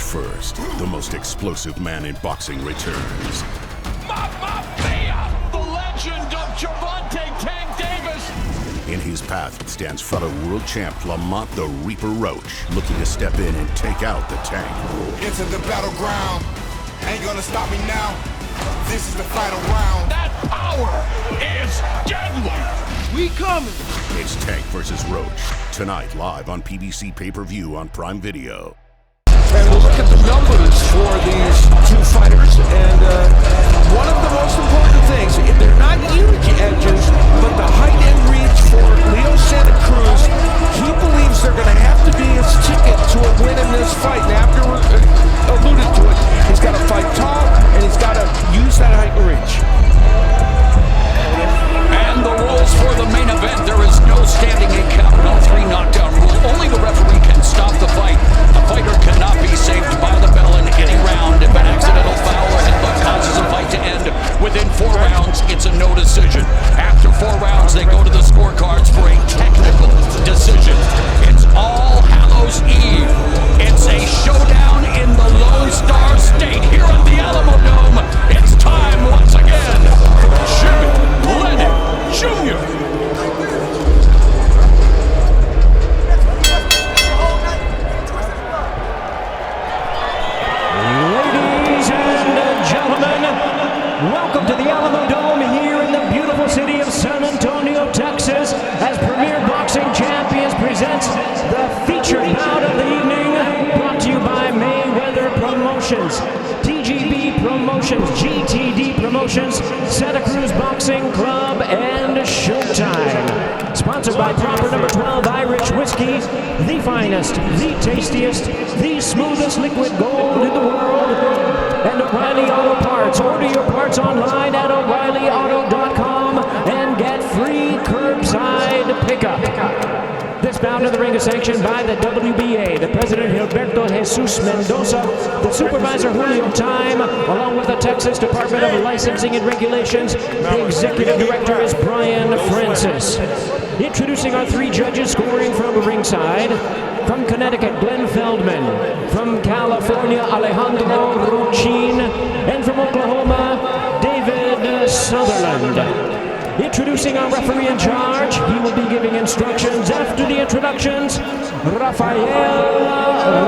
first, the most explosive man in boxing returns. The legend of Gervonta Tank Davis. In his path stands fellow world champ Lamont the Reaper Roach, looking to step in and take out the Tank. Into the battleground. Ain't gonna stop me now. This is the final round. That power is deadly. We coming. It's Tank versus Roach, tonight live on PBC pay-per-view on Prime Video. And we'll look at the numbers for these two fighters, and one of the most important things, they're not huge edges, but the height and reach for Leo Santa Cruz, he believes they're going to have to be his ticket to a win in this fight. And after alluded to it, he's got to fight tall, and he's got to use that height and reach. And the rules for the main event, there is no standing a count, no 3 knockdown rule. Only the referee can stop the fight. A fighter cannot be saved by the bell in any round. If an accidental foul or headbutt causes a fight to end within 4 rounds, it's a no decision. After 4 rounds, they go to the scorecards for a technical decision. It's All Hallows Eve. It's a showdown in the Lone Star State here at the Alamo Dome. It's time once again for Jimmy Lennon Jr. Ladies and gentlemen, welcome to the Alamo Dome here in the beautiful city of San Antonio, Texas, as Premier Boxing Champions presents the featured bout of the evening, brought to you by Mayweather Promotions, TGB Promotions, GTD Promotions, Santa Cruz Boxing Club, and Showtime. Sponsored by Proper Number 12 Irish Whiskey, the finest, the tastiest, the smoothest liquid gold in the world, and O'Reilly Auto Parts. Order your parts online at O'ReillyAuto.com and get free curbside pickup. This bout of the ring is sanctioned by the WBA, the president Gilberto Jesus Mendoza, the supervisor Julio Time, along with the Texas Department of Licensing and Regulations. The executive director is Brian Francis. Introducing our 3 judges scoring from ringside. From Connecticut, Glenn Feldman. From California, Alejandro Ruchin. And from Oklahoma, David Sutherland. Introducing our referee in charge, he will be giving instructions after the introductions, Rafael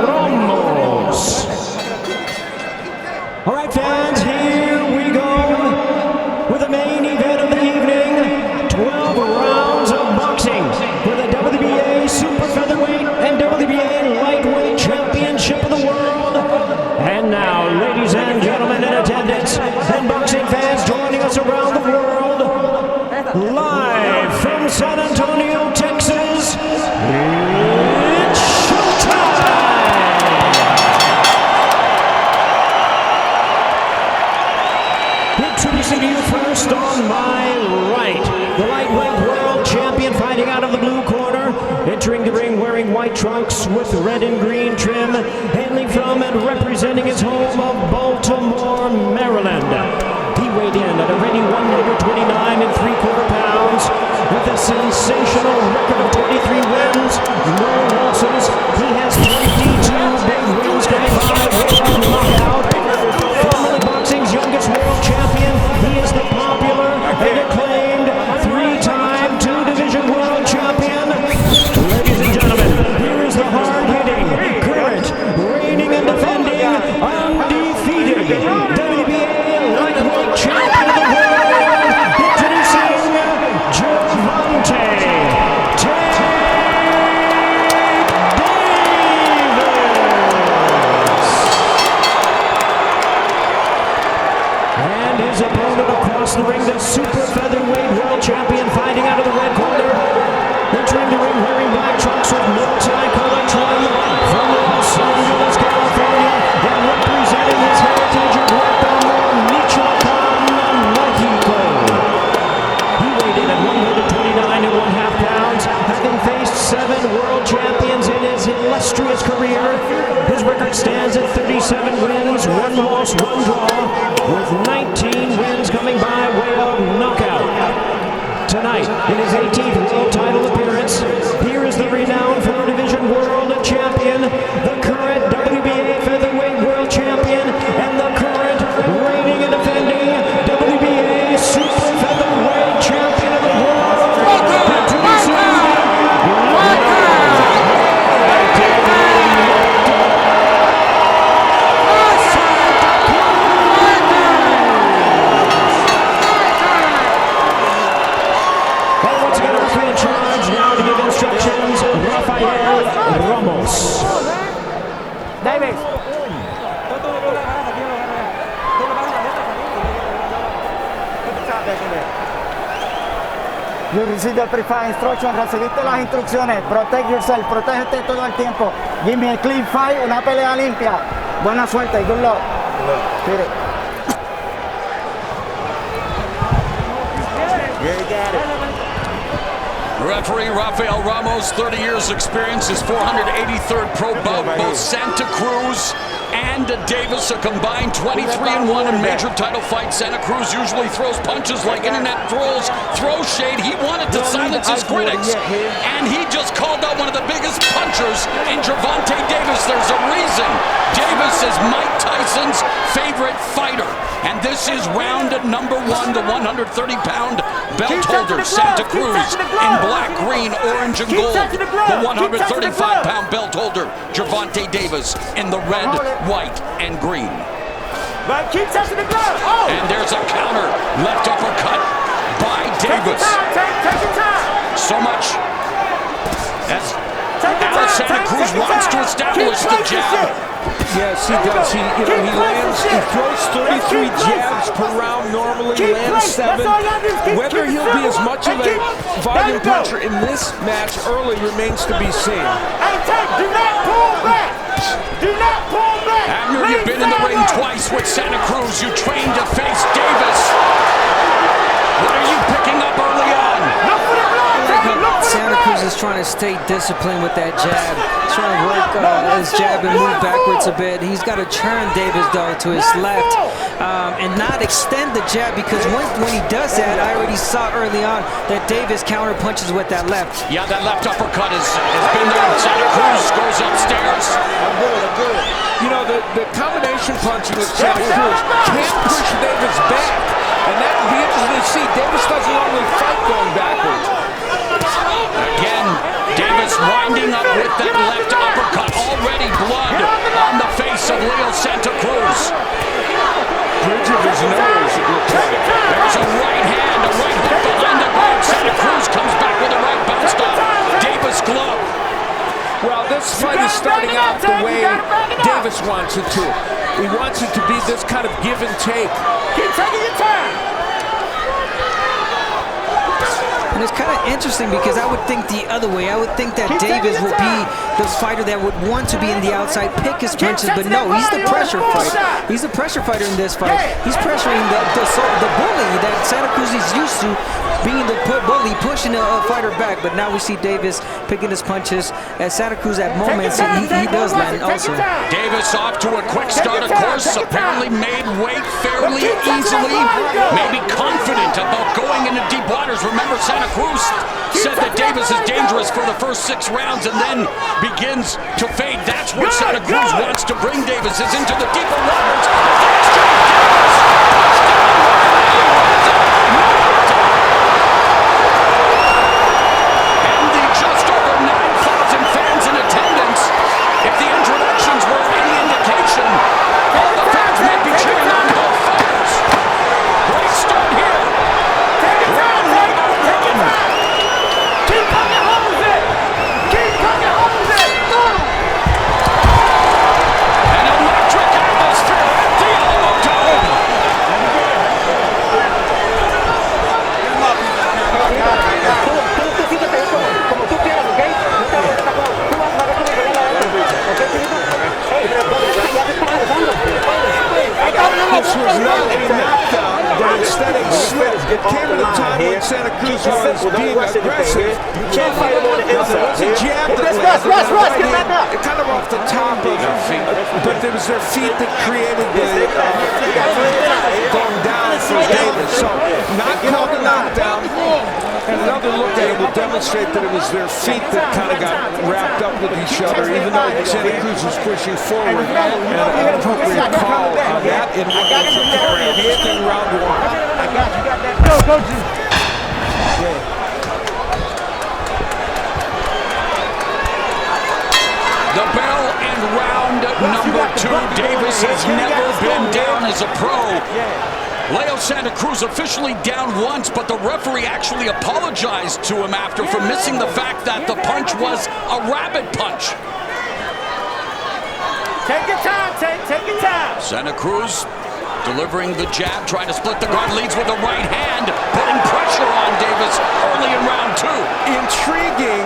Ramos. All right, fans, here we go with the main event of the evening, 12 rounds of boxing for the WBA Super Featherweight and WBA Lightweight Championship of the world. And now, ladies and gentlemen in attendance, and boxing fans joining us around the world, live from San Antonio, Texas, it's showtime! Introducing to you first on my right, the lightweight world champion fighting out of the blue corner, entering the ring wearing white trunks with red and green trim, hailing from and representing his home of Baltimore, Maryland. He weighed in at a ready 129 3/4 pounds with a sensational record of 23 wins, no losses. He has 22 big wins coming by with a knockout. Formerly boxing's youngest world champion, he is the popular and acclaimed 3-time 2-division world champion. Ladies and gentlemen, here is the hard-hitting, current, reigning and defending, undefeated WBA lightweight champion of the world, introducing Gervonta Tank Davis. And his opponent across the ring, the super featherweight world champion fighting out of the red corner, entering the ring wearing black trunks with multi-colored trim from Los Angeles, California, and representing his heritage of Guatemala, Michoacan, Mexico. He weighed in at 129 1/2 pounds, having faced 7 world champions in his illustrious career. His record stands at 37 wins, 1 loss, 1 draw, with 19 wins coming by way of knockout. Tonight, in his 18th world title appearance, here is the renowned 4-division world champion, the current WBA featherweight place. You received the preferred instruction, recibiste las instrucciones. Protect yourself, protégete todo el tiempo. Give me a clean fight, una pelea limpia. Buena suerte, good luck. Hit it. Yeah, you got it. Referee Rafael Ramos, 30 years experience, his 483rd pro bout. Both Santa Cruz and Davis a combined 23-1 in major title fights. Santa Cruz usually throws punches like internet trolls throw shade. He wanted to silence his critics, and he just called out one of the biggest punchers in Gervonta Davis. There's a reason Davis is Mike Tyson's favorite fighter. And this is round number 1, the 130-pound belt holder, Santa Cruz, in black, green, orange, and gold. The 135-pound belt holder, Gervonta Davis, in the red, white, and green. But keep touching the glove. Oh! And there's a counter, left uppercut by Davis. Take your time. So much as Santa Cruz wants to establish the jab. Yes, he does. He throws 33 jabs per round normally, lands 7. Whether he'll be as much of a volume puncher in this match early remains to be seen. Do not pull back. Do not pull back. Abner, you've been in the ring twice with Santa Cruz. You trained to face Davis. What are you picking up early on? Santa Cruz is trying to stay disciplined with that jab. He's trying to work his jab and move backwards a bit. He's got to turn Davis, though, to his left and not extend the jab, because when he does that, I already saw early on that Davis counter punches with that left. Yeah, that left uppercut has been there. Santa Cruz goes upstairs. You know, the combination punching with Santa Cruz can't push Davis back. And that would be interesting to see. Davis doesn't normally fight going backwards. Again, Davis winding up with that left uppercut. Already blood on the face of Leo Santa Cruz. Bridge of his nose, it looks like. There's a right hand, a right hook behind the guard. Santa Cruz comes back with a right, bounced off Davis' glove. Well, this fight is starting out the way Davis wants it to. He wants it to be this kind of give and take. Keep taking your time. And it's kind of interesting because I would think the other way. I would think that Davis will be the fighter that would want to be in the outside, pick his punches, but no, he's the pressure fighter. He's the pressure fighter in this fight. He's pressuring the bully that Santa Cruz is used to, being the bully, pushing a fighter back. But now we see Davis picking his punches. As Santa Cruz at moments, he does land also. Davis off to a quick start, of course. Apparently made weight fairly easily. Maybe confident about going into deep waters. Remember, Santa Cruz said that Davis is dangerous for the first 6 rounds and then begins to fade. That's where Santa Cruz wants to bring Davis, is into the deeper waters. And the just over 9,000 fans in attendance, if the introductions were any indication, all the fans may be cheering on both fighters. Great start here. Round number 1. Keep coming home with it. Keep coming home with it. An electric atmosphere at the Alamodome. This was not a knockdown, but instead of slip. It came at a time when Santa Cruz was being aggressive. You can't fight him on the inside. There was a jab that landed kind of off the top of their feet, but it was their feet that created the going down for Davis. So not called a knockdown. And another look at it will demonstrate that it was their feet that kind of got wrapped up with each other, even though Santa Cruz was pushing forward. And an appropriate call on that in what was a hamstring round 1. I got you. Got that. Go, coaches. The bell in round number 2. Davis has never been down as a pro. Leo Santa Cruz officially down once, but the referee actually apologized to him after for missing the fact that the punch was a rabbit punch. Take your time, take your time. Santa Cruz delivering the jab, trying to split the guard, leads with the right hand, putting pressure on Davis early in round 2. Intriguing.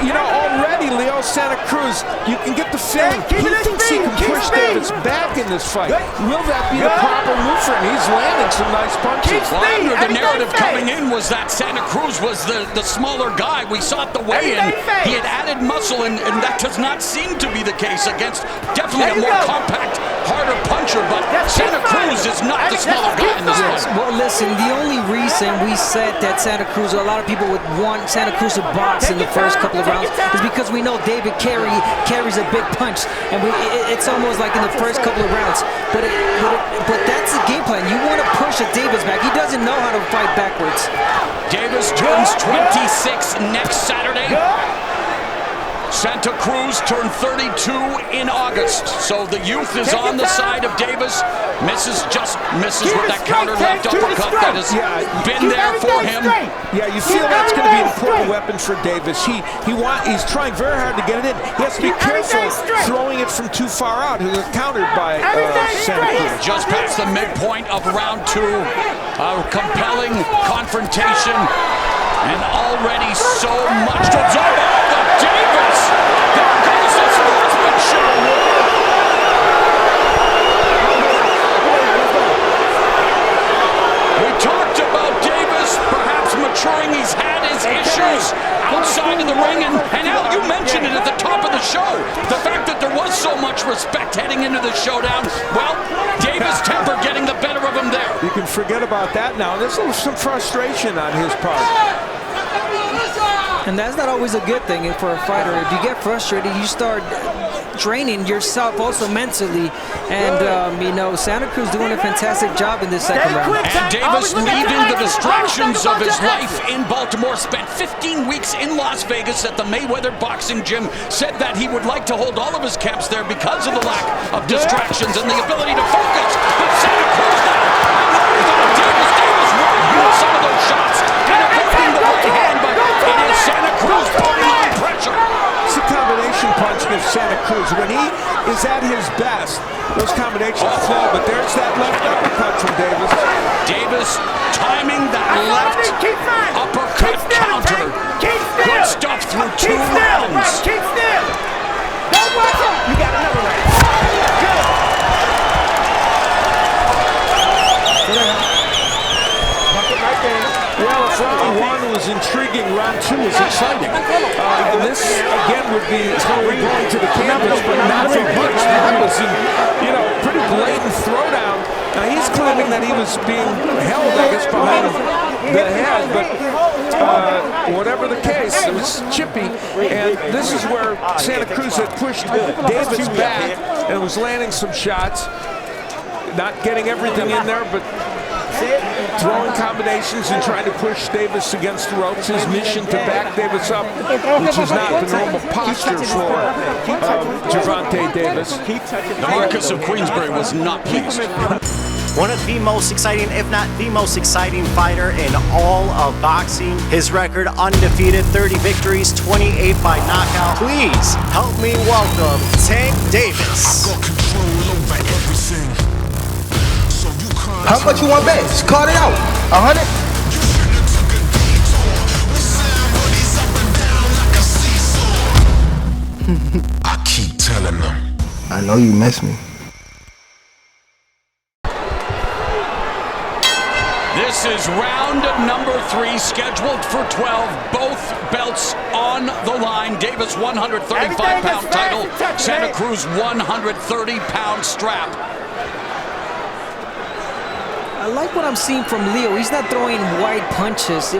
You know, already Leo Santa Cruz, you can get the feeling he thinks he can push Davis back in this fight. Will that be the proper move for him? He's landing some nice punches. Well, the narrative coming in was that Santa Cruz was the smaller guy. We saw it the weigh-in. He had added muscle, and that does not seem to be the case against definitely a more compact, harder puncher, but Santa Cruz is not the smaller guy in this fight. Well, listen, the only reason we said that Santa Cruz, a lot of people would want Santa Cruz to box in the first couple of rounds is because we know David carries a big punch, and it's almost like in the first couple of rounds. But that's the game plan. You want to push a Davis back. He doesn't know how to fight backwards. Davis turns 26 next Saturday. Santa Cruz turned 32 in August. So the youth is on the side of Davis. Misses with that counter left uppercut that has been there for him. Yeah, you feel that's going to be an important weapon for Davis. He's trying very hard to get it in. He has to be careful throwing it from too far out. He'll get countered by Santa Cruz. Just past the midpoint of round 2. A compelling confrontation. And already so much to observe. Davis! There goes the sportsmanship! We talked about Davis perhaps maturing. He's had his issues outside of the ring. And Al, you mentioned it at the top of the show. The fact that there was so much respect heading into the showdown. Well, Davis' temper getting the better of him there. You can forget about that now. There's some frustration on his part. And that's not always a good thing for a fighter. If you get frustrated, you start draining yourself also mentally. And, you know, Santa Cruz doing a fantastic job in this second round. And Davis, leaving the distractions of his life in Baltimore, spent 15 weeks in Las Vegas at the Mayweather Boxing Gym, said that he would like to hold all of his camps there because of the lack of distractions and the ability to focus. But Santa Cruz now, Davis won some of those shots and avoiding the right hand, but it is Santa Cruz putting on pressure. It's a combination punch gives Santa Cruz. When he is at his best, those combinations flow, but there's that left uppercut from Davis. Davis timing that left uppercut counter. Good stuff through 2 rounds. Keep still. Don't watch him. You got another one. Good. Right there. Well, if round 1 was intriguing, round 2 was exciting. And this, again, would be going to the canvas, but not from punch. That was a pretty blatant throwdown. Now, he's claiming that he was being held, I guess, behind the head, but whatever the case, it was chippy. And this is where Santa Cruz had pushed Davis back and was landing some shots. Not getting everything in there, but throwing combinations and trying to push Davis against the ropes. His mission to back Davis up, which is not the normal posture for Gervonta Davis. The Marcus of Queensbury was not pleased. One of the most exciting, if not the most exciting fighter in all of boxing. His record undefeated, 30 victories, 28 by knockout. Please help me welcome Tank Davis. How much you want bet? Just call it out. 100? I keep telling them. I know you miss me. This is round number 3, scheduled for 12. Both belts on the line. Davis 135-pound title. Santa Cruz 130-pound strap. I like what I'm seeing from Leo. He's not throwing wide punches.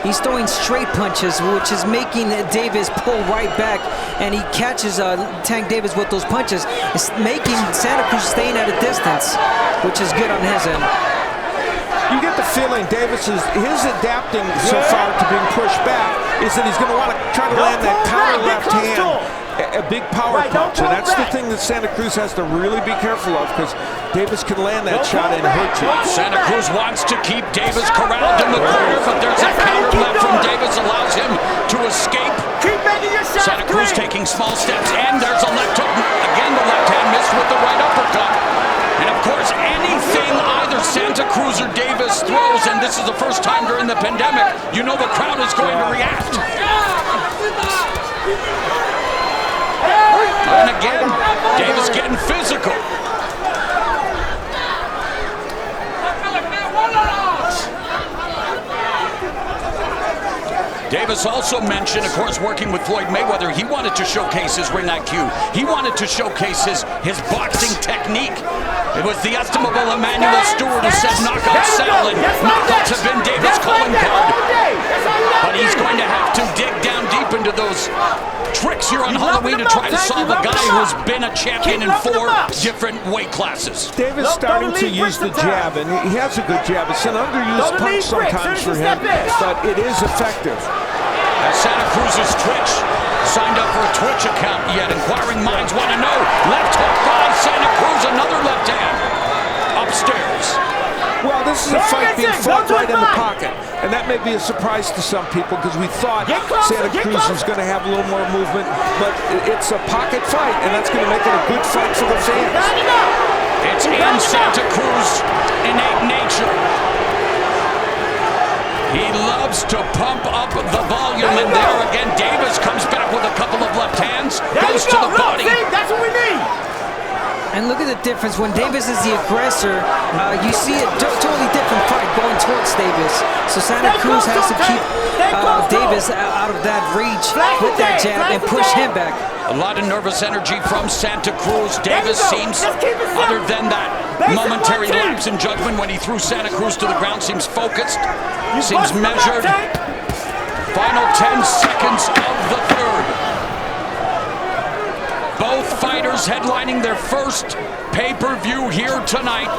He's throwing straight punches, which is making Davis pull right back, and he catches Tank Davis with those punches. It's making Santa Cruz staying at a distance, which is good on his end. You get the feeling Davis is adapting so far to being pushed back is that he's going to want to try to land that counter left hand, a big power punch, and that's the thing that Santa Cruz has to really be careful of, because Davis can land that shot and hurt you. Santa Cruz wants to keep Davis corralled in the corner, but there's a counter left from Davis, allows him to escape. Santa Cruz taking small steps, and there's a left hook. Again, the left hand missed with the right uppercut. And of course, anything either Santa Cruz or Davis throws, and this is the first time during the pandemic, you know the crowd is going to react. And again, Davis getting physical. Davis also mentioned, of course, working with Floyd Mayweather, he wanted to showcase his ring IQ. He wanted to showcase his boxing technique. It was the estimable Emmanuel Stewart who said knockouts sell, and knockouts have been Davis' calling card. But he's going to have to dig down deep into those tricks here on Halloween to try to solve a guy who's been a champion in 4 different weight classes. Davis starting to use the jab, and he has a good jab. It's an underused punch sometimes for him, but it is effective. Santa Cruz's Twitch signed up for a Twitch account yet. Inquiring minds want to know. Left hook by Santa Cruz, another left hand. Upstairs. Well, this is a fight being fought right in the pocket, and that may be a surprise to some people because we thought Santa Cruz was going to have a little more movement, but it's a pocket fight, and that's going to make it a good fight for the fans. It's in Santa Cruz innate nature. He loves to pump up the volume, and there again, Davis comes back with a couple of left hands, goes to the body. That's what we need. And look at the difference. When Davis is the aggressor, you see a totally different fight going towards Davis. So Santa Cruz has to keep Davis out of that reach with that jab and push him back. A lot of nervous energy from Santa Cruz. Davis seems, other than that momentary lapse in judgment when he threw Santa Cruz to the ground, seems focused, seems measured. Final 10 seconds of the third. Both fighters headlining their first pay-per-view here tonight.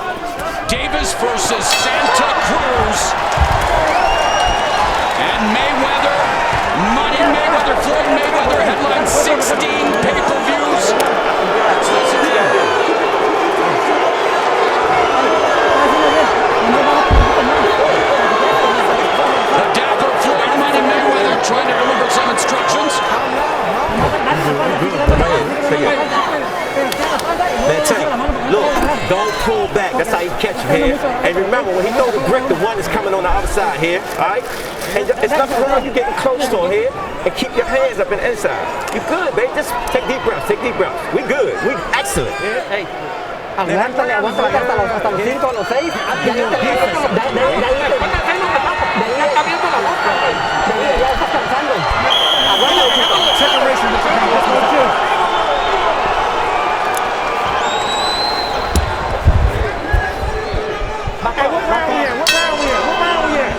Davis versus Santa Cruz. And Mayweather, Money Mayweather, Floyd Mayweather headlines 16 pay-per-views. Let's listen in. The dapper Floyd Money Mayweather trying to deliver some instructions. Man, Tank, look, don't pull back. That's how you catch him here. And remember, when he throws the brick, the one is coming on the other side here, all right? And it's nothing wrong with you getting close to him here and keep your hands up in the inside. You good, babe. Just take deep breaths. Take deep breaths. We good. We excellent. Hey. Aguántale hasta los 5 o los 6.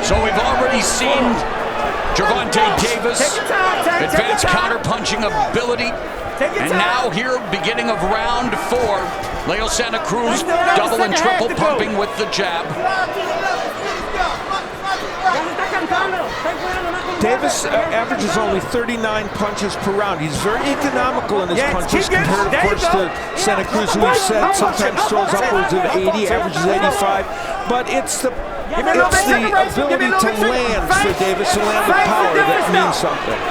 So we've already seen Gervonta Davis, advanced counter-punching ability. And now here, beginning of round 4, Leo Santa Cruz double and triple pumping with the jab. Davis averages only 39 punches per round. He's very economical in his punches compared, of course, to Santa Cruz, who we've said sometimes throws upwards of 80, averages 85. But it's the ability to land for Davis, to land with power, that means something.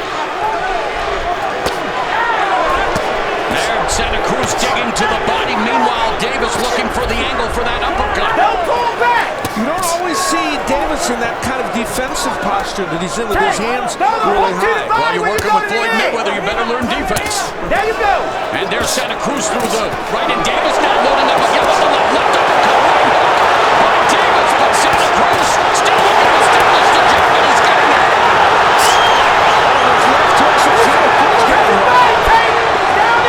There, Santa Cruz digging to the body. Meanwhile, Davis looking for the angle for that uppercut. Don't pull back! You don't always see Davis in that kind of defensive posture that he's in with his hands really high. While you're working with Floyd Mayweather, you better learn defense. There you go. And there's Santa Cruz through the right, and Davis now loading up again with the left uppercut. By Davis, but Santa Cruz still looking to establish the jab, and he's getting it.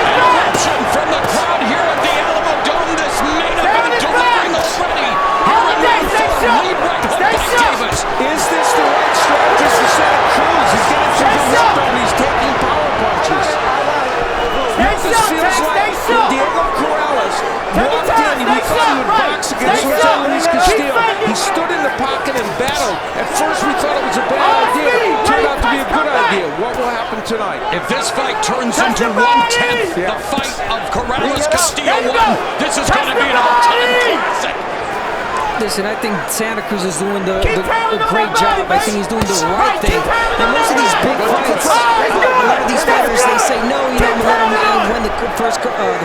An eruption from the crowd here at the Alamo Dome. This main event delivering already. Here in round 4, lead right hook by Davis. Is this the right strategy for Santa Cruz? He's getting to the left, and he's taking power punches. This feels like when Diego Corral first we thought it was a bad idea. It turned out to be a good idea. What will happen tonight? If this fight turns into 1/10, the fight of Corrales-Castillo 1, this is going to be an all-time classic. Listen, I think Santa Cruz is doing a great job. I think he's doing the right thing. And most of these big fights, a lot of these fighters, they say, no, you know, I'm going to let him win the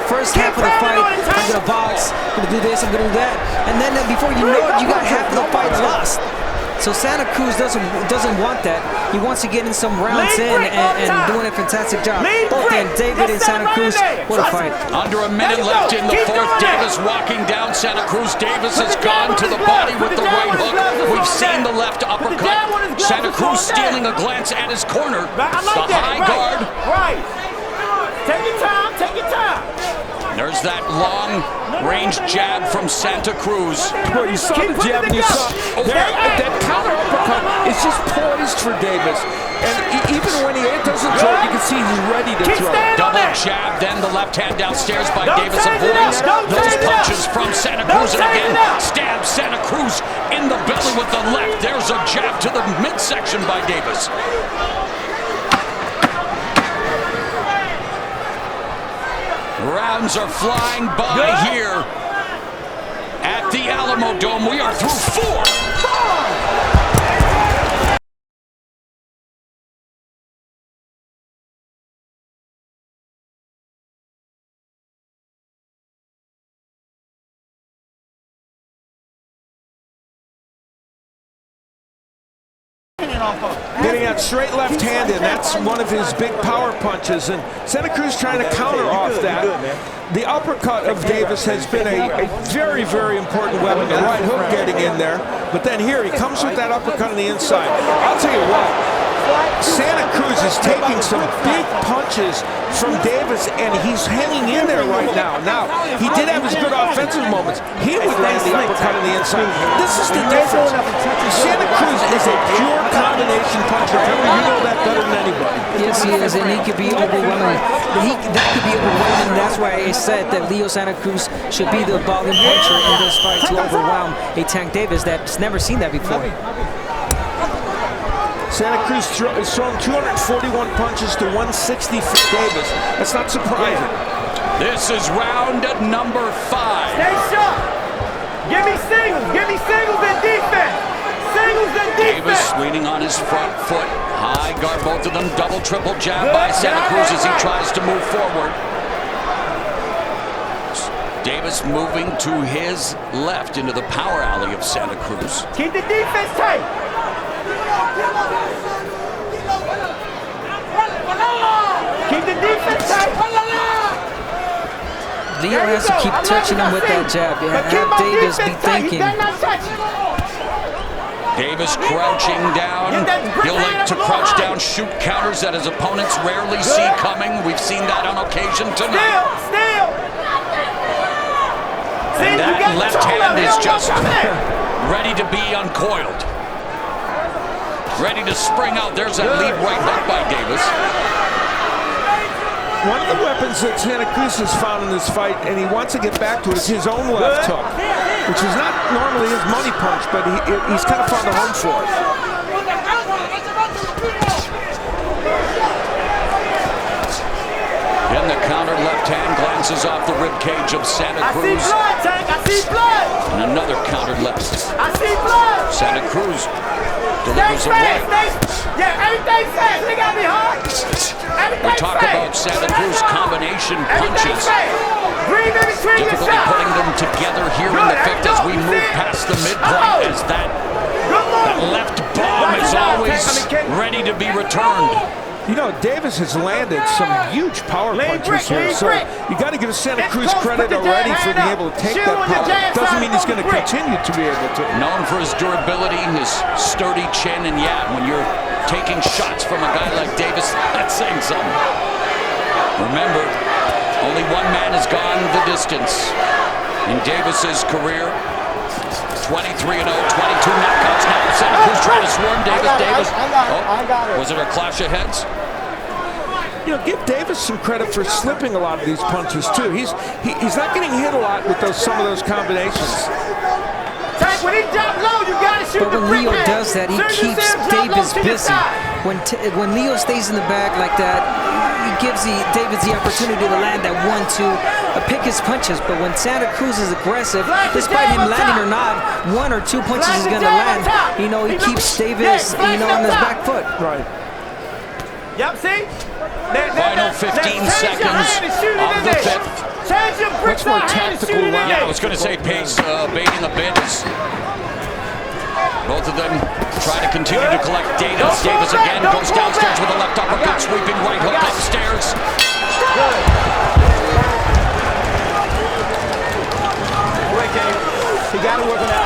first half of the fight. I'm going to box, I'm going to do this, I'm going to do that. And then before you know it, you got half of the fight lost. So Santa Cruz doesn't want that. He wants to get in some rounds in and doing a fantastic job. Both in David and Santa Cruz, what a fight. Under a minute left in the fourth. Davis walking down Santa Cruz. Davis has gone to the body with the right hook. We've seen the left uppercut. Santa Cruz stealing a glance at his corner. The high guard. Right. Take your time, take your time. There's that long-range jab from Santa Cruz. Well, you saw the jab and you saw that counter uppercut is just poised for Davis. And even when he doesn't throw, you can see he's ready to throw. Double jab, then the left hand downstairs by Davis avoids those punches from Santa Cruz. And again, stabs Santa Cruz in the belly with the left. There's a jab to the midsection by Davis. Rounds are flying by here at the Alamo Dome. We are through 4. Getting that straight left hand in, that's one of his big power punches, and Santa Cruz trying to counter off that. The uppercut of Davis has been a very, very important weapon, the right hook getting in there, but then here he comes with that uppercut on the inside. I'll tell you what, Santa Cruz is taking some big punches from Davis, and he's hanging in there right now. Now, he did have his good offensive moments. He would land the uppercut on the inside. This is the difference. Santa Cruz is a pure combination puncher. You know that better than anybody. Yes, he is, and he could be overwhelming. That could be overwhelming. That's why I said that Leo Santa Cruz should be the volume puncher in this fight to overwhelm a Tank Davis that's never seen that before. Santa Cruz is throwing 241 punches to 160 for Davis. That's not surprising. This is round number 5. Stay sharp. Give me singles and defense. Singles and defense. Davis leaning on his front foot. High guard, both of them. Double, triple jab by Santa Cruz as he tries to move forward. Davis moving to his left into the power alley of Santa Cruz. Keep the defense tight. Keep the defense tight. Leo has to keep touching him with that jab. Have Davis be thinking. Davis crouching down. He'll like to crouch down, shoot counters that his opponents rarely see coming. We've seen that on occasion tonight. Still. And that left hand is just ready to be uncoiled. Ready to spring out. There's that lead right hook by Davis. One of the weapons that Santa Cruz has found in this fight, and he wants to get back to it, is his own left hook, which is not normally his money punch, but he's kind of found a home for it. In the counter, left hand glances off the rib cage of Santa Cruz. I see blood, Tank. I see blood. And another counter left. I see blood. Santa Cruz delivers a right. Yeah, everything fast. They got me hard. We talk about Santa Cruz combination punches. Difficulty putting them together here in the fifth as we move past the midpoint, as that left bomb is always ready to be returned. You know, Davis has landed some huge power punches here, so you got to give Santa Cruz credit already for being able to take that power. Doesn't mean he's going to continue to be able to. Known for his durability, his sturdy chin, and yeah, when you're taking shots from a guy like Davis, that's saying something. Remember, only one man has gone the distance in Davis's career. 23-0, 22 knockouts now. Santa Cruz trying to swarm Davis. I got it. Was it a clash of heads? You know, give Davis some credit for slipping a lot of these punches too. He's not getting hit a lot with some of those combinations. Tank, When he drop low, you gotta shoot But when Leo does that, he keeps Davis busy. When Leo stays in the bag like that, he gives Davis the opportunity to land that 1-2, pick his punches. But when Santa Cruz is aggressive, despite him landing or not, 1 or 2 punches is going to land. You know, he keeps Davis, on his back foot. Right. Yep, see? Final 15 seconds of the fifth. Much more tactical round. Yeah, I was going to say pace baiting a bit. Both of them try to continue to collect data. Davis again goes downstairs with a left uppercut, sweeping right hook upstairs. He got to work on that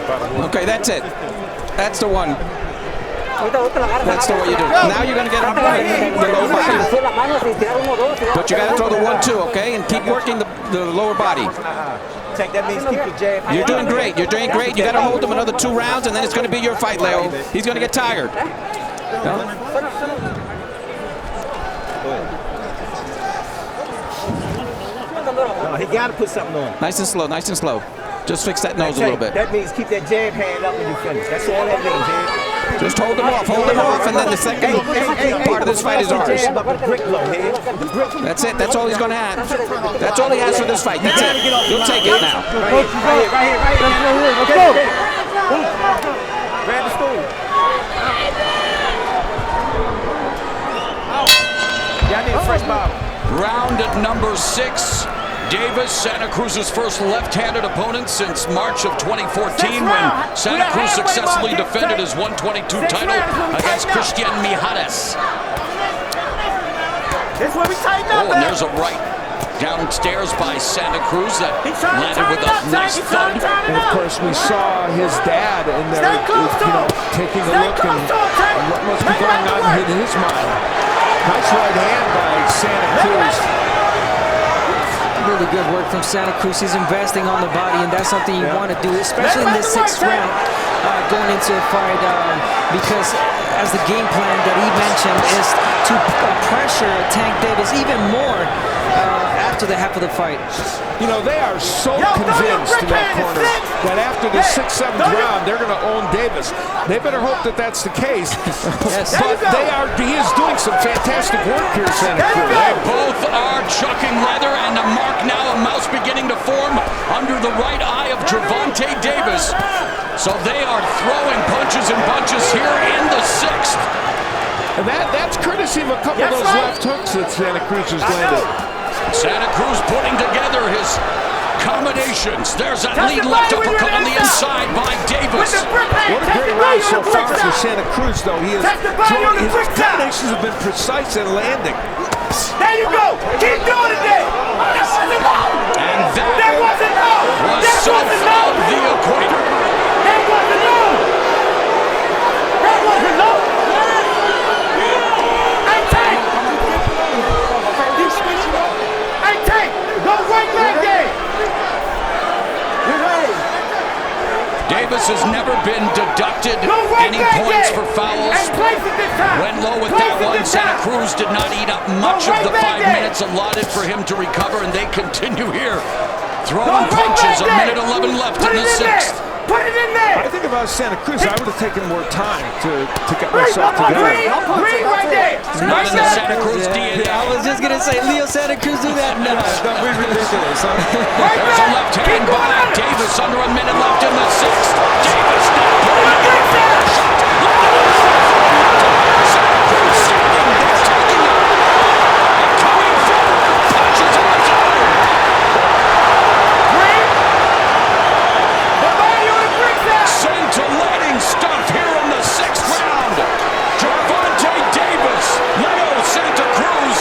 eye. Okay, that's it. That's the one. That's the way you do it. Now you're going to get the lower body. But you got to throw the 1-2, okay? And keep working the lower body. That means keep your jab. You're doing great. You're doing great. You got to hold him another 2 rounds, and then it's going to be your fight, Leo. He's going to get tired. No, he got to put something on. Nice and slow, nice and slow. Just fix that nose a little bit. That means keep that jab hand up when you finish. That's all that means, man. Just hold him off, and then the second part of this fight is ours. That's it, that's all he's going to have. That's all he has for this fight, that's it. You'll take it now. Right here. Okay. Grab the stool. Y'all need a fresh bottle. Round at number 6. Davis, Santa Cruz's first left-handed opponent since March of 2014 when Santa Cruz successfully defended his 122 title against Christian Mijares. And there's a right downstairs by Santa Cruz that landed with a nice thud. And of course we saw his dad in there, taking a look and what must be going on in his mind. Nice right hand by Santa Cruz. Really good work from Santa Cruz. He's investing on the body, and that's something you want to do, especially in this 6th round going into a fight, because as the game plan that he mentioned is to pressure Tank Davis even more after the half of the fight. You know, they are so convinced in that corner that after the 6th, 7th round, they're going to own Davis. They better hope that that's the case. Yes. But he is doing some fantastic work here, Santa Cruz. They both are chucking leather, and a mark now, a mouse beginning to form under the right eye of Gervonta Davis. So they are throwing punches and bunches here in the 6th. And that's courtesy of a couple of those left hooks that Santa Cruz has landed. Santa Cruz putting together his combinations. There's that lead left uppercut on the inside by Davis. What a great round so far for Santa Cruz, though. His combinations have been precise in landing. There you go. Keep doing it there. And that was south of the equator. That wasn't low. That wasn't low. Davis has never been deducted any points for fouls. Went low with that one. Santa Cruz did not eat up much of the 5 minutes allotted for him to recover, and they continue here. Throwing punches, a minute 11 left in the 6th. Put it in there! I think about Santa Cruz, I would have taken more time to get myself together. Green right there! Not in the Santa Cruz DNA. I was just going to say, Leo Santa Cruz do that? No. That'd be ridiculous, huh? There's a left hand by Davis under a minute left in the 6th. Davis now putting it in there. Santa Cruz standing there, taking it. And coming forward with punches of his own. Scintillating stuff here in the 6th round. Gervonta Davis, Leo Santa Cruz,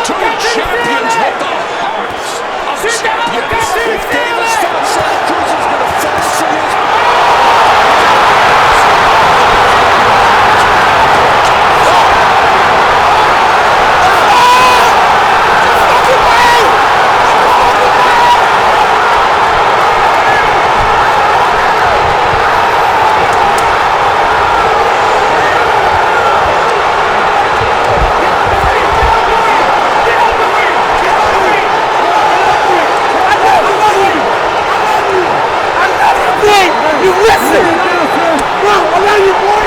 2 champions with the hearts of champions. If Davis thought Santa Cruz was going to fast from his... you listen? Bro, I love you, boy.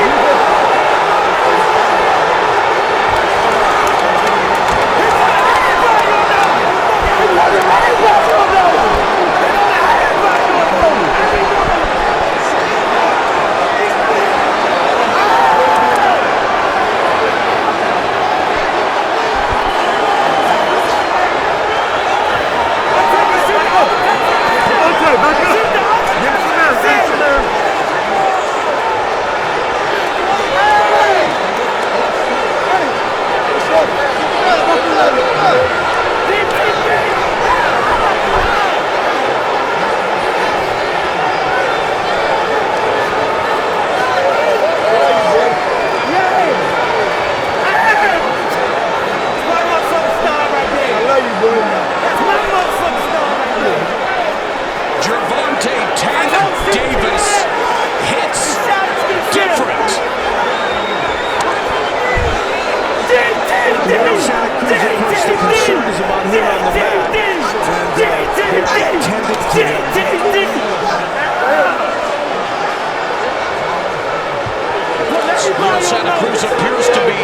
Santa Cruz appears to be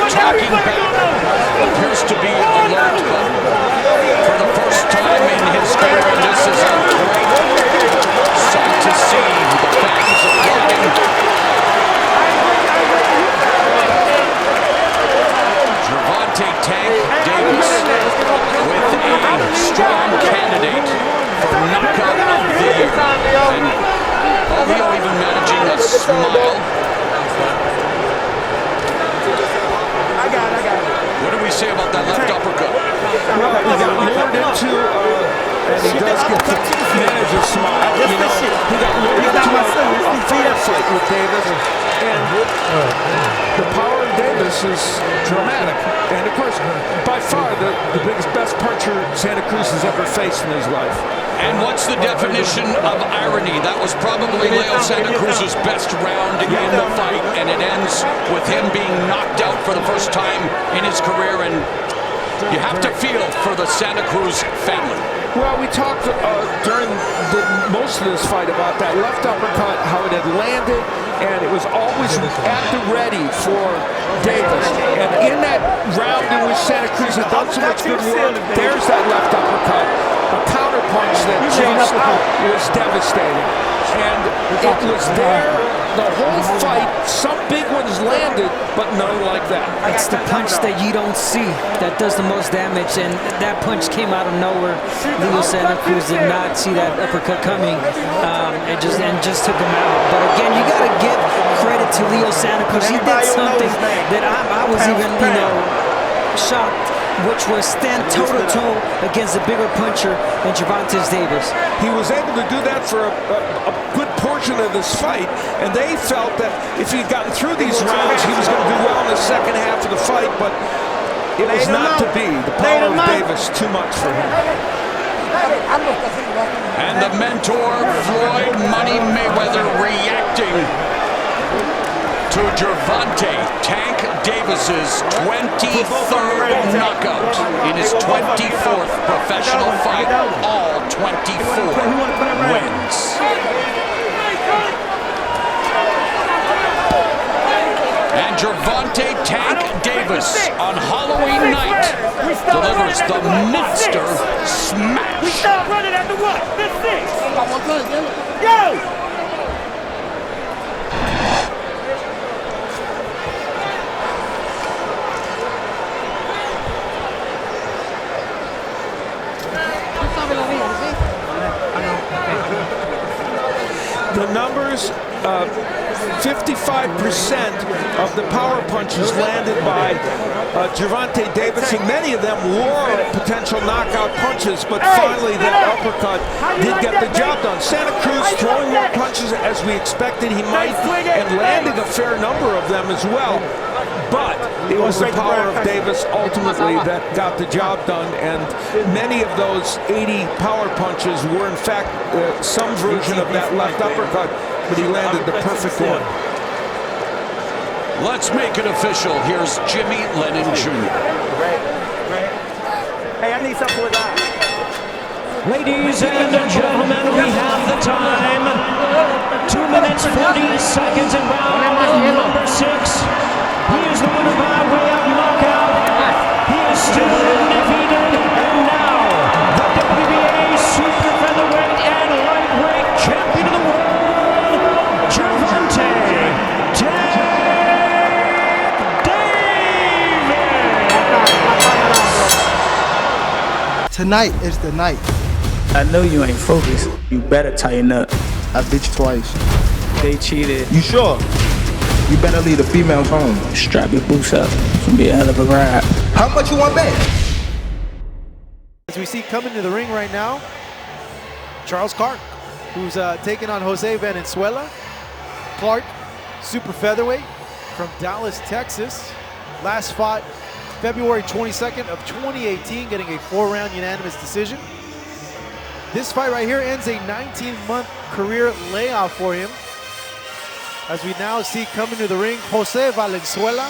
talking back, appears to be alert, but for the first time in his career, this is a great sight to see. The fans applauding. Gervonta "Tank" Davis with a strong candidate for knockout of the year. And Leo even managing a smile. What do we say about that left uppercut? Well, he got lured into, and he does get to manage a smile. You know, he got lured into a fair fight with Davis, and the power of Davis is dramatic. And of course, by far the biggest, best puncher Santa Cruz has ever faced in his life. And what's the definition of irony? That was probably Leo Santa Cruz's best round in the fight, and it ends with him being knocked out for the first time in his career, and you have to feel for the Santa Cruz family. Well, we talked during most of this fight about that left uppercut, how it had landed, and it was always at the ready for Davis. And in that round in which Santa Cruz had done so much good work, there's that left uppercut, a counter punch that just was devastating. And it was there the whole fight. Some big ones landed, but none like that. It's the punch that you don't see that does the most damage, and that punch came out of nowhere. Leo Santa Cruz did not see that uppercut coming, and just took him out. But again, you got to give credit to Leo Santa Cruz. He did something that I was even, shocked, which was stand toe-to-toe against a bigger puncher than Gervonta Davis. He was able to do that for a good portion of this fight, and they felt that if he'd gotten through these rounds, he was going to do well in the second half of the fight, but it was not to be. The power of Davis, too much for him. And the mentor, Floyd Money Mayweather, reacting to Gervonta "Tank" Davis's 23rd knockout in his 24th professional fight, all 24 wins. And Gervonta "Tank" Davis on Halloween night delivers the monster smash. We start running after what? This thing. Yo! The numbers, 55% of the power punches landed by Gervonta Davis, and many of them were potential knockout punches, but finally that uppercut did get the job done. Santa Cruz throwing more punches as we expected he might, and landing a fair number of them as well. But it was the power of Davis ultimately that got the job done, and many of those 80 power punches were in fact some version of that left uppercut, but he landed the perfect one. Let's make it official. Here's Jimmy Lennon Jr. Hey, I need something with that. Ladies and gentlemen, we have the time. 2 minutes, 40 seconds in round number 6. He is the winner by way of knockout. He is still undefeated. And now, the WBA Super Featherweight and Lightweight Champion of the World, Gervonta Davis. Tonight is the night. I know you ain't focused. You better tighten up. I beat you twice. They cheated. You sure? You better leave the females home. Strap your boots up. It's gonna be a hell of a ride. How much you want bet? As we see coming to the ring right now, Charles Clark, who's taking on Jose Valenzuela. Clark, super featherweight from Dallas, Texas. Last fought February 22nd of 2018, getting a 4-round unanimous decision. This fight right here ends a 19-month career layoff for him. As we now see coming to the ring, Jose Valenzuela,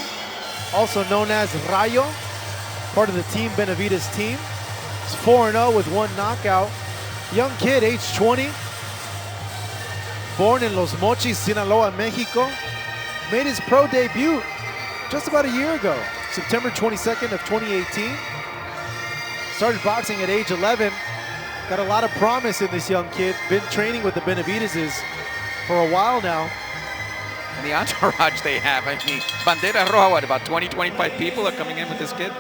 also known as Rayo, part of the Team Benavides team. He's 4-0 with 1 knockout. Young kid, age 20. Born in Los Mochis, Sinaloa, Mexico. Made his pro debut just about a year ago, September 22nd of 2018. Started boxing at age 11. Got a lot of promise in this young kid. Been training with the Benavideses for a while now. And the entourage they have, I mean, Bandera Roja, what, about 20, 25 people are coming in with this kid?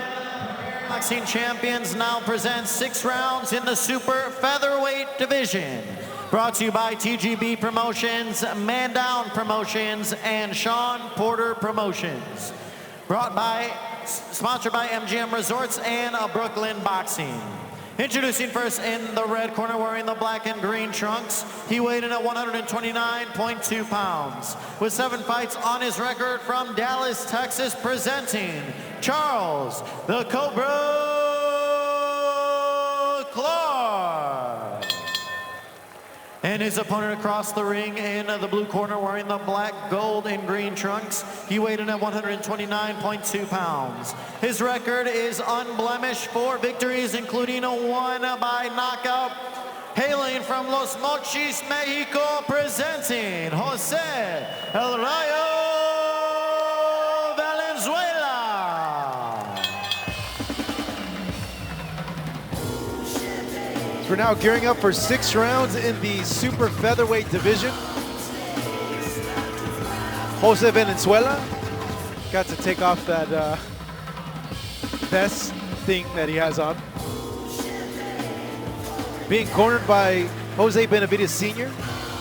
Boxing champions now present 6 rounds in the super featherweight division. Brought to you by TGB Promotions, Man Down Promotions, and Sean Porter Promotions. Sponsored by MGM Resorts and Brooklyn Boxing. Introducing first in the red corner, wearing the black and green trunks. He weighed in at 129.2 pounds. With 7 fights on his record from Dallas, Texas, presenting Charles the Cobra Clark. And his opponent across the ring in the blue corner, wearing the black, gold, and green trunks. He weighed in at 129.2 pounds. His record is unblemished, 4 victories, including a 1 by knockout. Hailing from Los Mochis, Mexico, presenting Jose El Rayo Valenzuela. We're now gearing up for 6 rounds in the super featherweight division. Jose Valenzuela got to take off that vest thing that he has on. Being cornered by Jose Benavides Sr.,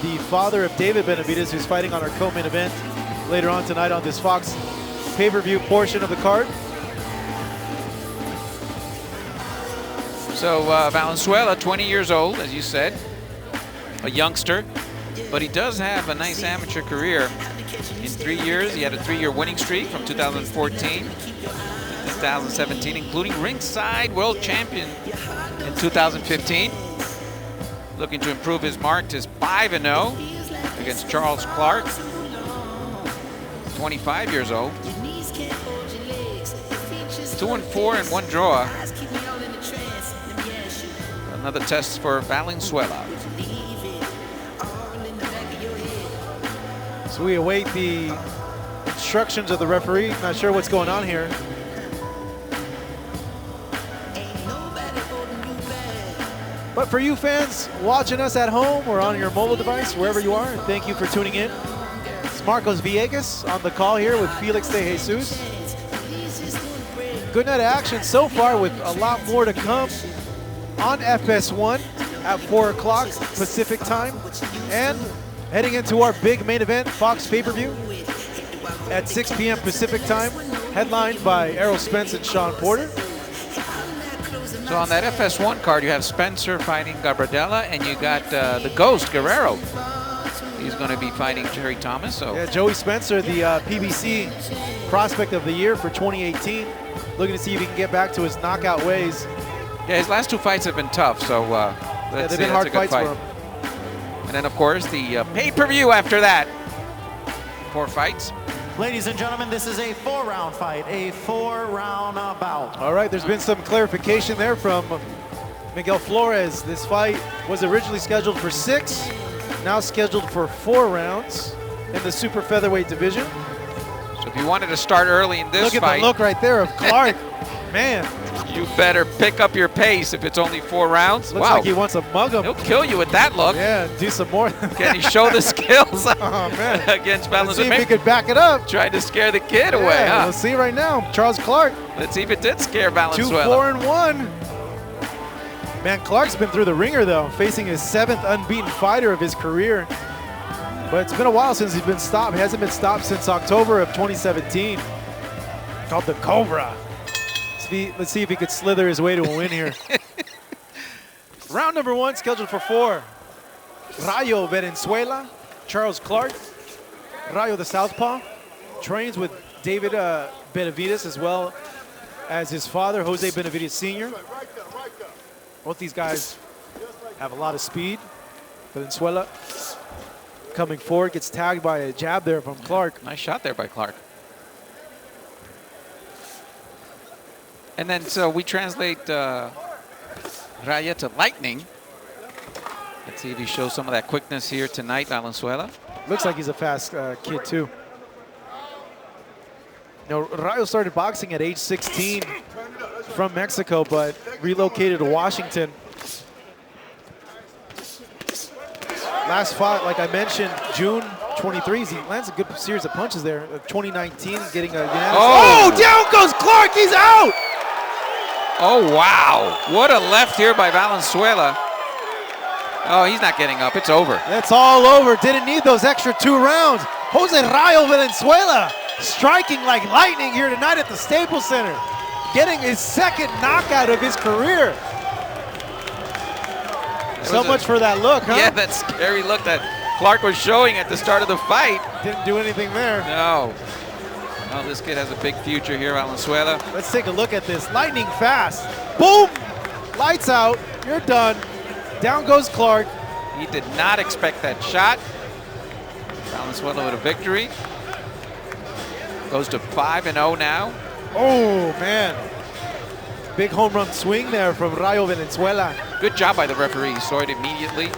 the father of David Benavides, who's fighting on our co-main event later on tonight on this Fox pay-per-view portion of the card. So Valenzuela, 20 years old, as you said, a youngster, but he does have a nice amateur career. In 3 years, he had a 3-year winning streak from 2014 to 2017, including ringside world champion in 2015. Looking to improve his mark to 5-0 against Charles Clark, 25 years old. 2-4 and 1 draw. Another test for Valenzuela. So we await the instructions of the referee. Not sure what's going on here. But for you fans watching us at home or on your mobile device, wherever you are, thank you for tuning in. It's Marcos Villegas on the call here with Felix De Jesus. Good night of action so far, with a lot more to come on FS1 at 4 o'clock Pacific time, and heading into our big main event, Fox pay-per-view at 6 p.m. Pacific time, headlined by Errol Spence and Sean Porter. So on that FS1 card, you have Spencer fighting Gabardella, and you got the Ghost, Guerrero. He's going to be fighting Jerry Thomas. So yeah, Joey Spencer, the PBC Prospect of the Year for 2018, looking to see if he can get back to his knockout ways. Yeah, his last 2 fights have been tough, so they've been hard fights for him. And then, of course, the pay-per-view after that. 4 fights. Ladies and gentlemen, this is a 4-round fight, a 4-round bout. All right, there's been some clarification there from Miguel Flores. This fight was originally scheduled for 6, now scheduled for 4 rounds in the super featherweight division. So if you wanted to start early in this fight. Look at the look right there of Clark. Man. You better pick up your pace if it's only 4 rounds. Looks like he wants to mug him. He'll kill you with that look. Yeah, do some more. Can he show the skills man. against Valenzuela? Let's see if he could back it up. Trying to scare the kid away, huh? Let's see right now. Charles Clark. Let's see if it did scare Valenzuela. 2-4-1. Man, Clark's been through the ringer, though, facing his 7th unbeaten fighter of his career. But it's been a while since he's been stopped. He hasn't been stopped since October of 2017. Called the Cobra. Let's see if he could slither his way to a win here. Round number 1 scheduled for 4. Rayo Valenzuela, Charles Clark. Rayo the Southpaw trains with David Benavides as well as his father, Jose Benavides Sr. Both these guys have a lot of speed. Valenzuela coming forward, gets tagged by a jab there from Clark. Nice shot there by Clark. And then, so we translate Raya to lightning. Let's see if he shows some of that quickness here tonight, Valenzuela. Looks like he's a fast kid, too. You know, Rayo started boxing at age 16 from Mexico, but relocated to Washington. Last fight, like I mentioned, June 23, he lands a good series of punches there. 2019, getting a unanimous. Oh, down goes Clark, he's out! Oh, wow. What a left here by Valenzuela. Oh, he's not getting up. It's over. That's all over. Didn't need those extra 2 rounds. Jose Rayo Valenzuela striking like lightning here tonight at the Staples Center. Getting his 2nd knockout of his career. So much for that look, huh? Yeah, that scary look that Clark was showing at the start of the fight. Didn't do anything there. No. Oh, this kid has a big future here, Valenzuela. Let's take a look at this. Lightning fast. Boom! Lights out. You're done. Down goes Clark. He did not expect that shot. Valenzuela with a victory. Goes to 5-0 now. Oh, man. Big home run swing there from Rayo Valenzuela. Good job by the referee. He saw it immediately.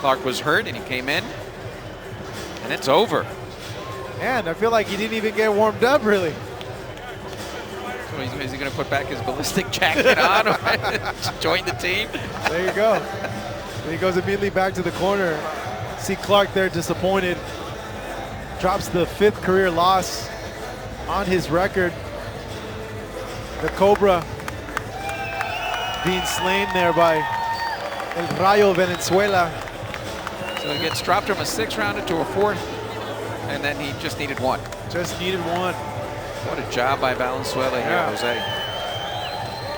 Clark was hurt and he came in. And it's over. Man, I feel like he didn't even get warmed up, really. So is he going to put back his ballistic jacket on or join the team? There you go. And he goes immediately back to the corner. See Clark there disappointed. Drops the 5th career loss on his record. The Cobra being slain there by El Rayo Valenzuela. So he gets dropped from a 6th rounder to a 4th. And then he just needed 1. Just needed 1. What a job by Valenzuela here, Jose.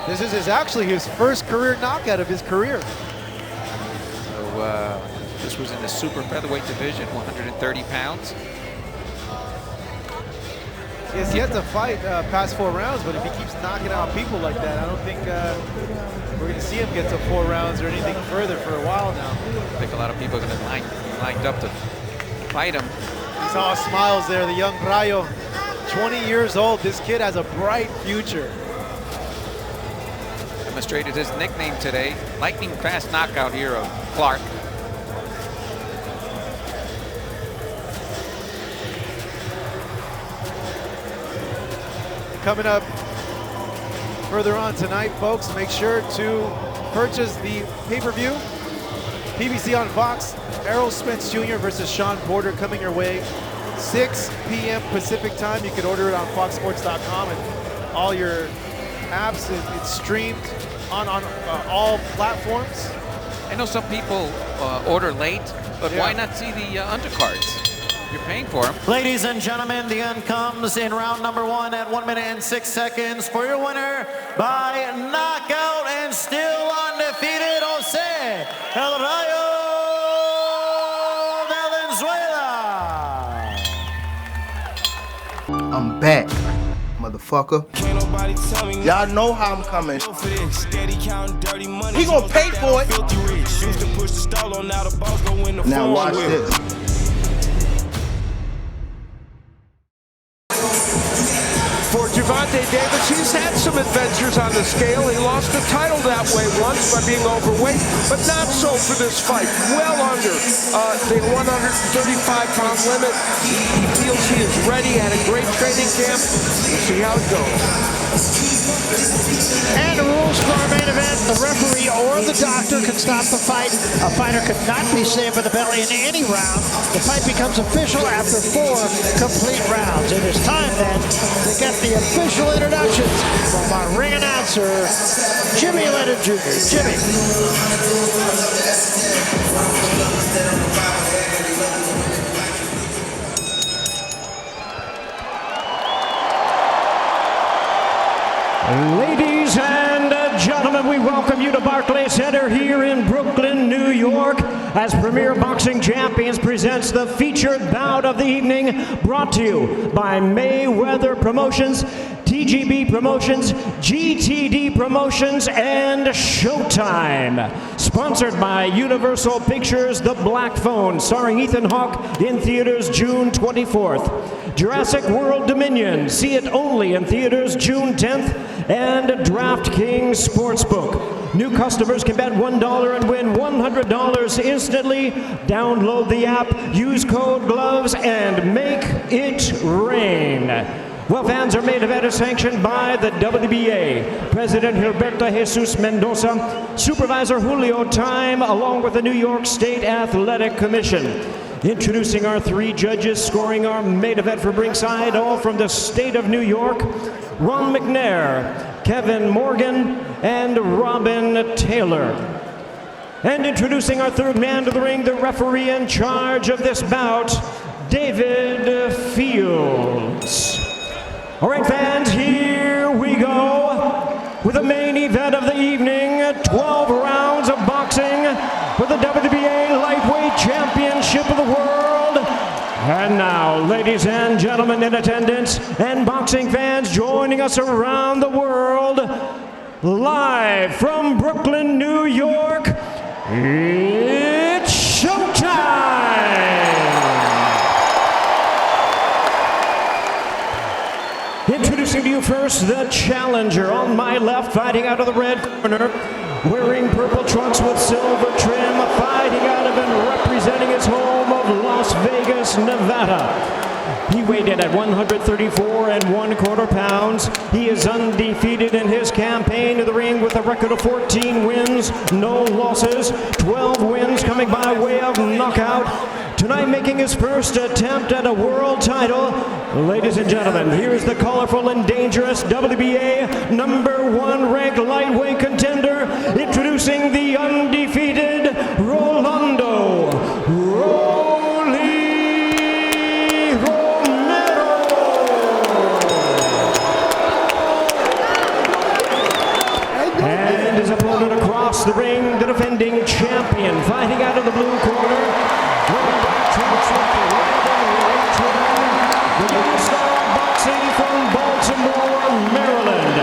This is actually his 1st career knockout of his career. So this was in the super featherweight division, 130 pounds. He has yet to fight past 4 rounds, but if he keeps knocking out people like that, I don't think we're going to see him get to 4 rounds or anything further for a while now. I think a lot of people are going to be lined up to fight him. He's all smiles there, the young Rayo. 20 years old, this kid has a bright future. Demonstrated his nickname today, lightning fast knockout hero, Clark. Coming up further on tonight, folks, make sure to purchase the pay-per-view. PBC on Fox, Errol Spence Jr. versus Sean Porter coming your way. 6 p.m. Pacific time. You can order it on foxsports.com and all your apps. It's streamed on all platforms. I know some people order late, but why not see the undercards? You're paying for them. Ladies and gentlemen, the end comes in round number 1 at 1 minute and 6 seconds for your winner by knockout and still undefeated, Jose El Rayo Valenzuela. I'm back, motherfucker. Y'all know how I'm coming. He gonna pay for it. Now watch this. For Gervonta Gervonta Davis, he's had some adventures on the scale. He lost the title that way once by being overweight, but not so for this fight. Well under the 135-pound limit. He feels he is ready, had a great training camp. We'll see how it goes. And the rules for our main event, the referee or the doctor can stop the fight. A fighter could not be saved by the bell in any round. The fight becomes official after 4 complete rounds. It is time then to get the official introductions from our ring announcer, Jimmy Lennon Jr. Jimmy. Ladies and gentlemen, we welcome you to Barclays Center here in Brooklyn, New York, as Premier Boxing Champions presents the featured bout of the evening, brought to you by Mayweather Promotions, TGB Promotions, GTD Promotions, and Showtime. Sponsored by Universal Pictures, The Black Phone, starring Ethan Hawke, in theaters June 24th. Jurassic World Dominion, see it only in theaters June 10th, and DraftKings Sportsbook. New customers can bet $1 and win $100 instantly. Download the app, use code GLOVES, and make it rain. Well, fans, our main event is sanctioned by the WBA, President Gilberto Jesus Mendoza, Supervisor Julio Time, along with the New York State Athletic Commission. Introducing our 3 judges scoring our main event from ringside, all from the state of New York, Ron McNair, Kevin Morgan, and Robin Taylor. And introducing our 3rd man to the ring, the referee in charge of this bout, David Fields. All right, fans, here we go with the main event of the evening, 12 rounds of boxing for the WBA Lightweight Championship of the World. And now, ladies and gentlemen in attendance and boxing fans joining us around the world, live from Brooklyn, New York, it's showtime! Introducing to you first, the challenger on my left, fighting out of the red corner, wearing purple trunks with silver trim, fighting out of and representing his home of Las Vegas, Nevada. He weighed in at 134 1/4 pounds. He is undefeated in his campaign to the ring with a record of 14 wins, no losses, 12 wins coming by way of knockout. Tonight making his first attempt at a world title. Ladies and gentlemen, here's the colorful and dangerous WBA #1 ranked lightweight contender, introducing the undefeated Rolando Romero. And his opponent across the ring, the defending champion, fighting out of the blue corner, the All-Star Boxing from Baltimore, Maryland.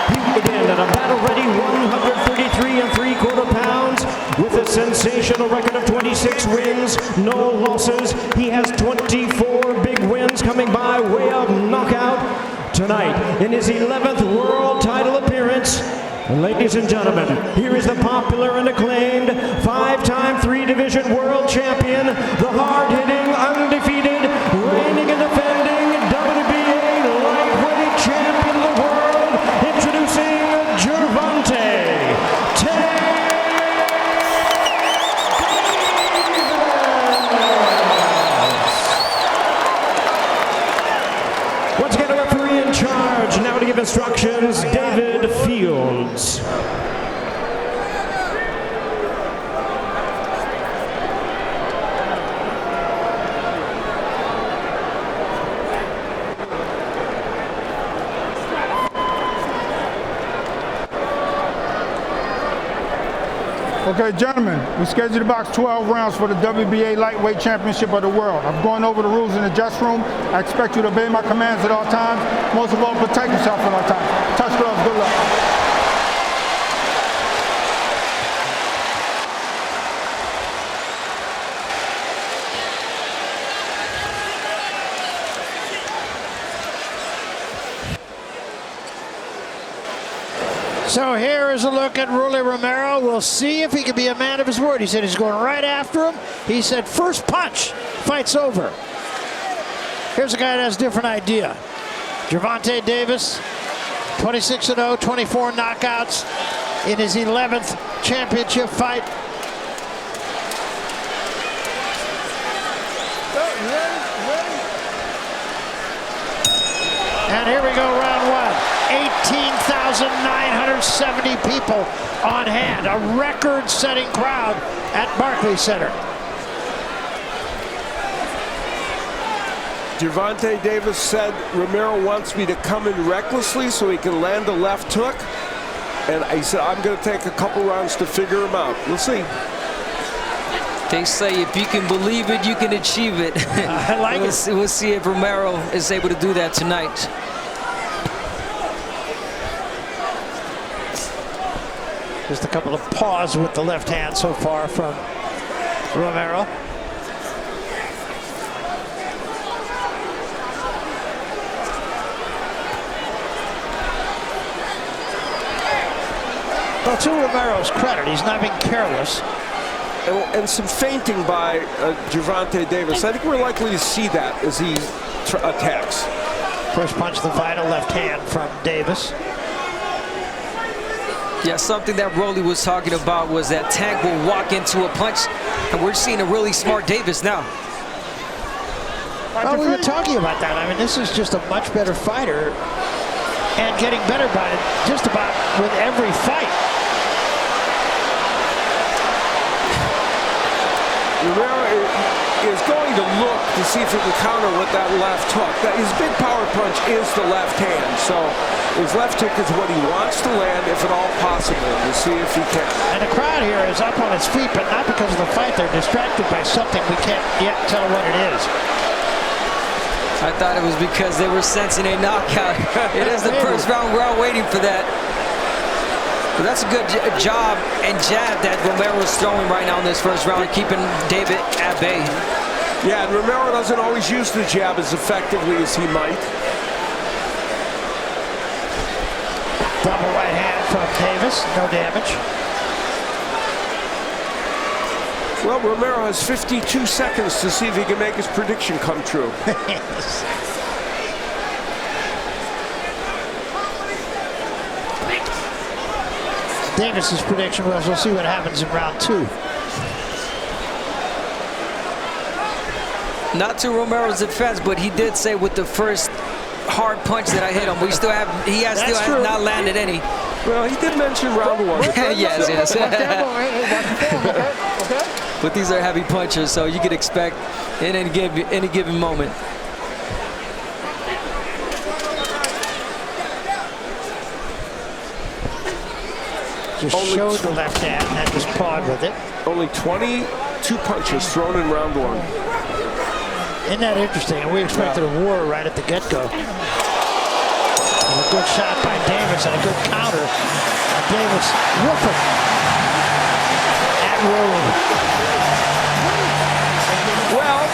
He weighed in at a battle-ready 133 3/4 pounds with a sensational record of 26 wins, no losses. He has 24 big wins coming by way of knockout. Tonight, in his 11th world title appearance, ladies and gentlemen, here is the popular and acclaimed 5-time 3-division world champion, the hard-hitting, undefeated, reigning and defending WBA lightweight champion of the world, introducing Gervonta. Once again, a referee in charge, now to give instructions, David Fields. Okay, gentlemen, we scheduled to box 12 rounds for the WBA Lightweight Championship of the World. I've gone over the rules in the dressing room. I expect you to obey my commands at all times. Most of all, protect yourself at all times. Touch gloves, good luck. So here is a look at Rolly Romero. We'll see if he can be a man of his word. He said he's going right after him. He said first punch, fight's over. Here's a guy that has a different idea. Gervonta Davis, 26-0, 24 knockouts in his 11th championship fight. And here we go, round one. 18,970 people on hand. A record-setting crowd at Barclays Center. Gervonta Davis said, Romero wants me to come in recklessly so he can land a left hook. And he said, I'm going to take a couple rounds to figure him out. We'll see. They say if you can believe it, you can achieve it. I like it. We'll see if Romero is able to do that tonight. Just a couple of paws with the left hand so far from Romero. Well, to Romero's credit, he's not being careless. And some feinting by Gervonta Davis. I think we're likely to see that as he attacks. First punch of the fight, a left hand from Davis. Yeah, something that Rolly was talking about was that Tank will walk into a punch, and we're seeing a really smart Davis now. Well, we were talking about that. I mean, this is just a much better fighter and getting better by it just about with every fight. Romero is going to look to see if he can counter with that left hook. His big power punch is the left hand, so his left hook is what he wants to land, if at all possible. We'll see if he can. And the crowd here is up on its feet, but not because of the fight. They're distracted by something we can't yet tell what it is. I thought it was because they were sensing a knockout. It is the first round. We're all waiting for that. But that's a good job and jab that Romero is throwing right now in this first round, keeping David at bay. Yeah, and Romero doesn't always use the jab as effectively as he might. Double right hand from Davis, no damage. Well, Romero has 52 seconds to see if he can make his prediction come true. Davis's prediction was we'll see what happens in round two. Not to Romero's defense, but he did say with the first hard punch that I hit him, he still has not landed any. Well, he did mention round one. yes. But these are heavy punches, so you could expect in any given moment. Just showed the left hand and just pawed with it. Only 22 punches thrown in round one. Isn't that interesting? And we expected a war right at the get-go. A good shot by Davis and a good counter. And Davis whooping at Rolly. Well,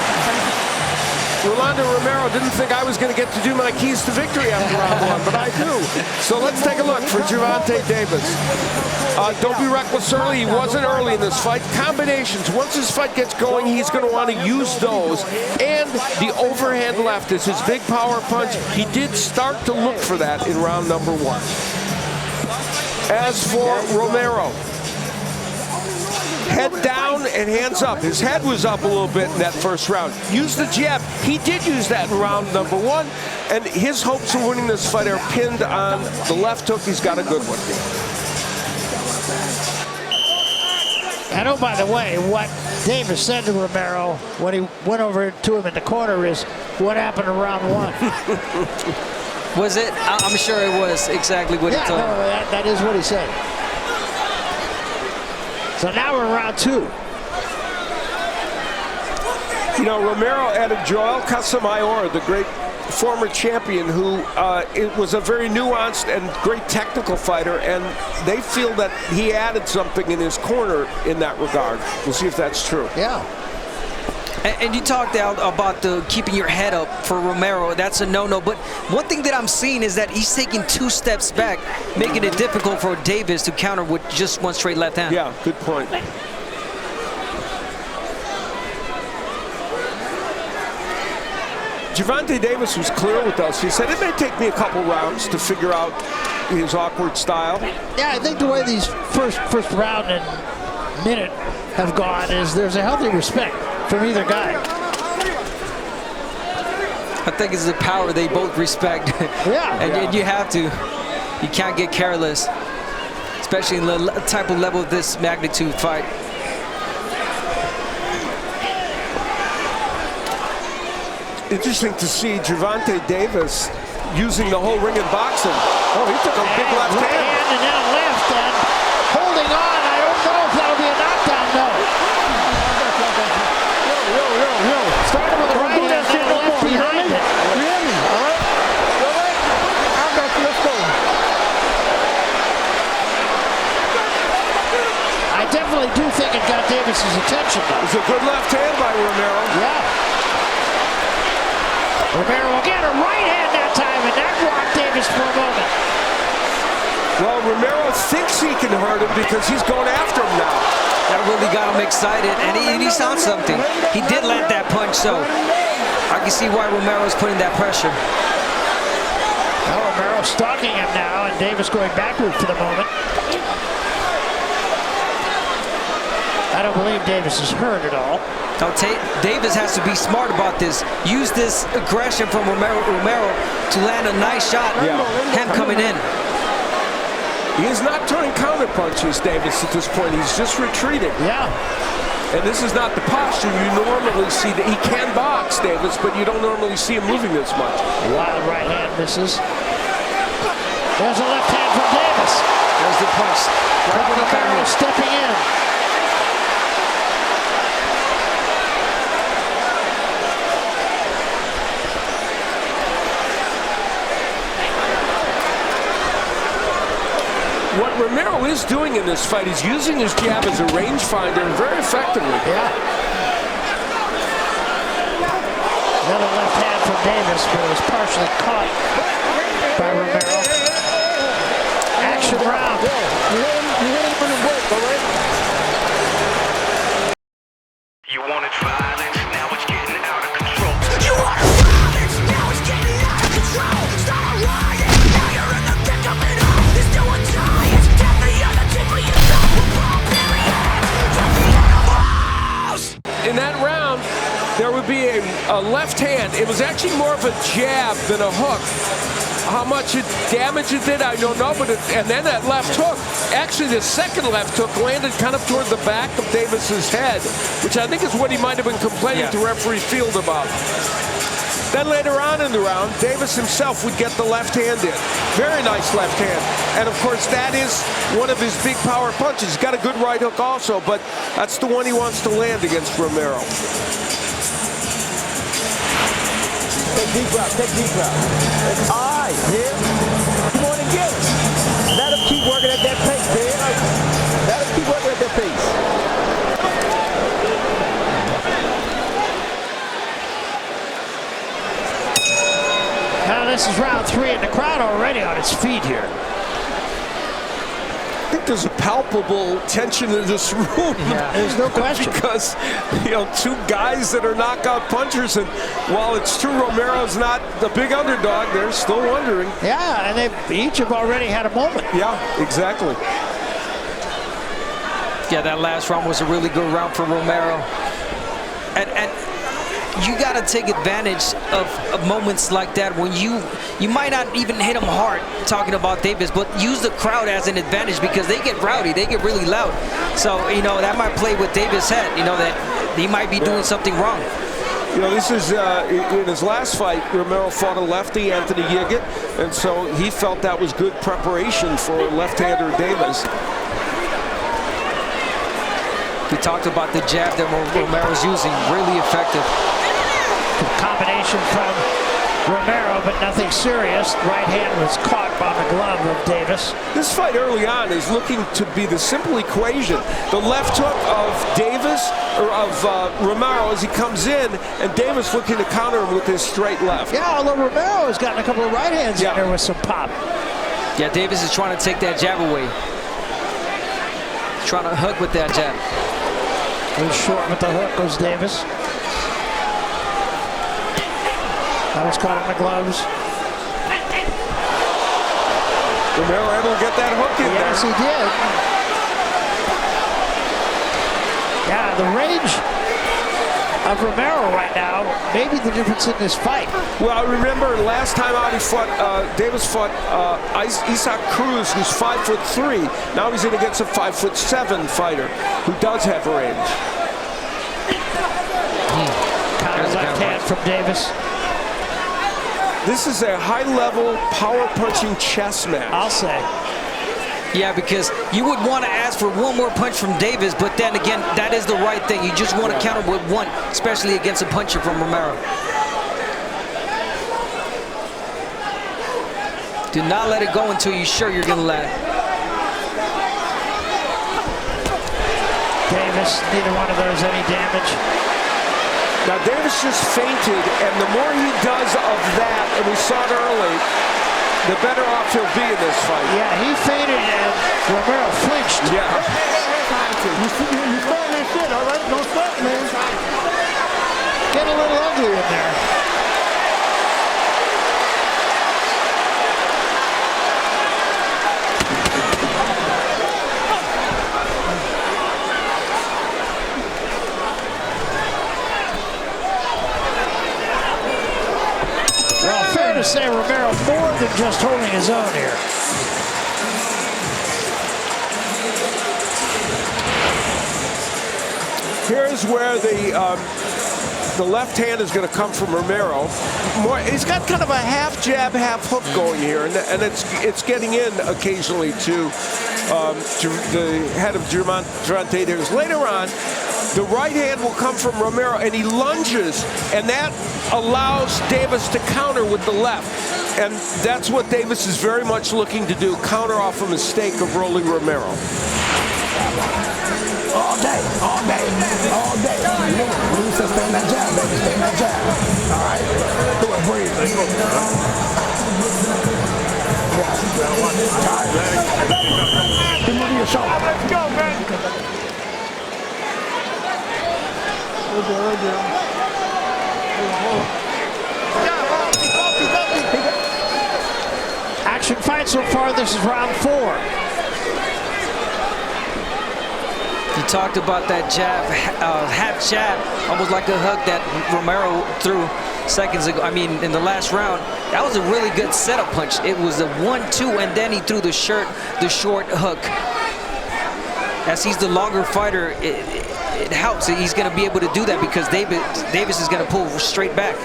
Rolando Romero didn't think I was going to get to do my keys to victory after round one, but I do. So let's take a look for Gervonta Davis. Don't be reckless early. He wasn't early in this fight. Combinations. Once his fight gets going, he's going to want to use those. And the overhand left is his big power punch. He did start to look for that in round number one. As for Romero, head down and hands up. His head was up a little bit in that first round. Use the jab. He did use that in round number one. And his hopes of winning this fight are pinned on the left hook. He's got a good one. And oh, by the way, what Davis said to Romero when he went over to him in the corner is, what happened in round one? Was it? I'm sure it was exactly what he told him. That is what he said. So now we're in round two. You know, Romero added Joel Casamayor, the great former champion, who it was a very nuanced and great technical fighter, and they feel that he added something in his corner in that regard. We'll see if that's true. Yeah. And you talked out about the keeping your head up for Romero. That's a no-no. But one thing that I'm seeing is that he's taking 2 steps back, making it difficult for Davis to counter with just 1 straight left hand. Yeah, good point. Gervonta Davis was clear with us. He said, it may take me a couple rounds to figure out his awkward style. Yeah, I think the way these first round and minute have gone is there's a healthy respect from either guy. I think it's the power they both respect. Yeah. And you have to. You can't get careless, especially in the type of level of this magnitude fight. Interesting to see Gervonta Davis using the whole ring in boxing. Oh, he took a big left hand. And now left and holding on. I don't know if that'll be a knockdown, no. Yo. Started with the right hand, then left behind it. You hear me? All right? I got you. Let's go. I definitely do think it got Davis's attention, though. It was a good left hand by Romero. Yeah. Romero again, a right hand that time, and that rocked Davis for a moment. Well, Romero thinks he can hurt him because he's going after him now. That really got him excited, and he saw something. He did land that punch, so I can see why Romero's putting that pressure. Well, Romero stalking him now, and Davis going backward for the moment. I don't believe Davis is hurt at all. Now, Davis has to be smart about this. Use this aggression from Romero to land a nice shot. Yeah. Him coming in. He is not throwing counter punches, Davis, at this point. He's just retreating. Yeah. And this is not the posture you normally see. That he can box, Davis, but you don't normally see him moving this much. Wild right hand misses. There's a left hand from Davis. There's the punch. Romero stepping in. What Romero is doing in this fight is using his jab as a rangefinder and very effectively. Yeah. Another left hand from Davis, but it was partially caught by Romero. Action round. You hit him for the break, all right? You wanted violence, now it's getting out of control. You wanted violence, now it's getting out of control. Start a riot, now you're in the thick of it all. There's no one dying, get the other tip of your thumb. Period, from the animals. In that round, there would be a left hand. It was actually more of a jab than a hook. How much damage it did, I don't know, but and then that left hook, actually the second left hook landed kind of toward the back of Davis's head, which I think is what he might have been complaining to referee Field about. Then later on in the round, Davis himself would get the left hand in. Very nice left hand. And of course, that is one of his big power punches. He's got a good right hook also, but that's the one he wants to land against Romero. Take deep breath, take deep breath. All right, here. Come on and get it. Let him keep working at that pace, man. Let him keep working at that pace. Now this is round 3, and the crowd already on its feet here. I think there's a palpable tension in this room. Yeah, there's no question. Because, you know, 2 guys that are knockout punchers, and while it's true Romero's not the big underdog, they're still wondering. Yeah, and they each have already had a moment. Yeah, exactly. Yeah, that last round was a really good round for Romero. And you got to take advantage of moments like that when you might not even hit them hard, talking about Davis, but use the crowd as an advantage because they get rowdy, they get really loud. So, you know, that might play with Davis' head, you know, that he might be doing something wrong. You know, this is, in his last fight, Romero fought a lefty, Anthony Yiggett, and so he felt that was good preparation for left-hander Davis. We talked about the jab that Romero's using, really effective. Combination from Romero, but nothing serious. Right hand was caught by the glove of Davis. This fight early on is looking to be the simple equation. The left hook of Davis, or of Romero as he comes in, and Davis looking to counter him with his straight left. Yeah, although Romero has gotten a couple of right hands in there with some pop. Yeah, Davis is trying to take that jab away. Trying to hook with that jab. He's short with the hook, goes Davis. That was caught in the gloves. Romero able to get that hook in there. Yes, he did. Yeah, the range of Romero right now may be the difference in this fight. Well, I remember last time out he fought, Davis fought Isaac Cruz, who's 5'3". Now he's in against a 5'7" fighter who does have range. Counter left hand from Davis. This is a high-level, power-punching chess match. I'll say. Yeah, because you would want to ask for one more punch from Davis, but then again, that is the right thing. You just want to counter with one, especially against a puncher from Romero. Do not let it go until you're sure you're going to let it. Davis, neither one of those any damage. Now Davis just fainted, and the more he does of that, and we saw it early, the better off he'll be in this fight. Yeah, he fainted and Romero flinched. Yeah. You starting that shit, all right? Don't stop, man. Get a little ugly in there. Well, fair to say Romero more than just holding his own here. Here's where the left hand is going to come from Romero. He's got kind of a half jab, half hook going here, and it's getting in occasionally to the head of Gervonta Davis. Later on, the right hand will come from Romero, and he lunges, and that allows Davis to counter with the left. And that's what Davis is very much looking to do, counter off a mistake of rolling Romero. All day, all day, all day. You said stay in that jab, baby, stay in that jab. All right, do it, breathe. Keep moving your shoulder. Let's go, man. Action fight so far, this is round 4. You talked about that jab, half jab, almost like a hook that Romero threw seconds ago. I mean, in the last round, that was a really good setup punch. It was a 1-2, and then he threw the short hook. As he's the longer fighter, it helps. He's going to be able to do that because Davis is going to pull straight back.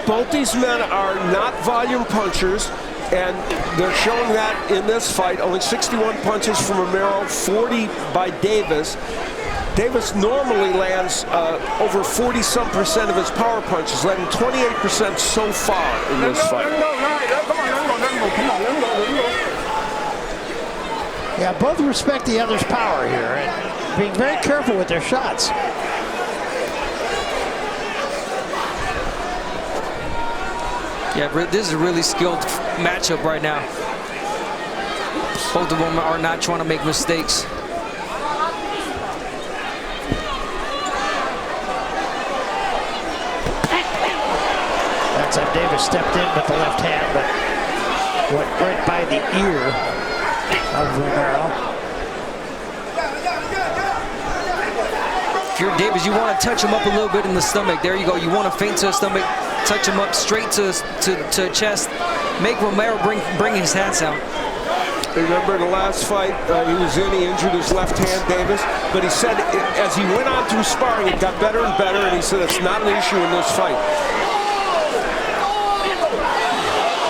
Both these men are not volume punchers, and they're showing that in this fight. Only 61 punches from Romero, 40 by Davis. Davis normally lands over 40-some% of his power punches, landing 28% so far in this fight. Yeah, both respect the other's power here and being very careful with their shots. Yeah, this is a really skilled matchup right now. Both of them are not trying to make mistakes. That's how Davis stepped in with the left hand, but went right by the ear of Romero. If you're Davis, you want to touch him up a little bit in the stomach. There you go. You want to feint to the stomach, touch him up straight to chest. Make Romero bring his hands out. Remember the last fight he was in, he injured his left hand, Davis, but he said as he went on through sparring, it got better and better, and he said it's not an issue in this fight.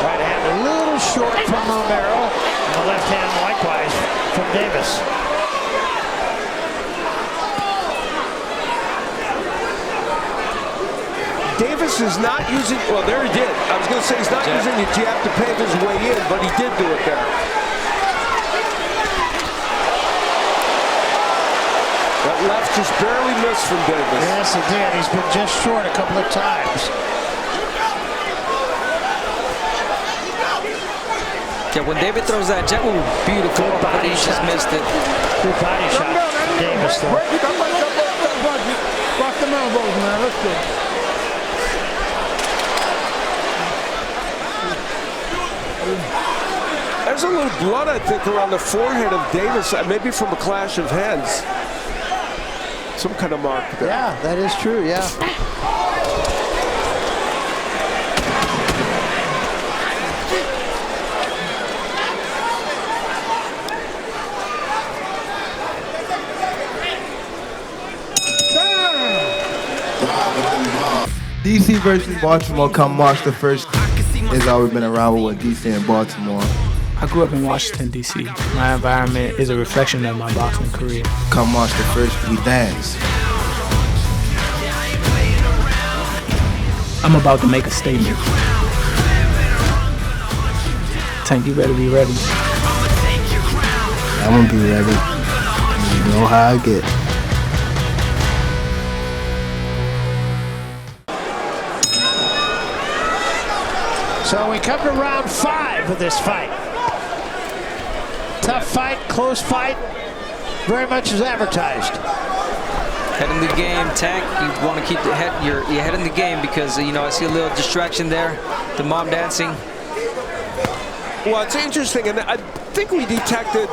Right hand a little short from Romero, and the left hand likewise from Davis. Davis is not using, well, there he did. I was going to say he's not using the jab to pave his way in, but he did do it there. That left just barely missed from Davis. Yes, it did. He's been just short a couple of times. Yeah, when David throws that jab, ooh, beautiful, but he just missed it. Good body shot, Davis, though. Watch the elbows, man. Let's go. There's a little blood, I think, around the forehead of Davis, maybe from a clash of heads. Some kind of mark there. Yeah, that is true, yeah. DC versus Baltimore come March the 1st. It's always been a rival with DC and Baltimore. I grew up in Washington, D.C. My environment is a reflection of my boxing career. Come March the 1st, we dance. I'm about to make a statement. Tank, you better be ready. I'm gonna be ready. You know how I get. So we come to round 5 of this fight. Tough fight, close fight, very much as advertised. Head in the game, Tank. You want to keep your head in the game because, you know, I see a little distraction there. The mom dancing. Well, it's interesting, and I think we detected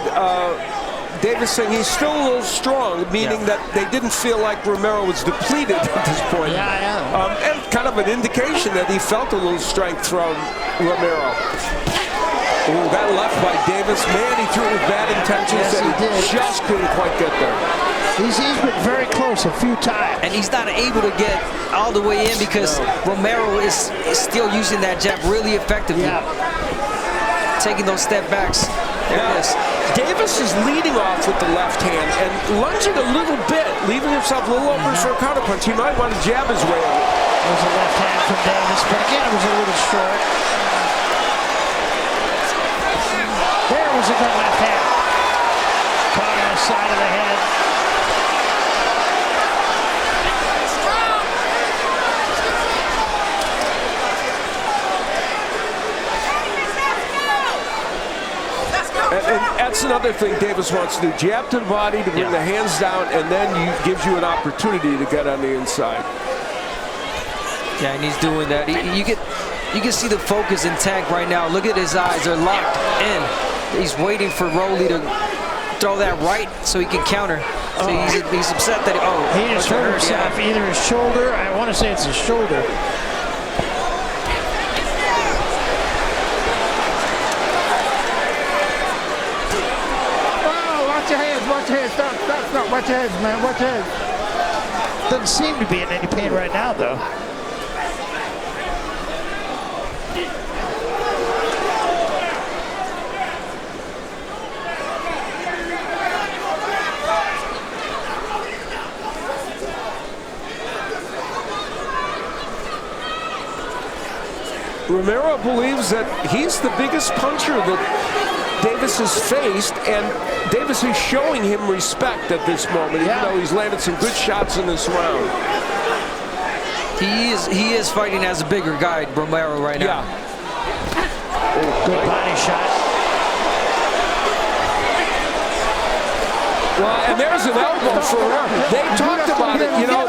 Davis saying he's still a little strong, meaning that they didn't feel like Romero was depleted at this point. And kind of an indication that he felt a little strength from Romero. Ooh, that left by Davis. Man, he threw with bad intentions and he just couldn't quite get there. He's been very close a few times. And he's not able to get all the way in because Romero is still using that jab really effectively. Taking those step backs. There it is. Davis is leading off with the left hand and lunging a little bit, leaving himself a little open for a counterpunch. He might want to jab his way in. There's a left hand from Davis, but again, it was a little short. There was a good left hand. Caught on the side of the head. And that's another thing Davis wants to do. Jab to the body to bring the hands down, and then gives you an opportunity to get on the inside. Yeah, and he's doing that. You can see the focus in Tank right now. Look at his eyes; they're locked in. He's waiting for Rolly to throw that right so he can counter. So he's upset that he just hurt himself, either his shoulder. I want to say it's his shoulder. Watch your head. Stop. Watch your heads, man. Watch your heads. Doesn't seem to be in any pain right now, though. Romero believes that he's the biggest puncher that Davis has faced, and Davis is showing him respect at this moment, even though he's landed some good shots in this round. He is fighting as a bigger guy, Romero, right now. Good body shot. Well, and there's an elbow for him. They talked about it, you know,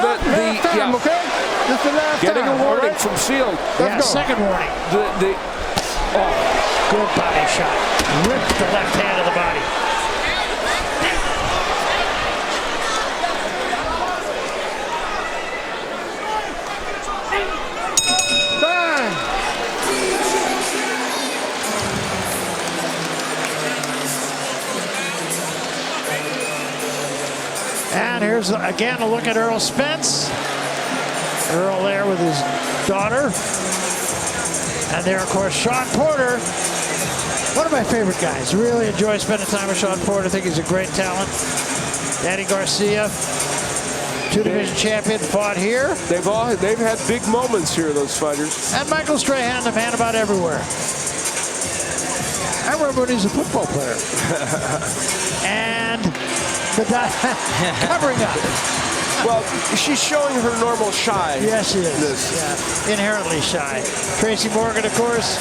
getting a warning from Field. Second warning. Good body shot. Ripped the left hand of the body. And here's again a look at Earl Spence. Earl there with his daughter. And there, of course, Sean Porter. One of my favorite guys. Really enjoy spending time with Sean Porter. I think he's a great talent. Danny Garcia. Two-division champion fought here. They've had big moments here, those fighters. And Michael Strahan, the man about everywhere. I remember when he was a football player. And the covering up. Well, she's showing her normal shy. Yes, she is. Yeah. Inherently shy. Tracy Morgan, of course.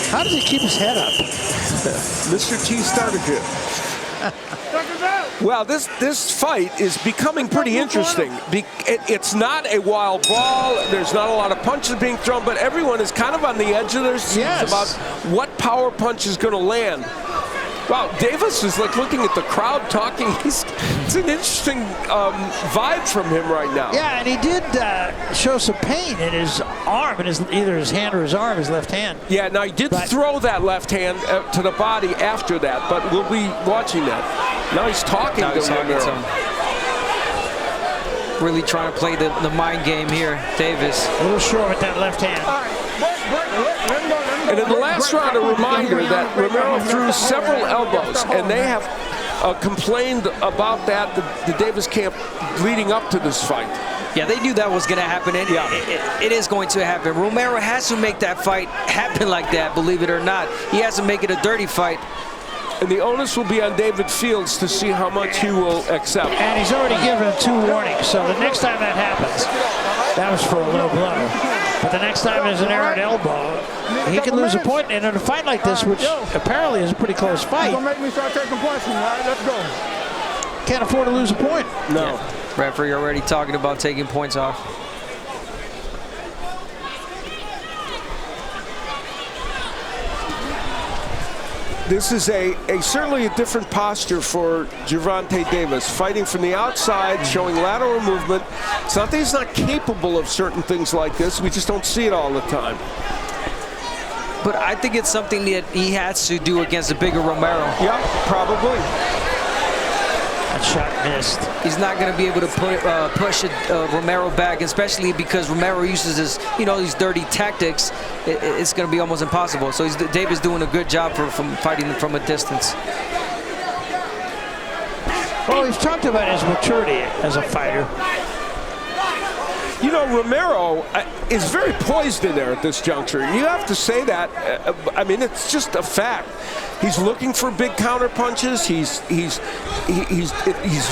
How does he keep his head up? Mr. T started it. Well, this fight is becoming pretty interesting. It's not a wild brawl. There's not a lot of punches being thrown, but everyone is kind of on the edge of their seats about what power punch is going to land. Wow, Davis is like looking at the crowd talking. It's an interesting vibe from him right now. Yeah, and he did show some pain in his arm, in either his hand or his arm, his left hand. Yeah, now he did throw that left hand to the body after that, but we'll be watching that. Now he's talking to him. Really trying to play the mind game here, Davis. A little short with that left hand. And in the last round, a reminder that Romero threw several elbows, and they have complained about that, the Davis camp, leading up to this fight. Yeah, they knew that was going to happen. It is going to happen. Romero has to make that fight happen like that, believe it or not. He has to make it a dirty fight. And the onus will be on David Fields to see how much he will accept. And he's already given 2 warnings, so the next time that happens, that was for a low blow. But the next time there's an errant elbow, he can lose a point. And in a fight like this, which apparently is a pretty close fight, Don't make me start taking points from you. All right, let's go. Can't afford to lose a point. No. Yeah. Referee already talking about taking points off. This is certainly a different posture for Gervonta Davis, fighting from the outside, showing lateral movement. It's not that he's not capable of certain things like this. We just don't see it all the time. But I think it's something that he has to do against a bigger Romero. Yeah, probably. That shot missed. He's not going to be able to push Romero back, especially because Romero uses his, these dirty tactics. It's going to be almost impossible. So Davis doing a good job from fighting from a distance. Well, he's talked about his maturity as a fighter. Romero is very poised in there at this juncture. You have to say that. I mean, it's just a fact. He's looking for big counter punches. He's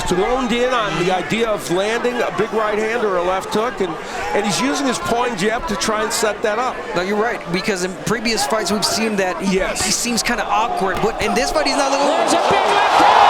thrown in on the idea of landing a big right hand or a left hook, and he's using his point jab to try and set that up. No, you're right, because in previous fights we've seen that he seems kind of awkward, but in this fight he's not looking. There's a big left hand!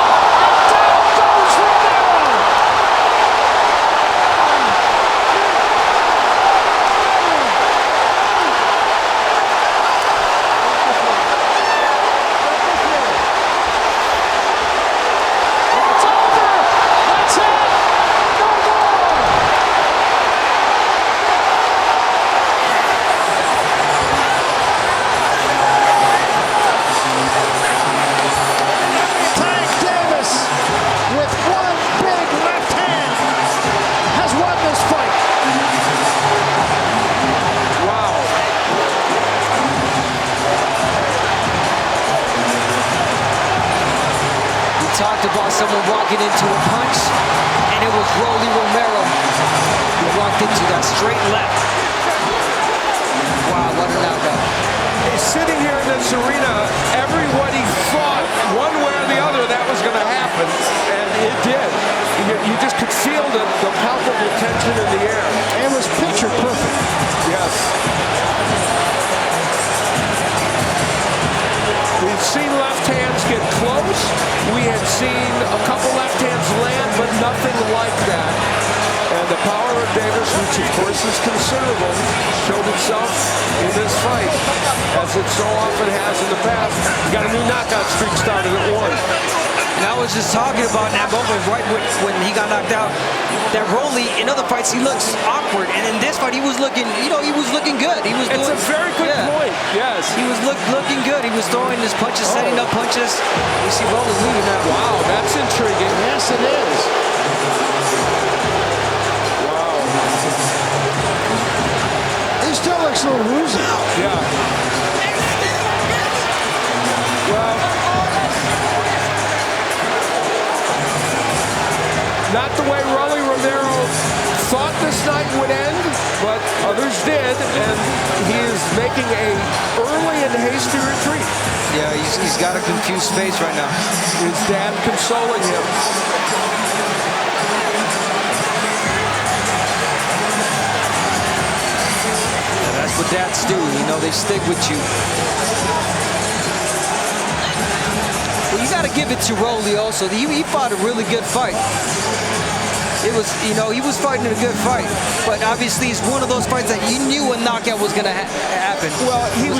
Someone walking into a punch, and it was Rolly Romero who walked into that straight left. Wow, what a knockout. Sitting here in this arena, everybody thought one way or the other that was going to happen, and it did. You just could feel the palpable tension in the air. It was picture perfect. Yes. We've seen left hands get close. We had seen a couple left hands land, but nothing like that. And the power of Davis, which of course is considerable, showed itself in this fight, as it so often has in the past. He got a new knockout streak started at 1. And I was just talking about that moment right when he got knocked out. That Rolly, in other fights, he looks awkward, and in this fight, he was looking, he was looking good. He was. It's a very good point. Yes, he was looking good. He was throwing his punches, setting up punches. You see Rolly moving now. Wow, that's intriguing. Yes, it is. Wow. He still looks a little woozy. Yeah. Well. did, and he is making a early and hasty retreat. Yeah, he's got a confused face right now. His dad consoling him. And that's what dads do, you know, they stick with you. Well, you got to give it to Rolly also. He fought a really good fight. It was, you know, he was fighting a good fight, but obviously it's one of those fights that you knew a knockout was going to happen. Well, he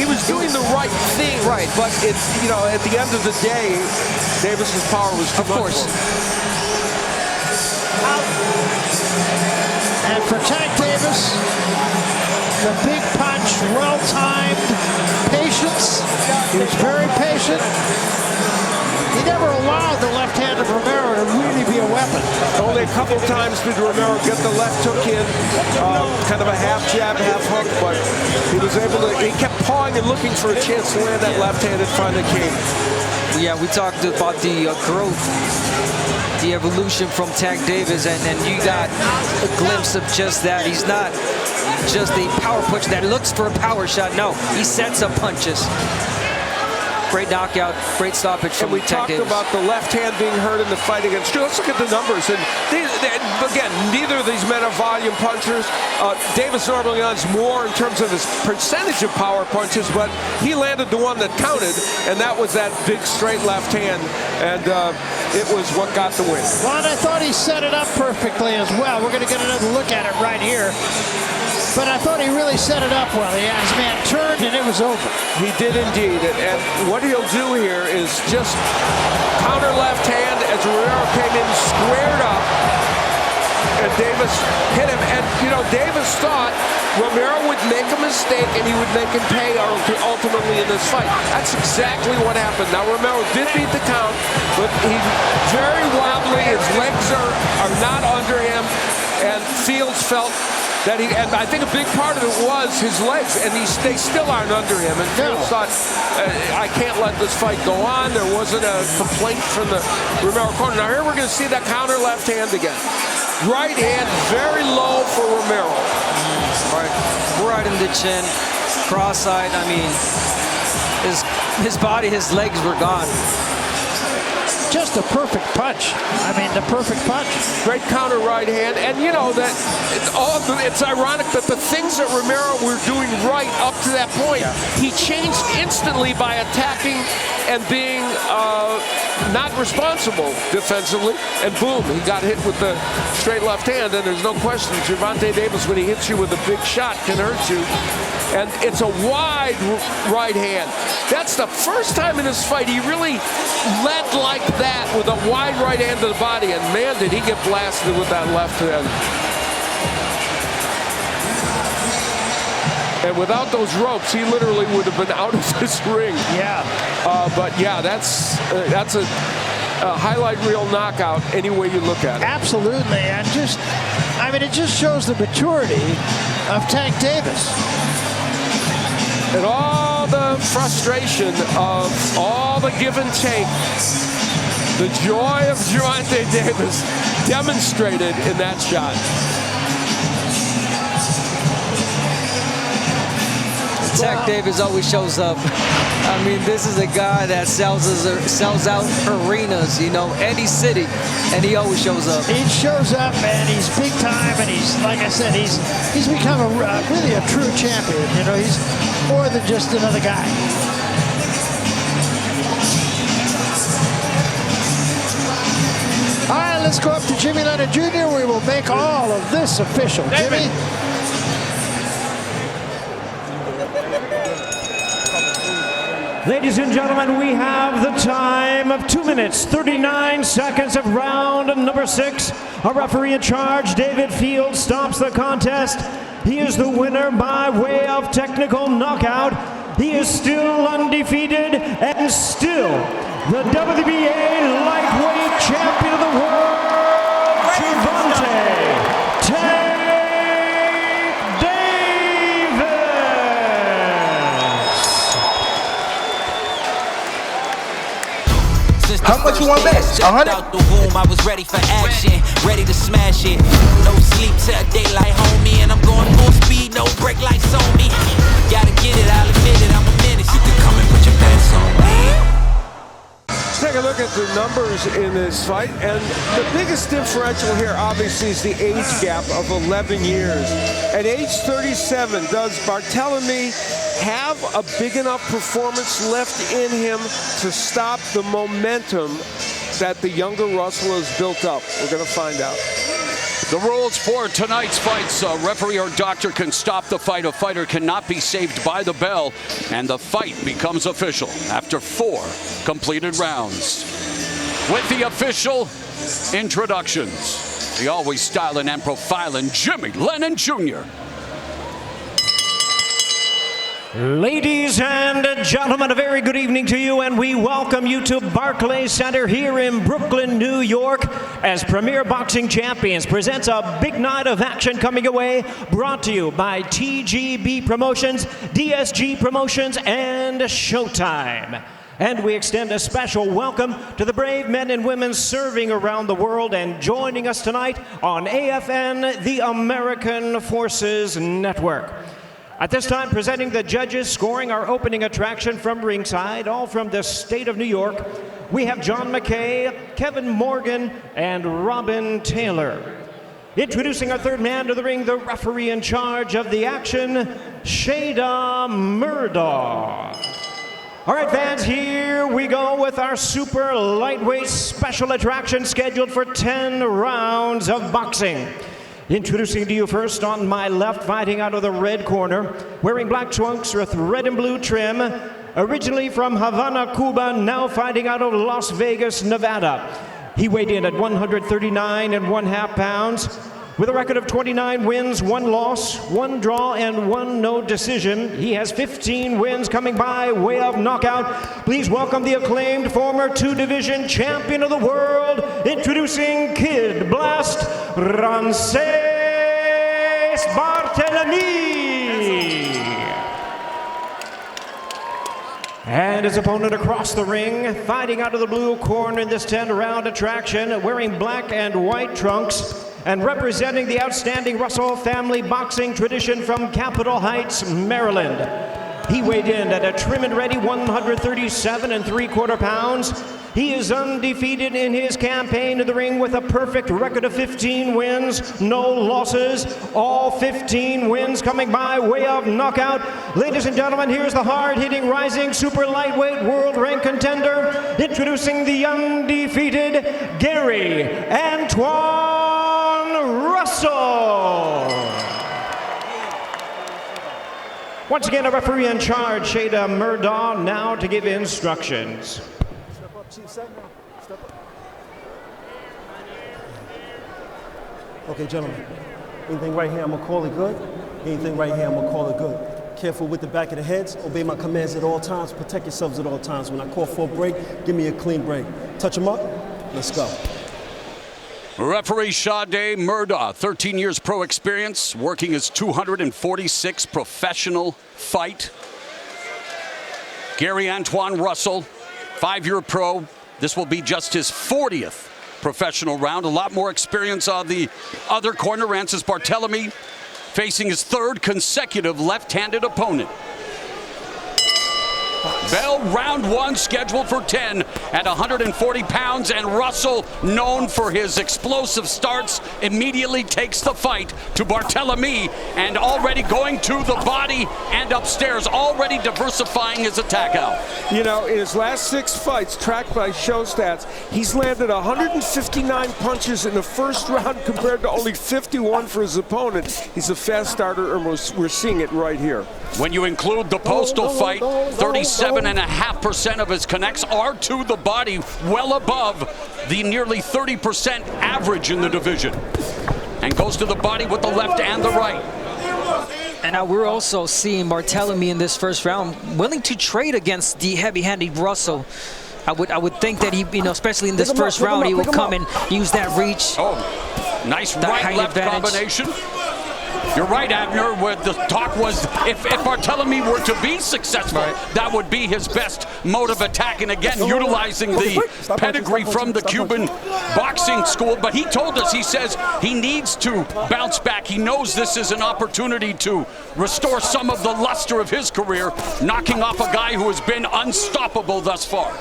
was doing the right thing, right? But it's, you know, at the end of the day, Davis's power was too much. Of course. And for Tank Davis, the big punch, well-timed, patience. He was very patient. He never allowed the left hand of Romero to really be a weapon. Only a couple times did Romero get the left hook in, kind of a half jab, half hook, but he was able to, he kept pawing and looking for a chance to land that left hand and finally came. Yeah, we talked about the growth, the evolution from Tank Davis, and you got a glimpse of just that. He's not just a power punch that looks for a power shot. No, he sets up punches. Great knockout, great stoppage from Tank Davis. We talked about the left hand being hurt in the fight against Cruz. Let's look at the numbers. And again, neither of these men are volume punchers. Davis normally lands more in terms of his percentage of power punches, but he landed the one that counted, and that was that big straight left hand, and it was what got the win. Well, and I thought he set it up perfectly as well. We're going to get another look at it right here. But I thought he really set it up well. His man turned and it was over. He did indeed. And what he'll do here is just counter left hand as Romero came in, squared up, and Davis hit him. And, you know, Davis thought Romero would make a mistake and he would make him pay ultimately in this fight. That's exactly what happened. Now, Romero did beat the count, but he's very wobbly. His legs are not under him, and Fields felt that and I think a big part of it was his legs, and they still aren't under him. And Fields thought, I can't let this fight go on. There wasn't a complaint from the Romero corner. Now here we're going to see that counter left hand again. Right hand very low for Romero. Right in the chin, cross-eyed. I mean, his body, his legs were gone. Just a perfect punch. I mean, the perfect punch. Great counter right hand, and you know that it's ironic that the things that Romero were doing right up to that point, he changed instantly by attacking and being not responsible defensively, and boom, he got hit with the straight left hand. And there's no question, Gervonta Davis, when he hits you with a big shot, can hurt you. And it's a wide right hand. That's the first time in this fight he really led like that with a wide right hand to the body, and man, did he get blasted with that left hand. And without those ropes, he literally would have been out of this ring. Yeah. But yeah, that's a highlight reel knockout any way you look at it. Absolutely, and just, I mean, it just shows the maturity of Tank Davis. And all the frustration of all the give and take, the joy of Gervonta Davis demonstrated in that shot. Tank Davis always shows up. I mean, this is a guy that sells out arenas, you know, any city, and he always shows up. He shows up, and he's big time, and he's, like I said, he's become really a true champion. You know, he's more than just another guy. All right, let's go up to Jimmy Leonard Jr. We will make all of this official. David. Jimmy. Ladies and gentlemen, we have the time of 2 minutes, 39 seconds of round number 6. Our referee in charge, David Fields, stops the contest. He is the winner by way of technical knockout. He is still undefeated and still the WBA lightweight champion of the world, Gervonta Tank Davis. Since How much you want bet? 100? Out the womb, I was ready for action, ready to smash it. No sleep till daylight, homie, and I'm going full speed, no brake lights on me. Gotta get it, I'll admit it, I'm a menace. You can come and put your pants on me. Let's take a look at the numbers in this fight, and the biggest differential here obviously is the age gap of 11 years. At age 37, does Barthelemy have a big enough performance left in him to stop the momentum that the younger Russell has built up? We're going to find out. The rules for tonight's fights, a referee or doctor can stop the fight. A fighter cannot be saved by the bell, and the fight becomes official after 4 completed rounds. With the official introductions, the always styling and profiling Jimmy Lennon Jr. Ladies and gentlemen, a very good evening to you, and we welcome you to Barclays Center here in Brooklyn, New York, as Premier Boxing Champions presents a big night of action coming away, brought to you by TGB Promotions, DSG Promotions, and Showtime. And we extend a special welcome to the brave men and women serving around the world and joining us tonight on AFN, the American Forces Network. At this time, presenting the judges scoring our opening attraction from ringside, all from the state of New York, we have John McKay, Kevin Morgan, and Robin Taylor. Introducing our third man to the ring, the referee in charge of the action, Shada Murdaugh. All right, fans, here we go with our super lightweight special attraction scheduled for 10 rounds of boxing. Introducing to you first on my left, fighting out of the red corner, wearing black trunks with red and blue trim, originally from Havana, Cuba, now fighting out of Las Vegas, Nevada. He weighed in at 139 1/2 pounds, with a record of 29 wins, 1 loss, 1 draw, and 1 no decision. He has 15 wins coming by way of knockout. Please welcome the acclaimed former 2-division champion of the world, introducing Kid Blast Ramses Barthelemy. And his opponent across the ring, fighting out of the blue corner in this 10-round attraction, wearing black and white trunks, and representing the outstanding Russell family boxing tradition from Capitol Heights, Maryland. He weighed in at a trim and ready 137 3/4 pounds. He is undefeated in his campaign in the ring with a perfect record of 15 wins, no losses, all 15 wins coming by way of knockout. Ladies and gentlemen, here's the hard-hitting, rising super lightweight world rank contender, introducing the undefeated Gary Antoine Russell. Once again, a referee in charge, Shada Murdaugh, now to give instructions. Step up, Chief. Step up. Okay, gentlemen. Anything right here, I'm gonna call it good. Anything right here, I'm gonna call it good. Careful with the back of the heads. Obey my commands at all times. Protect yourselves at all times. When I call for a break, give me a clean break. Touch them up. Let's go. Referee Shada Murdaugh, 13 years pro experience, working his 246th professional fight. Gary Antoine Russell, 5-year pro. This will be just his 40th professional round. A lot more experience on the other corner. Ramses Barthelemy facing his 3rd consecutive left-handed opponent. Bell, round 1, scheduled for 10 at 140 pounds, and Russell, known for his explosive starts, immediately takes the fight to Barthelemy, and already going to the body and upstairs, already diversifying his attack out. You know, in his last 6 fights, tracked by show stats, he's landed 159 punches in the first round compared to only 51 for his opponent. He's a fast starter, and we're seeing it right here. When you include the Postol fight, 37.5% of his connects are to the body, well above the nearly 30% average in the division. And goes to the body with the left and the right. And now we're also seeing Barthelemy in this first round willing to trade against the heavy-handed Russell. I would think that he, you know, especially in this first round, he would come and use that reach. Oh, nice right-left combination. You're right, Abner, where the talk was if Barthelemy were to be successful, that would be his best mode of attack. And again, utilizing the pedigree from the Cuban boxing school. But he told us, he says he needs to bounce back. He knows this is an opportunity to restore some of the luster of his career, knocking off a guy who has been unstoppable thus far.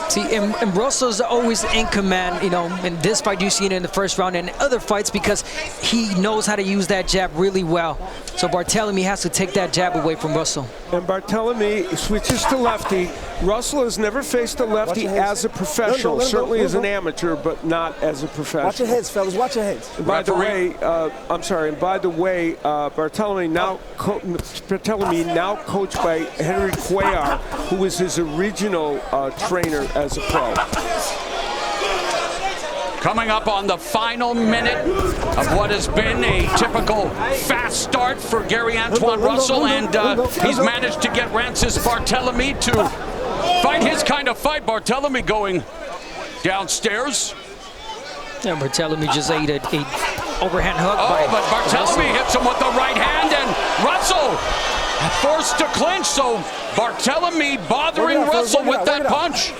See, and Russell's always in command, you know, in this fight you see it in the first round and other fights because he knows how to use that jab really well. So Barthelemy has to take that jab away from Russell. And Barthelemy switches to lefty. Russell has never faced a lefty as a professional, certainly as an amateur, but not as a professional. Watch your heads, fellas, watch your heads. And by the way, Barthelemy now coached by Henry Cuellar, who was his original trainer as a pro. Coming up on the final minute of what has been a typical fast start for Gary Antoine Russell, and he's managed to get Rances Barthelemy to fight his kind of fight. Barthelemy going downstairs. Yeah, Barthelemy just ate an overhand hook. But Barthelemy hits him with the right hand, and Russell forced to clinch. So Barthelemy bothering Russell with that punch.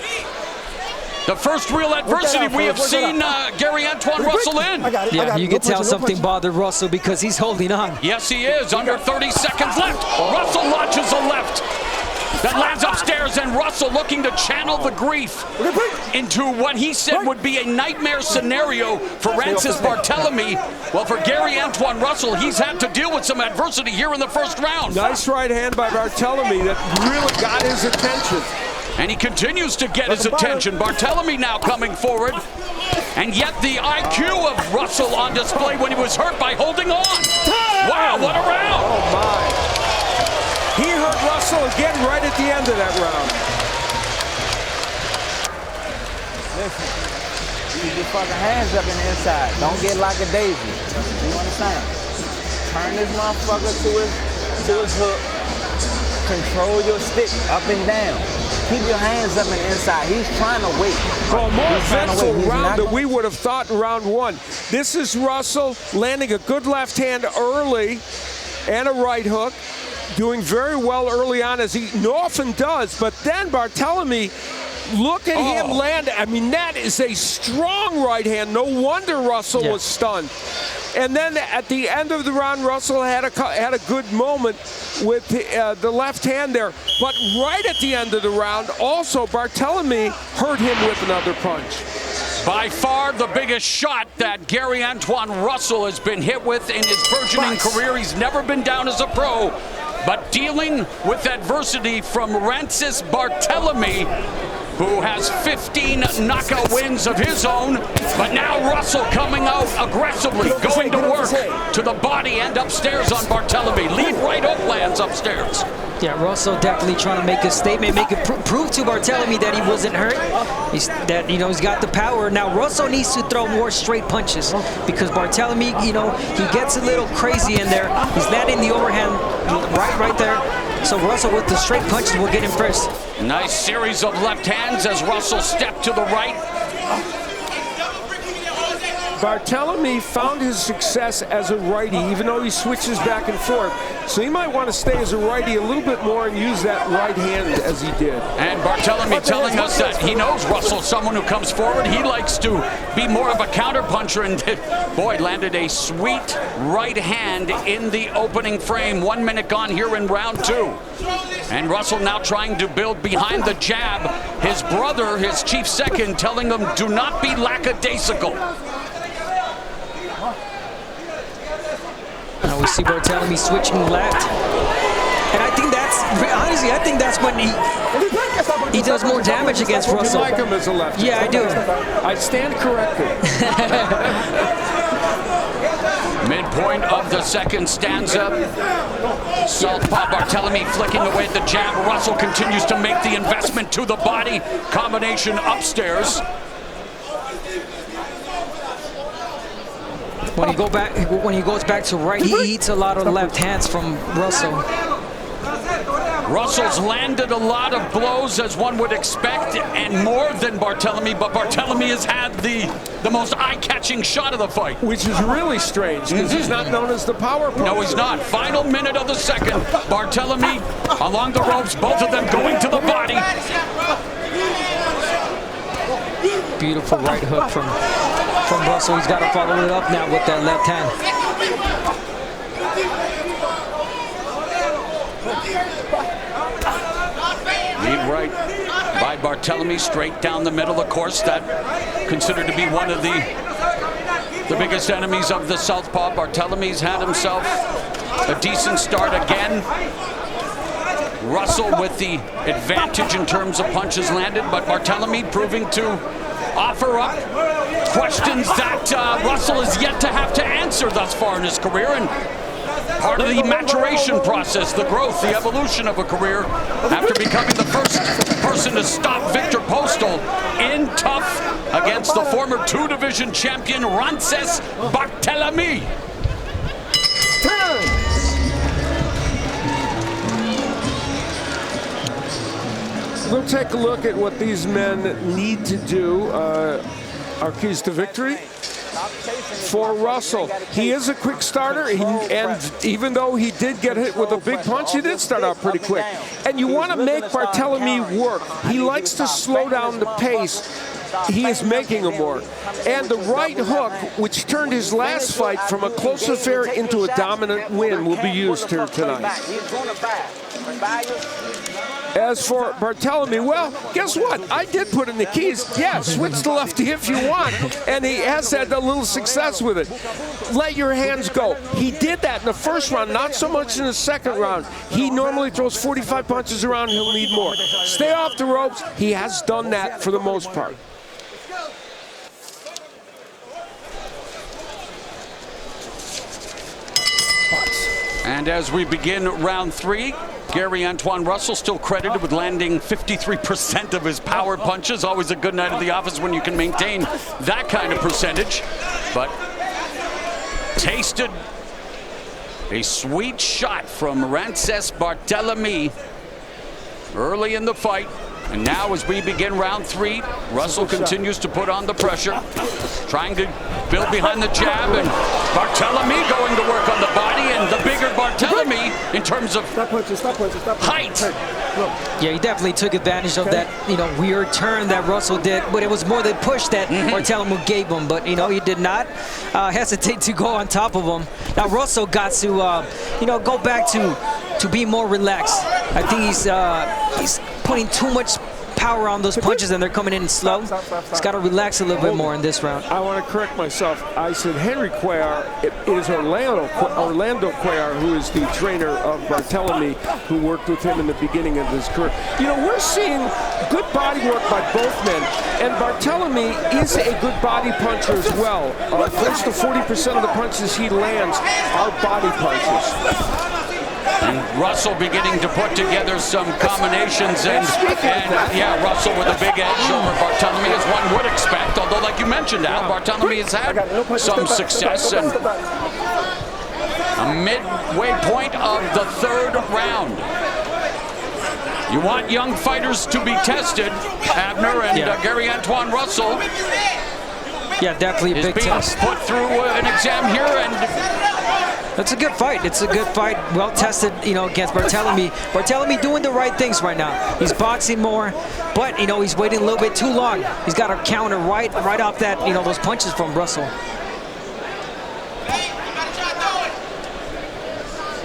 The first real adversity we have seen Gary Antoine Russell in. Yeah, you can tell something bothered Russell because he's holding on. Yes, he is. Under 30 seconds left. Russell launches a left that lands upstairs, and Russell looking to channel the grief into what he said would be a nightmare scenario for Rances Barthelemy. Well, for Gary Antoine Russell, he's had to deal with some adversity here in the first round. Nice right hand by Barthelemy that really got his attention. And he continues to get his attention. Barthelemy now coming forward. And yet the IQ of Russell on display when he was hurt by holding on. Wow, what a round. Oh, my. He hurt Russell again right at the end of that round. Listen, keep your fucking hands up in the inside. Don't get like a daisy. You understand? Turn this motherfucker to his hook. Control your stick up and down. Keep your hands up and inside. He's trying to wait. Well, a more eventful round than we would have thought in round one. This is Russell landing a good left hand early and a right hook. Doing very well early on, as he often does. But then Barthelemy, look at him land. I mean, that is a strong right hand. No wonder Russell was stunned. And then at the end of the round, Russell had a good moment with the left hand there. But right at the end of the round, also Barthelemy hurt him with another punch. By far the biggest shot that Gary Antoine Russell has been hit with in his burgeoning career. He's never been down as a pro, but dealing with adversity from Rances Barthelemy, who has 15 knockout wins of his own. But now Russell coming out aggressively, going to work to the body and upstairs on Barthelemy. Lead right hook lands upstairs. Yeah, Russell definitely trying to make a statement, prove to Barthelemy that he wasn't hurt. He's got the power. Now Russell needs to throw more straight punches because Barthelemy, he gets a little crazy in there. He's landing the overhand right there. So Russell with the straight punches will get him first. Nice series of left hands as Russell stepped to the right. Barthelemy found his success as a righty, even though he switches back and forth. So he might want to stay as a righty a little bit more and use that right hand as he did. And Barthelemy telling us that he knows Russell, someone who comes forward. He likes to be more of a counterpuncher, and boy, landed a sweet right hand in the opening frame. 1 minute gone here in round two. And Russell now trying to build behind the jab. His brother, his chief second, telling him, do not be lackadaisical. Now we see Barthelemy switching left. And I think that's, honestly, when he does more damage against Russell. You like him as a lefty? Yeah, I do. I stand corrected. Midpoint of the second stanza. Southpaw Barthelemy flicking away at the jab. Russell continues to make the investment to the body. Combination upstairs. When he goes back to right, he eats a lot of left hands from Russell. Russell's landed a lot of blows, as one would expect, and more than Barthelemy, but Barthelemy has had the most eye-catching shot of the fight. Which is really strange, because he's not known as the power puncher. No, he's not. Final minute of the second. Barthelemy along the ropes, both of them going to the body. Beautiful right hook from Russell. He's got to follow it up now with that left hand. Lead right by Barthelemy, straight down the middle. Of course, that considered to be one of the biggest enemies of the southpaw. Barthelemy's had himself a decent start again. Russell with the advantage in terms of punches landed, but Barthelemy proving to offer up questions that Russell is yet to have to answer thus far in his career, and part of the maturation process, the growth, the evolution of a career after becoming the first person to stop Victor Postol in tough against the former 2-division champion Rances Barthelemy. We'll take a look at what these men need to do. Our keys to victory. For Russell, he is a quick starter, and even though he did get hit with a big punch, he did start out pretty quick. And you want to make Barthelemy work. He likes to slow down the pace. He is making him work. And the right hook, which turned his last fight from a close affair into a dominant win, will be used here tonight. As for Barthelemy, well, guess what? I did put in the keys. Yeah, switch to lefty if you want. And he has had a little success with it. Let your hands go. He did that in the first round, not so much in the second round. He normally throws 45 punches around. He'll need more. Stay off the ropes. He has done that for the most part. And as we begin round 3, Gary Antoine Russell still credited with landing 53% of his power punches. Always a good night at the office when you can maintain that kind of percentage. But tasted a sweet shot from Rances Barthelemy early in the fight. And now as we begin round 3, Russell continues to put on the pressure, trying to build behind the jab, and Barthelemy going to work on the body, and the bigger Barthelemy in terms of height. Yeah, he definitely took advantage of that, weird turn that Russell did, but it was more the push that Barthelemy gave him, but, he did not hesitate to go on top of him. Now, Russell got to, go back to be more relaxed. I think he's putting too much power on those punches and they're coming in slow. He's got to relax a little bit more in this round. I want to correct myself. I said Henry Cuellar. It is Orlando Cuellar, who is the trainer of Barthelemy, who worked with him in the beginning of his career. We're seeing good body work by both men, and Barthelemy is a good body puncher as well. Close to 40% of the punches he lands are body punches. And Russell beginning to put together some combinations, and yeah, Russell with a big edge over Barthelemy, as one would expect. Although, like you mentioned, Al, Barthelemy has had some success, and a midway point of the 3rd round. You want young fighters to be tested, Abner, and Gary Antoine Russell. Yeah, definitely a big test. Put through an exam here, and it's a good fight. It's a good fight. Well tested, against Barthelemy. Barthelemy doing the right things right now. He's boxing more, but he's waiting a little bit too long. He's got to counter right off that, those punches from Russell.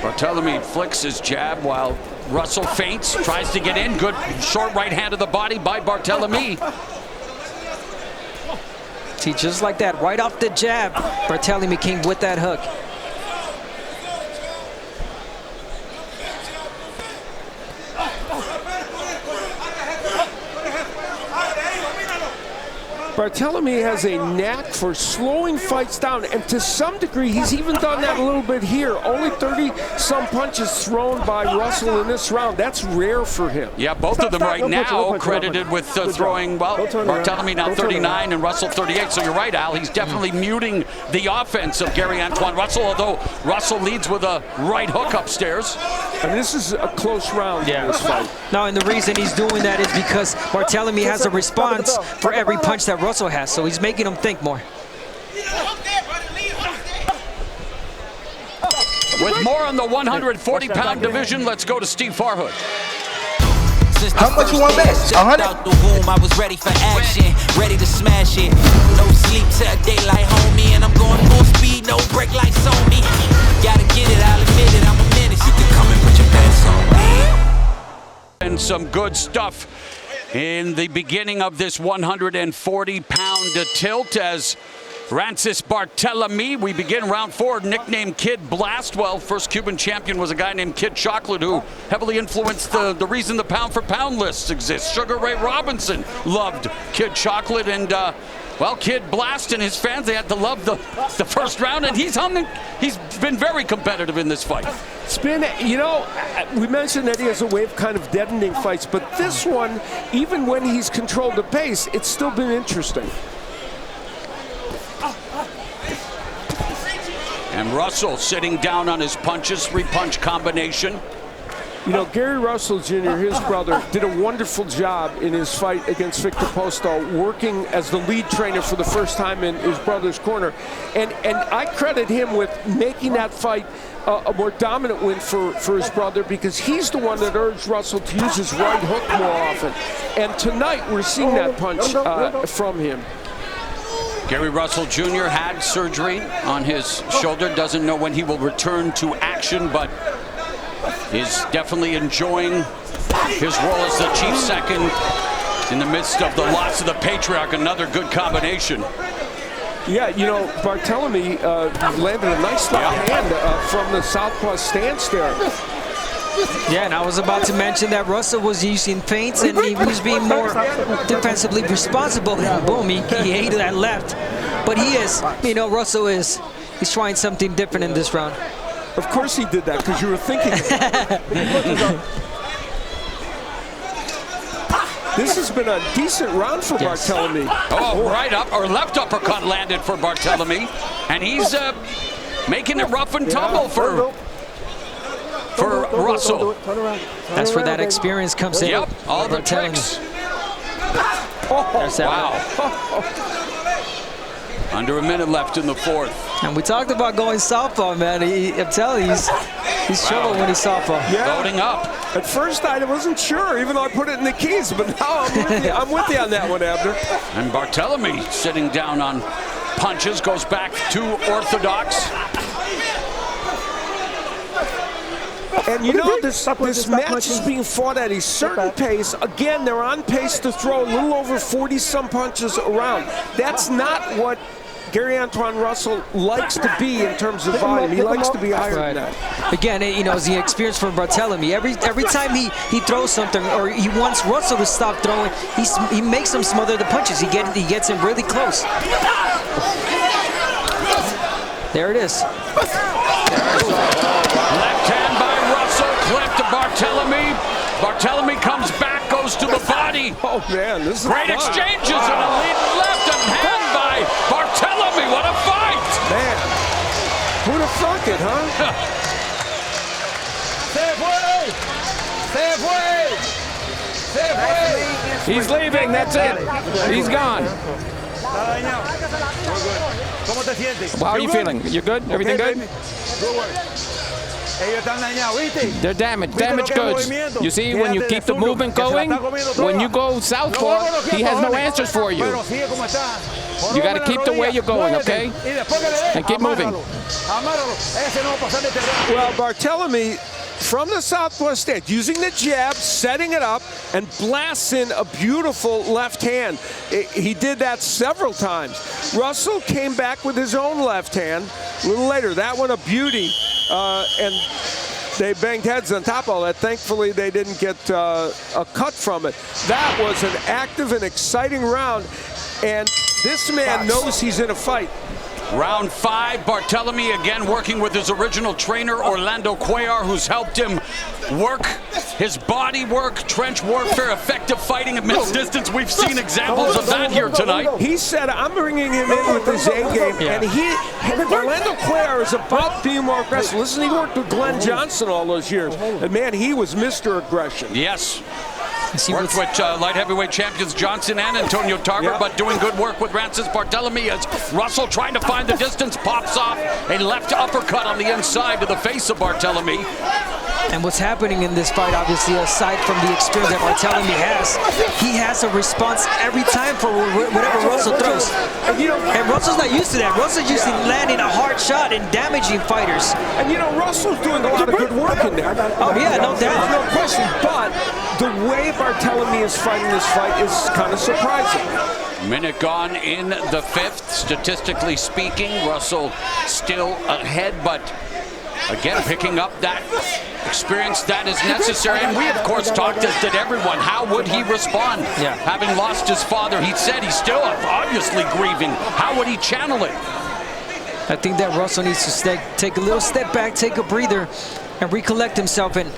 Barthelemy flicks his jab while Russell feints, tries to get in. Good short right hand to the body by Barthelemy. See, just like that, right off the jab, Barthelemy came with that hook. Barthelemy has a knack for slowing fights down, and to some degree, he's even done that a little bit here. Only 30-some punches thrown by Russell in this round. That's rare for him. Yeah, both of them right now credited with throwing, well, Barthelemy now 39 and Russell 38. So you're right, Al. He's definitely muting the offense of Gary Antoine Russell, although Russell leads with a right hook upstairs. And this is a close round in this fight. No, and the reason he's doing that is because Barthelemy has a response for every punch that Russell has, so he's making him think more. With more on the 140-pound division, let's go to Steve Farhood. How much you want bet? 100? Out the womb, I was ready for action, ready to smash it. No sleep till daylight, homie, and I'm going full speed, no brake lights on me. Gotta get it, I'll admit it, I'm a menace. You can come and put your bets on me. And some good stuff in the beginning of this 140-pound tilt as Francis Barthelemy, we begin round 4, nicknamed Kid Blastwell. First Cuban champion was a guy named Kid Chocolate who heavily influenced the reason the pound-for-pound lists exist. Sugar Ray Robinson loved Kid Chocolate, and well, Kid Blast and his fans, they had to love the first round, and he's been very competitive in this fight. It's been, you know, we mentioned that he has a way of kind of deadening fights, but this one, even when he's controlled the pace, it's still been interesting. And Russell sitting down on his punches, 3-punch combination. You know, Gary Russell Jr., his brother, did a wonderful job in his fight against Victor Postol, working as the lead trainer for the first time in his brother's corner. And I credit him with making that fight a more dominant win for his brother, because he's the one that urged Russell to use his right hook more often. And tonight we're seeing that punch from him. Gary Russell Jr. had surgery on his shoulder, doesn't know when he will return to action, but is definitely enjoying his role as the chief second in the midst of the loss of the Patriarch. Another good combination. Yeah, you know, Barthelemy landed a nice left hand from the southpaw stance there. Yeah, and I was about to mention that Russell was using feints and he was being more defensively responsible. And boom, he ate that left. But he is, you know, Russell is, he's trying something different in this round. Of course he did that, because you were thinking This has been a decent round for Barthelemy. Oh, right up, or left uppercut landed for Barthelemy. And he's making it rough and tumble for Russell. That's where that experience comes in. Yep, all the tricks. Wow. Under a minute left in the fourth. And we talked about going southpaw, man. I'm telling you, he's trouble when he's southpaw. Yeah. Loading up. At first, I wasn't sure, even though I put it in the keys, but now I'm with you on that one, Abner. And Barthelemy sitting down on punches, goes back to orthodox. And you know, this match is being fought at a certain pace. Again, they're on pace to throw a little over 40-some punches around. That's not what Gary Antoine Russell likes to be in terms of volume. He likes to be higher than that. Again, you know, it's the experience from Barthelemy. Every time he throws something, or he wants Russell to stop throwing, he makes him smother the punches. He gets him really close. There it is. Left hand by Russell, clipped to Barthelemy. Barthelemy comes back, goes to the body. Oh man, this is great fun. exchanges and a lead left hand by Barthelemy. What a fight! Man, who'd have thunk it, huh? He's leaving, that's it. He's gone. How are you feeling? You good? Everything good? They're damaged. Damaged goods. You see, when you keep the movement going, when you go southpaw, he has no answers for you. You got to keep the way you're going, okay? And keep moving. Well, Barthelemy, from the southpaw stance, using the jab, setting it up, and blasts in a beautiful left hand. He did that several times. Russell came back with his own left hand a little later. That one a beauty, and they banged heads on top of all that. Thankfully, they didn't get a cut from it. That was an active and exciting round. And this man knows he's in a fight. Round 5, Barthelemy again working with his original trainer, Orlando Cuellar, who's helped him work his body work, trench warfare, effective fighting at middle distance. We've seen examples of that here tonight. He said, I'm bringing him in with his A-game, and Orlando Cuellar is about being more aggressive. Listen, he worked with Glenn Johnson all those years, and man, he was Mr. Aggression. Yes. Worked with light heavyweight champions Johnson and Antonio Tarver, but doing good work with Francis Barthelemy as Russell trying to find the distance, pops off a left uppercut on the inside to the face of Barthelemy. And what's happening in this fight, obviously, aside from the experience that Barthelemy has, he has a response every time for whatever Russell throws. And Russell's not used to that. Russell's used to landing a hard shot and damaging fighters. And Russell's doing a lot of good work in there. Oh yeah, no doubt. No question, but the way Barthelemy is fighting this fight is kind of surprising. Minute gone in the 5th. Statistically speaking, Russell still ahead, but again, picking up that experience that is necessary. And we, of course, talked, as did everyone. How would he respond? Having lost his father, he said he's still obviously grieving. How would he channel it? I think that Russell needs to take a little step back, take a breather, and recollect himself and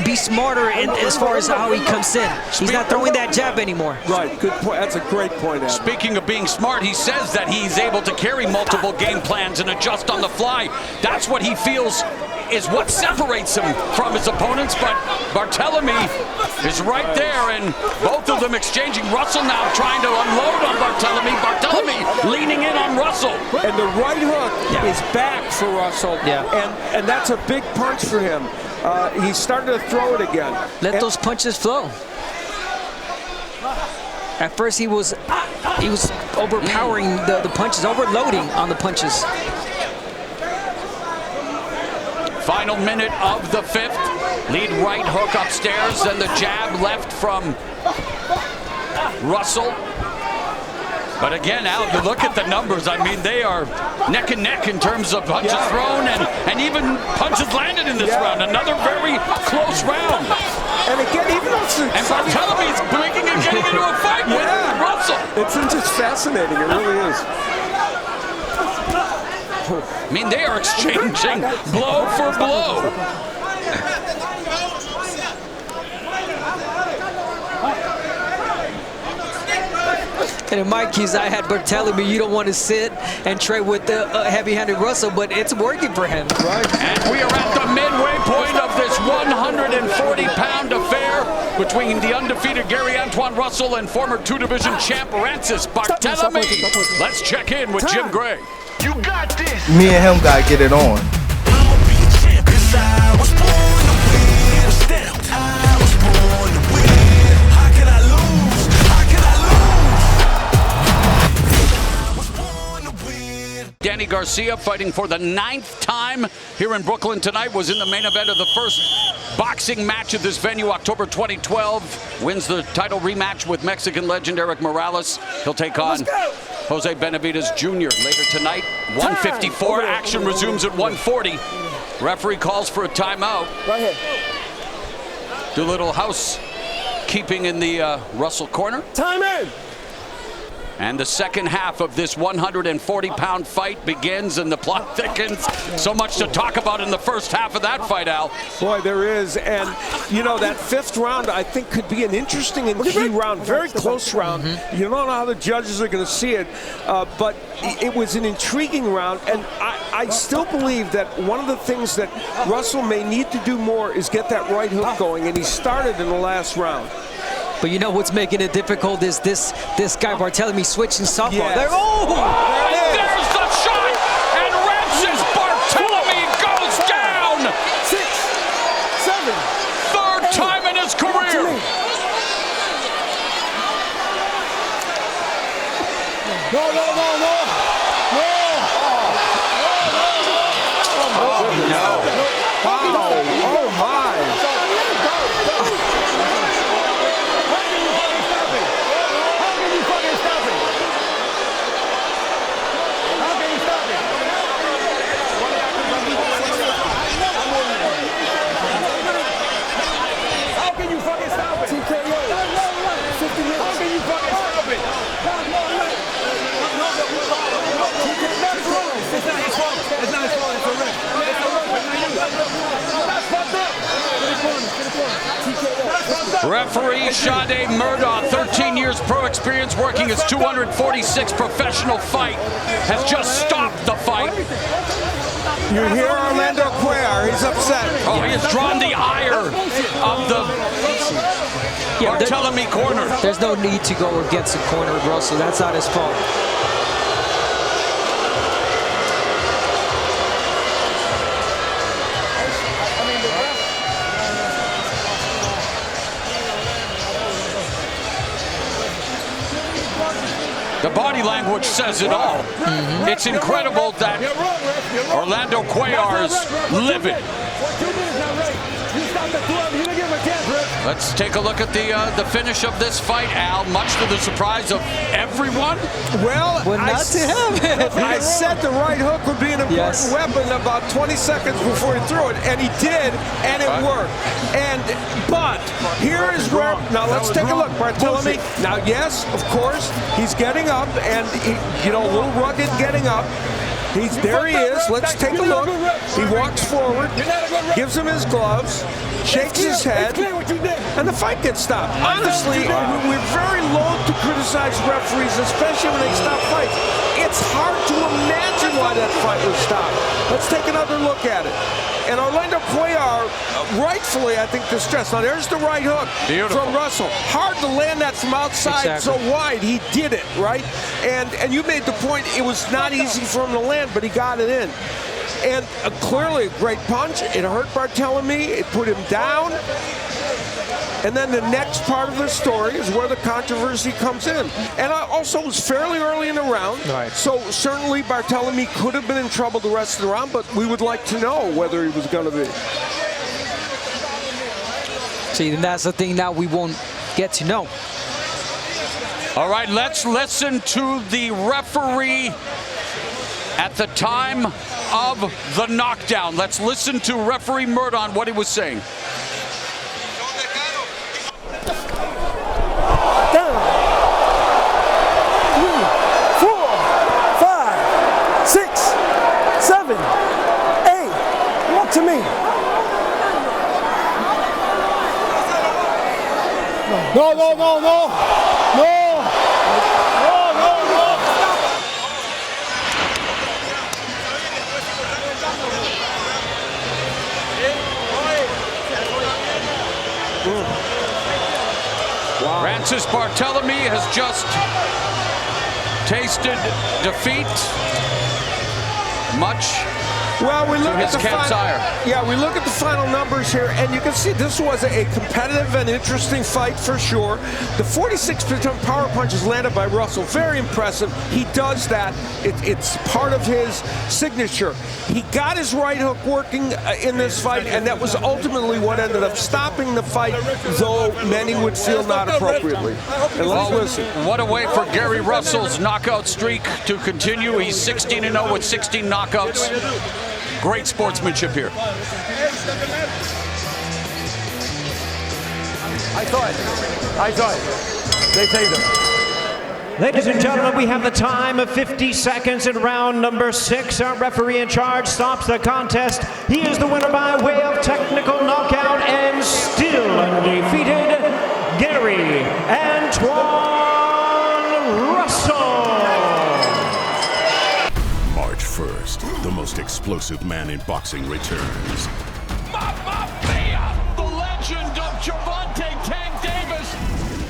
be smarter as far as how he comes in. He's not throwing that jab anymore. Right, good point. That's a great point, Adam. Speaking of being smart, he says that he's able to carry multiple game plans and adjust on the fly. That's what he feels is what separates him from his opponents, but Barthelemy is right there, and both of them exchanging. Russell now trying to unload on Barthelemy. Barthelemy leaning in on Russell. And the right hook is back for Russell, and that's a big punch for him. He's starting to throw it again. Let those punches flow. At first he was overpowering the punches, overloading on the punches. Final minute of the 5th. Lead right hook upstairs, and the jab left from Russell. But again, Al, you look at the numbers. I mean, they are neck and neck in terms of punches thrown and even punches landed in this round. Another very close round. And again, even and Barthelemy is blinking and getting into a fight with Russell. It's just fascinating. It really is. I mean, they are exchanging blow for blow. And in my case, I had Barthelemy. You don't want to sit and trade with the heavy-handed Russell, but it's working for him. Right. And we are at the midway point of this 140-pound affair between the undefeated Gary Antoine Russell and former 2-division champ Francis Barthelemy. Let's check in with Jim Gray. You got this. Me and him gotta get it on. Danny Garcia fighting for the 9th time here in Brooklyn tonight, was in the main event of the first boxing match of this venue, October 2012. Wins the title rematch with Mexican legend Erik Morales. He'll take on Jose Benavidez Jr. later tonight. 154, action resumes at 140. Referee calls for a timeout. Right here. Do a little housekeeping in the Russell corner. Time in. And the second half of this 140-pound fight begins, and the plot thickens. So much to talk about in the first half of that fight, Al. Boy, there is. And, that 5th round, I think, could be an interesting and key round. Very close round. You don't know how the judges are going to see it. But it was an intriguing round. And I still believe that one of the things that Russell may need to do more is get that right hook going. And he started in the last round. But you know what's making it difficult is this guy Barthelemy switching softball. Yes. There, and there's the shot, and Francis Barthelemy goes down. 6, 7. Third time in his career. Referee Jarrett Hurd, 13 years pro experience working his 246 professional fight, has just stopped the fight. You hear Orlando Cuellar, he's upset. Oh, he has drawn the ire of the Barthelemy corner. There's no need to go against the corner of Russell. That's not his fault. The body language says it all. It's incredible that Orlando Cuellar is livid. Let's take a look at the finish of this fight, Al. Much to the surprise of everyone. Well, not to him. I said the right hook would be an important weapon about 20 seconds before he threw it, and he did, and it worked. But here is where, now let's take a look, Barthelemy. Now, yes, of course, he's getting up, and a little rugged getting up. There he is. Let's take a look. He walks forward, gives him his gloves, shakes his head, and the fight gets stopped. Honestly, we're very loath to criticize referees, especially when they stop fights. It's hard to imagine why that fight was stopped. Let's take another look at it. And Orlando Cuellar, rightfully, I think, distressed. Now, there's the right hook from Russell. Hard to land that from outside so wide. He did it, right? And you made the point, it was not easy for him to land, but he got it in. And clearly a great punch. It hurt Barthelemy. It put him down. And then the next part of the story is where the controversy comes in. And also, it was fairly early in the round. Right. So certainly Barthelemy could have been in trouble the rest of the round, but we would like to know whether he was going to be. See, and that's the thing now we won't get to know. All right, let's listen to the referee at the time of the knockdown. Let's listen to referee Hurd on what he was saying. 7, 8. Walk to me. No, no, no, no. No. No, no, no. Wow. Francis Barthelemy has just tasted defeat. Much well, we look to his at the final, we look at the final numbers here, and you can see this was a competitive and interesting fight for sure. The 46% power punches landed by Russell, very impressive. He does that. It's part of his signature. He got his right hook working in this fight, and that was ultimately what ended up stopping the fight, though many would feel not appropriately. And let's listen. What a way for Gary Russell's knockout streak to continue. He's 16-0 with 16 knockouts. Great sportsmanship here. I saw it. They saved him. Ladies and gentlemen, we have the time of 50 seconds in round number 6. Our referee in charge stops the contest. He is the winner by way of technical knockout and still undefeated, Gary Antoine Russell. March 1st, the most explosive man in boxing returns. The legend of Gervonta Tank Davis.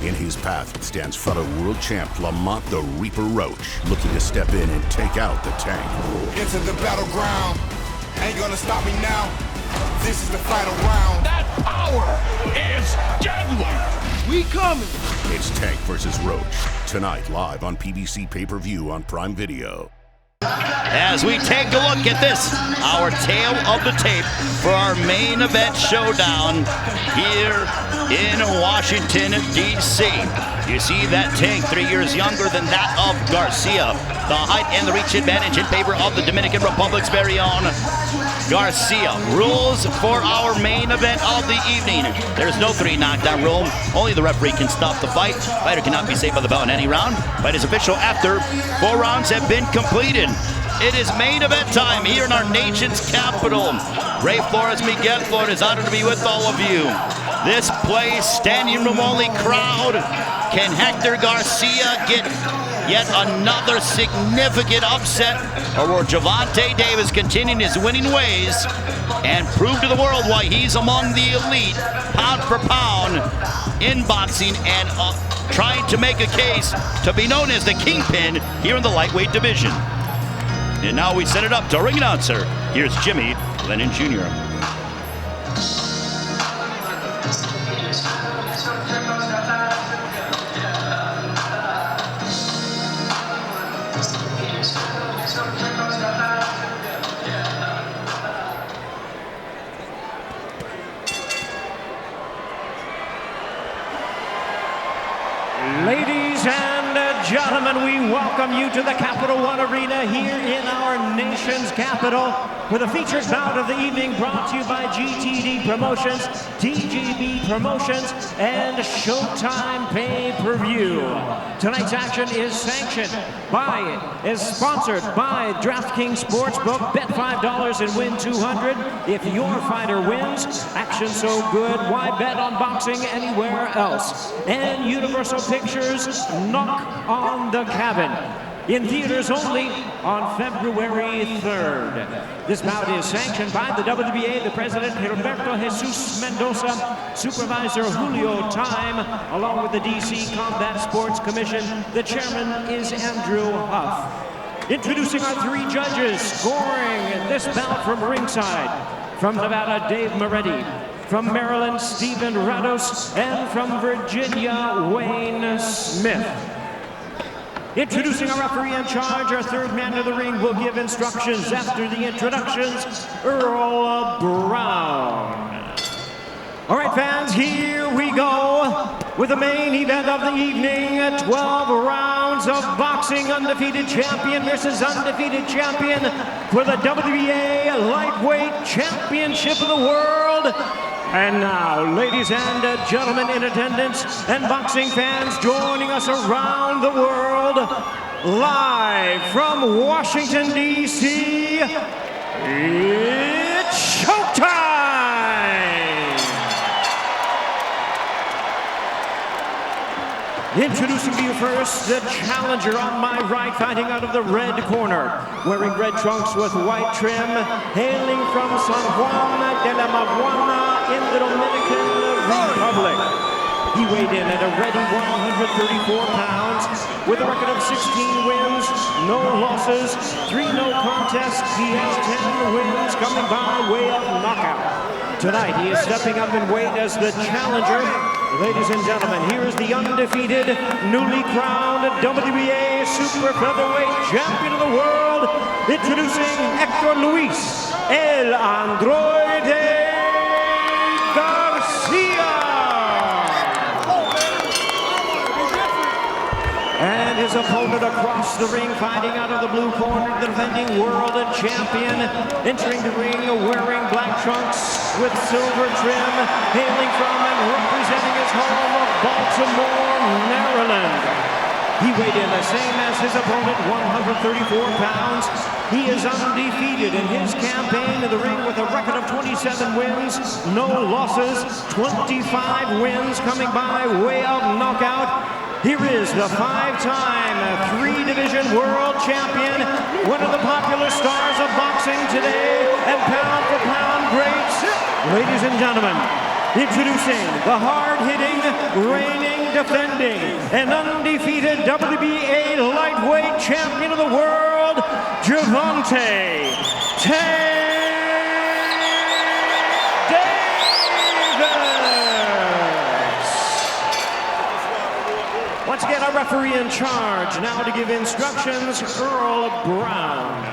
In his path stands fellow world champ Lamont the Reaper Roach, looking to step in and take out the Tank. Into the battleground. Ain't gonna stop me now. This is the final round. That power is deadly. We coming. It's Tank versus Roach, tonight live on PBC pay-per-view on Prime Video. As we take a look at this, our tale of the tape for our main event showdown here in Washington, D.C. You see that Tank 3 years younger than that of Garcia. The height and the reach advantage in favor of the Dominican Republic's very own Garcia. Rules for our main event of the evening. There's no 3 knockdown rule. Only the referee can stop the fight. Fighter cannot be saved by the bell in any round. Fight is official after 4 rounds have been completed. It is main event time here in our nation's capital. Ray Flores, Miguel Flores, honored to be with all of you. This place, standing room only crowd. Can Hector Garcia get yet another significant upset, or will Gervonta Davis continue his winning ways and prove to the world why he's among the elite, pound for pound, in boxing, and trying to make a case to be known as the kingpin here in the lightweight division? And now we set it up to ring announcer. Here's Jimmy Lennon Jr. Ladies and gentlemen, we welcome you to the Capital One Arena here in our nation's capital for the featured bout of the evening, brought to you by GTD Promotions, TGB Promotions, and Showtime Pay-Per-View. Tonight's action is sponsored by DraftKings Sportsbook. Bet $5 and win $200. If your fighter wins, action so good, why bet on boxing anywhere else? And Universal Pictures, Knock on the Cabin. In theaters only on February 3rd. This bout is sanctioned by the WBA, the president, Gilberto Jesus Mendoza, supervisor Julio Time, along with the DC Combat Sports Commission. The chairman is Andrew Huff. Introducing our three judges, scoring this bout from ringside. From Nevada, Dave Moretti. From Maryland, Stephen Rados. And from Virginia, Wayne Smith. Introducing our referee in charge, our third man of the ring will give instructions after the introductions, Earl Brown. All right, fans, here we go with the main event of the evening. 12 rounds of boxing, undefeated champion versus undefeated champion for the WBA Lightweight Championship of the World. And now, ladies and gentlemen in attendance and boxing fans joining us around the world, live from Washington, D.C., it's showtime! Introducing to you first, the challenger on my right, fighting out of the red corner, wearing red trunks with white trim, hailing from San Juan de la Maguana in the Dominican Republic. He weighed in at a ready 134 pounds with a record of 16 wins, no losses, 3 no contests. He has 10 wins coming by way of knockout. Tonight, he is stepping up in weight as the challenger. Ladies and gentlemen, here is the undefeated, newly crowned WBA Super Featherweight Champion of the World, introducing Hector Luis El Androide Garcia. And his opponent across the ring, fighting out of the blue corner, the defending world champion, entering the ring wearing black trunks with silver trim, hailing from and representing his home of Baltimore, Maryland. He weighed in the same as his opponent, 134 pounds. He is undefeated in his campaign in the ring with a record of 27 wins, no losses, 25 wins coming by way of knockout. Here is the 5-time 3-division world champion, one of the popular stars of boxing today, and pound-for-pound greats. Ladies and gentlemen, introducing the hard-hitting, reigning, defending, and undefeated WBA lightweight champion of the world, Gervonta Davis. Once again, our referee in charge now to give instructions, Earl Brown.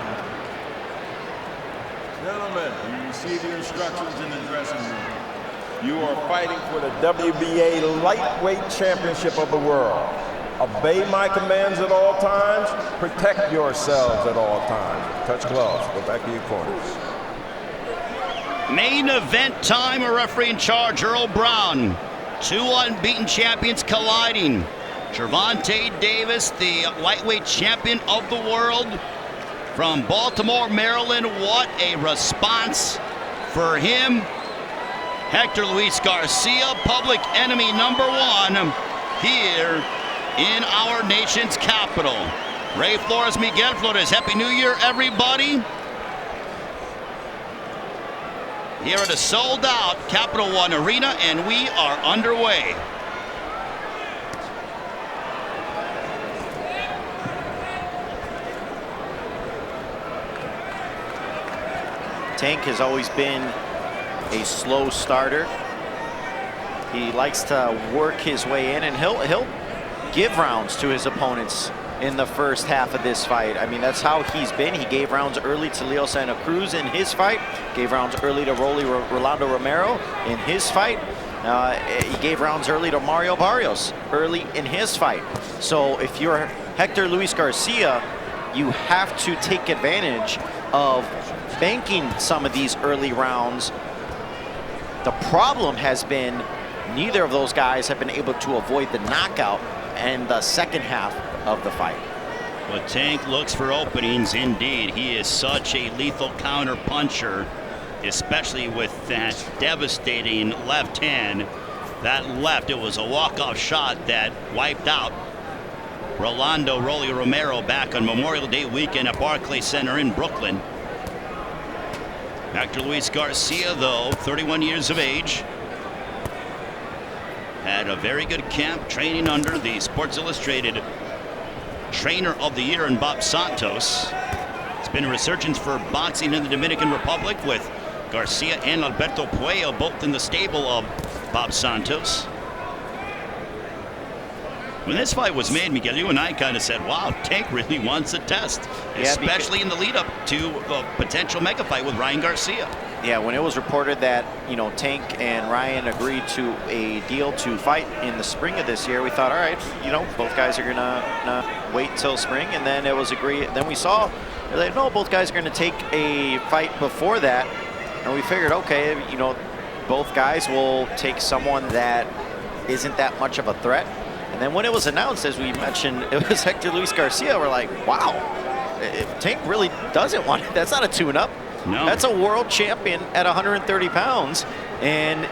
Gentlemen, you received your instructions in the dressing room. You are fighting for the WBA Lightweight Championship of the world. Obey my commands at all times. Protect yourselves at all times. Touch gloves. Go back to your corners. Main event time, a referee in charge, Earl Brown. 2 unbeaten champions colliding. Gervonta Davis, the lightweight champion of the world from Baltimore, Maryland. What a response for him, Hector Luis Garcia, public enemy #1 here in our nation's capital. Ray Flores, Miguel Flores, Happy New Year, everybody. Here at a sold-out Capital One Arena, and we are underway. Tank has always been a slow starter. He likes to work his way in, and he'll give rounds to his opponents in the first half of this fight. I mean, that's how he's been. He gave rounds early to Leo Santa Cruz in his fight. Gave rounds early to Rolando Romero in his fight. He gave rounds early to Mario Barrios early in his fight. So if you're Hector Luis Garcia, you have to take advantage of banking some of these early rounds. The problem has been neither of those guys have been able to avoid the knockout in the second half of the fight. But Tank looks for openings indeed. He is such a lethal counter puncher, especially with that devastating left hand. That left, it was a walk-off shot that wiped out Rolando "Rolly" Romero back on Memorial Day weekend at Barclays Center in Brooklyn. Hector Luis Garcia, though, 31 years of age, had a very good camp training under the Sports Illustrated Trainer of the Year in Bob Santos. It's been a resurgence for boxing in the Dominican Republic with Garcia and Alberto Puello both in the stable of Bob Santos. When this fight was made, Miguel, you and I kind of said, wow, Tank really wants a test, especially in the lead up to a potential mega fight with Ryan Garcia. Yeah, when it was reported that, you know, Tank and Ryan agreed to a deal to fight in the spring of this year, we thought, all right, you know, both guys are gonna wait till spring, and then it was agreed. Then we saw, like, no, both guys are gonna take a fight before that, and we figured, okay, you know, both guys will take someone that isn't that much of a threat. And then when it was announced, as we mentioned, it was Hector Luis Garcia. We're like, wow, if Tank really doesn't want it, that's not a tune-up. No. That's a world champion at 130 pounds, and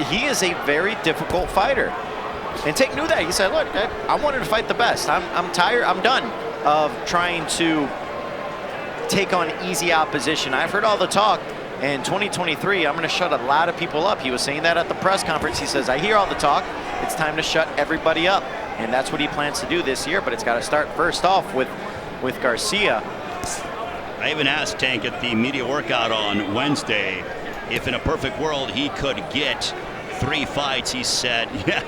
he is a very difficult fighter. And Tank knew that. He said, look, I wanted to fight the best. I'm tired. I'm done of trying to take on easy opposition. I've heard all the talk. In 2023, I'm going to shut a lot of people up. He was saying that at the press conference. He says, I hear all the talk. It's time to shut everybody up. And that's what he plans to do this year, but it's got to start first off with Garcia. I even asked Tank at the media workout on Wednesday if in a perfect world he could get 3 fights. He said, yeah,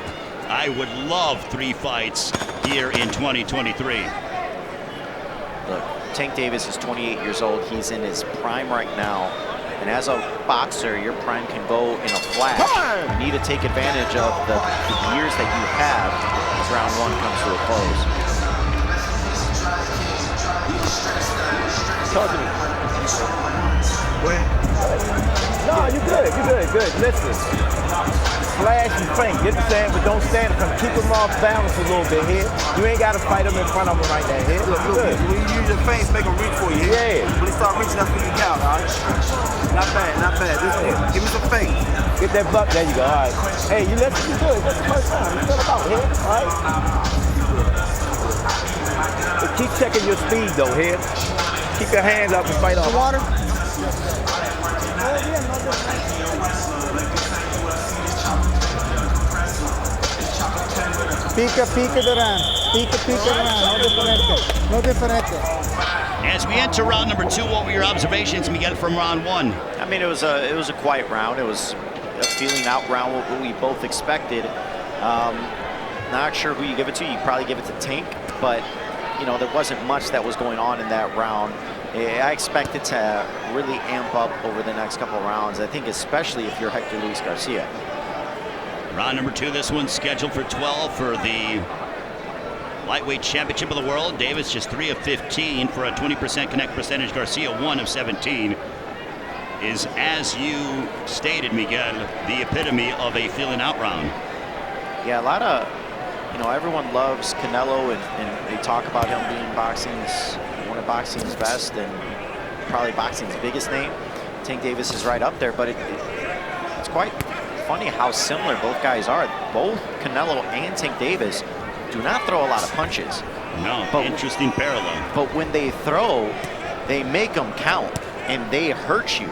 I would love 3 fights here in 2023. Look, Tank Davis is 28 years old. He's in his prime right now. And as a boxer, your prime can go in a flash. You need to take advantage of the years that you have as round 1 comes to a close. Talk to me. No, you're good. Listen. Flash and feint, get the stand, but don't stand in front. Keep them off balance a little bit here. You ain't got to fight them in front of them right there. Here, look good. When you use your feints, make them reach for you. Yeah. When they start reaching, that's when you count, all right? Not bad. This one, give me some feints. Get that buck, there you go, all right. Hey, you listen, you good. That's the first time. You feel about here, all right? But keep checking your speed, though, here. Keep your hands up and fight off. Water. Pica Duran. No diferente. As we enter round number 2, what were your observations, Miguel, from round 1? I mean, it was a quiet round. It was a feeling out round, what we both expected. Not sure who you give it to. You probably give it to Tank, but you know, there wasn't much that was going on in that round. I expect it to really amp up over the next couple of rounds. I think especially if you're Hector Luis Garcia. Round number 2, this one's scheduled for 12 for the lightweight championship of the world. Davis just 3 of 15 for a 20% connect percentage. Garcia 1 of 17. Is, as you stated, Miguel, the epitome of a feeling out round. Yeah, a lot of, you know, everyone loves Canelo, and they talk about him being one of boxing's best and probably boxing's biggest name. Tank Davis is right up there, but it's quite funny how similar both guys are. Both Canelo and Tank Davis do not throw a lot of punches. No, but interesting parallel. But when they throw, they make them count, and they hurt you.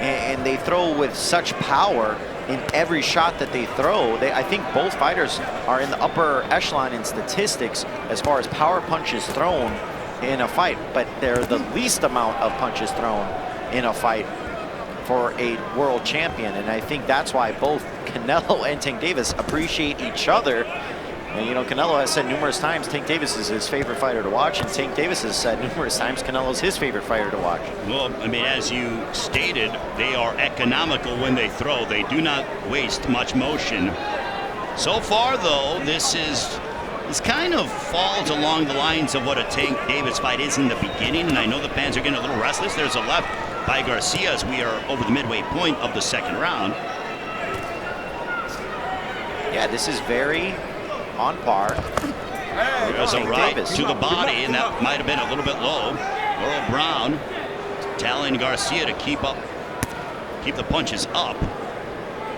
And they throw with such power in every shot that they throw. I think both fighters are in the upper echelon in statistics as far as power punches thrown in a fight, but they're the least amount of punches thrown in a fight for a world champion. And I think that's why both Canelo and Tank Davis appreciate each other. And, you know, Canelo has said numerous times Tank Davis is his favorite fighter to watch, and Tank Davis has said numerous times Canelo's his favorite fighter to watch. Well, I mean, as you stated, they are economical when they throw. They do not waste much motion. So far, though, this kind of falls along the lines of what a Tank Davis fight is in the beginning, and I know the fans are getting a little restless. There's a left by Garcia as we are over the midway point of the second round. Yeah, this is very on par. There's a right to the body, and that might have been a little bit low. Earl Brown telling Garcia to keep the punches up.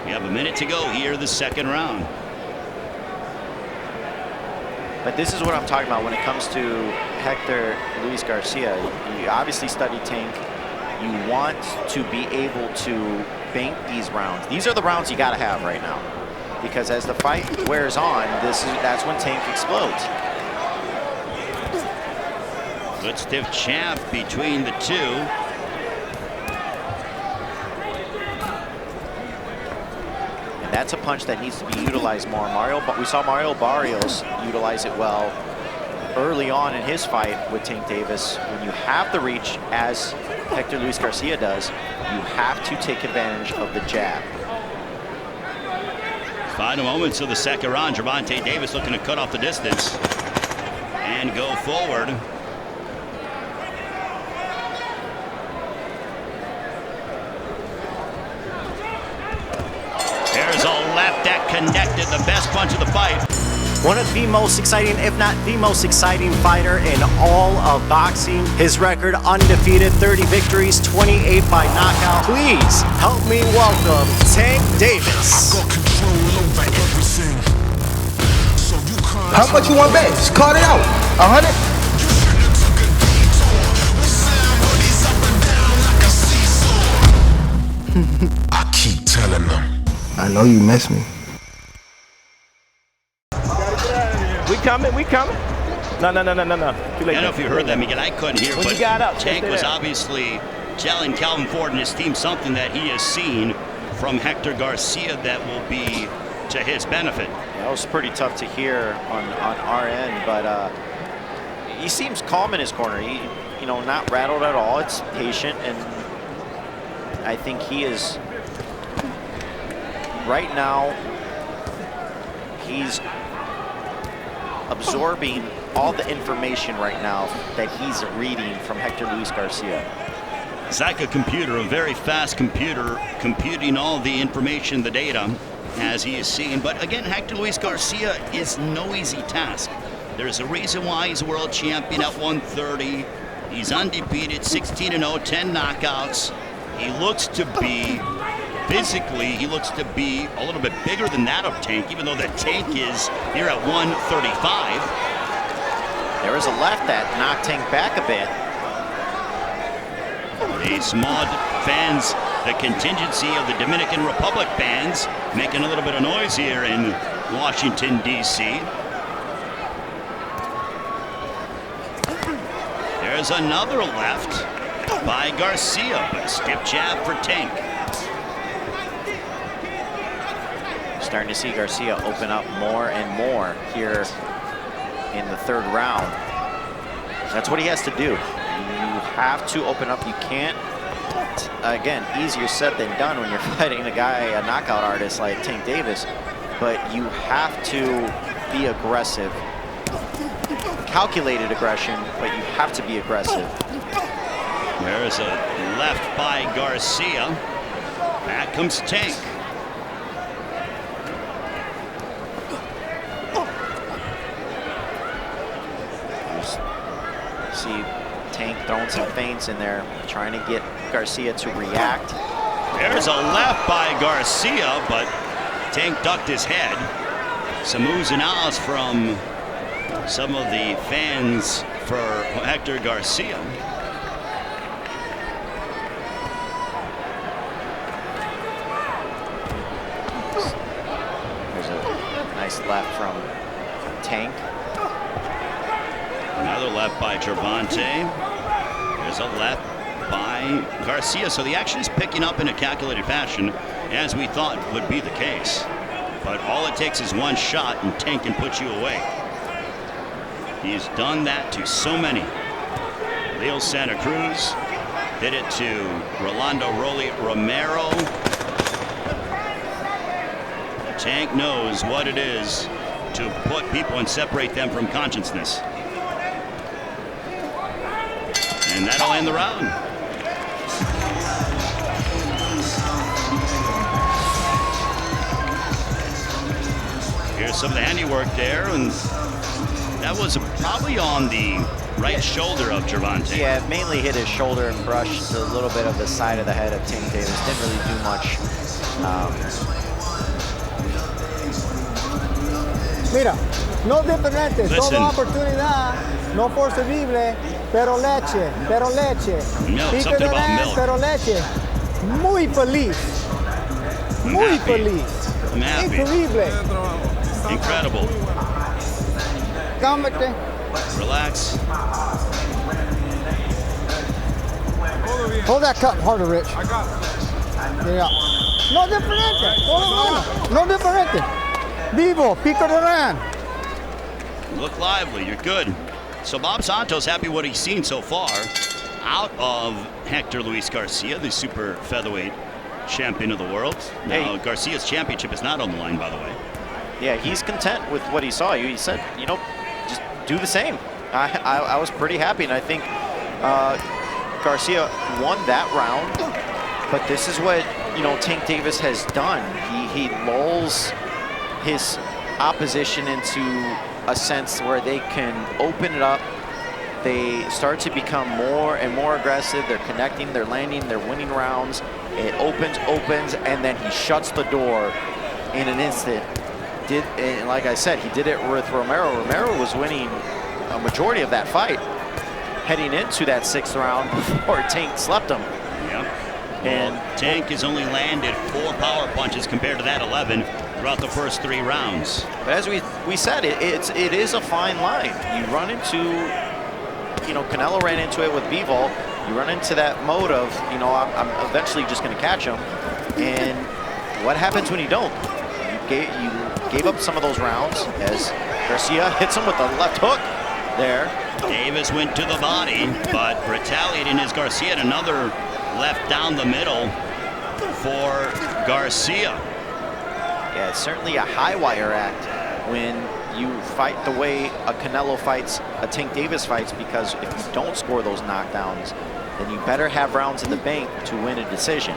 We have a minute to go here, the second round. But this is what I'm talking about when it comes to Hector Luis Garcia. You obviously study Tank. You want to be able to bank these rounds. These are the rounds you got to have right now, because as the fight wears on, that's when Tank explodes. Good stiff champ between the two. And that's a punch that needs to be utilized more. We saw Mario Barrios utilize it well early on in his fight with Tank Davis. When you have the reach, as Hector Luis Garcia does, you have to take advantage of the jab. Final moments of the second round. Gervonta Davis looking to cut off the distance and go forward. There's a left that connected, the best punch of the fight. One of the most exciting, if not the most exciting fighter in all of boxing. His record undefeated, 30 victories, 28 by knockout. Please help me welcome Tank Davis. How much you want bet? Just call it out. 100? I keep telling them. I know you miss me. We coming. No. Too late. I don't know if you heard that, Miguel. I couldn't hear, When but you got up, Tank was obviously telling Calvin Ford and his team something that he has seen from Hector Garcia that will be to his benefit. That was pretty tough to hear on our end, but he seems calm in his corner. He, you know, not rattled at all. It's patient, and I think he is right now. He's absorbing all the information right now that he's reading from Hector Luis Garcia. It's like a computer, a very fast computer, computing all the information, the data, as he is seeing. But again, Hector Luis Garcia is no easy task. There's a reason why he's a world champion at 130. He's undefeated, 16-0, 10 knockouts. He looks to be, physically, he looks to be a little bit bigger than that of Tank, even though the Tank is here at 135. There was a left that knocked Tank back a bit. The small fans, the contingency of the Dominican Republic fans, making a little bit of noise here in Washington, D.C. There's another left by Garcia, but a stiff jab for Tank. Starting to see Garcia open up more and more here in the third round. That's what he has to do. You have to open up. You can't, again, easier said than done when you're fighting a guy, a knockout artist like Tank Davis, but you have to be aggressive. Calculated aggression, but you have to be aggressive. There's a left by Garcia. Back comes Tank. See Tank throwing some feints in there, trying to get Garcia to react. There's a left by Garcia, but Tank ducked his head. Some oohs and ahs from some of the fans for Hector Garcia. There's a nice left from Tank. Another left by Gervonta. There's a left by Garcia. So the action is picking up in a calculated fashion, as we thought would be the case. But all it takes is one shot and Tank can put you away. He's done that to so many. Leo Santa Cruz did it to Rolando Romero. Tank knows what it is to put people and separate them from consciousness. And that'll end the round. Here's some of the handiwork there, and that was probably on the right shoulder of Gervonta. Yeah, it mainly hit his shoulder and brushed a little bit of the side of the head of Tank Davis. Didn't really do much. Mira, no diferente, Listen. toda oportunidad, no posible, pero leche. Milk, Pique something de about res, milk. pero leche. Muy feliz. Muy happy. feliz. I'm happy. Increíble. Incredible. Cálmate. Relax. Hold that cup harder, Rich. Yeah. No diferente. Todo bueno. No diferente. Vivo, pico de ran. Look lively, you're good. So Bob Santos happy what he's seen so far out of Hector Luis Garcia, the super featherweight champion of the world. Now, Garcia's championship is not on the line, by the way. Yeah, he's content with what he saw. He said, you know, just do the same. I was pretty happy, and I think Garcia won that round. But this is what, you know, Tank Davis has done. He lulls his opposition into a sense where they can open it up. They start to become more and more aggressive. They're connecting, they're landing, they're winning rounds. It opens, and then he shuts the door in an instant. And like I said, he did it with Romero. Romero was winning a majority of that fight heading into that 6th round before Tank slept him. Yep. And Tank has only landed 4 power punches compared to that 11 throughout the first 3 rounds. But as we said, it is a fine line. You run into, you know, Canelo ran into it with Bivol. You run into that mode of, you know, I'm eventually just going to catch him. And what happens when you don't? You gave up some of those rounds as Garcia hits him with the left hook there. Davis went to the body, but retaliating as Garcia had another left down the middle for Garcia. Yeah, it's certainly a high wire act when you fight the way a Canelo fights, a Tank Davis fights, because if you don't score those knockdowns, then you better have rounds in the bank to win a decision.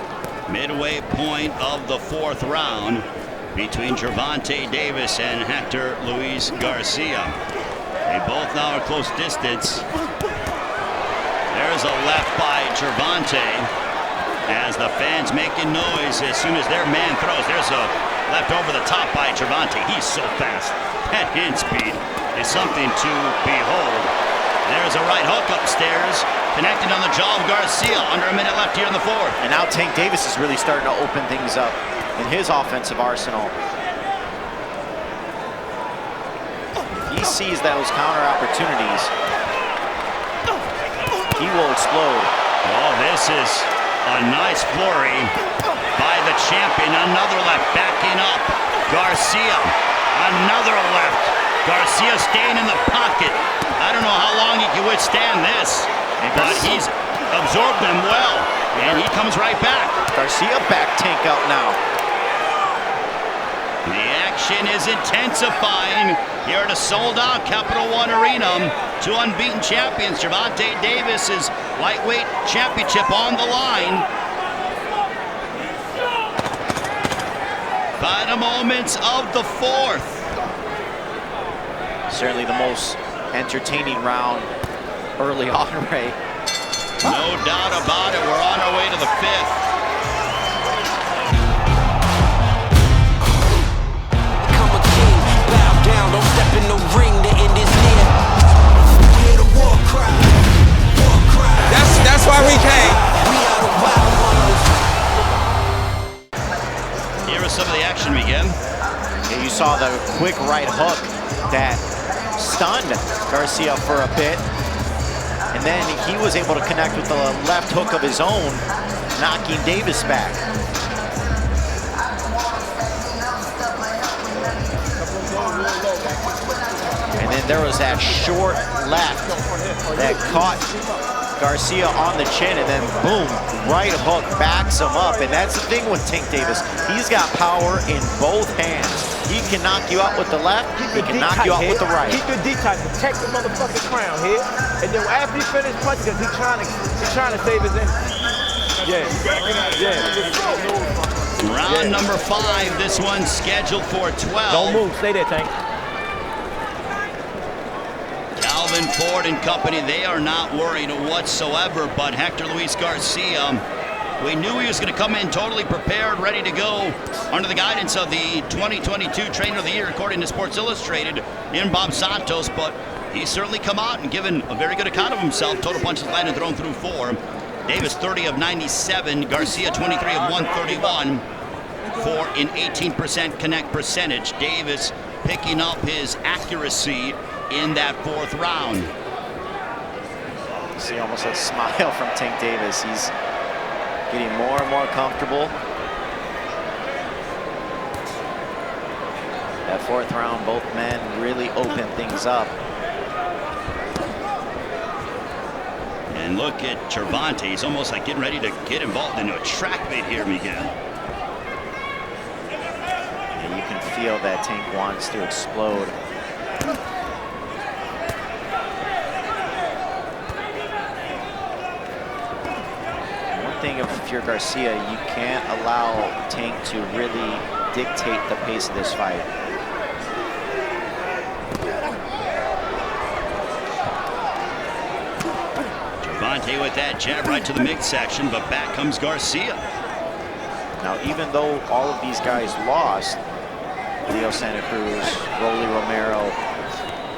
Midway point of the 4th round between Gervonta Davis and Hector Luis Garcia. They both now are close distance. There's a left by Gervonta as the fans making noise as soon as their man throws. There's a left over the top by Gervonta. He's so fast. That hand speed is something to behold. There's a right hook upstairs, connected on the jaw of Garcia. Under a minute left here in the 4th. And now Tank Davis is really starting to open things up in his offensive arsenal. If he sees those counter opportunities, he will explode. Oh, this is a nice flurry by the champion. Another left, backing up. Garcia, another left. Garcia staying in the pocket. I don't know how long he can withstand this, but he's absorbed them well, and he comes right back. Garcia back Tank up now. The action is intensifying here at a sold-out Capital One Arena. 2 unbeaten champions. Gervonta Davis's lightweight championship on the line. Final moments of the 4th. Certainly the most entertaining round early on, Ray. No doubt about it. We're on our way to the 5th. Become a king, bow down, don't step in the ring, the end is near. Hear the war cry, war cry. That's why we came. We are the wild ones. Here is some of the action begin. Yeah, you saw the quick right hook that stunned Garcia for a bit. And then he was able to connect with the left hook of his own, knocking Davis back. And then there was that short left that caught Garcia on the chin, and then boom, right hook backs him up. And that's the thing with Tank Davis. He's got power in both hands. He can knock you out with the left, he can knock you out with the right. Keep your D tight, protect the motherfucking crown here. And then after he finishes punching, because he's trying to save his Yeah. Round number 5, this one's scheduled for 12. Don't move, stay there, Tank. Calvin Ford and company, they are not worried whatsoever, but Hector Luis Garcia, we knew he was going to come in totally prepared, ready to go under the guidance of the 2022 Trainer of the Year, according to Sports Illustrated, in Bob Santos, but he's certainly come out and given a very good account of himself. Total punches landed, thrown through 4. Davis 30 of 97, Garcia 23 of 131 for an 18% connect percentage. Davis picking up his accuracy in that 4th round. You see almost a smile from Tank Davis. He's getting more and more comfortable. That 4th round, both men really open things up. And look at Gervonta. He's almost like getting ready to get involved into a track meet here, Miguel. And you can feel that Tank wants to explode. One thing, if you're Garcia, you can't allow Tank to really dictate the pace of this fight. Gervonta with that jab right to the midsection, but back comes Garcia. Now, even though all of these guys lost, Leo Santa Cruz, Rolly Romero,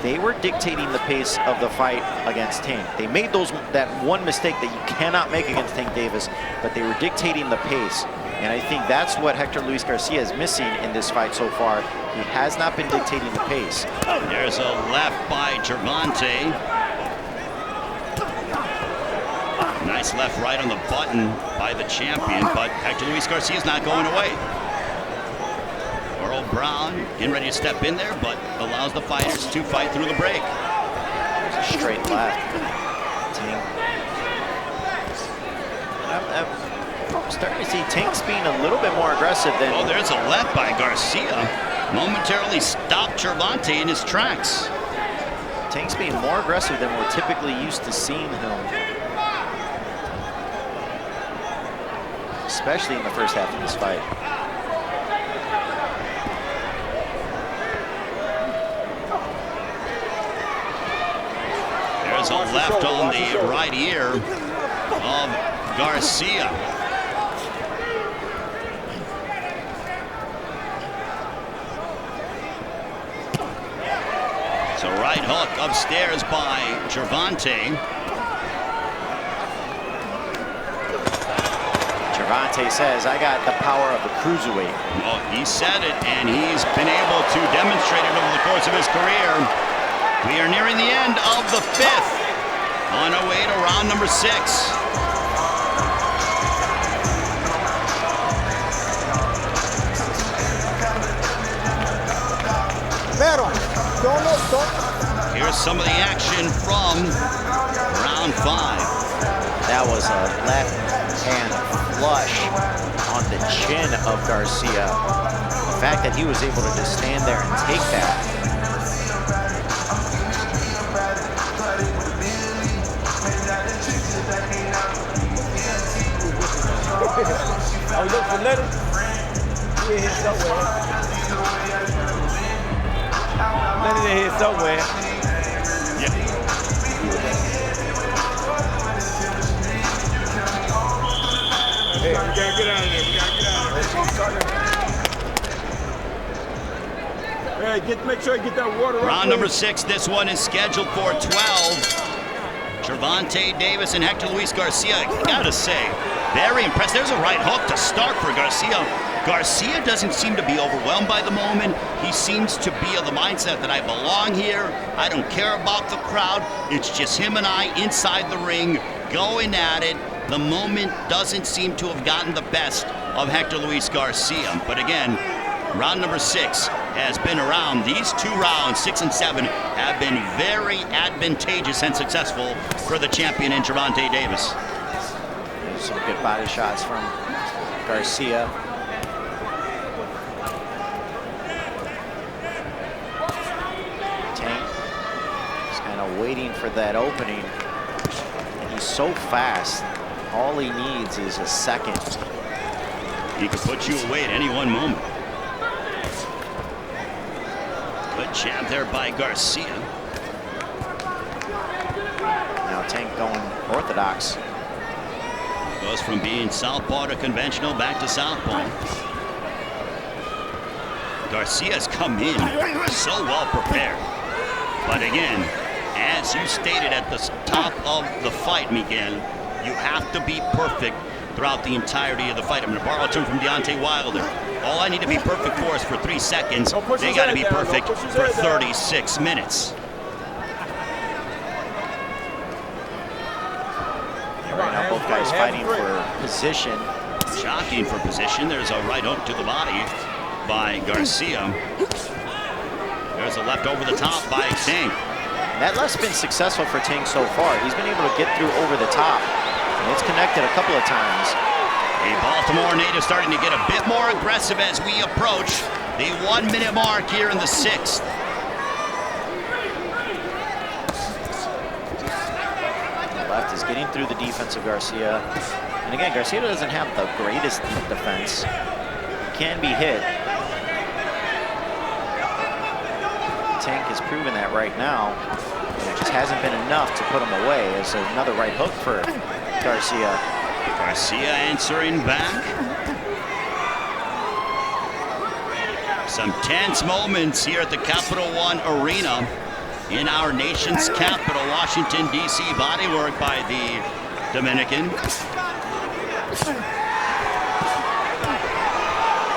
they were dictating the pace of the fight against Tank. They made that one mistake that you cannot make against Tank Davis, but they were dictating the pace. And I think that's what Hector Luis Garcia is missing in this fight so far. He has not been dictating the pace. There's a left by Gervonta. Nice left right on the button by the champion, but Hector Luis Garcia is not going away. Earl Brown getting ready to step in there, but allows the fighters to fight through the break. There's a straight left. Tank. I'm starting to see Tank's being a little bit more aggressive than... Oh, there's a left by Garcia. Momentarily stopped Gervonta in his tracks. Tank's being more aggressive than we're typically used to seeing him. Especially in the first half of this fight. There's a left on the right ear of Garcia. It's a right hook upstairs by Gervonta. Gervonta says, I got the power of the cruiserweight. Well, he said it, and he's been able to demonstrate it over the course of his career. We are nearing the end of the 5th, on our way to round number 6. Here's some of the action from round 5. That was a left hand flush on the chin of Garcia. The fact that he was able to just stand there and take that. Oh, look for Leonard. He here somewhere. Leonard in here somewhere. Hey, make sure you get that water up. Round number 6, this one is scheduled for 12. Gervonta Davis and Hector Luis Garcia, gotta say, very impressed. There's a right hook to start for Garcia. Garcia doesn't seem to be overwhelmed by the moment. He seems to be of the mindset that I belong here. I don't care about the crowd. It's just him and I inside the ring going at it. The moment doesn't seem to have gotten the best of Hector Luis Garcia. But again, round number 6 has been around. These 2 rounds, 6 and 7, have been very advantageous and successful for the champion in Gervonta Davis. Some good body shots from Garcia. Tank is kind of waiting for that opening. And he's so fast. All he needs is a second. He could put you away at any one moment. Good jab there by Garcia. Now Tank going orthodox. Goes from being southpaw to conventional back to southpaw. Garcia's come in so well prepared. But again, as you stated at the top of the fight, Miguel, you have to be perfect throughout the entirety of the fight. I'm going to borrow a term from Deontay Wilder. All I need to be perfect for is for 3 seconds. They got to be perfect for 36 minutes. Right now, both guys fighting for position. Jockeying for position. There's a right hook to the body by Garcia. There's a left over the top by Tank. That left's been successful for Tank so far. He's been able to get through over the top. And it's connected a couple of times. A Baltimore native starting to get a bit more aggressive as we approach the 1-minute mark here in the 6th. Left is getting through the defense of Garcia. And again, Garcia doesn't have the greatest defense. He can be hit. Tank has proven that right now. It just hasn't been enough to put him away. As another right hook for Garcia. Garcia answering back. Some tense moments here at the Capital One Arena in our nation's capital, Washington, D.C. Bodywork by the Dominican.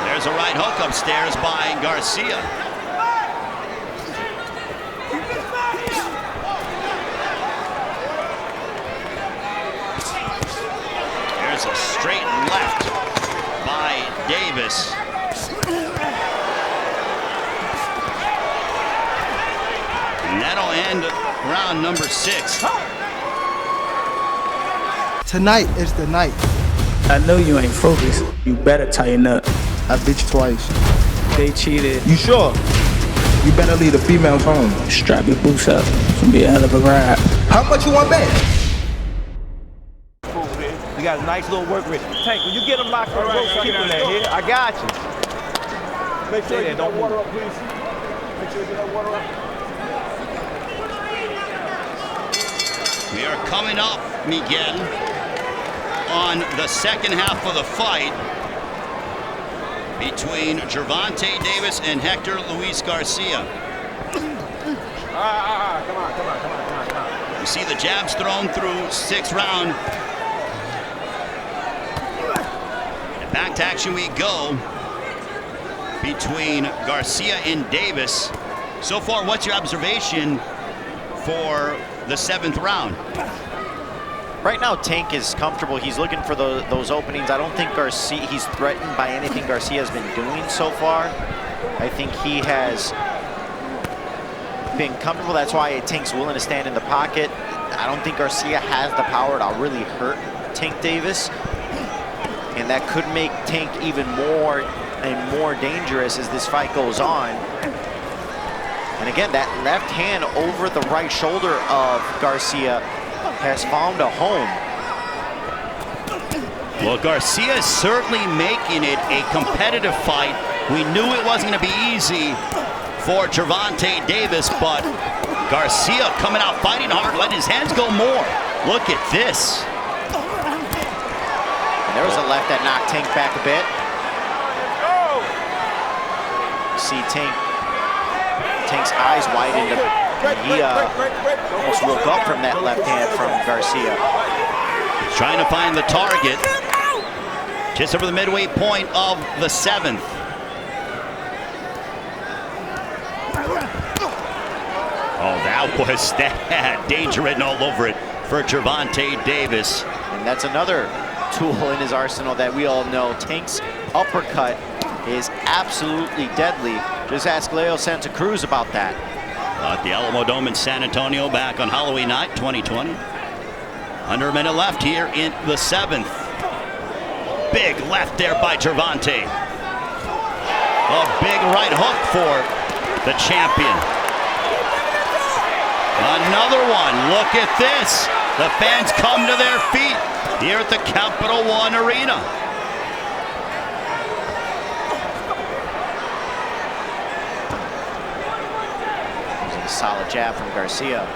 There's a right hook upstairs by Garcia. There's a straight left by Davis. And that'll end round number 6. Tonight is the night. I know you ain't focused. You better tighten up. I beat you twice. They cheated. You sure? You better leave the females home. Strap your boots up. It's gonna be a hell of a ride. How much you want bet? We got a nice little work rate. Tank, when you get them locked on the ropes, keep them there, here. I got you. Make sure you get that water up, please. Make sure you get that water up. We are coming up, Miguel, on the second half of the fight between Gervonta Davis and Hector Luis Garcia. Come on. You see the jabs thrown through 6th round. And back to action we go between Garcia and Davis. So far, what's your observation for the 7th round? Right now, Tank is comfortable. He's looking for those openings. I don't think he's threatened by anything Garcia has been doing so far. I think he has been comfortable. That's why Tank's willing to stand in the pocket. I don't think Garcia has the power to really hurt Tank Davis. And that could make Tank even more and more dangerous as this fight goes on. And again, that left hand over the right shoulder of Garcia has found a home. Well, Garcia is certainly making it a competitive fight. We knew it wasn't going to be easy for Gervonta Davis, but Garcia coming out fighting hard, letting his hands go more. Look at this. And there was a left that knocked Tank back a bit. See Tank Tank's eyes widened. He almost woke up from that left hand from Garcia. He's trying to find the target. Just over the midway point of the 7th. Oh, that was that danger written all over it for Gervonta Davis. And that's another tool in his arsenal that we all know. Tank's uppercut is absolutely deadly. Just ask Leo Santa Cruz about that. At the Alamo Dome in San Antonio back on Halloween night 2020. Under a minute left here in the 7th. Big left there by Gervonta. A big right hook for the champion. Another one. Look at this. The fans come to their feet here at the Capital One Arena. A solid jab from Garcia,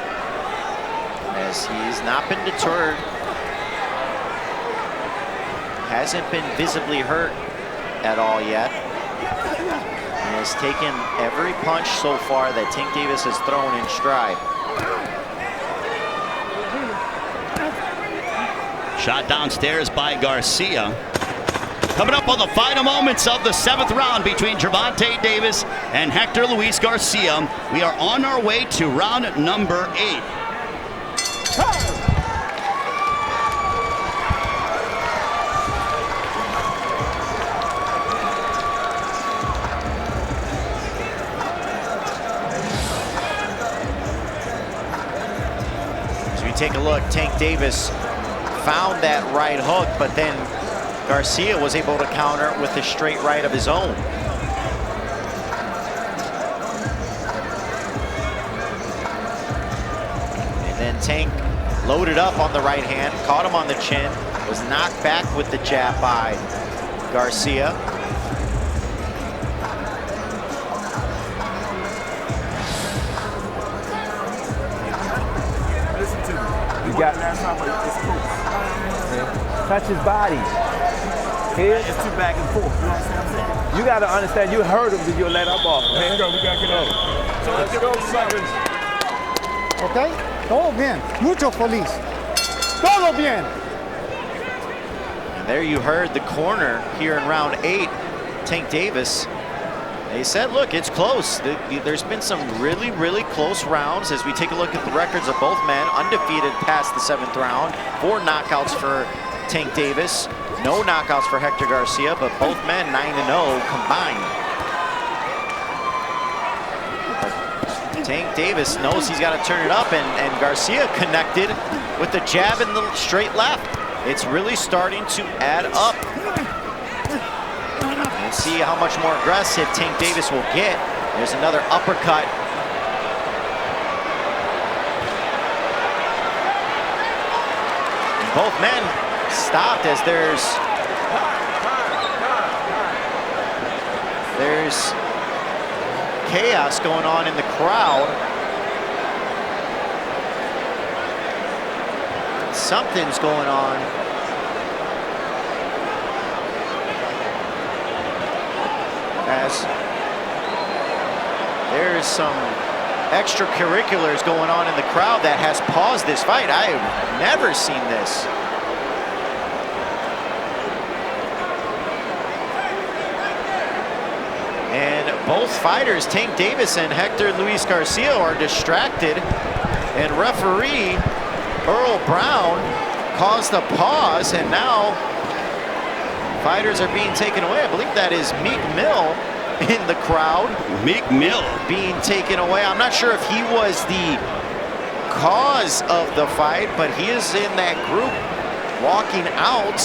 as he's not been deterred. Hasn't been visibly hurt at all yet. He has taken every punch so far that Tank Davis has thrown in stride. Shot downstairs by Garcia. Coming up on the final moments of the 7th round between Gervonta Davis and Hector Luis Garcia. We are on our way to round number 8. As we take a look, Tank Davis found that right hook, but then Garcia was able to counter with a straight right of his own. And then Tank loaded up on the right hand, caught him on the chin, was knocked back with the jab by Garcia. Listen to me. You got touch his body. Here. It's too back and forth. You understand what I'm saying? You got to understand, you heard him because you let up off. Let's go, we got to get over. So let's go, seconds. Okay? Todo bien. Mucho feliz. Todo bien. And there you heard the corner here in round 8, Tank Davis. They said, look, it's close. There's been some really, really close rounds as we take a look at the records of both men. Undefeated past the 7th round. 4 knockouts for Tank Davis. No knockouts for Hector Garcia, but both men 9-0 combined. But Tank Davis knows he's got to turn it up, and Garcia connected with the jab and the straight left. It's really starting to add up. And see how much more aggressive Tank Davis will get. There's another uppercut. And both men stopped as there's chaos going on in the crowd. Something's going on. As there's some extracurriculars going on in the crowd that has paused this fight. I have never seen this. And both fighters, Tank Davis and Hector Luis Garcia, are distracted. And referee Earl Brown caused a pause, and now fighters are being taken away. I believe that is Meek Mill in the crowd. Meek Mill being taken away. I'm not sure if he was the cause of the fight, but he is in that group walking out.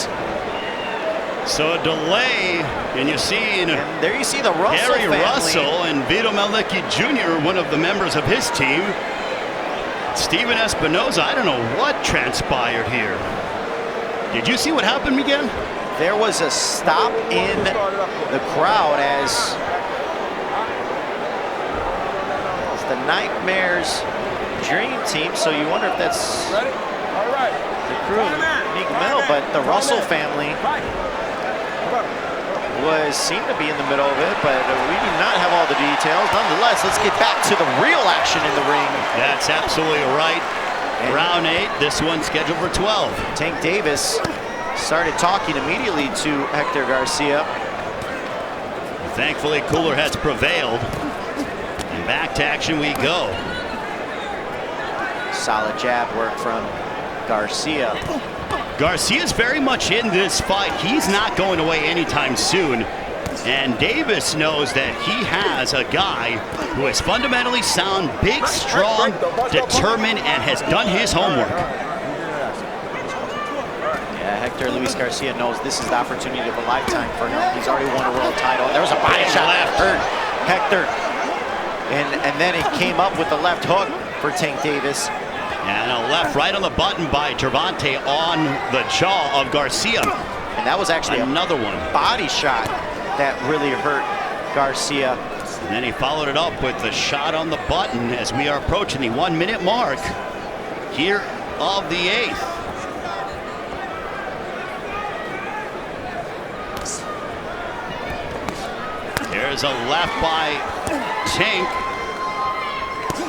So a delay, and you see, and there you see the Russell Gary family. Russell and Vito Malecki Jr., one of the members of his team. Steven Espinoza, I don't know what transpired here. Did you see what happened, Miguel? There was a stop in the crowd as it's the Nightmares Dream Team, so you wonder if that's the crew, Meek Mill, but the Russell family seemed to be in the middle of it, but we do not have all the details. Nonetheless, let's get back to the real action in the ring. That's absolutely right. And round 8, this one's scheduled for 12. Tank Davis started talking immediately to Hector Garcia. Thankfully, cooler heads prevailed. And back to action we go. Solid jab work from Garcia. Garcia's very much in this fight. He's not going away anytime soon. And Davis knows that he has a guy who is fundamentally sound, big, strong, determined, and has done his homework. Yeah, Hector Luis Garcia knows this is the opportunity of a lifetime for him. He's already won a world title. There was a body shot left. Hector. And then it came up with the left hook for Tank Davis. And a left right on the button by Gervonta on the jaw of Garcia. And that was actually another one. Body shot that really hurt Garcia. And then he followed it up with the shot on the button as we are approaching the 1-minute mark here of the 8th. There's a left by Tank.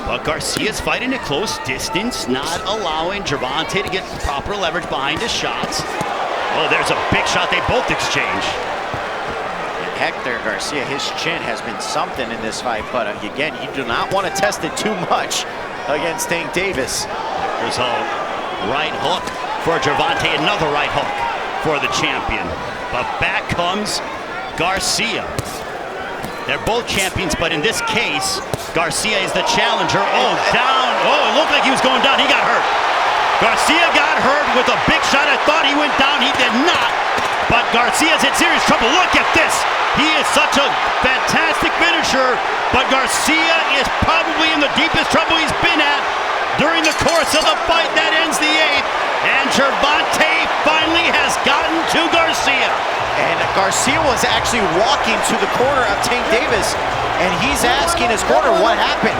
But Garcia's fighting at close distance, not allowing Gervonta to get proper leverage behind his shots. Oh, there's a big shot they both exchange. And Hector Garcia, his chin has been something in this fight, but again, you do not want to test it too much against Tank Davis. There's a right hook for Gervonta, another right hook for the champion. But back comes Garcia. They're both champions, but in this case, Garcia is the challenger. Oh, down. Oh, it looked like he was going down. He got hurt. Garcia got hurt with a big shot. I thought he went down. He did not. But Garcia's in serious trouble. Look at this. He is such a fantastic finisher, but Garcia is probably in the deepest trouble he's been at during the course of the fight. That ends the 8th. And Gervonta finally has gotten to Garcia. And Garcia was actually walking to the corner of Tank Davis, and he's asking his corner what happened.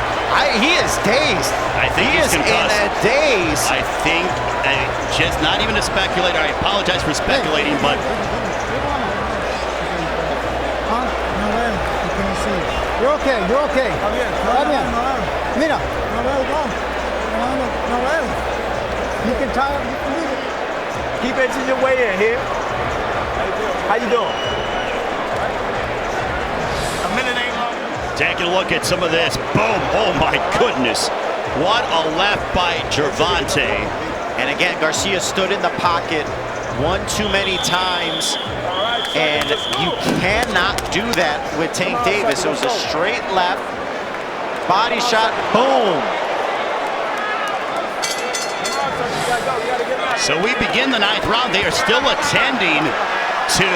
He is dazed. I think he is concussed. in a daze. I think, just not even a speculator, I apologize for speculating, but... You're okay, you're okay. Mira. You can tie up, you can leave it. Keep edging your way in here. How you doing? A minute ain't long. Taking a look at some of this. Boom. Oh, my goodness. What a left by Gervonta. And again, Garcia stood in the pocket one too many times. And you cannot do that with Tank Davis. It was a straight left. Body shot. Boom. So we begin the 9th round. They are still attending to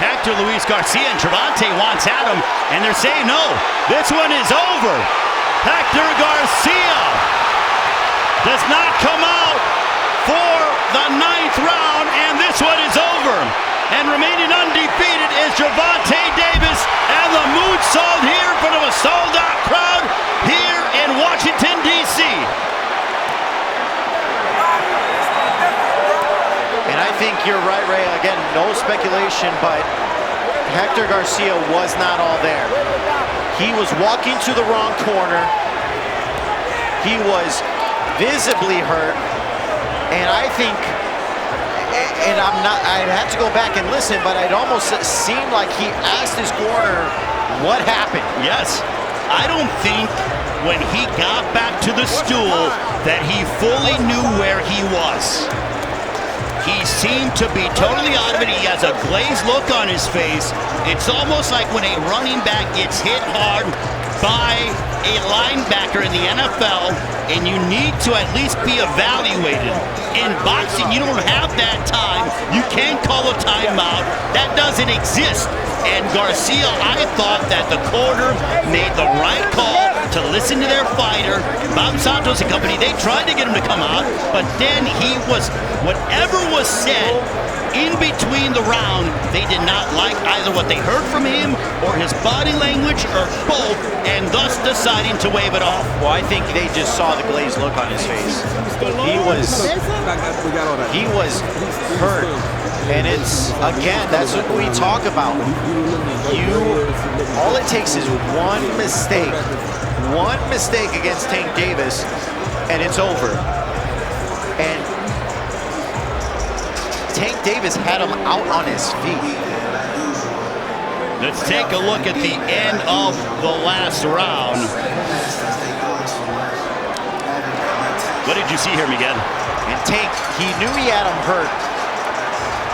Hector Luis Garcia, and Gervonta wants at him, and they're saying no, this one is over. Hector Garcia does not come out for the 9th round, and this one is over. And remaining undefeated is Gervonta Davis, and the moonsault here in front of a sold-out crowd here in Washington, D.C. And I think you're right, Ray. Again, no speculation, but Hector Garcia was not all there. He was walking to the wrong corner. He was visibly hurt. And I think, and I'd have to go back and listen, but it almost seemed like he asked his corner what happened. Yes. I don't think when he got back to the stool that he fully knew where he was. He seemed to be totally out of it. He has a glazed look on his face. It's almost like when a running back gets hit hard by a linebacker in the NFL, and you need to at least be evaluated. In boxing, you don't have that time. You can't call a timeout. That doesn't exist. And Garcia, I thought that the corner made the right call to listen to their fighter, Bob Santos and company. They tried to get him to come out, but then he was, whatever was said in between the round, they did not like either what they heard from him or his body language or both, and thus deciding to wave it off. Well, I think they just saw the glazed look on his face. He was hurt. And it's, again, that's what we talk about. All it takes is one mistake against Tank Davis, and it's over. And Tank Davis had him out on his feet. Let's take a look at the end of the last round. What did you see here, Miguel? And Tank, he knew he had him hurt.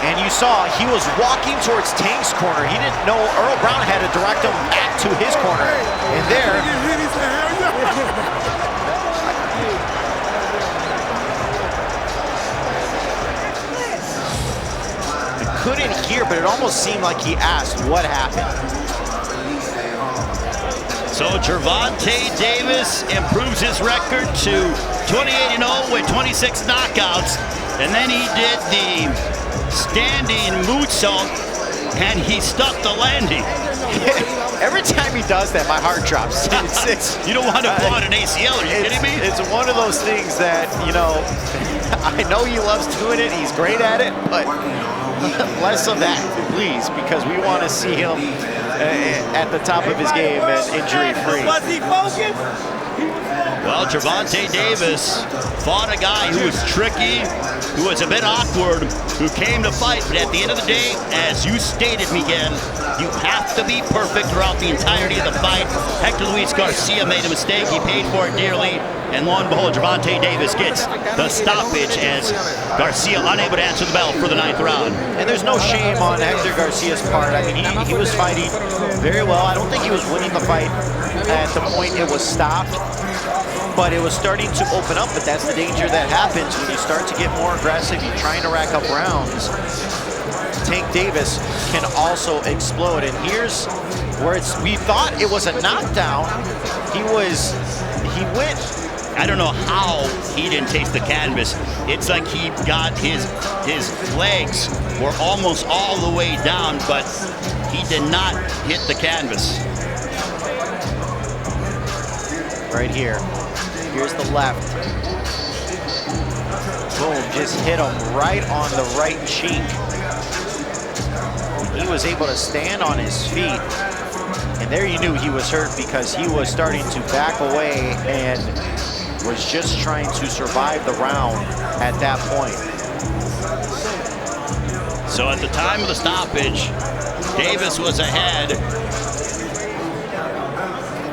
And you saw he was walking towards Tank's corner. He didn't know Earl Brown had to direct him back to his corner. And there, I couldn't hear, but it almost seemed like he asked what happened. So Gervonta Davis improves his record to 28-0 with 26 knockouts. And then he did the standing moonsault, and he stuck the landing. Every time he does that, my heart drops. You don't want to pull out an ACL, are you kidding me? It's one of those things that, you know, I know he loves doing it, he's great at it, but less of that, please, because we want to see him at the top of his game and injury-free. Was he focused? Well, Gervonta Davis fought a guy who was tricky, who was a bit awkward, who came to fight. But at the end of the day, as you stated, Miguel, you have to be perfect throughout the entirety of the fight. Hector Garcia made a mistake. He paid for it dearly. And lo and behold, Gervonta Davis gets the stoppage as Garcia unable to answer the bell for the 9th round. And there's no shame on Hector Garcia's part. I mean, he was fighting very well. I don't think he was winning the fight at the point it was stopped, but it was starting to open up. But that's the danger that happens when you start to get more aggressive. You're trying to rack up rounds. Tank Davis can also explode. And here's where we thought it was a knockdown. He went. I don't know how he didn't taste the canvas. It's like he got his legs were almost all the way down, but he did not hit the canvas. Right here. Here's the left. Boom, just hit him right on the right cheek. He was able to stand on his feet. And there you knew he was hurt because he was starting to back away and was just trying to survive the round at that point. So at the time of the stoppage, Davis was ahead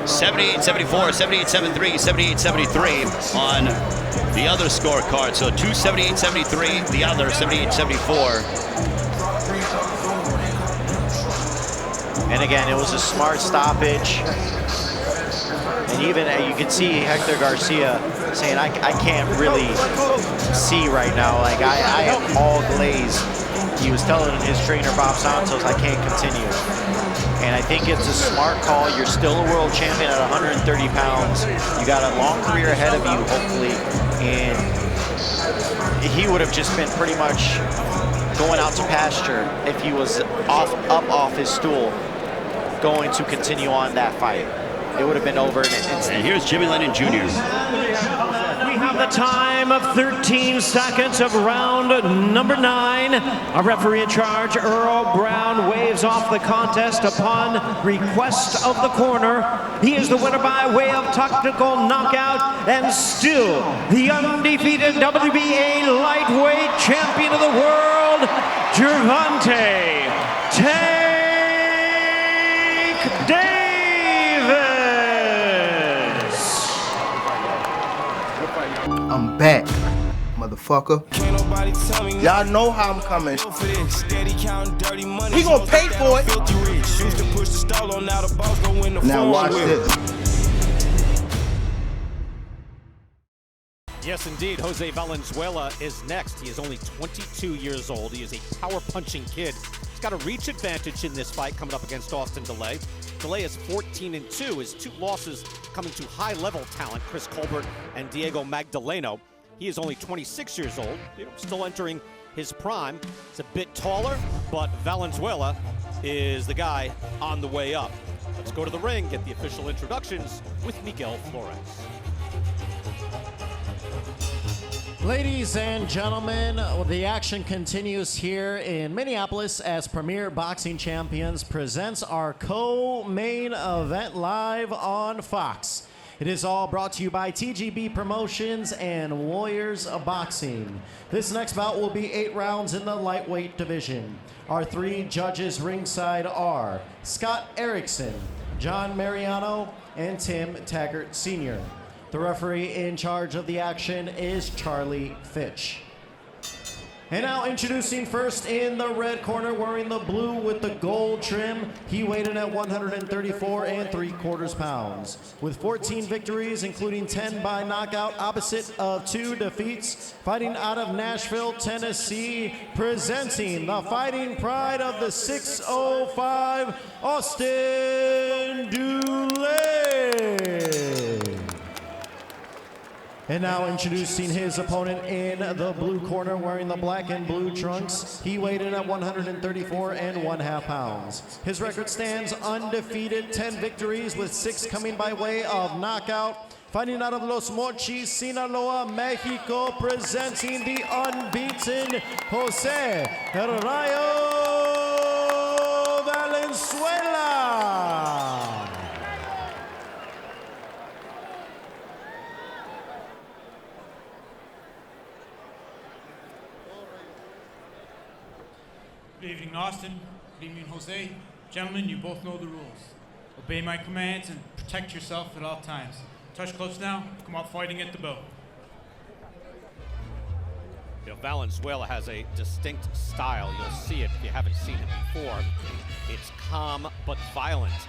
78-74, 78-73, 78-73 on the other scorecard. So 2 78-73, the other 78-74. And again, it was a smart stoppage. And even you can see Hector Garcia saying, I can't really see right now. Like, I am all glazed. He was telling his trainer, Bob Santos, I can't continue. And I think it's a smart call. You're still a world champion at 130 pounds. You got a long career ahead of you, hopefully. And he would have just been pretty much going out to pasture if he was up off his stool, going to continue on that fight. It would have been over in an instant. And here's Jimmy Lennon Jr. We have the time of 13 seconds of round number 9. A referee in charge, Earl Brown, waves off the contest upon request of the corner. He is the winner by way of technical knockout and still the undefeated WBA lightweight champion of the world, Gervonta Tank Davis. I'm back, motherfucker. Y'all know how I'm coming. He gonna pay for it. Now watch this. Yes, indeed. Jose Valenzuela is next. He is only 22 years old. He is a power-punching kid. He's got a reach advantage in this fight coming up against Austin Dulay. Dulay is 14-2. His 2 losses coming to high-level talent, Chris Colbert and Diego Magdaleno. He is only 26 years old, still entering his prime. He's a bit taller, but Valenzuela is the guy on the way up. Let's go to the ring, get the official introductions with Miguel Flores. Ladies and gentlemen, the action continues here in Minneapolis as Premier Boxing Champions presents our co-main event live on Fox. It is all brought to you by TGB Promotions and Warriors of Boxing. This next bout will be 8 rounds in the lightweight division. Our 3 judges ringside are Scott Erickson, John Mariano, and Tim Taggart Sr. The referee in charge of the action is Charlie Fitch. And now introducing first in the red corner, wearing the blue with the gold trim. He weighed in at 134 3/4 pounds. With 14 victories, including 10 by knockout, opposite of 2 defeats. Fighting out of Nashville, Tennessee, presenting the fighting pride of the 605, Austin Dulay. And now introducing his opponent in the blue corner, wearing the black and blue trunks. He weighed in at 134 1/2 pounds. His record stands undefeated, 10 victories with 6 coming by way of knockout. Fighting out of Los Mochis, Sinaloa, Mexico, presenting the unbeaten Jose Rayo Valenzuela. Good evening, Austin. Good evening, Jose. Gentlemen, you both know the rules. Obey my commands and protect yourself at all times. Touch close now. Come out fighting at the bell. You know, Valenzuela has a distinct style. You'll see it if you haven't seen it before. It's calm but violent.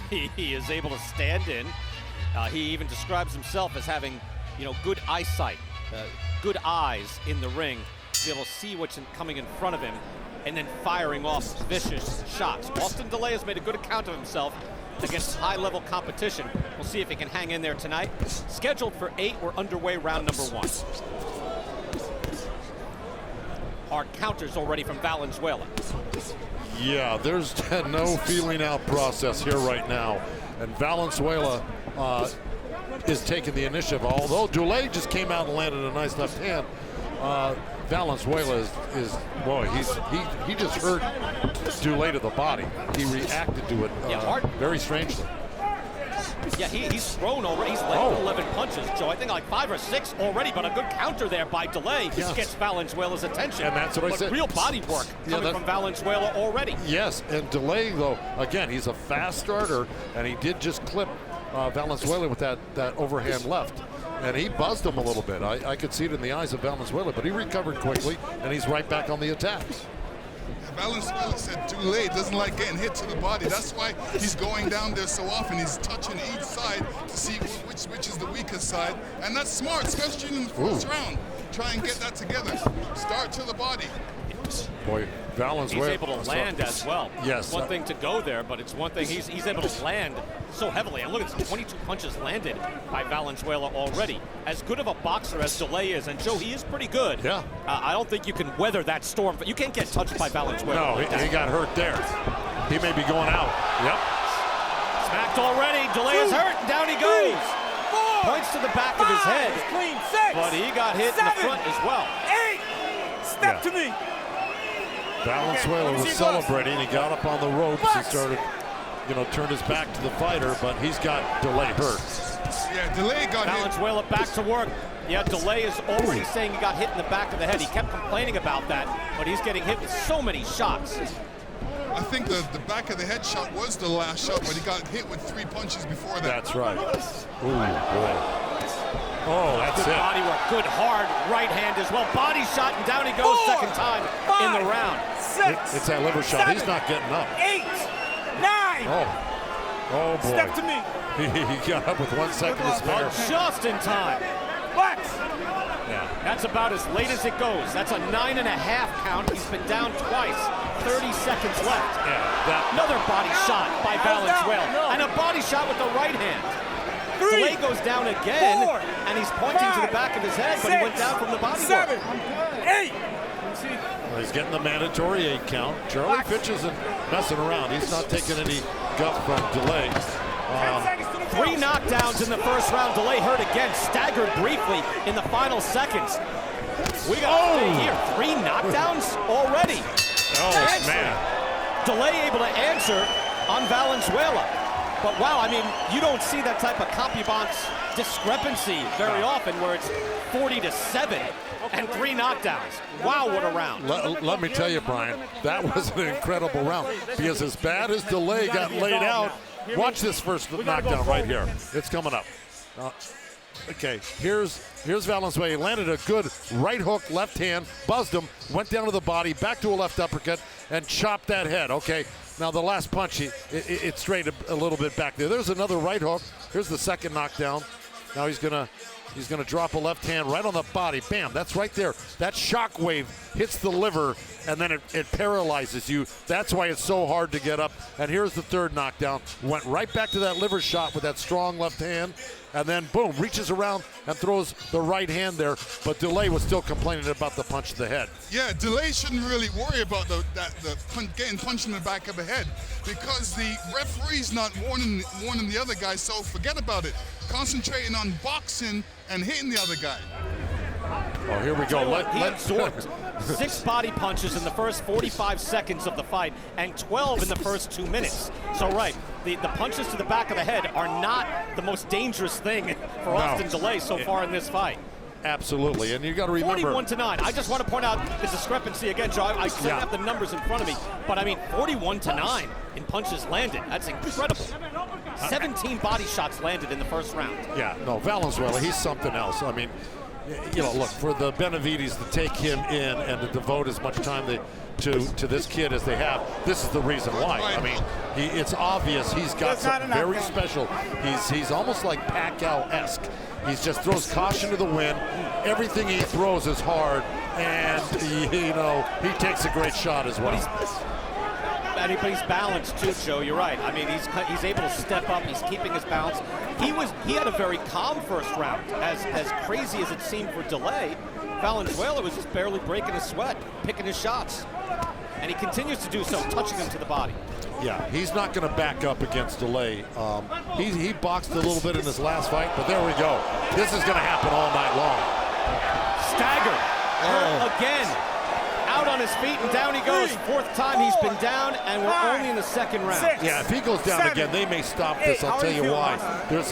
He is able to stand in. He even describes himself as having, good eyesight, good eyes in the ring, to be able to see what's coming in front of him, and then firing off vicious shots. Austin Dulay has made a good account of himself against high-level competition. We'll see if he can hang in there tonight. Scheduled for 8, we're underway round number 1. Hard counters already from Valenzuela. Yeah, there's no feeling out process here right now. And Valenzuela is taking the initiative. Although Dulay just came out and landed a nice left hand, Valenzuela he just hurt Dulay to the body. He reacted to it very strangely. Yeah, he's thrown already. He's landed 11 punches, Joe. I think like 5 or 6 already, but a good counter there by Dulay gets Valenzuela's attention. And that's what I said. Real body work coming from Valenzuela already. Yes, and Dulay, though, again, he's a fast starter, and he did just clip Valenzuela with that overhand left. And he buzzed him a little bit. I could see it in the eyes of Valenzuela, but he recovered quickly, and he's right back on the attack. Valenzuela said Dulay doesn't like getting hit to the body. That's why he's going down there so often. He's touching each side to see which is the weakest side. And that's smart, especially in the first round. Try and get that together. Start to the body. Boy, Valenzuela. He's able to land as well. Yes. It's one thing to go there, but it's one thing he's able to land so heavily. And look at 22 punches landed by Valenzuela already. As good of a boxer as Dulay is, and Joe, he is pretty good. Yeah. I don't think you can weather that storm, but you can't get touched by Valenzuela. No, he got hurt there. He may be going out. Yep. Smacked already. Dulay is hurt, and down he goes. 4, points to the back of his head. Clean 6, but he got hit 7, in the front as well. 8. Step to me. Valenzuela was celebrating. He got up on the ropes. He started, turned his back to the fighter, but he's got Dulay hurt. Yeah, Dulay got Valenzuela back to work. Yeah, Dulay is already saying he got hit in the back of the head. He kept complaining about that, but he's getting hit with so many shots. I think the back of the head shot was the last shot, but he got hit with 3 punches before that. That's right. Ooh, boy. Oh, that's good it. Body work, good hard right hand as well. Body shot, and down he goes 4, second time 5, in the round. 6, it's that liver shot. 7, He's not getting up. 8, 9. Oh boy. Step to me. He got up with 1 second to spare. Just in time. What? Yeah. That's about as late as it goes. That's a 9.5 count. He's been down twice. 30 seconds left. Yeah. Another body shot by Valenzuela. And a body shot with the right hand. Dulay goes down again, 4, and he's pointing 5, to the back of his head, but he went down from the body 7, 8. Well, he's getting the mandatory 8 count. Charlie Fitch isn't messing around. He's not taking any guff from Dulay. 10 seconds to the 3 knockdowns in the first round. Dulay Hurd again, staggered briefly in the final seconds. We got to stay here. 3 knockdowns already. Oh, man. Dulay able to answer on Valenzuela. But wow, I mean, you don't see that type of compubance discrepancy very often where it's 40-7 and 3 knockdowns. Wow, what a round. Let me tell you, Brian, that was an incredible round. Because as bad as Dulay got laid out, watch this first knockdown right here. It's coming up. Okay, here's Valenzuela. He landed a good right hook, left hand, buzzed him, went down to the body, back to a left uppercut, and chopped that head. Okay, now the last punch, it straightened a little bit back there. There's another right hook. Here's the second knockdown. Now he's gonna drop a left hand right on the body. Bam, that's right there. That shock wave hits the liver, and then it paralyzes you. That's why it's so hard to get up. And here's the third knockdown. Went right back to that liver shot with that strong left hand, and then boom, reaches around and throws the right hand there. But Dulay was still complaining about the punch to the head. Yeah, Dulay shouldn't really worry about getting punched in the back of the head because the referee's not warning the other guy, so forget about it. Concentrating on boxing and hitting the other guy. Oh, here we go. He absorbed 6 body punches in the first 45 seconds of the fight and 12 in the first 2 minutes. So right, the punches to the back of the head are not the most dangerous thing for Austin Dulay so far in this fight. Absolutely, and you got to remember 41-9. I just want to point out the discrepancy again, Joe. I don't have the numbers in front of me, but I mean 41-9 in punches landed. That's incredible. 17 body shots landed in the first round. Yeah, no, Valenzuela, he's something else. I mean, you know, look, for the Benavides to take him in and to devote as much time to this kid as they have, this is the reason why. I mean, it's obvious he's got something very special. He's almost like Pacquiao-esque. He just throws caution to the wind. Everything he throws is hard, and he takes a great shot as well. But he's balanced too, Joe. You're right. I mean, he's able to step up. He's keeping his balance. He had a very calm first round. As crazy as it seemed for Dulay, Valenzuela was just barely breaking a sweat, picking his shots, and he continues to do so, touching him to the body. Yeah, he's not going to back up against Dulay. He boxed a little bit in his last fight, but there we go. This is going to happen all night long. Staggered again. Out on his feet and down he goes. 4th time he's been down, and we're only in the 2nd round. Yeah, if he goes down again, they may stop this. I'll tell you why. There's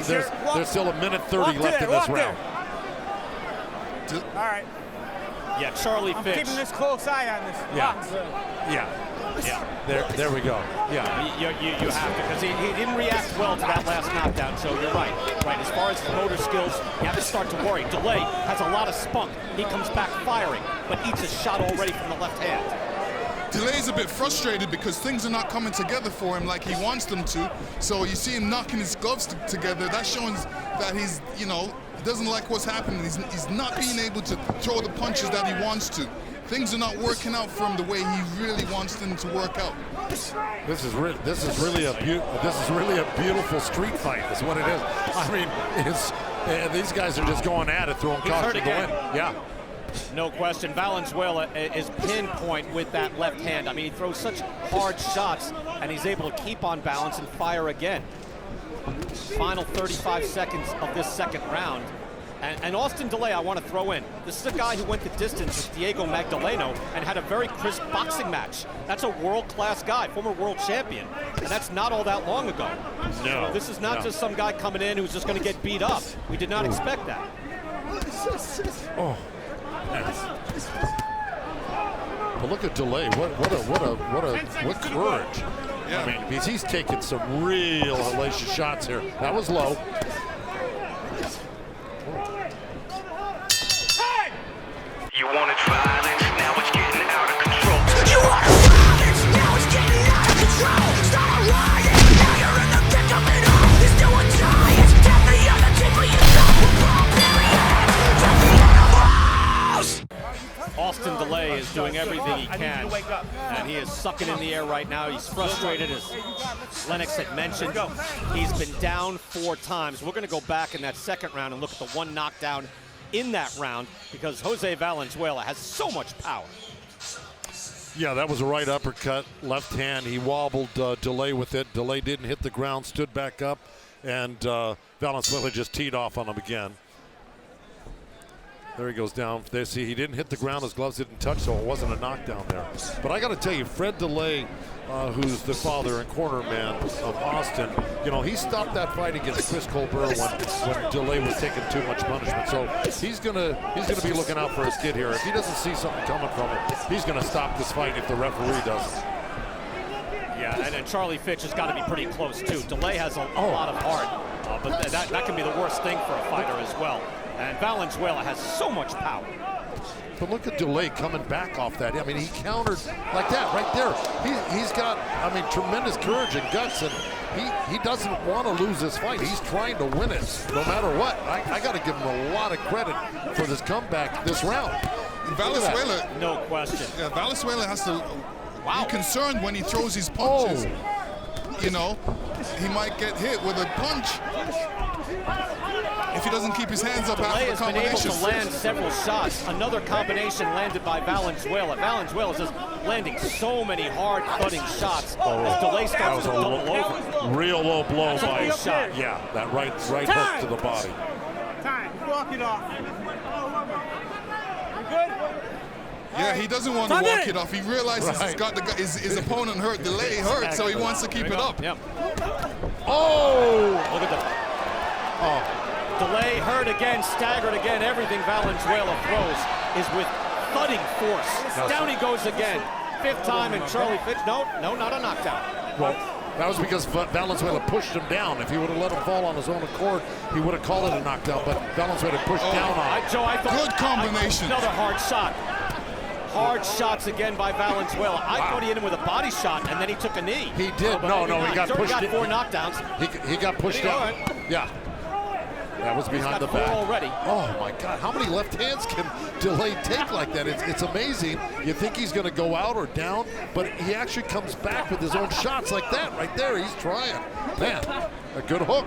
still 1:30 left in this round. All right. Yeah, Charlie I'm Fitch. keeping this close eye on this box. There we go. Yeah. You have to, because he didn't react well to that last knockdown, so you're right. Right, as far as his motor skills, you have to start to worry. Dulay has a lot of spunk. He comes back firing, but eats a shot already from the left hand. Dulay's a bit frustrated because things are not coming together for him like he wants them to. So you see him knocking his gloves together. That shows that he's, he doesn't like what's happening. He's not being able to throw the punches that he wants to. Things are not working out for him the way he really wants them to work out. This is really a beautiful street fight. Is what it is. I mean, these guys are just going at it, throwing caution to the wind. Yeah. No question. Valenzuela is pinpoint with that left hand. I mean, he throws such hard shots, and he's able to keep on balance and fire again. Final 35 seconds of this 2nd round. And Austin Dulay, I want to throw in. This is a guy who went the distance with Diego Magdaleno and had a very crisp boxing match. That's a world-class guy, former world champion, and that's not all that long ago. No. So this is not just some guy coming in who's just going to get beat up. We did not expect that. Oh. But look at Dulay. What courage. Yeah. I mean, because he's taking some real hellacious shots here. That was low. You wanted violence, now it's getting out of control. You wanted violence, now it's getting out of control. Start a riot, now you're in the thick of it all. It's doing giants, get the other tip of your thumb. Austin Dulay is doing everything he can, and he is sucking in the air right now. He's frustrated, as Lennox had mentioned. He's been down 4 times. We're going to go back in that 2nd round and look at the 1 knockdown in that round, because Jose Valenzuela has so much power. Yeah, that was a right uppercut, left hand. He wobbled Dulay with it. Dulay didn't hit the ground, stood back up, and Valenzuela just teed off on him again. There he goes down. They see he didn't hit the ground. His gloves didn't touch, so it wasn't a knockdown there. But I got to tell you, Fred Dulay, who's the father and corner man of Austin, you know, he stopped that fight against Chris Colbert when Dulay was taking too much punishment. So he's gonna be looking out for his kid here. If he doesn't see something coming from it, he's gonna stop this fight if the referee doesn't. Yeah, and then Charlie Fitch has got to be pretty close too. Dulay has a lot of heart, but that can be the worst thing for a fighter as well. And Valenzuela has so much power. But look at Dulay coming back off that. I mean, he countered like that right there. He's got, I mean, tremendous courage and guts, and he doesn't want to lose this fight. He's trying to win it no matter what. I got to give him a lot of credit for this comeback this round. Valenzuela, no question. Yeah, Valenzuela has to be concerned when he throws his punches. You know, he might get hit with a punch if he doesn't keep his hands up after the combination. Has been able to land several shots. Another combination landed by Valenzuela. Valenzuela's just landing so many hard thudding shots as Dulay starts to double over. Real low blow by shot. Yeah, that right hook to the body. Time. Walk it off. You good? Yeah, he doesn't want to walk it off. He realizes he's got his opponent hurt, Dulay hurt, so he wants to keep it up. Yep. Oh! Look at that. Dulay hurt again, staggered again. Everything Valenzuela throws is with thudding force. Down he goes again. Fifth time, and Charlie Fitch, no, not a knockdown. Well, that was because Valenzuela pushed him down. If he would have let him fall on his own accord, he would have called it a knockdown, but Valenzuela pushed down on him. Joe, I thought, good combination. Another hard shot. Hard shots again by Valenzuela. I thought he hit him with a body shot, and then he took a knee. He did. No, he got pushed. He got 4 knockdowns. He got pushed down. Yeah. That was behind the back. Already. Oh my God! How many left hands can Dulay take like that? It's amazing. You think he's going to go out or down, but he actually comes back with his own shots like that. Right there, he's trying. Man, a good hook.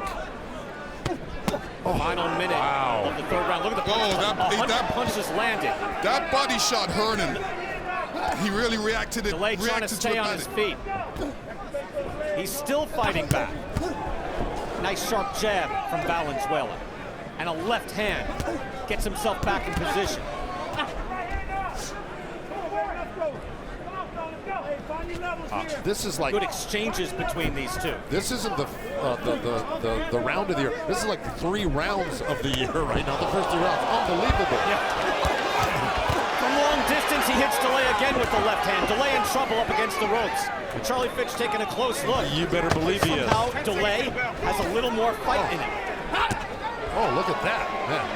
Final minute of the third round. Look at the punches. That punches landed. That body shot hurt him. He really reacted to it. Dulay trying to stay on his feet. He's still fighting back. Nice sharp jab from Valenzuela. And a left hand. Gets himself back in position. This is like good exchanges between these two. This isn't the round of the year. This is like 3 rounds of the year right now. The first 3 rounds, unbelievable. Yeah. From long distance, he hits Dulay again with the left hand. Dulay in trouble up against the ropes. And Charlie Fitch taking a close look. You better believe he is. Somehow Dulay has a little more fight in him. Oh, look at that. Man.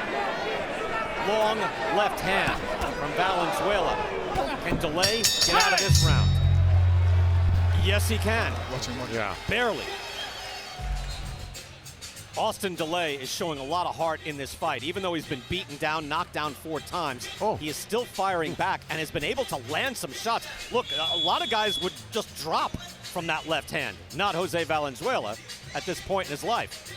Long left hand from Valenzuela. Can Dulay get out of this round? Yes, he can. Yeah. Barely. Austin Dulay is showing a lot of heart in this fight. Even though he's been beaten down, knocked down 4 times, he is still firing back and has been able to land some shots. Look, a lot of guys would just drop from that left hand. Not Jose Valenzuela at this point in his life.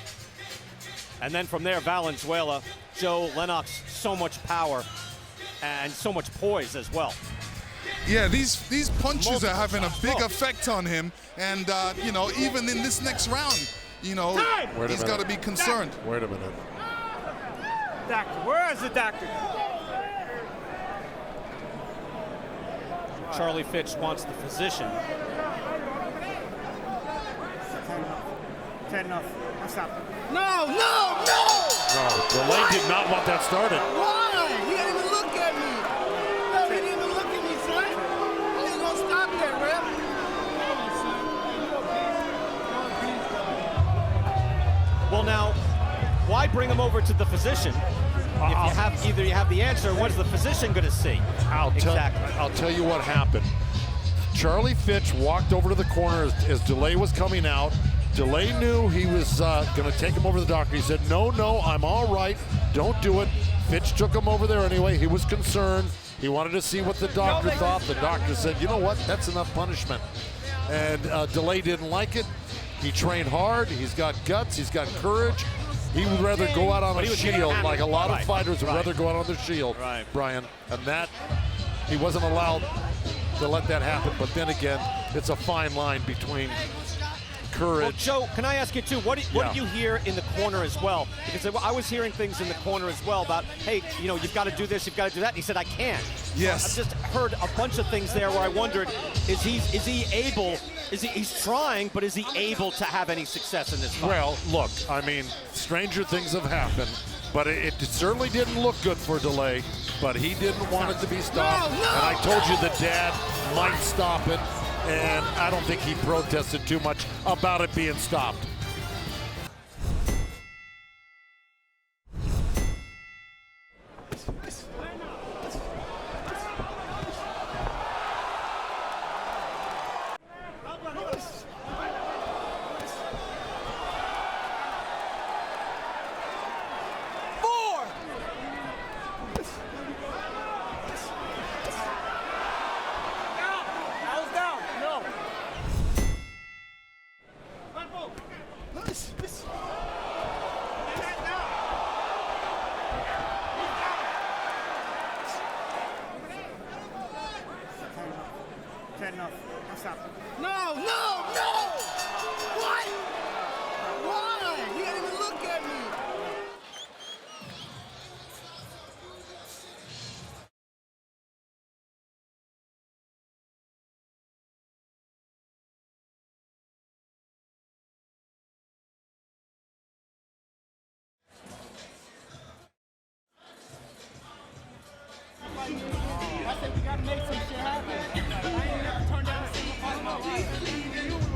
And then from there, Valenzuela, Joe Lennox, so much power and so much poise as well. Yeah, these punches are having a big effect on him, and you know, even in this next round, you know, he's got to be concerned. Wait a minute. Doctor, where is the doctor? Charlie Fitch wants the physician. 10 enough. I'll stop. No, Dulay did not want that started. Why? He didn't even look at me. No, he didn't even look at me, son. He ain't gonna stop that, ref. Well, now, why bring him over to the physician? If you have either you have the answer, what is the physician going to see? I'll tell you what happened. Charlie Fitch walked over to the corner as Dulay was coming out. Dulay knew he was going to take him over to the doctor. He said, no, I'm all right. Don't do it. Fitch took him over there anyway. He was concerned. He wanted to see what the doctor thought. The doctor said, you know what? That's enough punishment. And Dulay didn't like it. He trained hard. He's got guts. He's got courage. He would rather go out on a shield, like a lot of fighters would rather go out on their shield, Brian. And that, he wasn't allowed to let that happen. But then again, it's a fine line between courage. Well, Joe, can I ask you too? What do you hear in the corner as well? Because I was hearing things in the corner as well about, hey, you've got to do this, you've got to do that. And he said, I can't. Yes. I've just heard a bunch of things there where I wondered, is he able? He's trying, but is he able to have any success in this fight? Well, look, I mean, stranger things have happened, but it certainly didn't look good for Dulay, but he didn't want it to be stopped. And I told you the dad might stop it, and I don't think he protested too much about it being stopped.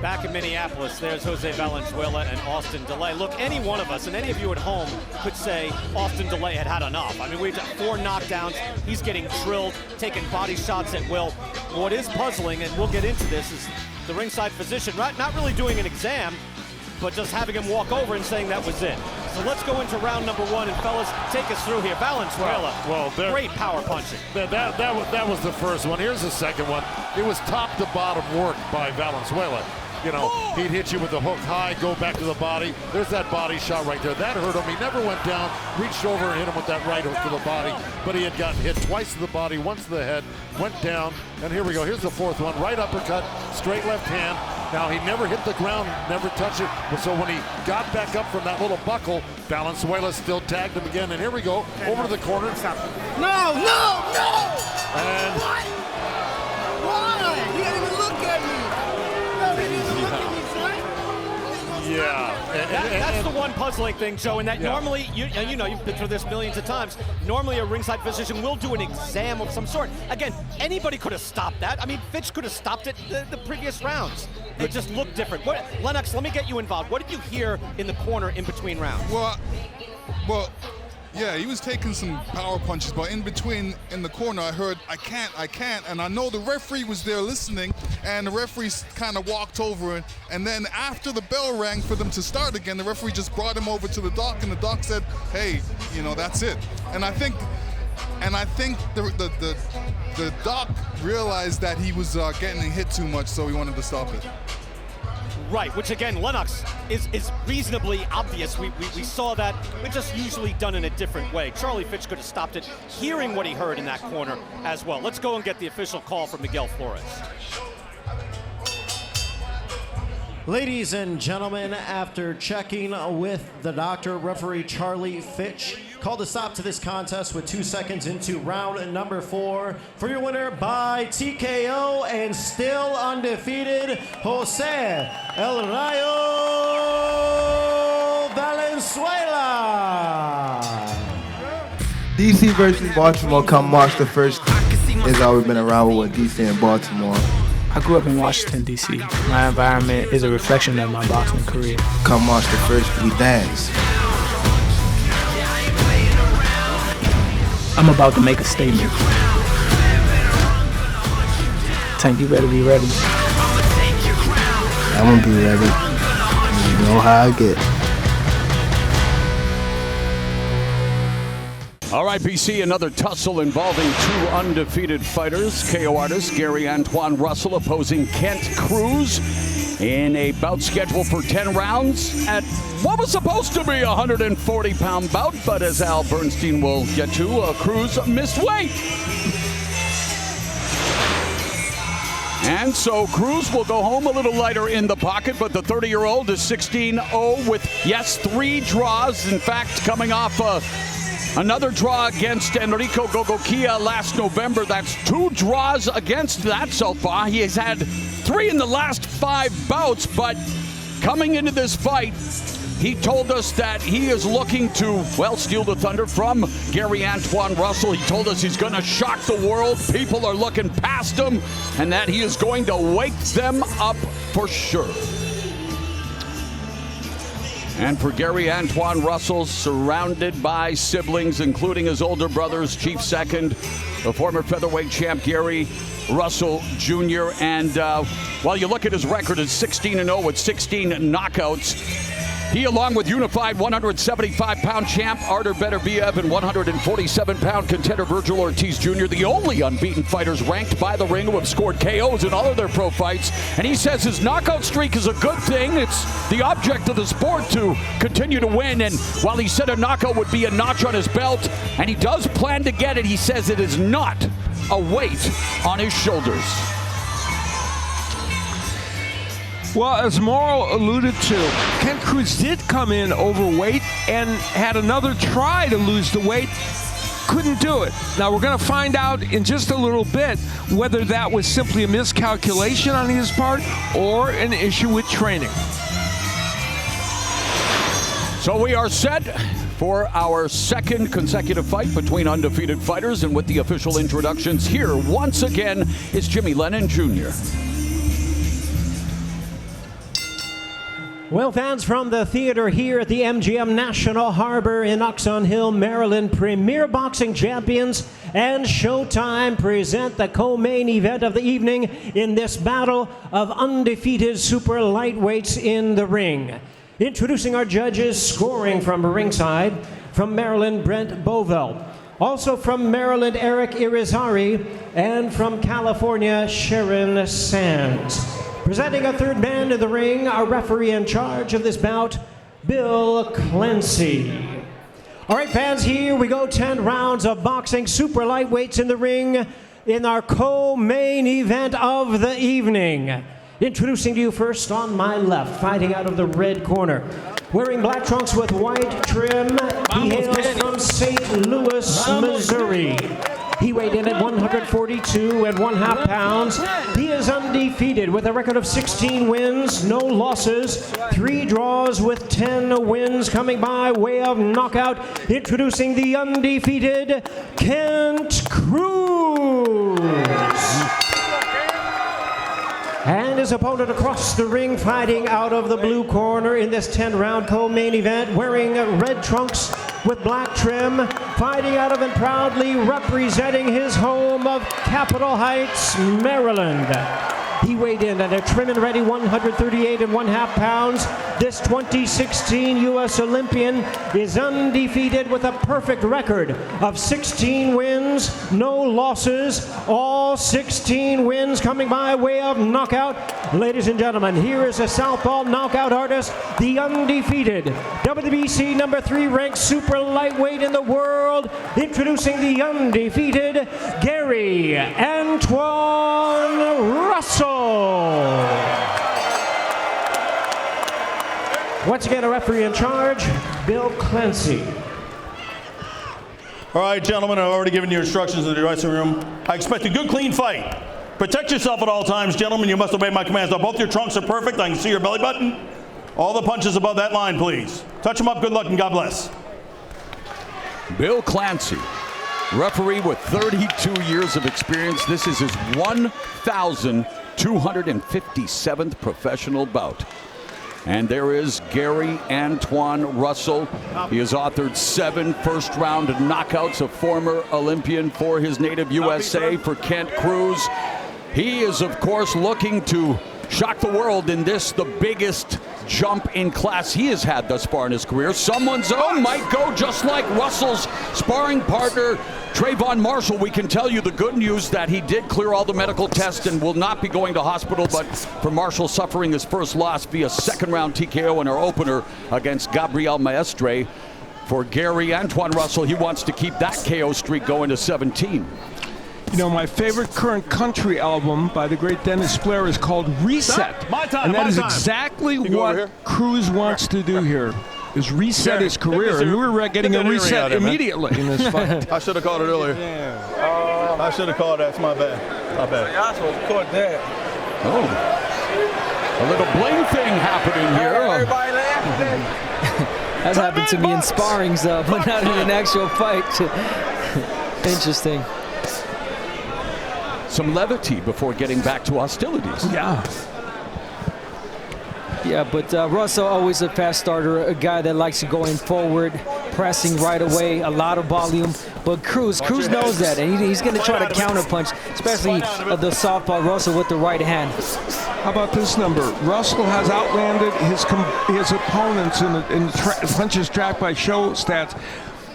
Back in Minneapolis, there's Jose Valenzuela and Austin Dulay. Look, any one of us, and any of you at home, could say Austin Dulay had enough. I mean, we've got 4 knockdowns. He's getting drilled, taking body shots at will. What is puzzling, and we'll get into this, is the ringside physician, right? Not really doing an exam, but just having him walk over and saying that was it. So let's go into round number 1, and fellas, take us through here. Valenzuela, great power punching. That was the first one. Here's the second one. It was top to bottom work by Valenzuela. He'd hit you with the hook high, go back to the body. There's that body shot right there. That hurt him. He never went down, reached over and hit him with that right hook to the body, but he had gotten hit twice to the body, once to the head, went down, and here we go. Here's the fourth one. Right uppercut, straight left hand. Now, he never hit the ground, never touched it, so when he got back up from that little buckle, Valenzuela still tagged him again, and here we go, over to the corner. No! And What? Why? He didn't even look at me. No, he didn't look at me, son. Yeah. That's the one puzzling thing, Joe, in that normally, you've been through this millions of times, normally a ringside physician will do an exam of some sort. Again, anybody could have stopped that. I mean, Fitch could have stopped it the previous rounds. It just looked different. Lennox, let me get you involved. What did you hear in the corner in between rounds? Well, yeah, he was taking some power punches, but in between, in the corner, I heard, I can't, and I know the referee was there listening, and the referee kind of walked over, and then after the bell rang for them to start again, the referee just brought him over to the doc, and the doc said, hey, that's it. And I think the doc realized that he was getting hit too much, so he wanted to stop it. Right, which again, Lennox is reasonably obvious. We saw that. It's just usually done in a different way. Charlie Fitch could have stopped it, hearing what he heard in that corner as well. Let's go and get the official call from Miguel Flores. Ladies and gentlemen, after checking with the doctor, referee Charlie Fitch called a stop to this contest with 2 seconds into round number 4. For your winner by TKO and still undefeated, Jose El Rayo Valenzuela. DC versus Baltimore come March the 1st. It's always been around with DC and Baltimore. I grew up in Washington, D.C. My environment is a reflection of my boxing career. Come March the 1st, we dance. I'm about to make a statement. Tank, you better be ready. I'm gonna be ready. You know how I get. All right, BC, another tussle involving 2 undefeated fighters. KO artist Gary Antoine Russell opposing Kent Cruz in a bout scheduled for 10 rounds at what was supposed to be a 140-pound bout, but as Al Bernstein will get to, Cruz missed weight. And so Cruz will go home a little lighter in the pocket, but the 30-year-old is 16-0 with, yes, 3 draws. In fact, coming off another draw against Enrico Gogokia last November. That's 2 draws against that southpaw. He has had 3 in the last 5 bouts, but coming into this fight, he told us that he is looking to, well, steal the thunder from Gary Antoine Russell. He told us he's going to shock the world. People are looking past him, and that he is going to wake them up for sure. And for Gary Antoine Russell, surrounded by siblings, including his older brothers, Chief Second, the former featherweight champ Gary Russell Jr. And while you look at his record, it's 16-0 with 16 knockouts. He, along with unified 175-pound champ Artur Beterbiev and 147-pound contender Virgil Ortiz Jr., the only unbeaten fighters ranked by the ring who have scored KOs in all of their pro fights. And he says his knockout streak is a good thing. It's the object of the sport to continue to win. And while he said a knockout would be a notch on his belt, and he does plan to get it, he says it is not a weight on his shoulders. Well, as Morrow alluded to, Ken Cruz did come in overweight and had another try to lose the weight. Couldn't do it. Now, we're going to find out in just a little bit whether that was simply a miscalculation on his part or an issue with training. So we are set for our second consecutive fight between undefeated fighters, and with the official introductions here once again is Jimmy Lennon Jr. Well, fans, from the theater here at the MGM National Harbor in Oxon Hill, Maryland, Premier Boxing Champions and Showtime present the co-main event of the evening in this battle of undefeated super lightweights in the ring. Introducing our judges, scoring from ringside, from Maryland, Brent Bovell. Also from Maryland, Eric Irizarry, and from California, Sharon Sands. Presenting a third man in the ring, our referee in charge of this bout, Bill Clancy. All right, fans, here we go. 10 rounds of boxing, super lightweights in the ring in our co-main event of the evening. Introducing to you first on my left, fighting out of the red corner. Wearing black trunks with white trim, he hails from St. Louis, Missouri. He weighed in at 142 and 1/2 pounds. He is undefeated with a record of 16 wins, no losses, 3 draws with 10 wins coming by way of knockout. Introducing the undefeated Kent Cruz. And his opponent across the ring, fighting out of the blue corner in this 10-round co-main event, wearing red trunks with black trim, fighting out of and proudly representing his home of Capitol Heights, Maryland. He weighed in at a trim and ready 138 and 1/2 pounds. This 2016 U.S. Olympian is undefeated with a perfect record of 16 wins, no losses, all 16 wins coming by way of knockout. Ladies and gentlemen, here is a southpaw knockout artist, the undefeated WBC number 3 ranked super lightweight in the world, introducing the undefeated Gary Antoine Russell. Once again, a referee in charge, Bill Clancy. All right, gentlemen, I've already given you instructions in the dressing room. I expect a good, clean fight. Protect yourself at all times, gentlemen. You must obey my commands. Now, both your trunks are perfect. I can see your belly button. All the punches above that line, please. Touch them up. Good luck and God bless. Bill Clancy, referee with 32 years of experience. This is his 1,257th professional bout. And there is Gary Antoine Russell. He has authored 7 first-round knockouts, a former Olympian for his native USA, for Kent Cruz. He is, of course, looking to shock the world in this, the biggest jump in class he has had thus far in his career. Someone's own might go just like Russell's sparring partner, Trayvon Marshall. We can tell you the good news that he did clear all the medical tests and will not be going to hospital, but for Marshall suffering his first loss via second-round TKO in our opener against Gabriel Maestre. For Gary Antoine Russell, he wants to keep that KO streak going to 17. You know, my favorite current country album by the great Dennis Blair is called Reset. My time, and that my is time. exactly what Cruz wants to do here, is reset his career. And we were getting a reset immediately in this fight. I should have called it earlier. I should have called that. It's my bad. My bad. Y'all supposed to caught that. Oh. A little bling thing happening here. Everybody laughing. That's happened to me in sparrings, though, but not in an actual fight. Interesting. Some levity before getting back to hostilities. Yeah. Yeah, but Russell always a fast starter, a guy that likes to go in forward, pressing right away, a lot of volume. But Cruz knows that, and he's going to try to counterpunch, especially the softball Russell with the right hand. How about this number? Russell has outlanded his opponents in the punches tracked by show stats.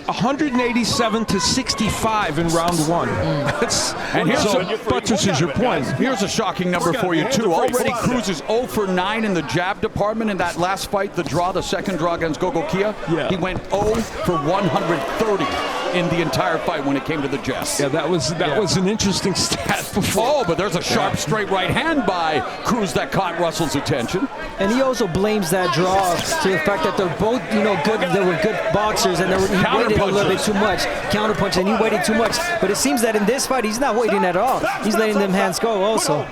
187 to 65 in round one. And here's buttresses your point. Here's a shocking number for you, too. Already Cruz is 0 for 9 in the jab department in that last fight, the second draw against Gogokia. Yeah. He went 0 for 130 in the entire fight when it came to the jab. Yeah, that was an interesting stat before. Oh, but there's a sharp straight right hand by Cruz that caught Russell's attention. And he also blames that draw to the fact that they're both, good. They were good boxers, and he waited a little bit too much, counterpunch, and he waited too much. But it seems that in this fight, he's not waiting at all. He's letting them hands go also.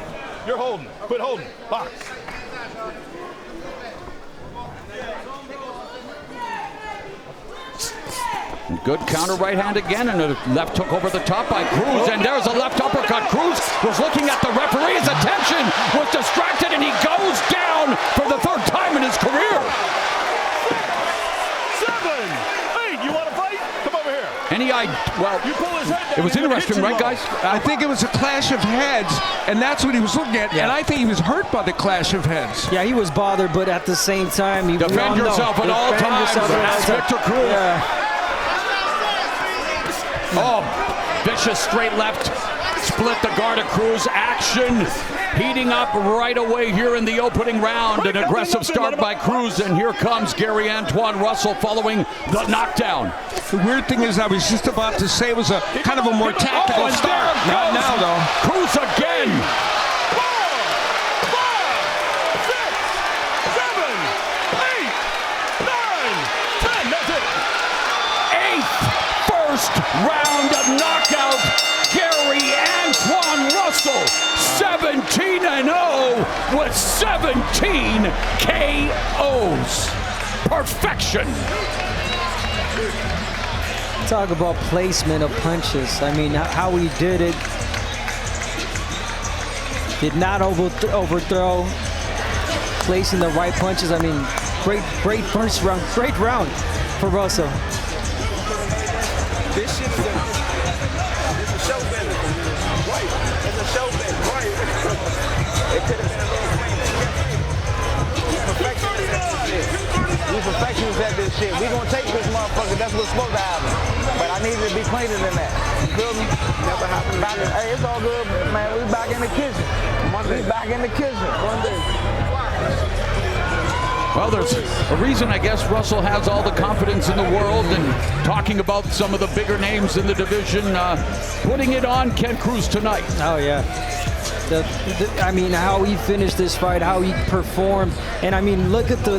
You're holding. Quit holding. Box. Good counter right hand again, and a left hook over the top by Cruz, and there's a left uppercut. Cruz was looking at the referee. His attention was distracted, and he goes down for the third time in his career. 7, 8, you want to fight? Come over here. It was interesting, right, guys? I think it was a clash of heads, and that's what he was looking at. Yeah. And I think he was hurt by the clash of heads. Yeah, he was bothered, but at the same time, he defend yourself at all times. That's Hector Cruz. Yeah. Oh, vicious straight left, split the guard of Cruz. Action heating up right away here in the opening round. An aggressive start by Cruz, and here comes Gary Antoine Russell following the knockdown. The weird thing is, I was just about to say it was a kind of a more tactical start. Not now, though. Cruz again. 4, 5, 6, 7, 8, 9, 10. That's it. First round of knockout, Gary Antoine Russell, 17-0 with 17 KOs. Perfection. Talk about placement of punches. I mean, how he did it. Did not overthrow. Placing the right punches. I mean, great first round. Great round for Russell. This shit is a show business. Right. It's a show business. Right. It could have been a little We perfectionists at this shit. We gonna take this motherfucker. That's what's supposed to happen. But I needed to be cleaner than that. You feel me? Never happened. Hey, it's all good, man. We back in the kitchen. We back in the kitchen. One day. Well, there's a reason, I guess, Russell has all the confidence in the world and talking about some of the bigger names in the division, putting it on Ken Cruz tonight. Oh, yeah. I mean, how he finished this fight, how he performed, and I mean, look at the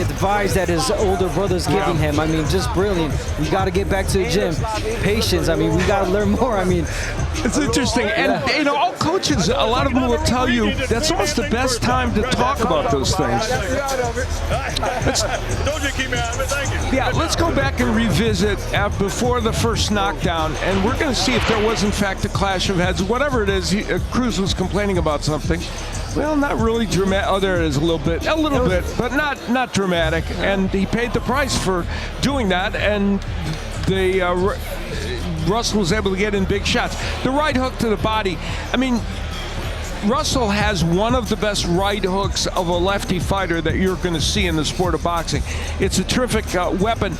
advice that his older brother's giving him. I mean, just brilliant. We got to get back to the gym. Patience. I mean, we got to learn more. I mean, it's interesting, and you know, all coaches, a lot of them will tell you that's almost the best time to talk about those things. Yeah, let's go back and revisit before the first knockdown, and we're going to see if there was in fact a clash of heads. Whatever it is, Cruz was complaining about something. Well, not really dramatic. Oh, there it is a little bit, but not dramatic. And he paid the price for doing that. And Russell was able to get in big shots. The right hook to the body. I mean, Russell has one of the best right hooks of a lefty fighter that you're going to see in the sport of boxing. It's a terrific weapon.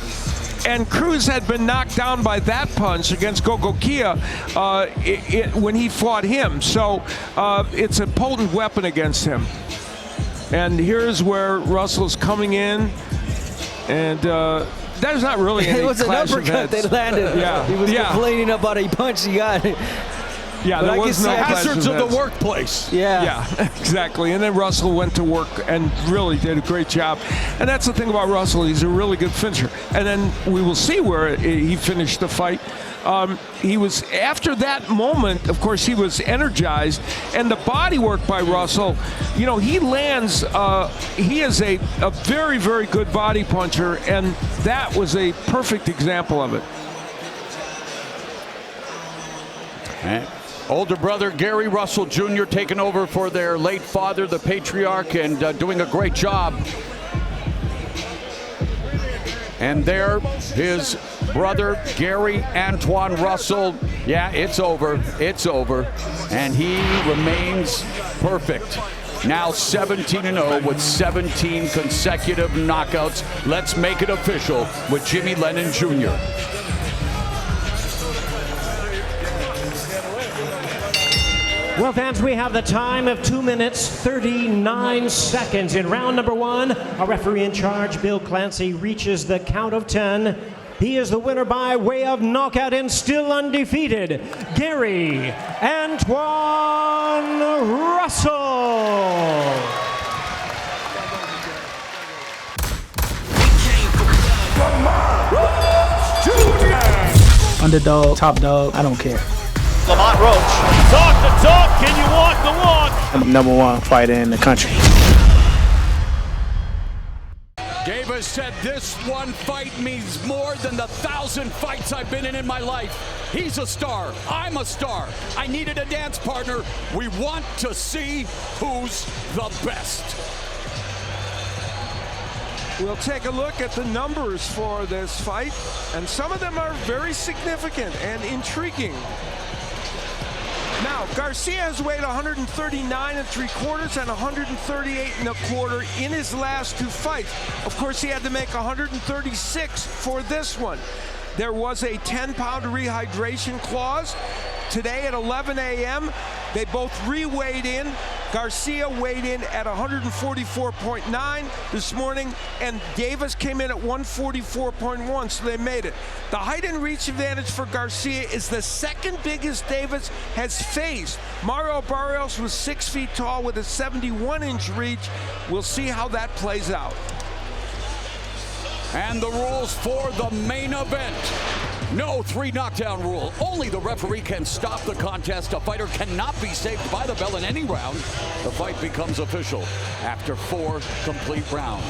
And Cruz had been knocked down by that punch against Gogokia when he fought him. So it's a potent weapon against him. And here's where Russell's coming in. And there's not really any it was an clash uppercut of heads. they landed. Yeah. He was complaining about a punch he got. Yeah, But there I was guess no the hazards hazards of the workplace. Yeah. Exactly. And then Russell went to work and really did a great job. And that's the thing about Russell. He's a really good finisher. And then we will see where he finished the fight. He was, after that moment, of course, he was energized. And the body work by Russell, you know, he lands, he is a very, very good body puncher. And that was a perfect example of it. And older brother Gary Russell Jr. taking over for their late father, the patriarch, and doing a great job. And there, his brother Gary Antoine Russell. Yeah, it's over. It's over. And he remains perfect. Now 17-0 with 17 consecutive knockouts. Let's make it official with Jimmy Lennon Jr. Well, fans, we have the time of 2 minutes, 39 seconds. In round number one, our referee in charge, Bill Clancy, reaches the count of 10. He is the winner by way of knockout and still undefeated, Gary Antoine Russell. Underdog, top dog, I don't care. Lamont Roach. Talk the talk, can you walk the walk? I'm #1 fighter in the country. Davis said this one fight means more than the 1,000 fights I've been in my life. He's a star. I'm a star. I needed a dance partner. We want to see who's the best. We'll take a look at the numbers for this fight, and some of them are very significant and intriguing. Now, Garcia has weighed 139 3/4 and 138 1/4 in his last two fights. Of course, he had to make 136 for this one. There was a 10-pound rehydration clause. Today at 11 a.m., they both re-weighed in. Garcia weighed in at 144.9 this morning, and Davis came in at 144.1, so they made it. The height and reach advantage for Garcia is the second biggest Davis has faced. Mario Barrios was 6 feet tall with a 71-inch reach. We'll see how that plays out. And the rules for the main event. No 3 knockdown rule. Only the referee can stop the contest. A fighter cannot be saved by the bell in any round. The fight becomes official after 4 complete rounds.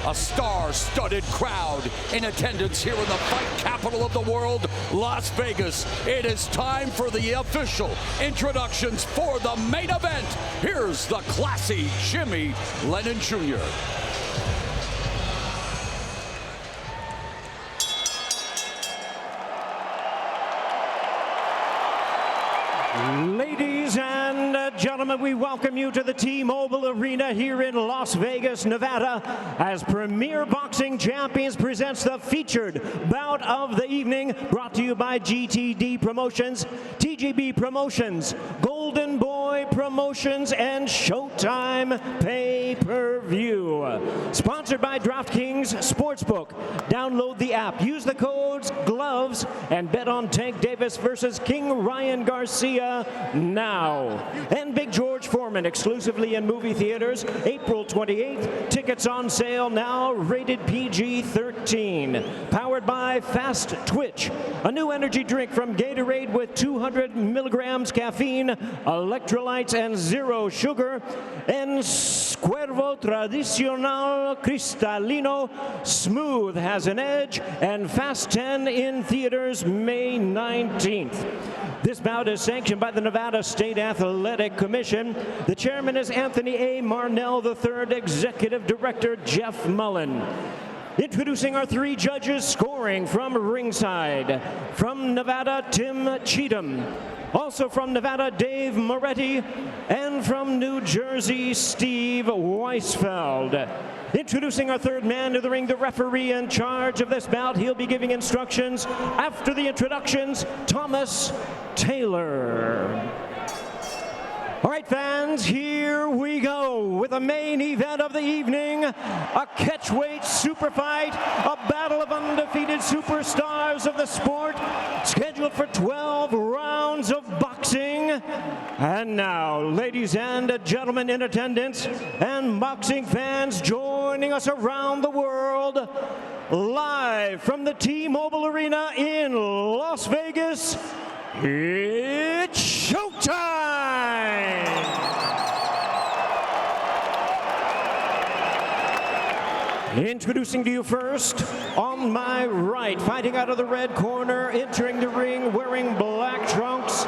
A star-studded crowd in attendance here in the fight capital of the world, Las Vegas. It is time for the official introductions for the main event. Here's the classy Jimmy Lennon Jr. Ladies and gentlemen, we welcome you to the T-Mobile Arena here in Las Vegas, Nevada, as Premier Boxing Champions presents the featured bout of the evening, brought to you by GTD Promotions, TGB Promotions, Golden Boy Promotions, and Showtime Pay-Per-View. Sponsored by DraftKings Sportsbook. Download the app, use the codes GLOVES, and bet on Tank Davis versus King Ryan Garcia now. And Big George Foreman exclusively in movie theaters April 28th. Tickets on sale now, rated PG-13. Powered by Fast Twitch, a new energy drink from Gatorade with 200 milligrams caffeine, electrolytes, and 0 sugar. And Cuervo Tradicional Cristalino, smooth has an edge, and Fast 10 in theaters May 19th. This bout is sanctioned by the Nevada State Athletic Commission. The chairman is Anthony A. Marnell III, executive director Jeff Mullen. Introducing our 3 judges scoring from ringside. From Nevada, Tim Cheatham. Also from Nevada, Dave Moretti. And from New Jersey, Steve Weisfeld. Introducing our 3rd man to the ring, the referee in charge of this bout. He'll be giving instructions after the introductions, Thomas Taylor. All right, fans, here we go with the main event of the evening, a catchweight super fight, a battle of undefeated superstars of the sport, scheduled for 12 rounds of boxing. And now, ladies and gentlemen in attendance and boxing fans joining us around the world, live from the T-Mobile Arena in Las Vegas, it's showtime! Introducing to you first, on my right, fighting out of the red corner, entering the ring wearing black trunks,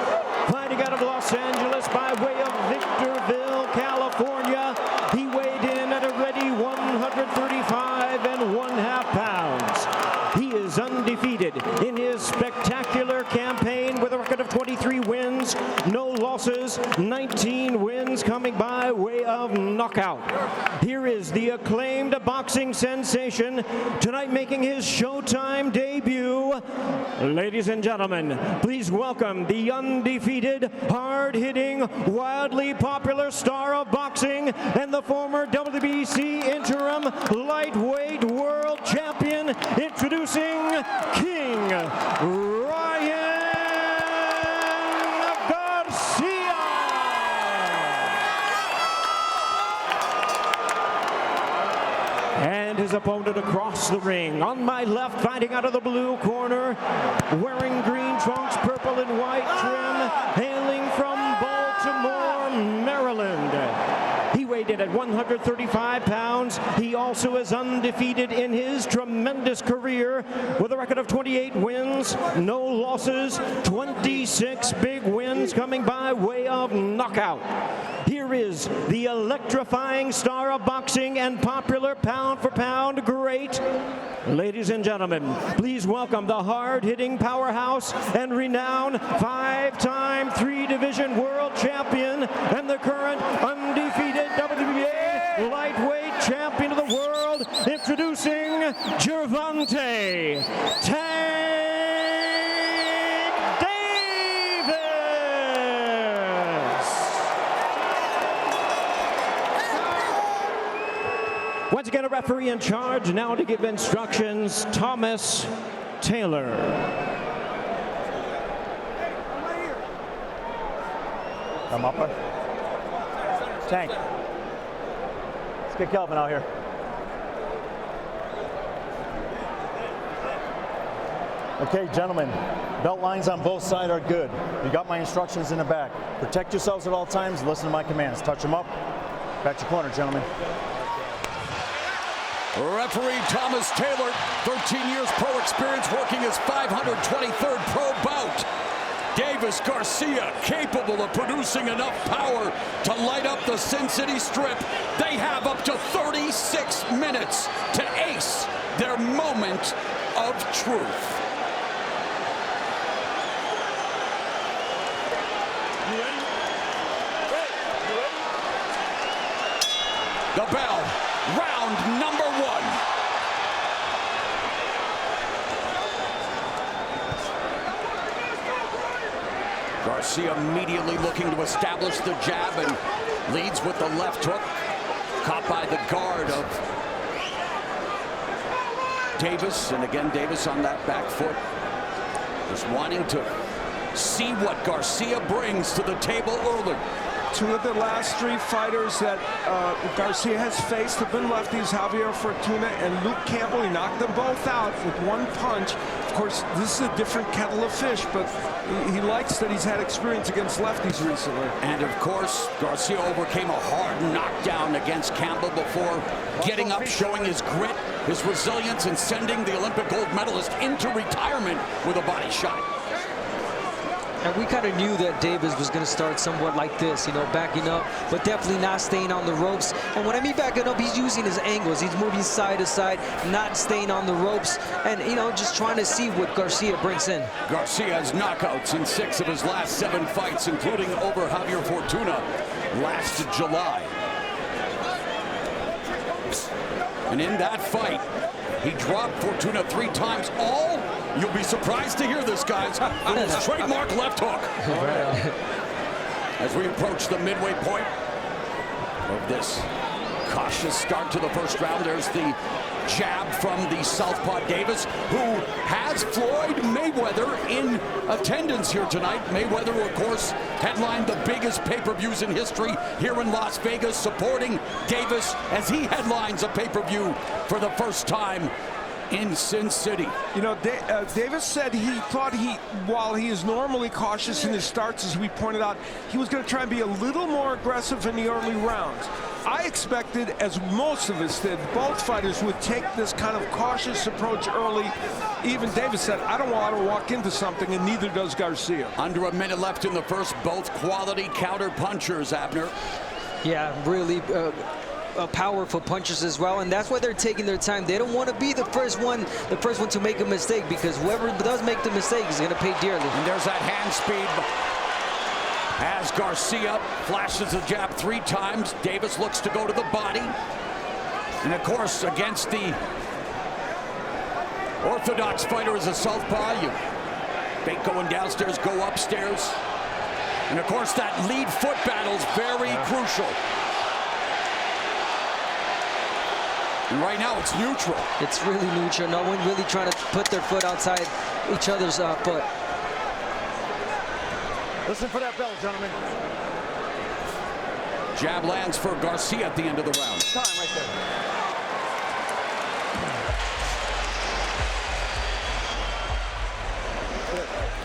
fighting out of Los Angeles by way of Victorville, California. He weighed in at a ready 135 1/2 pounds. He is undefeated in his spectacular campaign with a record of 23 wins, no losses, 19 wins coming by way of knockout. Here is the acclaimed boxing sensation, tonight making his Showtime debut. Ladies and gentlemen, please welcome the undefeated, hard-hitting, wildly popular star of boxing and the former WBC interim lightweight world champion, introducing King Ryan Garcia. And his opponent across the ring. On my left, fighting out of the blue corner, wearing green trunks, purple and white trim, hailing from Baltimore, Maryland. He weighed in at 135 pounds. He also is undefeated in his tremendous career with a record of 28 wins, no losses, 26 big wins coming by way of knockout. Here is the electrifying star of boxing and popular pound-for-pound great. Ladies and gentlemen, please welcome the hard-hitting powerhouse and renowned five-time three-division world champion and the current undefeated WBA lightweight champion of the world, introducing Gervonta Tank Davis. Once again, a referee in charge now to give instructions, Thomas Taylor. Come up. Tank. Let's get Kelvin out here. Okay, gentlemen, belt lines on both sides are good. You got my instructions in the back. Protect yourselves at all times, listen to my commands. Touch them up. Back to corner, gentlemen. Referee Thomas Taylor, 13 years pro experience, working his 523rd pro bout. Davis Garcia, capable of producing enough power to light up the Sin City Strip. They have up to 36 minutes to ace their moment of truth. The bell, round number 1. Garcia immediately looking to establish the jab and leads with the left hook. Caught by the guard of Davis, and again Davis on that back foot. Just wanting to see what Garcia brings to the table early. Two of the last three fighters that Garcia has faced have been lefties, Javier Fortuna and Luke Campbell. He knocked them both out with one punch. Of course, this is a different kettle of fish, but he likes that he's had experience against lefties recently. And of course, Garcia overcame a hard knockdown against Campbell before getting up, showing his grit, his resilience, and sending the Olympic gold medalist into retirement with a body shot. And we kind of knew that Davis was going to start somewhat like this, you know, backing up, but definitely not staying on the ropes. And when I mean backing up, he's using his angles. He's moving side to side, not staying on the ropes, and, you know, just trying to see what Garcia brings in. Garcia has knockouts in 6 of his last 7 fights, including over Javier Fortuna last July. And in that fight, he dropped Fortuna 3 times, all, you'll be surprised to hear this, guys, on his trademark left hook. As we approach the midway point of this cautious start to the first round, there's the jab from the southpaw Davis, who has Floyd Mayweather in attendance here tonight. Mayweather, who, of course, headlined the biggest pay-per-views in history here in Las Vegas, supporting Davis as he headlines a pay-per-view for the first time in Sin City. You know, Davis said he thought while he is normally cautious in his starts, as we pointed out, he was going to try and be a little more aggressive in the early rounds. I expected, as most of us did, both fighters would take this kind of cautious approach early. Even Davis said, I don't want to walk into something, and neither does Garcia. Under a minute left in the first, both quality counter punchers, Abner. Yeah, really powerful punches as well, and that's why they're taking their time. They don't want to be the first one to make a mistake, because whoever does make the mistake is going to pay dearly. And there's that hand speed as Garcia flashes a jab 3 times. Davis looks to go to the body, and of course, against the orthodox fighter as a southpaw, you fake going downstairs, go upstairs, and of course that lead foot battle is very crucial. And right now it's neutral. It's really neutral. No one really trying to put their foot outside each other's foot. Listen for that bell, gentlemen. Jab lands for Garcia at the end of the round. Time right there.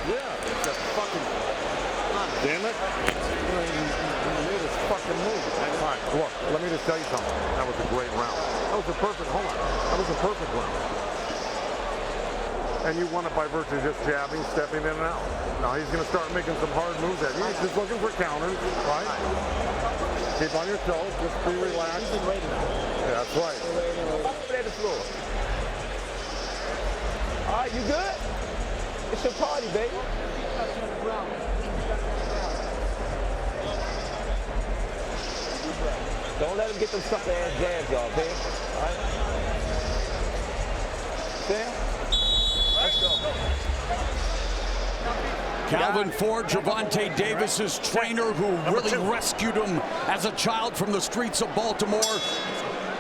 Yeah, it's a fucking... Damn it. You made this fucking move. All right, look, let me just tell you something. That was a great round. That was a perfect, hold on. That was a perfect round. And you won it by virtue of just jabbing, stepping in and out. Now he's going to start making some hard moves at you. He's just looking for counters, right? Keep on your toes, just be relaxed. Yeah, that's right. At the floor. All right, you good? It's your party, baby. Don't let him get them sucker ass jabs, y'all, okay? All right? Sam? Let's go. Calvin Ford, Gervonta Davis's trainer, who really rescued him as a child from the streets of Baltimore.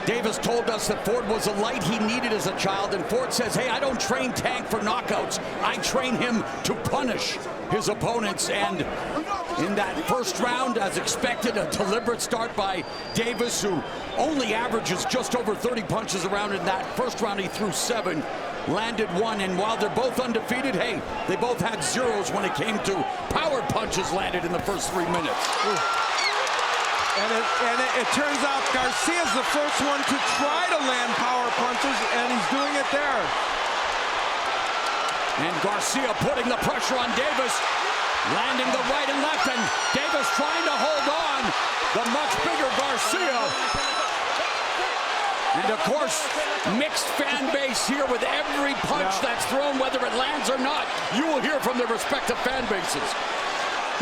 Davis told us that Ford was a light he needed as a child, and Ford says, hey, I don't train Tank for knockouts. I train him to punish his opponents. And in that first round, as expected, a deliberate start by Davis, who only averages just over 30 punches around. In that first round, he threw 7, landed 1, and while they're both undefeated, hey, they both had zeros when it came to power punches landed in the first 3 minutes. And it turns out Garcia's the first one to try to land power punches, and he's doing it there. And Garcia putting the pressure on Davis, landing the right and left, and Davis trying to hold on. The much bigger Garcia. And of course, mixed fan base here with every punch that's thrown, whether it lands or not. You will hear from their respective fan bases.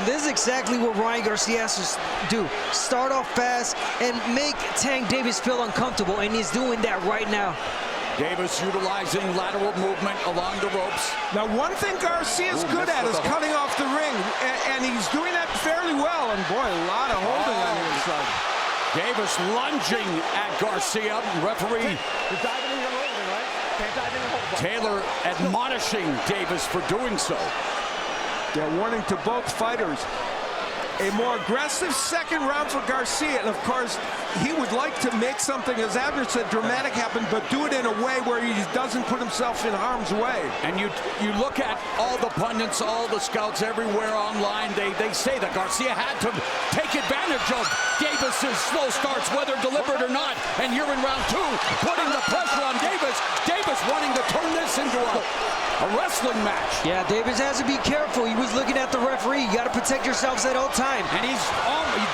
This is exactly what Ryan Garcia has to do. Start off fast and make Tank Davis feel uncomfortable, and he's doing that right now. Davis utilizing lateral movement along the ropes. Now, one thing Garcia's good at is cutting off the ring, and he's doing that fairly well. And boy, a lot of holding on the inside. Davis lunging at Garcia. Referee Taylor admonishing Davis for doing so. Yeah, warning to both fighters. A more aggressive second round for Garcia, and of course, he would like to make something, as Abner said, dramatic happen, but do it in a way where he doesn't put himself in harm's way. And you look at all the pundits, all the scouts everywhere online, they say that Garcia had to take advantage of Davis's slow starts, whether deliberate or not. And here in round 2, putting the pressure on Davis. Davis wanting to turn this into a wrestling match. Yeah, Davis has to be careful. He was looking at the referee. You got to protect yourselves at all times. And he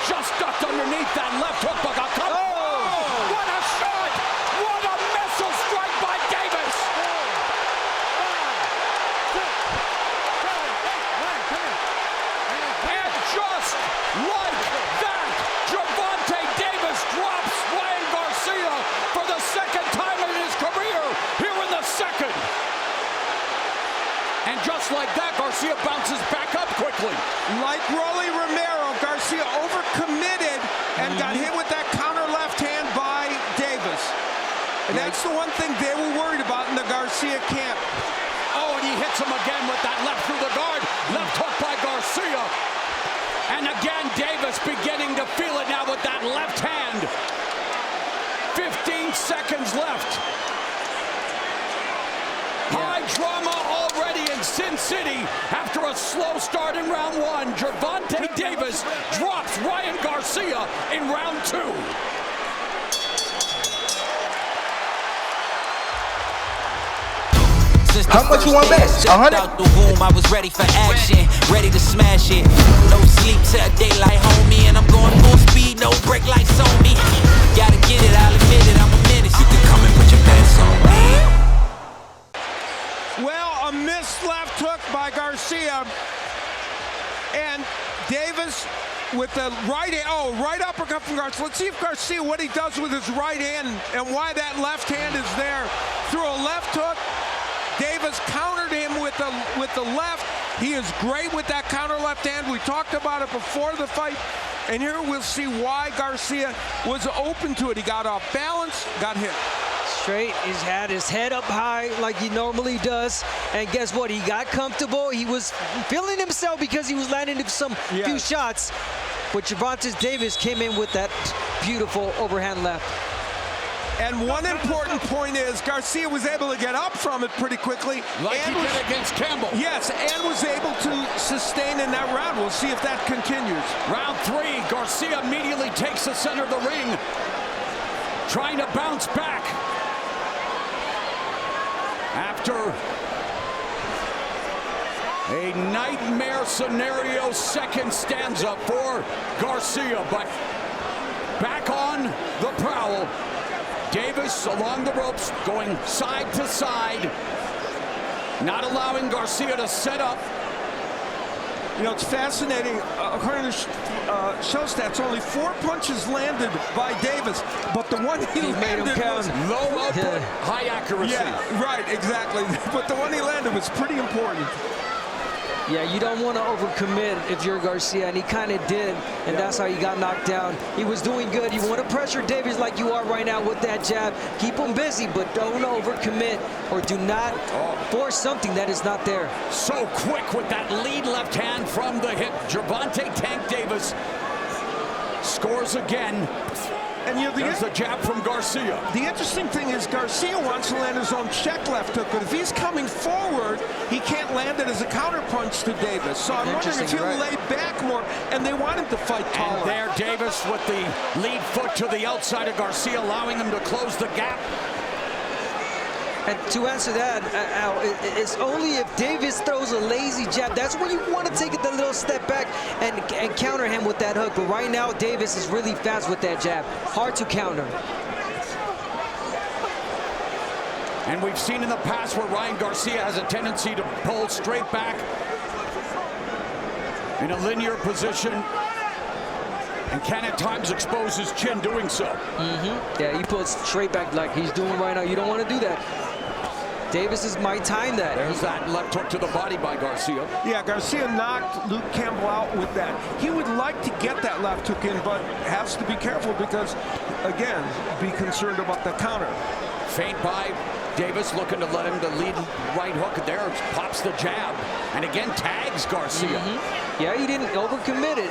just ducked underneath that left hook. But what a shot! What a missile strike by Davis! And just like that, Gervonta Davis drops Ryan Garcia for the second time in his career here in the second. And just like that, Garcia bounces back up quickly. Like Rolly Romero, Garcia overcommitted and got hit with that counter left hand by Davis. And that That's the one thing they were worried about in the Garcia camp. Oh, and he hits him again with that left through the guard. Left hook by Garcia. And again, Davis beginning to feel it now with that left hand. 15 seconds left. High drama already in Sin City after a slow start in round one. Gervonta Davis drops Ryan Garcia in round two. How much you want back? 100? Out the womb, I was ready for action, ready to smash it. No sleep till daylight, homie, and I'm going full speed, no brake lights on me. Gotta get it, I'll admit it, I'm a menace. You can come and put your bets on me. Well, a missed left hook by Garcia. And Davis with the right hand. Oh, right uppercut from Garcia. Let's see if Garcia, what he does with his right hand and why that left hand is there. Through a left hook. Davis countered him with the left. He is great with that counter left hand. We talked about it before the fight. And here we'll see why Garcia was open to it. He got off balance, got hit. Straight, he's had his head up high like he normally does. And guess what? He got comfortable. He was feeling himself because he was landing some few shots. But Gervonta Davis came in with that beautiful overhand left. And one important point is Garcia was able to get up from it pretty quickly. Like he did against Campbell. Yes, and was able to sustain in that round. We'll see if that continues. Round three, Garcia immediately takes the center of the ring, trying to bounce back. After a nightmare scenario second stanza for Garcia, but back on the prowl. Davis along the ropes, going side to side, not allowing Garcia to set up. You know, it's fascinating. According to show stats, only 4 punches landed by Davis, but the one he landed was low output, high accuracy. Yeah, right, exactly. But the one he landed was pretty important. Yeah, you don't want to overcommit if you're Garcia, and he kind of did, and that's how he got knocked down. He was doing good. You want to pressure Davis like you are right now with that jab. Keep him busy, but don't overcommit or do not force something that is not there. So quick with that lead left hand from the hip. Gervonta Tank Davis scores again. And you know, there's the jab from Garcia. The interesting thing is Garcia wants to land his own check left hook, but if he's coming forward, he can't land it as a counter punch to Davis. So I'm wondering if he'll lay back more, and they want him to fight taller. And there, Davis with the lead foot to the outside of Garcia, allowing him to close the gap. And to answer that, Al, it's only if Davis throws a lazy jab. That's when you want to take it the little step back and counter him with that hook. But right now, Davis is really fast with that jab. Hard to counter. And we've seen in the past where Ryan Garcia has a tendency to pull straight back in a linear position and can at times expose his chin doing so. Yeah, he pulls straight back like he's doing right now. You don't want to do that. Davis might time that. There's that left hook to the body by Garcia. Yeah, Garcia knocked Luke Campbell out with that. He would like to get that left hook in, but has to be careful because, again, be concerned about the counter. Feint by Davis, looking to let him to lead right hook. There pops the jab, and again tags Garcia. Yeah, he didn't overcommit it.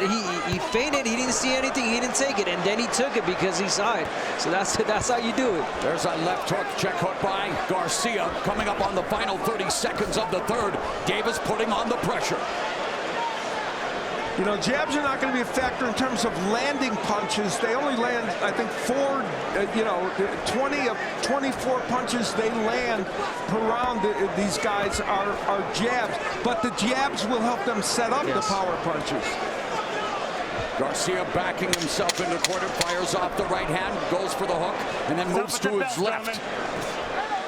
He feinted. He didn't see anything. He didn't take it, and then he took it because he saw it. So that's how you do it. There's a left hook, check hook by Garcia. Coming up on the final 30 seconds of the third. Davis putting on the pressure. You know, jabs are not going to be a factor in terms of landing punches. They only land, I think, 20 of 24 punches they land per round. These guys are jabs, but the jabs will help them set up the power punches. Garcia backing himself into quarter, fires off the right hand, goes for the hook, and then moves to his left.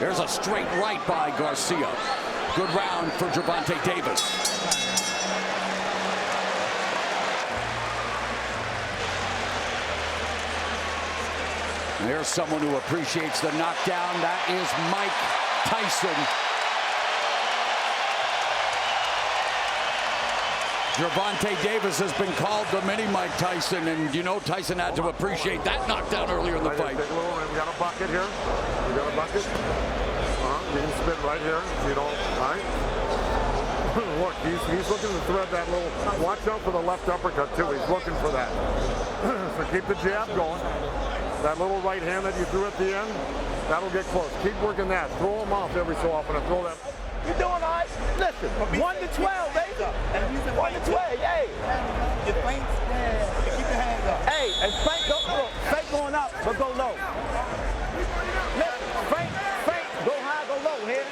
There's a straight right by Garcia. Good round for Gervonta Davis. There's someone who appreciates the knockdown. That is Mike Tyson. Gervonta Davis has been called the mini Mike Tyson, and you know Tyson had to appreciate that knockdown earlier in the fight. We got a bucket here. We got a bucket. You can spit right here if you don't. All right. Look, he's looking to thread that little. Watch out for the left uppercut too. He's looking for that. So keep the jab going. That little right hand that you threw at the end, that'll get close. Keep working that. Throw him off every so often and throw that. You doing all right? Listen, 1 to 12, baby. 1 to 12, hey. Your feints, keep your hands up. Hey, and feint going up, but go low. Feint, go high, go low, here.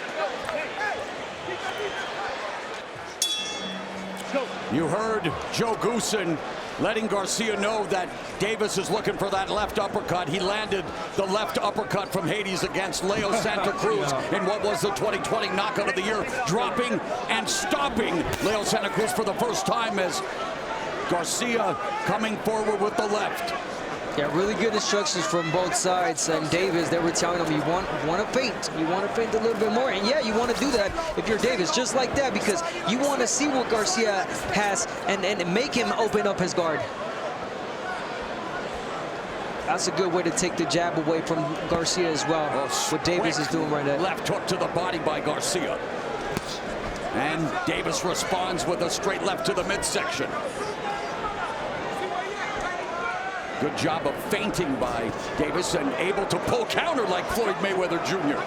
You heard Joe Goosen letting Garcia know that Davis is looking for that left uppercut. He landed the left uppercut from Hades against Leo Santa Cruz in what was the 2020 knockout of the year, dropping and stopping Leo Santa Cruz for the first time as Garcia coming forward with the left. Yeah, really good instructions from both sides. And Davis, they were telling him, you want to feint. You want to feint a little bit more. And yeah, you want to do that if you're Davis, just like that, because you want to see what Garcia has and make him open up his guard. That's a good way to take the jab away from Garcia as well, what Davis is doing right now. Left hook to the body by Garcia. And Davis responds with a straight left to the midsection. Good job of feinting by Davis and able to pull counter like Floyd Mayweather Jr.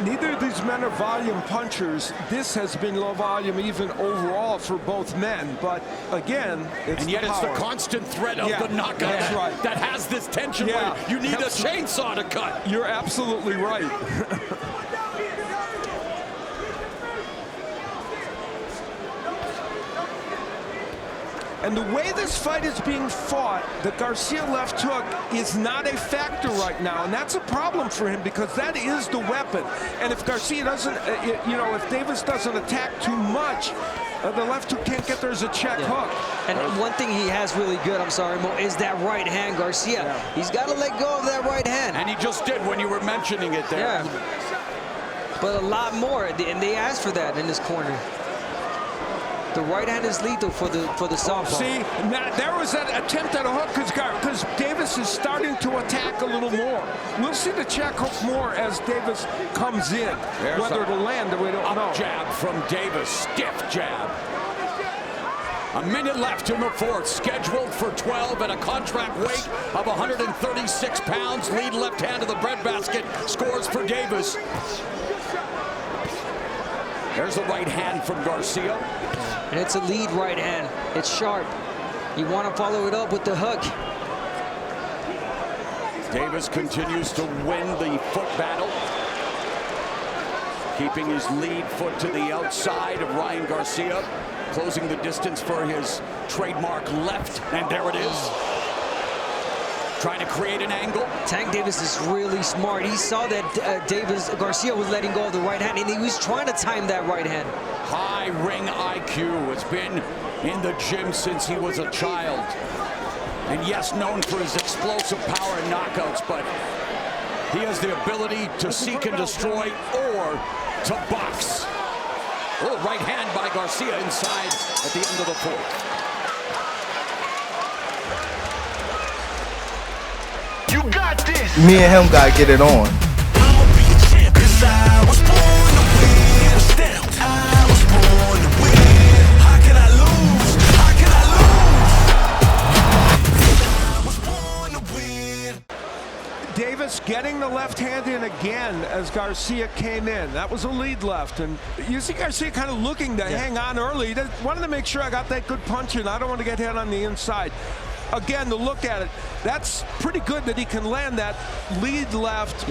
Neither of these men are volume punchers. This has been low volume even overall for both men. But again, it's the constant threat of the knockout that has this tension where you need a chainsaw to cut. You're absolutely right. And the way this fight is being fought, the Garcia left hook is not a factor right now. And that's a problem for him because that is the weapon. And if Garcia doesn't, if Davis doesn't attack too much, the left hook can't get there as a check hook. And one thing he has really good, I'm sorry, Mo, is that right hand, Garcia. He's got to let go of that right hand. And he just did when you were mentioning it there. Yeah. But a lot more, and they asked for that in this corner. The right hand is lethal for the southpaw. See, now there was that attempt at a hook because Davis is starting to attack a little more. We'll see the check hook more as Davis comes in. Whether it'll land, we don't know. Jab from Davis, stiff jab. A minute left in the fourth, scheduled for 12 at a contract weight of 136 pounds. Lead left hand of the breadbasket, scores for Davis. There's the right hand from Garcia. And it's a lead right hand. It's sharp. You want to follow it up with the hook. Davis continues to win the foot battle. Keeping his lead foot to the outside of Ryan Garcia. Closing the distance for his trademark left. And there it is. Trying to create an angle. Tank Davis is really smart. He saw that Garcia was letting go of the right hand, and he was trying to time that right hand. High ring IQ. Has been in the gym since he was a child. And yes, known for his explosive power and knockouts, but he has the ability to seek and destroy or to box. Oh, right hand by Garcia inside at the end of the fourth. You got this. Me and him gotta get it on. Davis getting the left hand in again as Garcia came in. That was a lead left. And you see Garcia kind of looking to hang on early. He wanted to make sure I got that good punch in. I don't want to get hit on the inside. Again, to look at it, that's pretty good that he can land that lead left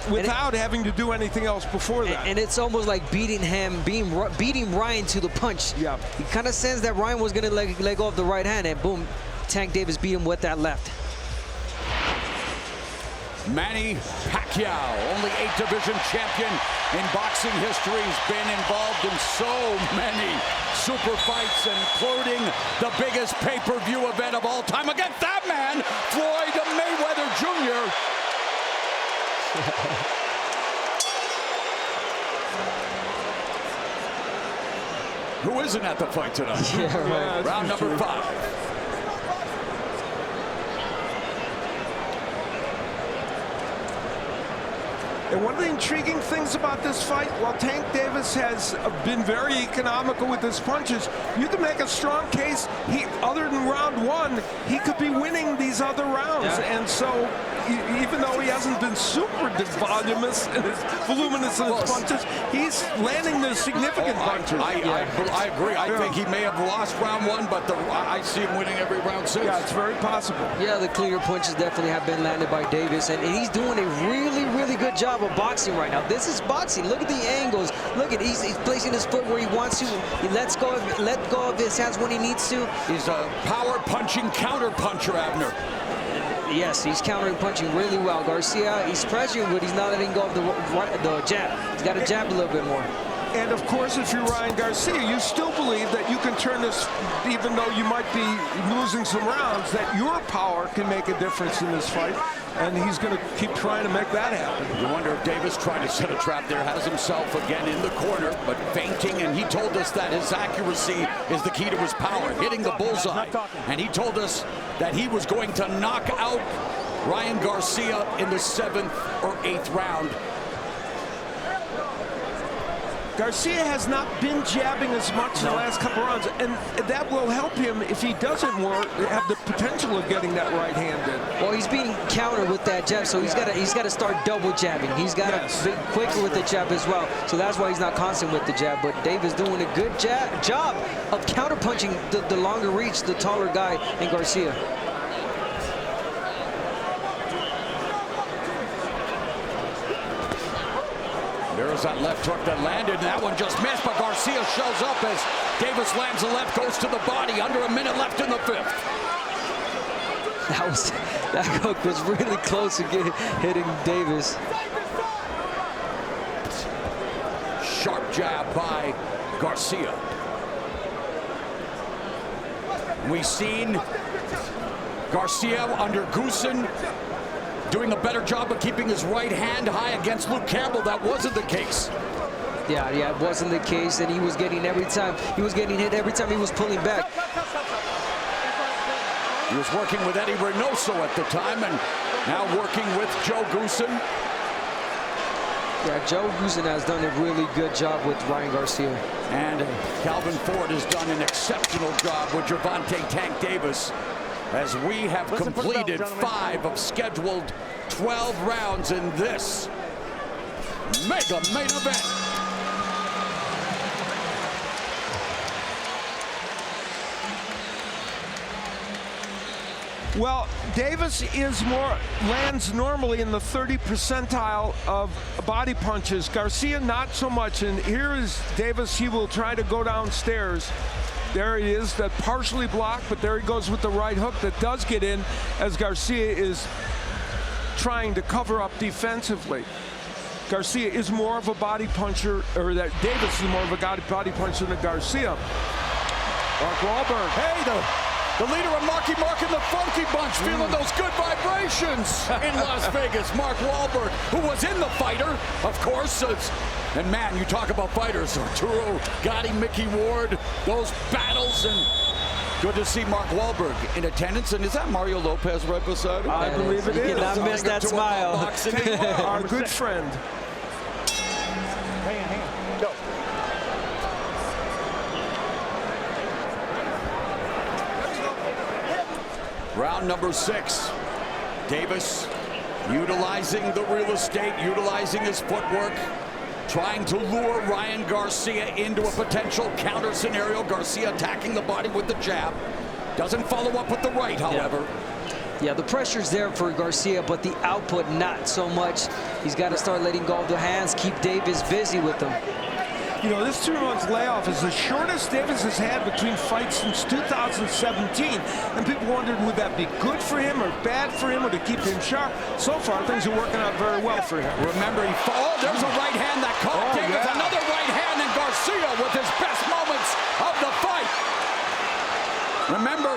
without having to do anything else before that. And it's almost like beating Ryan to the punch. Yeah. He kind of sensed that Ryan was going to let go of the right hand, and boom, Tank Davis beat him with that left. Manny Pacquiao, only 8th division champion in boxing history, has been involved in so many super fights, including the biggest pay-per-view event of all time against that man, Floyd Mayweather Jr. Who isn't at the fight tonight? Yeah, right. Round number 5. And one of the intriguing things about this fight, while Tank Davis has been very economical with his punches, you can make a strong case, other than round 1, he could be winning these other rounds. Yeah. And so, even though he hasn't been super voluminous in his punches, he's landing the significant punches. I agree. I think he may have lost round 1, but I see him winning every round since. Yeah, it's very possible. Yeah, the cleaner punches definitely have been landed by Davis, and he's doing a really, really good job of boxing right now. This is boxing. Look at the angles. Look at he's placing his foot where he wants to. He let go of his hands when he needs to. He's a power punching counter puncher, Abner. Yes, he's countering punching really well. Garcia, he's pressuring, but he's not letting go of the jab. He's got to jab a little bit more. And of course, if you're Ryan Garcia, you still believe that you can turn this, even though you might be losing some rounds, that your power can make a difference in this fight. And he's going to keep trying to make that happen. You wonder if Davis trying to set a trap there, has himself again in the corner, but feinting, and he told us that his accuracy is the key to his power, hitting the bullseye. And he told us that he was going to knock out Ryan Garcia in the 7th or 8th round. Garcia has not been jabbing as much in the last couple rounds, and that will help him if he doesn't have the potential of getting that right hand in. Well, he's being countered with that jab, so he's got to start double jabbing. He's got to be quicker with the jab as well. So that's why he's not constant with the jab. But Davis doing a good job of counter punching the longer reach, the taller guy in Garcia. There's that left hook that landed, and that one just missed, but Garcia shows up as Davis lands the left, goes to the body, under a minute left in the 5th. That hook was really close to hitting Davis. Sharp jab by Garcia. We've seen Garcia under Goosen doing a better job of keeping his right hand high against Luke Campbell. That wasn't the case. Yeah, it wasn't the case, and he was getting hit every time he was pulling back. He was working with Eddie Reynoso at the time, and now working with Joe Goosen. Yeah, Joe Goosen has done a really good job with Ryan Garcia. And Calvin Ford has done an exceptional job with Gervonta Tank Davis, as we have completed 5 of scheduled 12 rounds in this mega main event. Well, Davis lands normally in the 30th percentile of body punches. Garcia not so much, and here is Davis. He will try to go downstairs. There he is, that partially blocked, but there he goes with the right hook that does get in as Garcia is trying to cover up defensively. Garcia is more of a body puncher, or that Davis is more of a body puncher than Garcia. Mark Wahlberg. Hey, the leader of Marky Mark and the Funky Bunch, feeling those good vibrations in Las Vegas. Mark Wahlberg, who was in The Fighter, of course. And man, you talk about fighters, Arturo Gatti, Mickey Ward, those battles, and good to see Mark Wahlberg in attendance. And is that Mario Lopez right beside him? I believe it is. You cannot miss that smile. Our good friend. Hand, go. Round number 6. Davis utilizing the real estate, utilizing his footwork, trying to lure Ryan Garcia into a potential counter scenario. Garcia attacking the body with the jab. Doesn't follow up with the right, however. Yeah, the pressure's there for Garcia, but the output not so much. He's got to start letting go of the hands, keep Davis busy with them. You know, this 2-month layoff is the shortest Davis has had between fights since 2017. And people wondered, would that be good for him or bad for him or to keep him sharp? So far, things are working out very well for him. Remember, there's a right hand that caught Davis. Yeah. Another right hand, and Garcia with his best moments of the fight. Remember,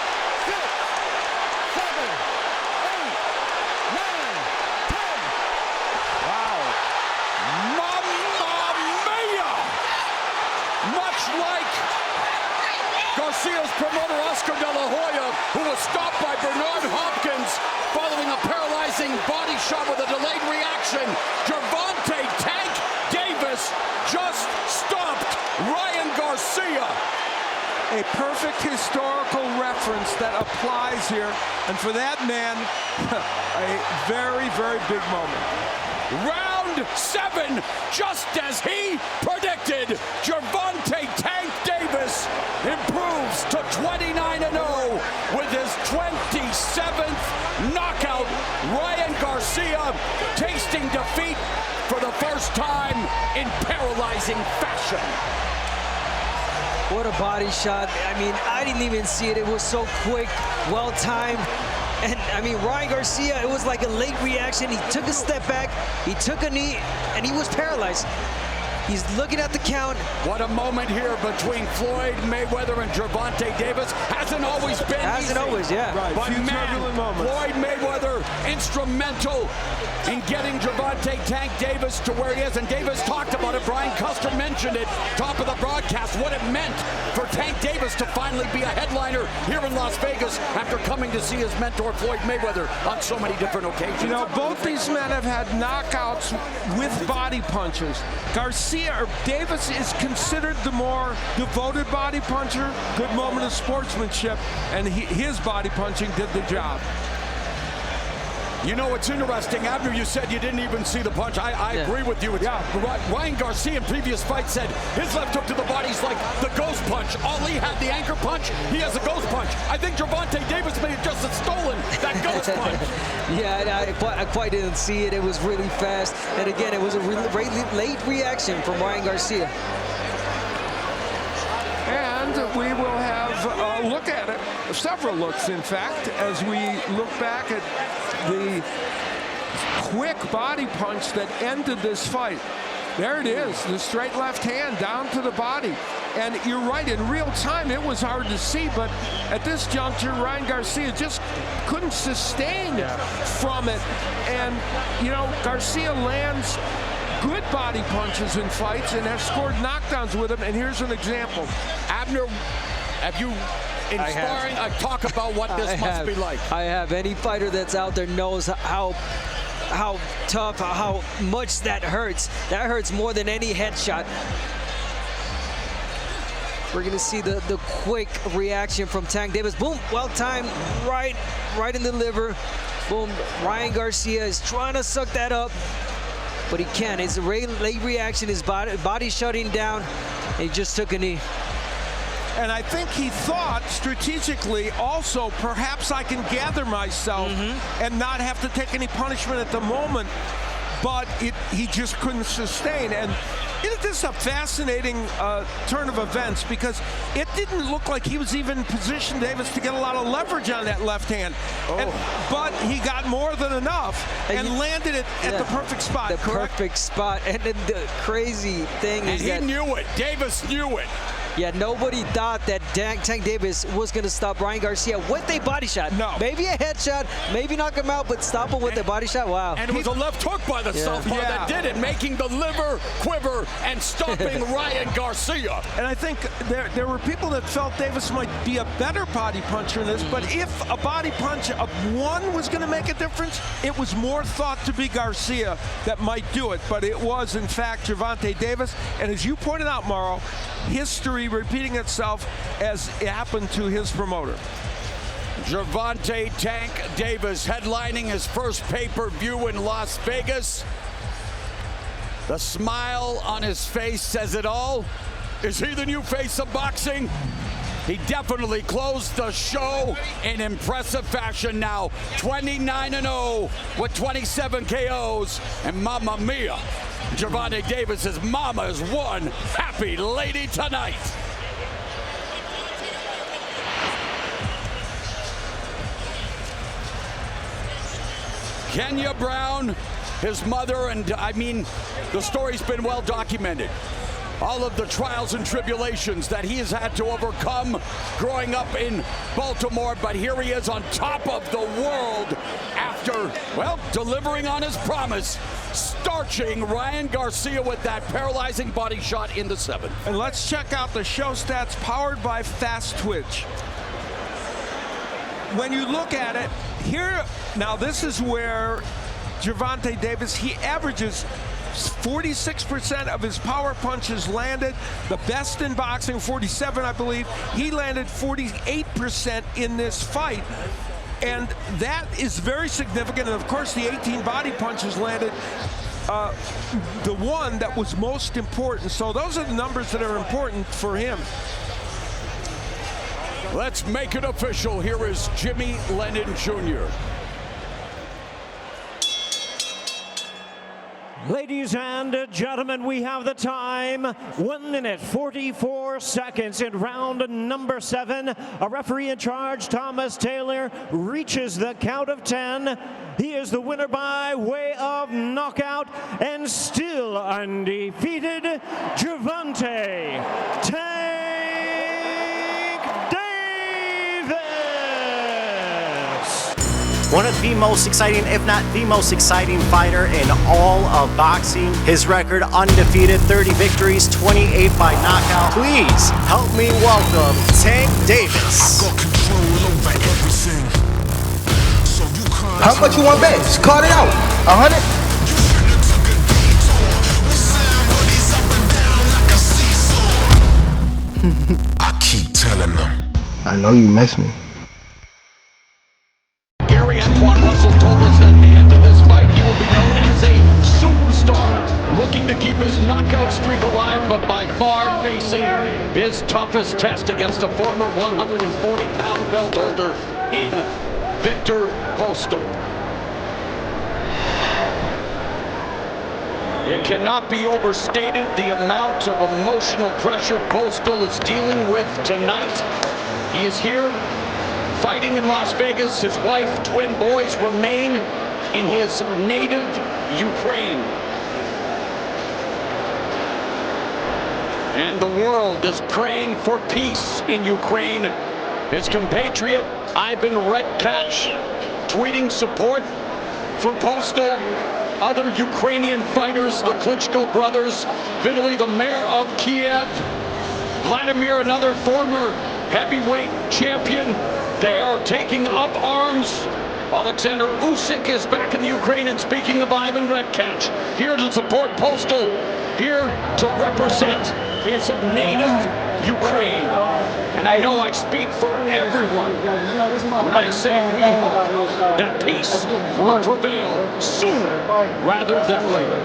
like Garcia's promoter, Oscar De La Hoya, who was stopped by Bernard Hopkins following a paralyzing body shot with a delayed reaction. Gervonta Tank Davis just stopped Ryan Garcia. A perfect historical reference that applies here. And for that man, a very, very big moment. Round 7, just as he predicted, Gervonta Tank Davis improves to 29-0 with his 27th knockout. Ryan Garcia tasting defeat for the first time in paralyzing fashion. What a body shot. I mean, I didn't even see it. It was so quick, well-timed. And, I mean, Ryan Garcia, it was like a late reaction. He took a step back, he took a knee, and he was paralyzed. He's looking at the count. What a moment here between Floyd Mayweather and Gervonta Davis. Hasn't always been Hasn't easy. always, yeah. Right, But few man, turbulent moments. Floyd Mayweather instrumental in getting Gervonta Tank Davis to where he is. And Davis talked about it. Brian Custer mentioned it, top of the broadcast, what it meant for Tank Davis to finally be a headliner here in Las Vegas after coming to see his mentor, Floyd Mayweather, on so many different occasions. You know, both these men have had knockouts with body punches. Davis is considered the more devoted body puncher. Good moment of sportsmanship, and his body punching did the job. You know, it's interesting. Abner, you said you didn't even see the punch. I agree with you. Ryan Garcia in previous fights said his left hook to the body's like the ghost punch. Ali had the anchor punch. He has a ghost punch. I think Gervonta Davis may have just stolen that ghost punch. Yeah, I quite didn't see it. It was really fast. And again, it was a really late reaction from Ryan Garcia. And we will have a look at it, several looks, in fact, as we look back at the quick body punch that ended this fight. There it is, the straight left hand down to the body. And you're right, in real time, it was hard to see, but at this juncture, Ryan Garcia just couldn't sustain from it. And, you know, Garcia lands good body punches in fights and has scored knockdowns with them, and here's an example. Abner, have you inspiring talk about what this must be like? I have. Any fighter that's out there knows how tough, how much that hurts. That hurts more than any headshot. We're gonna see the quick reaction from Tank Davis. Boom, well timed, right in the liver. Boom, Ryan Garcia is trying to suck that up, but he can't. It's a late reaction, his body shutting down, and he just took a knee. And I think he thought strategically also, perhaps I can gather myself and not have to take any punishment at the moment, but he just couldn't sustain. And this is a fascinating turn of events, because it didn't look like he was even positioned, Davis, to get a lot of leverage on that left hand. But he got more than enough and landed it at the perfect spot. The perfect spot. And then the crazy thing is that he knew it. Davis knew it. Yeah, nobody thought that Tank Davis was going to stop Ryan Garcia with a body shot. No. Maybe a headshot, maybe knock him out, but stop him with a body shot. Wow. And it was a left hook by the southpaw that did it, making the liver quiver and stopping Ryan Garcia. And I think there were people that felt Davis might be a better body puncher in this, but if a body punch of one was going to make a difference, it was more thought to be Garcia that might do it. But it was, in fact, Gervonta Davis. And as you pointed out, Mauro, history repeating itself as it happened to his promoter. Gervonta Tank Davis headlining his first pay-per-view in Las Vegas. The smile on his face says it all. Is he the new face of boxing? He definitely closed the show in impressive fashion now. 29-0 with 27 KOs. And mamma mia, Gervonta Davis's mama is one happy lady tonight. Kenya Brown, his mother, and I mean, the story's been well documented. All of the trials and tribulations that he has had to overcome growing up in Baltimore, but here he is on top of the world after Hector, well, delivering on his promise, starching Ryan Garcia with that paralyzing body shot in the 7th. And let's check out the show stats powered by Fast Twitch. When you look at it, here, now this is where Gervonta Davis, he averages 46% of his power punches landed, the best in boxing, 47, I believe. He landed 48% in this fight. And that is very significant. And of course, the 18 body punches landed, the one that was most important. So those are the numbers that are important for him. Let's make it official. Here is Jimmy Lennon Jr. Ladies and gentlemen, we have the time. 1 minute, 44 seconds in round number 7. A referee in charge, Thomas Taylor, reaches the count of 10. He is the winner by way of knockout and still undefeated, Gervonta One of the most exciting, if not the most exciting fighter in all of boxing. His record undefeated, 30 victories, 28 by knockout. Please help me welcome Tank Davis. I got control over everything. So you can't. How much you want bet? Just call it out. 100? I keep telling them. I know you miss me. Russell told us at the end of this fight he will be known as a superstar, looking to keep his knockout streak alive, but by far facing his toughest test against a former 140-pound belt holder in Victor Postol. It cannot be overstated the amount of emotional pressure Postol is dealing with tonight. He is here fighting in Las Vegas. His wife, twin boys remain in his native Ukraine. And the world is praying for peace in Ukraine. His compatriot, Ivan Redkach, tweeting support for Postol. Other Ukrainian fighters, the Klitschko brothers, Vitaly, the mayor of Kiev, Vladimir, another former heavyweight champion. They are taking up arms. Alexander Usyk is back in the Ukraine, and speaking of Ivan Redkach, here to support Postol, here to represent his native Ukraine. And I know I speak for everyone when I say we hope that peace will prevail sooner rather than later.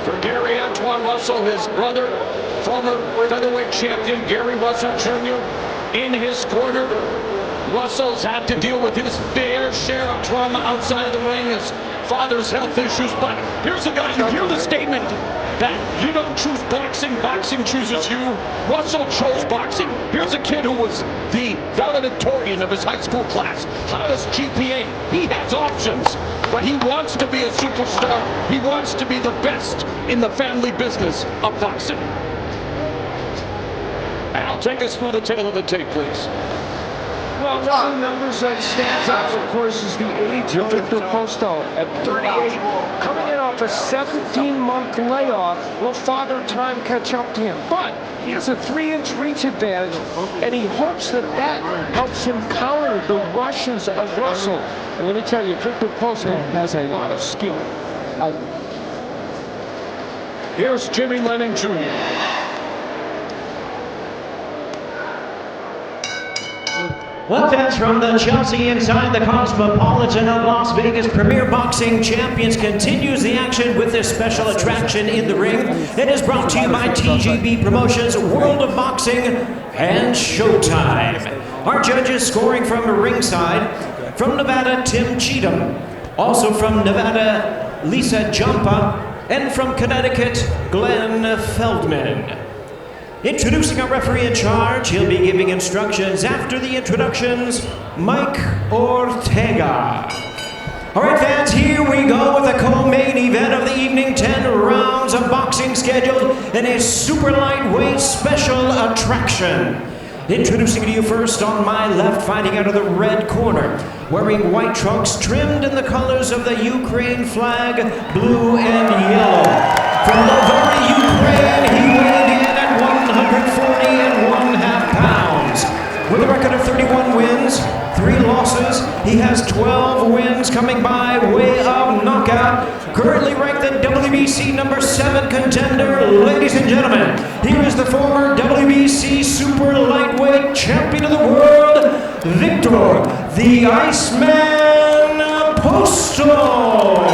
For Gary Antoine Russell, his brother, former featherweight champion Gary Russell Jr. in his corner. Russell's had to deal with his fair share of trauma outside of the ring, his father's health issues, but here's a guy, you hear the statement that you don't choose boxing, boxing chooses you. Russell chose boxing. Here's a kid who was the valedictorian of his high school class, highest GPA. He has options, but he wants to be a superstar. He wants to be the best in the family business of boxing. Al, take us through the tail of the tape, please. Well, one of the numbers that stands out, of course, is the age of Victor Postol at 38. Coming in off a 17-month layoff, will Father Time catch up to him? But he has a 3-inch reach advantage, and he hopes that that helps him counter the rushes of Russell. And let me tell you, Victor Postol has a lot of skill. Here's Jimmy Lennon Jr. Well, fans from the Chelsea inside the Cosmopolitan of Las Vegas, Premier Boxing Champions continues the action with this special attraction in the ring. It is brought to you by TGB Promotions, World of Boxing, and Showtime. Our judges scoring from ringside, from Nevada, Tim Cheatham. Also from Nevada, Lisa Jumpa. And from Connecticut, Glenn Feldman. Introducing our referee in charge, he'll be giving instructions after the introductions, Mike Ortega. All right, fans, here we go with the co-main event of the evening. 10 rounds of boxing scheduled in a super lightweight special attraction. Introducing to you first on my left, fighting out of the red corner, wearing white trunks trimmed in the colors of the Ukraine flag, blue and yellow. From Lvova, Ukraine, he weighed in at 140.5 pounds. With a record of 31 wins, 3 losses, he has 12 wins coming by way of knockout. Currently ranked the WBC number 7 contender. Ladies and gentlemen, here is the former WBC super lightweight champion of the world, Hector, the Iceman Postol.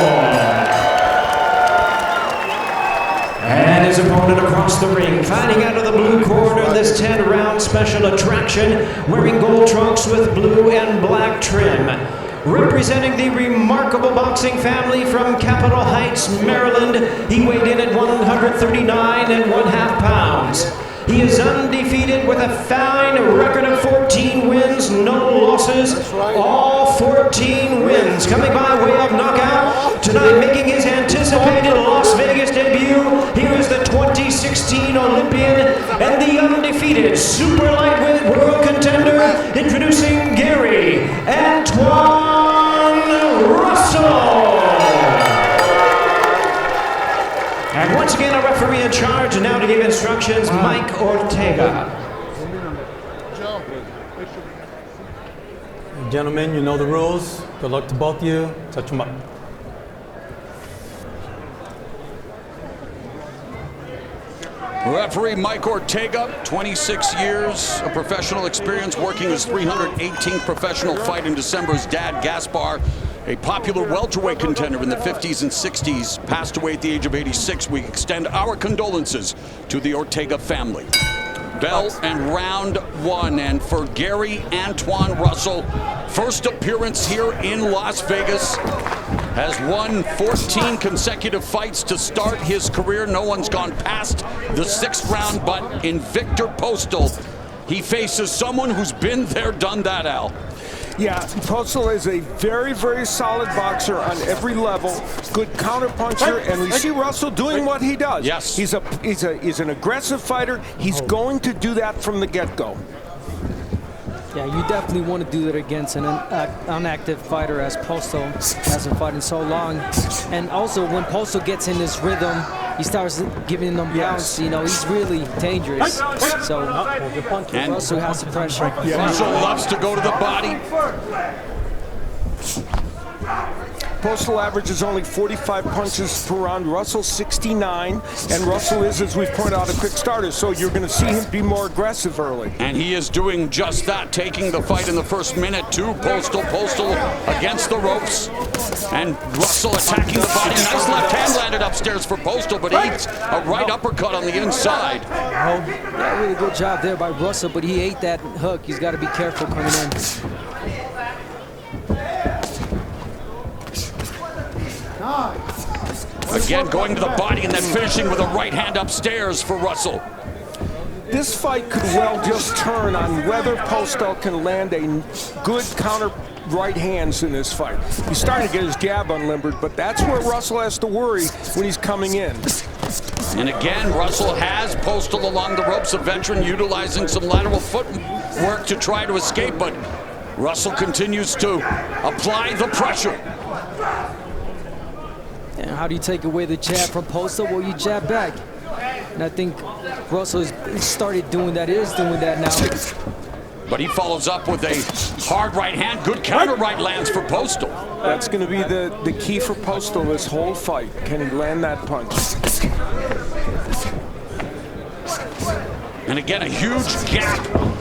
And his opponent across the ring, fighting out of the blue corner, this 10-round special attraction, wearing gold trunks with blue and black trim. Representing the remarkable boxing family from Capitol Heights, Maryland, he weighed in at 139.5 pounds. He is undefeated with a fine record of 14 wins, no losses, all 14 wins. Coming by way of knockout, tonight making his anticipated Las Vegas debut, here is the 2016 Olympian and the undefeated super lightweight world contender, introducing Gary Antoine Russell. And once again, a referee in charge, and now to give instructions, Mike Ortega. Gentlemen, you know the rules. Good luck to both of you. Touch them up. Referee Mike Ortega, 26 years of professional experience, working his 318th professional fight in December. His dad, Gaspar, a popular welterweight contender in the 50s and 60s, passed away at the age of 86. We extend our condolences to the Ortega family. Bell and round 1, and for Gary Antoine Russell, first appearance here in Las Vegas, has won 14 consecutive fights to start his career. No one's gone past the 6th round, but in Hector Postol, he faces someone who's been there, done that, Al. Yeah, Postol is a very, very solid boxer on every level. Good counterpuncher, and we see Russell doing what he does. Yes. He's an aggressive fighter. He's going to do that from the get-go. Yeah, you definitely want to do that against an unactive fighter as Postol hasn't fought in so long. And also, when Postol gets in his rhythm, he starts giving them bounce. You know, he's really dangerous. So Russell has the pressure. Yeah. Russell loves to go to the body. Postol averages only 45 punches per round. Russell 69, and Russell is, as we've pointed out, a quick starter. So you're going to see him be more aggressive early. And he is doing just that, taking the fight in the first minute to Postol. Postol against the ropes, and Russell attacking the body. Nice left hand landed upstairs for Postol, but he eats a right uppercut on the inside. Yeah, really good job there by Russell, but he ate that hook. He's got to be careful coming in. Again, going to the body and then finishing with a right hand upstairs for Russell. This fight could well just turn on whether Postol can land a good counter right hands in this fight. He's starting to get his jab unlimbered, but that's where Russell has to worry when he's coming in. And again, Russell has Postol along the ropes, a veteran utilizing some lateral footwork to try to escape, but Russell continues to apply the pressure. And how do you take away the jab from Postol? Well, you jab back. And I think Russell has started doing that, is doing that now. But he follows up with a hard right hand. Good counter right lands for Postol. That's going to be the key for Postol this whole fight. Can he land that punch? And again, a huge gap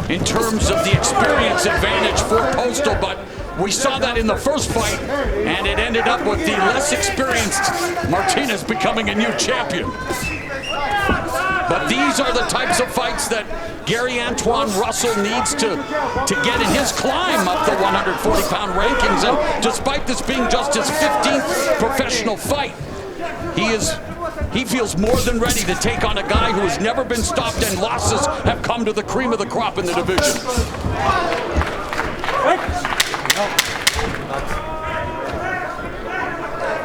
in terms of the experience advantage for Postol, but we saw that in the first fight, and it ended up with the less experienced Martinez becoming a new champion. But these are the types of fights that Gary Antoine Russell needs to get in his climb up the 140-pound rankings. And despite this being just his 15th professional fight, he feels more than ready to take on a guy who has never been stopped, and losses have come to the cream of the crop in the division.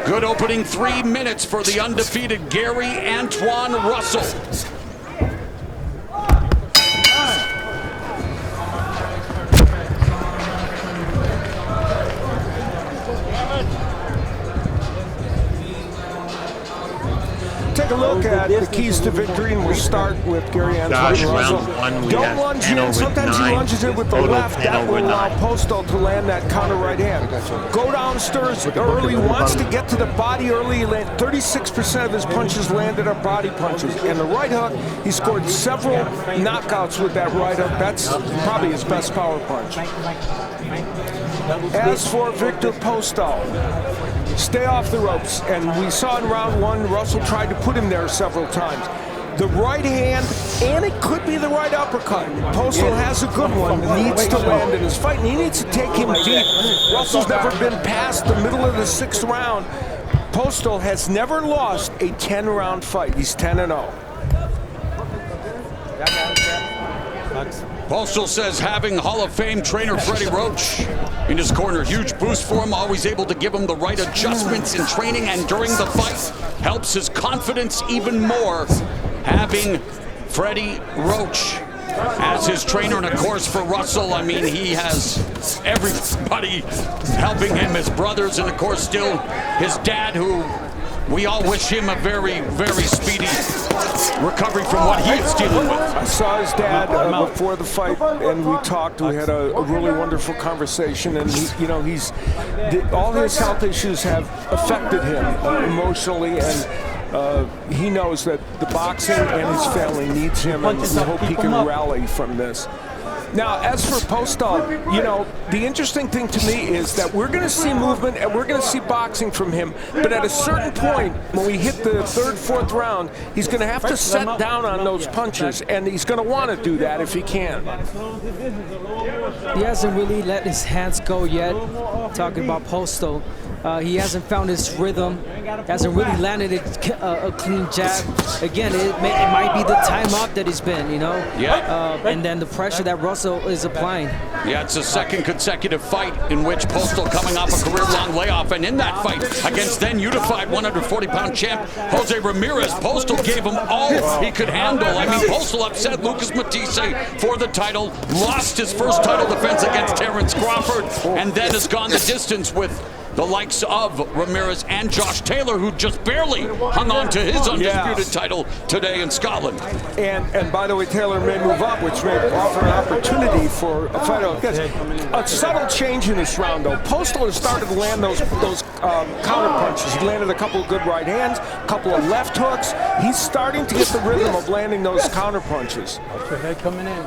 Good opening 3 minutes for the undefeated Gary Antoine Russell. take a look at the keys to victory, and we'll start with Gary Antoine Russell. Don't lunge in. Sometimes he lunges in with the left. That will allow Postol to land that counter right hand. Go downstairs early. Wants to get to the body early. 36% of his punches landed are body punches. And the right hook, he scored several knockouts with that right hook. That's probably his best power punch. As for Victor Postol, stay off the ropes. And we saw in round one, Russell tried to put him there several times. The right hand, and it could be the right uppercut. Postol has a good one, needs to land in his fight, and he needs to take him deep. Russell's never been past the middle of the 6th round. Postol has never lost a 10-round fight. He's 10-0. Postol says having Hall of Fame trainer Freddie Roach in his corner, huge boost for him, always able to give him the right adjustments in training and during the fight, helps his confidence even more. Having Freddie Roach as his trainer, and of course for Russell, I mean, he has everybody helping him, his brothers, and of course still his dad, who we all wish him a very, very speedy recovery from what he is dealing with. I saw his dad before the fight, and we talked. We had a really wonderful conversation, and all his health issues have affected him emotionally, and he knows that the boxing and his family needs him, and we hope he can rally from this. Now, as for Postol, you know, the interesting thing to me is that we're going to see movement and we're going to see boxing from him, but at a certain point, when we hit the 3rd, 4th round, he's going to have to set down on those punches, and he's going to want to do that if he can. He hasn't really let his hands go yet, talking about Postol. He hasn't found his rhythm, hasn't really landed a clean jab. Again, it might be the time up that he's been, you know? Yeah. And then the pressure that Russell is applying. Yeah, it's a 2nd consecutive fight in which Postol coming off a career-long layoff, and in that fight against then unified 140-pound champ Jose Ramirez, Postol gave him all he could handle. I mean, Postol upset Lucas Matisse for the title, lost his first title defense against Terrence Crawford, and then has gone the distance with the likes of Ramirez and Josh Taylor, who just barely hung on to his undisputed title today in Scotland. And by the way, Taylor may move up, which may offer an opportunity for a fight. A subtle change in this round, though. Postol has started to land those counter punches. He landed a couple of good right hands, a couple of left hooks. He's starting to get the rhythm of landing those counter punches. Watch your head coming in.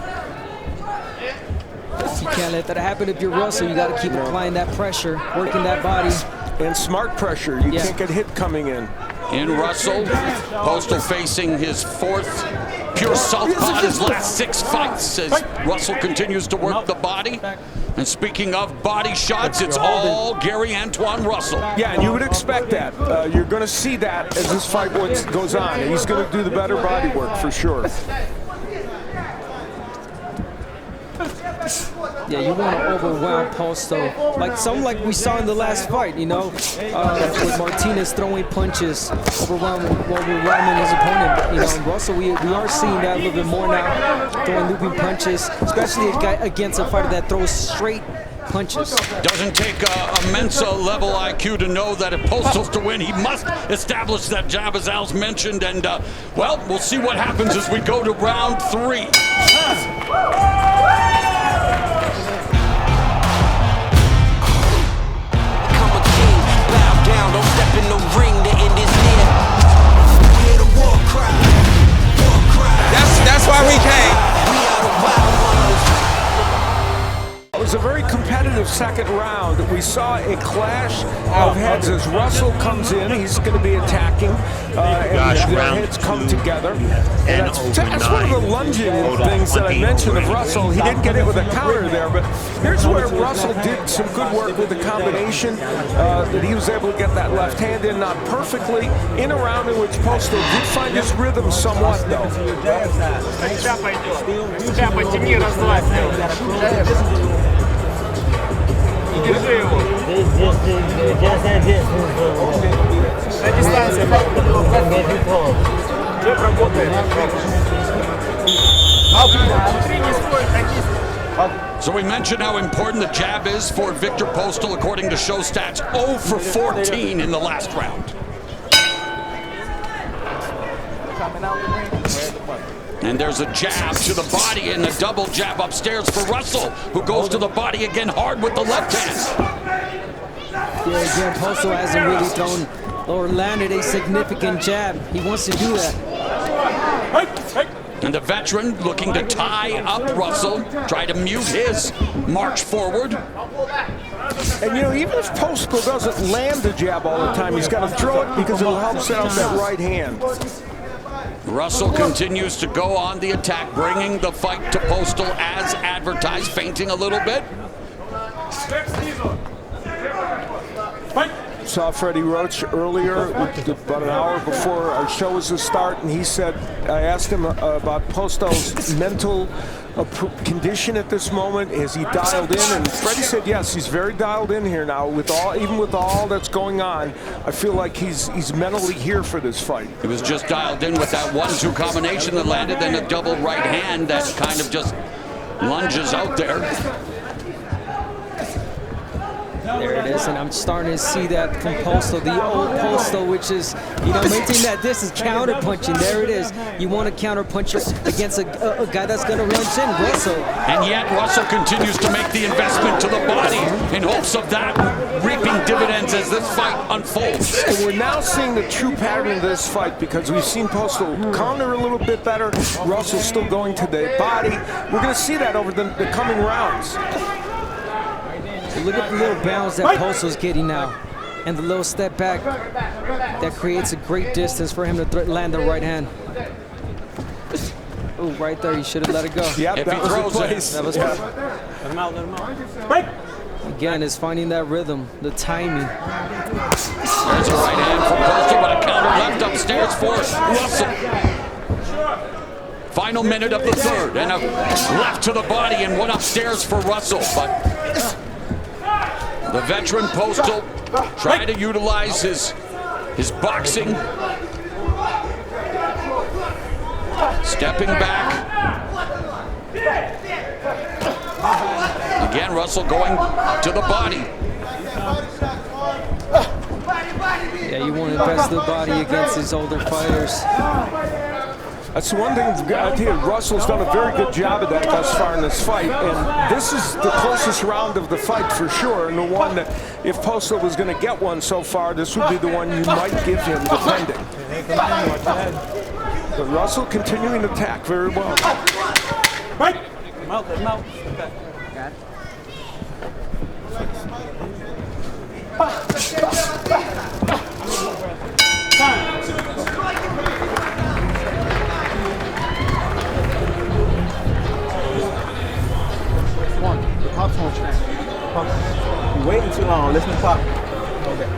You can't let that happen if you're Russell. You got to keep applying that pressure, working that body. And smart pressure. You can't get hit coming in. In Russell, Postol facing his 4th pure southpaw in his last 6 fights as Russell continues to work the body. And speaking of body shots, it's all Gary Antoine Russell. Yeah, and you would expect that. You're going to see that as this fight goes on. And he's going to do the better body work for sure. Yeah, you want to overwhelm Postol, like we saw in the last fight, you know, with Martinez throwing punches, overwhelming his opponent. You know, in Russell, we are seeing that a little bit more now, throwing looping punches, especially against a fighter that throws straight punches. Doesn't take a Mensa level IQ to know that if Postol's to win, he must establish that jab, as Al's mentioned, and well, we'll see what happens as we go to round 3. Don't step in the ring, the end is near. Hear the war cry, war cry. That's why we came. We are the wild ones. It was a very competitive 2nd round. We saw a clash of heads as Russell comes in. He's going to be attacking, and their heads come together. And that's one of the lunging things that I mentioned of Russell. He didn't get it with a counter there, but here's where Russell did some good work with the combination, that he was able to get that left hand in, not perfectly, in a round in which Postol did find his rhythm somewhat, though. Держи его. На дистанции. Джеб работает. Внутри не стоит таких. So we mentioned how important the jab is for Victor Postol, according to show stats, 0 for 14 in the last round. And there's a jab to the body and a double jab upstairs for Russell, who goes to the body again hard with the left hand. Yeah, again, Postol hasn't really thrown or landed a significant jab. He wants to do that. And the veteran looking to tie up Russell, try to mute his march forward. And you know, even if Postol doesn't land the jab all the time, he's got to throw it because it'll help set out that right hand. Russell continues to go on the attack, bringing the fight to Postol as advertised, feinting a little bit. Saw Freddie Roach earlier, about an hour before our show was to start, and he said, I asked him about Postol's mental condition at this moment. Is he dialed in? And Freddie said yes, he's very dialed in here now. Even with all that's going on, I feel like he's mentally here for this fight. He was just dialed in with that 1-2 combination that landed, then a double right hand that kind of just lunges out there. There it is, and I'm starting to see that from Postol, the old Postol, which is, you know, maintaining that distance, counter punching. There it is. You want to counter punch against a guy that's going to lunge in, Russell. And yet Russell continues to make the investment to the body in hopes of that reaping dividends as this fight unfolds. And we're now seeing the true pattern of this fight because we've seen Postol counter a little bit better. Russell's still going to the body. We're going to see that over the coming rounds. Look at the little bounce that Postol's getting now, and the little step back that creates a great distance for him to land the right hand. Oh, right there, he should have let it go. Yep, that was the place. That was Let him out, let him out. Again, is finding that rhythm, the timing. There's a right hand for Postol, but a counter left upstairs for Russell. Final minute of the third, and a left to the body and one upstairs for Russell, but the veteran Postol trying to utilize his boxing. Stepping back. Again, Russell going to the body. Yeah, you want to invest the body against these older fighters. That's the one thing I tell you, Russell's done a very good job of that thus far in this fight, and this is the closest round of the fight for sure, and the one that if Postol was going to get one so far, this would be the one you might give him, depending. But Russell continuing to attack very well. Right. Mouth. Okay. Pop's on track. You're waiting too long. Listen to Pop. Okay.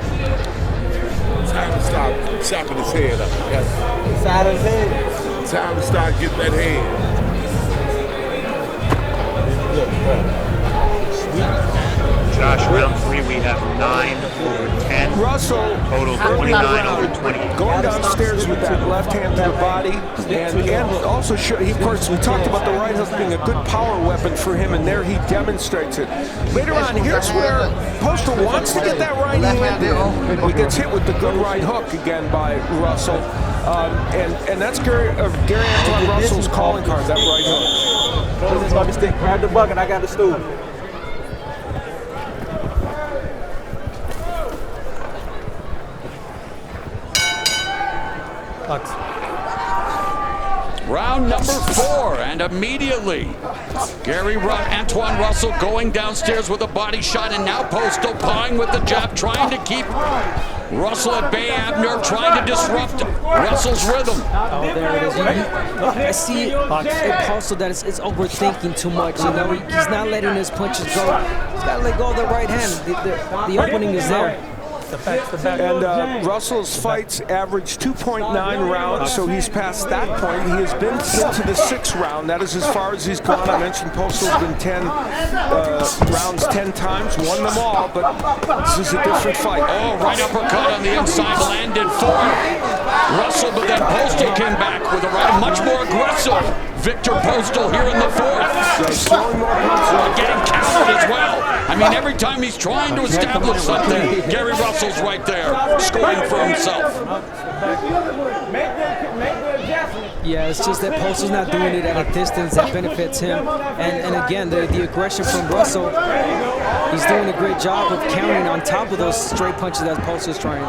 Time to start chopping his head up. Yes. Side of his head. Time to start getting that head. Josh, round 3, we have 9 over 10. Russell, total 29 over 20. Going downstairs with that left hand to the body, and also, of course, we talked about the right hook being a good power weapon for him, and there he demonstrates it. Later on, here's where Postol wants to get that right hand in. He gets hit with the good right hook again by Russell, and that's Gary Antoine Russell's calling card, that right hook. This is my mistake. Grab the bucket. I got the stool. Round number 4, and immediately Antoine Russell going downstairs with a body shot, and now Postol pawing with the jab, trying to keep Russell at bay. Abner trying to disrupt Russell's rhythm. Oh, there it is. I see in Postol that it's overthinking too much. You know, he's not letting his punches go. He's got to let go of the right hand. The opening is there. And Russell's fights average 2.9 rounds, so he's past that point. He has been into the 6th round. That is as far as he's gone. I mentioned Postol's been 10 rounds 10 times, won them all, but this is a different fight. Oh, right uppercut on the inside, landed for Russell, but then Postol came back with a right, much more aggressive. Victor Postol here in the 4th. Getting countered as well. I mean, every time he's trying to establish something, Gary Russell's right there, scoring for himself. Make the adjustment. Yeah, it's just that Postol's not doing it at a distance that benefits him. And again, the aggression from Russell, he's doing a great job of countering on top of those straight punches that Postol's trying.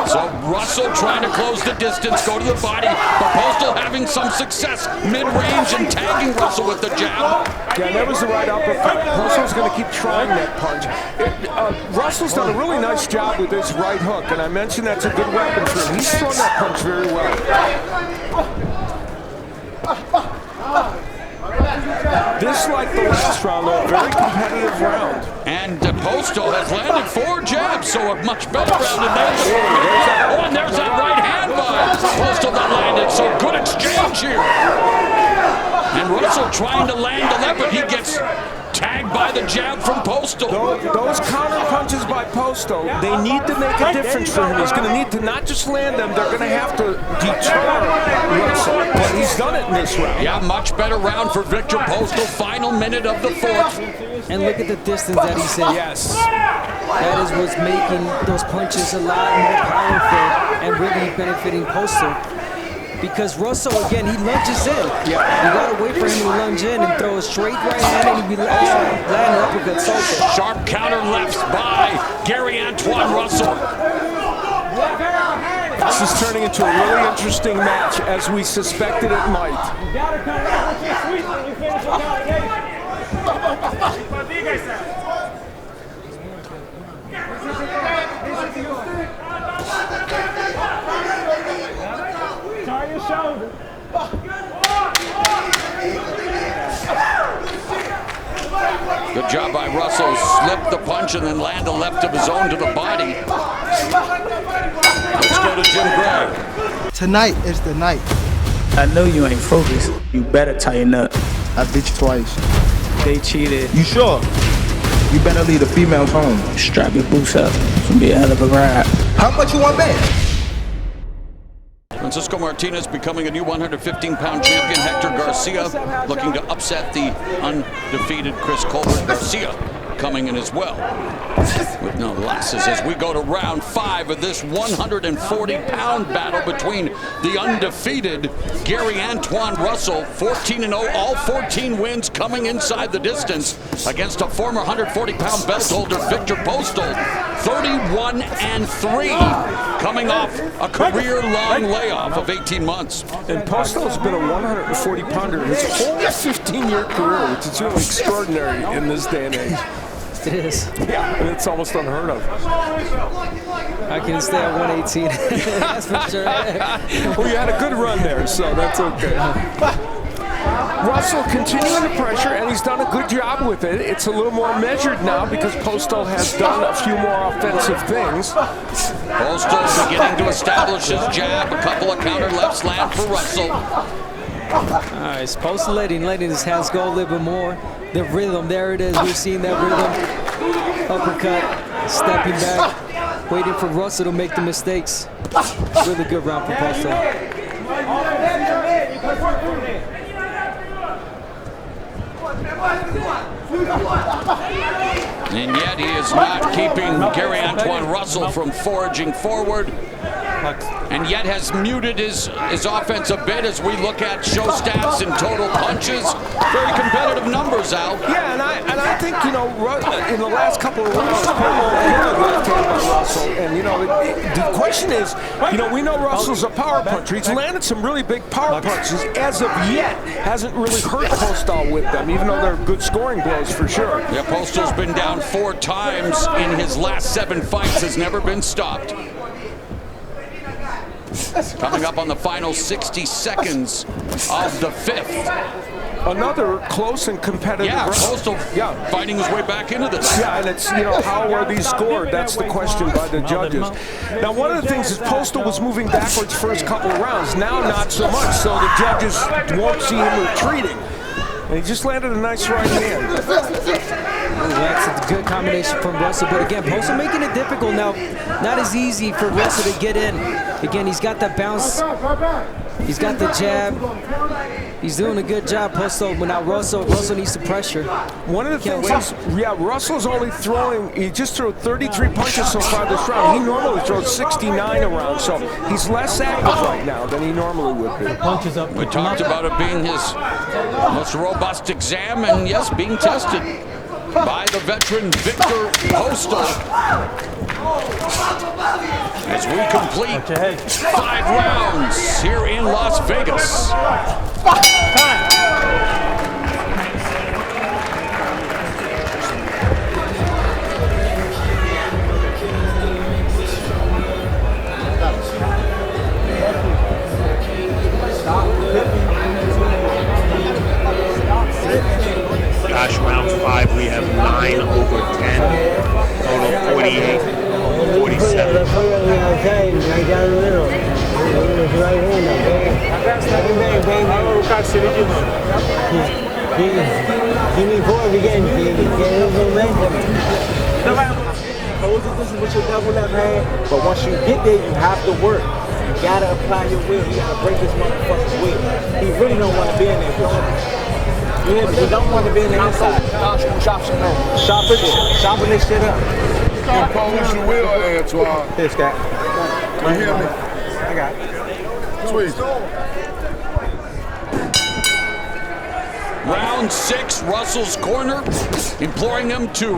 So Russell trying to close the distance, go to the body, but Postol having some success mid-range and tagging Russell with the jab. Yeah, that was the right uppercut. Postol's going to keep trying that punch. Russell's done a really nice job with his right hook, and I mentioned that's a good weapon for him. He's thrown that punch very well. This, like the last round, though, a very competitive round. And Postol has landed 4 jabs, so a much better round than that. Oh, and there's that right hand by Postol that landed, so good exchange here. And Russell trying to land the left, but he gets tagged by the jab from Postol. Those counter punches by Postol, they need to make a difference for him. He's going to need to not just land them, they're going to have to deter Russell. But he's done it in this round. Yeah, much better round for Victor Postol. Final minute of the 4th. And look at the distance that he's in. Yes. That is what's making those punches a lot more powerful and really benefiting Postol. Because Russell, again, he lunges in. Yeah. You gotta wait for him to lunge in and throw a straight right hand and he'll be landing uppercuts also. Sharp counter lefts by Gary Antoine Russell. This is turning into a really interesting match, as we suspected it might. Good job by Russell. Slip the punch and then land a left of his own to the body. Let's go to Jim Gray. Tonight is the night. I know you ain't focused. You better tighten up. I beat you twice. They cheated. You sure? You better leave the females home. Strap your boots up. It's gonna be a hell of a ride. How much you want bet? Francisco Martinez becoming a new 115-pound champion. Hector Garcia looking to upset the undefeated Colbert. Garcia coming in as well with no losses as we go to round 5 of this 140-pound battle between the undefeated Gary Antoine Russell, 14-0, all 14 wins coming inside the distance, against a former 140-pound belt holder Victor Postol, 31-3, coming off a career-long layoff of 18 months. And Postol's been a 140-pounder his whole 15-year career, which is really extraordinary in this day and age. It is. Yeah, and it's almost unheard of. I can stay at 118. That's for sure. Well, you had a good run there, so that's okay. Russell continuing the pressure, and he's done a good job with it. It's a little more measured now because Postol has done a few more offensive things. Postol beginning to establish his jab. A couple of counter lefts land for Russell. All right, Postol letting his hands go a little bit more. The rhythm, there it is. We're seeing that rhythm. Uppercut, stepping back, waiting for Russell to make the mistakes. Really good round for Postol. And yet he is not keeping Gary Antoine Russell from foraging forward. And yet has muted his offense a bit as we look at show stats and total punches. Very competitive numbers, Al. Yeah, and I think, you know, in the last couple of rounds, left hand by Russell. And, you know, the question is, you know, we know Russell's a power puncher. He's landed some really big power punches. As of yet, hasn't really hurt Postol with them, even though they're good scoring blows for sure. Yeah, Postol's been down 4 times in his last 7 fights, has never been stopped. Coming up on the final 60 seconds of the 5th. Another close and competitive round. Postol fighting his way back into this. Yeah, and it's, you know, how are these scored? That's the question by the judges. Now, one of the things is Postol was moving backwards first couple of rounds. Now, not so much, so the judges won't see him retreating. And he just landed a nice right hand. That's a good combination from Russell. But again, Postol making it difficult now. Not as easy for Russell to get in. Again, he's got that bounce. He's got the jab. He's doing a good job, Postol. But now Russell needs to pressure. One of the things is, Russell's only throwing, he just threw 33 punches so far this round. He normally throws 69 a round, so he's less active right now than he normally would be. Punches up. We talked about it being his most robust exam, and yes, being tested by the veteran Victor Postol. As we complete 5 rounds here in Las Vegas. Josh, round 5, we have 9 over 10, total 48, 47. Give me 4 again. This is what your double left hand. But once you get there, you have to work. You gotta apply your will. You gotta break this motherfucker's will. He really don't want to be in there, bro. You hear me? He don't want to be in the inside. Shopping this shit up. Impose your will, Antoine. Here, Scott. You hear me? I got it. Sweet. Round 6, Russell's corner, imploring him to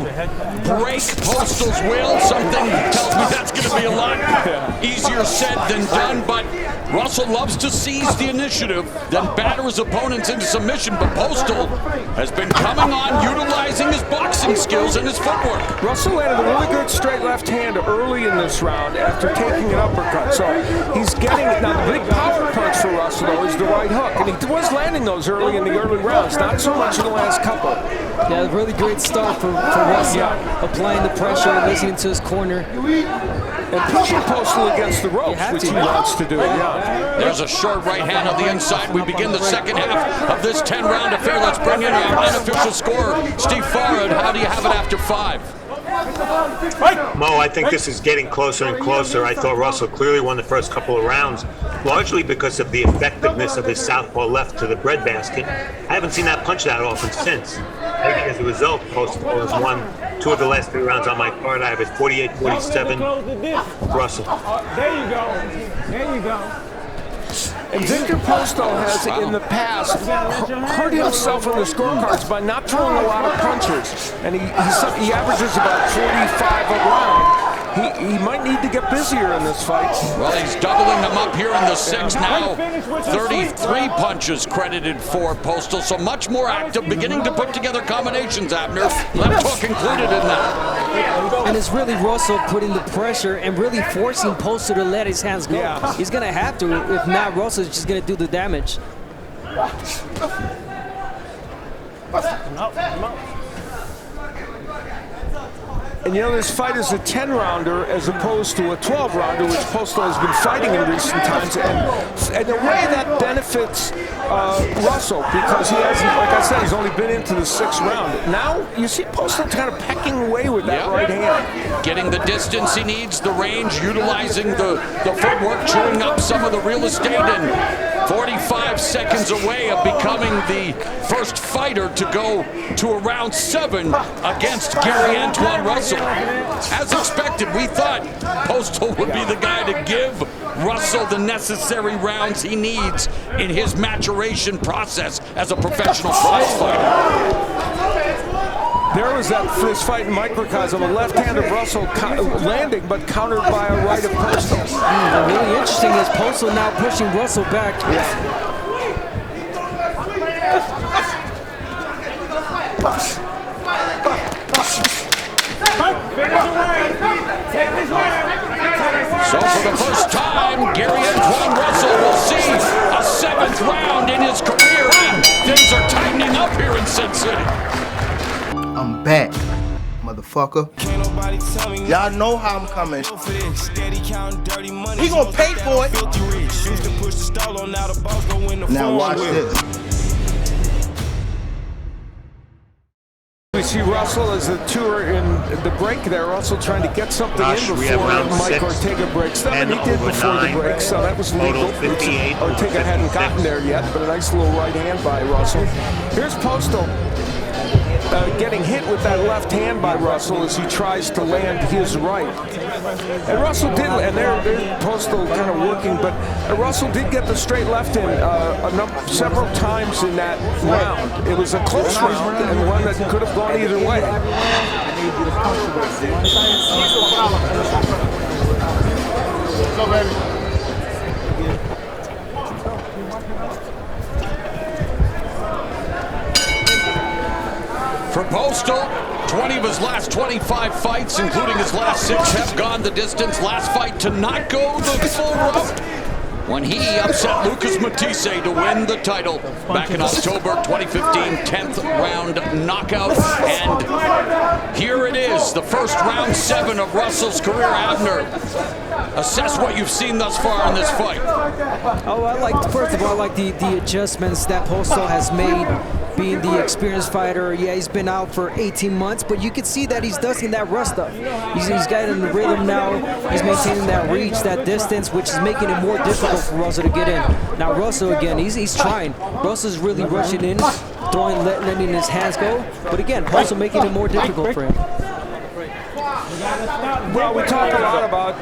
break Postol's will. Something tells me that's going to be a lot easier said than done, but Russell loves to seize the initiative, then batter his opponents into submission, but Postol has been coming on, utilizing his boxing skills and his footwork. Russell landed a really good straight left hand early in this round after taking an uppercut, so he's getting it. Now, the big power punch for Russell, though, is the right hook, and he was landing those early in the early rounds. Not so much in the last couple. Yeah, a really great start for Russell. Applying the pressure, listening to his corner. And pushing Postol against the ropes, which he wants to do. Yeah. There's a short right hand on the inside. We begin the second half of this 10-round affair. Let's bring in our unofficial scorer, Steve Farad. How do you have it after 5? Mo, I think this is getting closer and closer. I thought Russell clearly won the first couple of rounds, largely because of the effectiveness of his southpaw left to the breadbasket. I haven't seen that punch that often since. Maybe as a result, Postol has won 2 of the last 3 rounds on my card. I have it 48-47, Russell. There you go. There you go. And Victor Postol has, in the past, hurt himself on the scorecards by not throwing a lot of punches. And he averages about 45 a round. He might need to get busier in this fight. Well, he's doubling them up here in the 6th now. 33 punches credited for Postol, so much more active, beginning to put together combinations, Abner. Left hook included in that. And it's really Russell putting the pressure and really forcing Postol to let his hands go. Yeah. He's going to have to. If not, Russell's just going to do the damage. And you know, this fight is a 10-rounder as opposed to a 12-rounder, which Postol has been fighting in recent times. And in a way that benefits Russell, because he hasn't, like I said, he's only been into the 6th round. Now, you see Postol kind of pecking away with that right hand. Getting the distance he needs, the range, utilizing the footwork, chewing up some of the real estate, and 45 seconds away of becoming the first fighter to go to a round 7 against Gary Antoine Russell. As expected, we thought Postol would be the guy to give Russell the necessary rounds he needs in his maturation process as a professional prize fighter. There was this fight in microcosm, a left hand of Russell landing, but countered by a right of Postol. Really interesting is Postol now pushing Russell back. So for the first time, Gary Antoine Russell will see a 7th round in his career, and things are tightening up here in Sin City. I'm back, motherfucker. Y'all know how I'm coming. He gonna pay for it. Now watch this. see Russell as the tour in the break there, also trying to get something in before Mike Ortega breaks them, and he did before the break, so that was legal. Ortega hadn't gotten there yet, but a nice little right hand by Russell. Here's Postol. Getting hit with that left hand by Russell as he tries to land his right. And Russell did, and there's Postol kind of working, but Russell did get the straight left in several times in that round. It was a close round and one that could have gone either way. Go, baby. For Postol, 20 of his last 25 fights, including his last 6, have gone the distance. Last fight to not go the full route when he upset Lucas Matisse to win the title back in October 2015, 10th round knockout. And here it is, the first round 7 of Russell's career. Abner, assess what you've seen thus far in this fight. Oh, first of all, I like the adjustments that Postol has made. Being the experienced fighter, yeah, he's been out for 18 months, but you can see that he's dusting that rust up. He's got in the rhythm now. He's maintaining that reach, that distance, which is making it more difficult for Russell to get in. Now Russell again, he's trying. Russell's really rushing in, letting his hands go. But again, Postol making it more difficult for him. Well, we talk a lot about,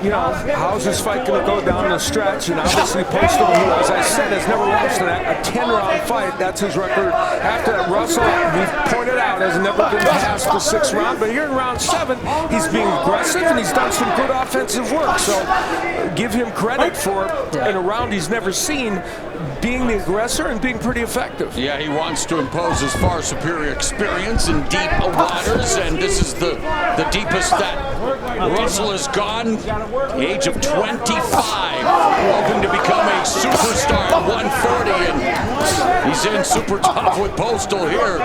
how's this fight going to go down the stretch, and obviously Postol, who, as I said, has never lost a 10-round fight. That's his record. After that, Russell, we've pointed out, has never been past the 6th round, but here in round 7, he's being aggressive, and he's done some good offensive work. So give him credit for, in a round he's never seen, being the aggressor and being pretty effective. Yeah, he wants to impose his far superior experience in deep waters, and this is the deepest that Russell has gone, age of 25, hoping to become a superstar at 140, and he's in super tough with Postol here.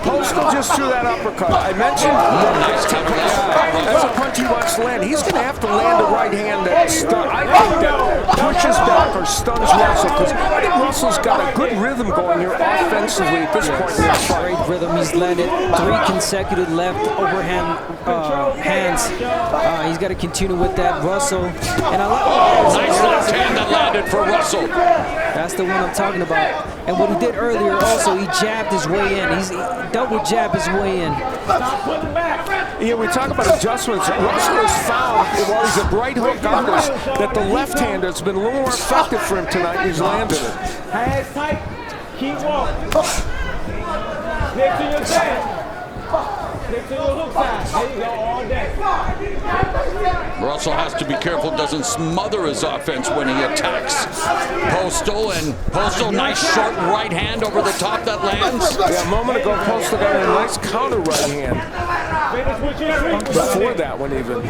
Postol just threw that uppercut. I mentioned that's a punch he wants to land. He's going to have to land a right hand that pushes back or stuns Russell, because I think Russell's got a good rhythm going here offensively at this point in this fight. Great rhythm. He's landed 3 consecutive left overhand hands. He's got to continue with that. Russell. And nice left hand that landed for Russell. That's the one I'm talking about. And what he did earlier also, he jabbed his way in. He double jabbed his way in. Yeah, we talk about adjustments. Russell has found, while he's a right hook on this, that the left hand has been a little more effective for him tonight. He's landed it. Hands tight. Keep walking. Stick to your stand. Stick to your hook side. There you go, all day. Russell has to be careful, doesn't smother his offense when he attacks Postol, and Postol, nice short right hand over the top that lands. Yeah, a moment ago, Postol got a nice counter right hand. Before that one even. You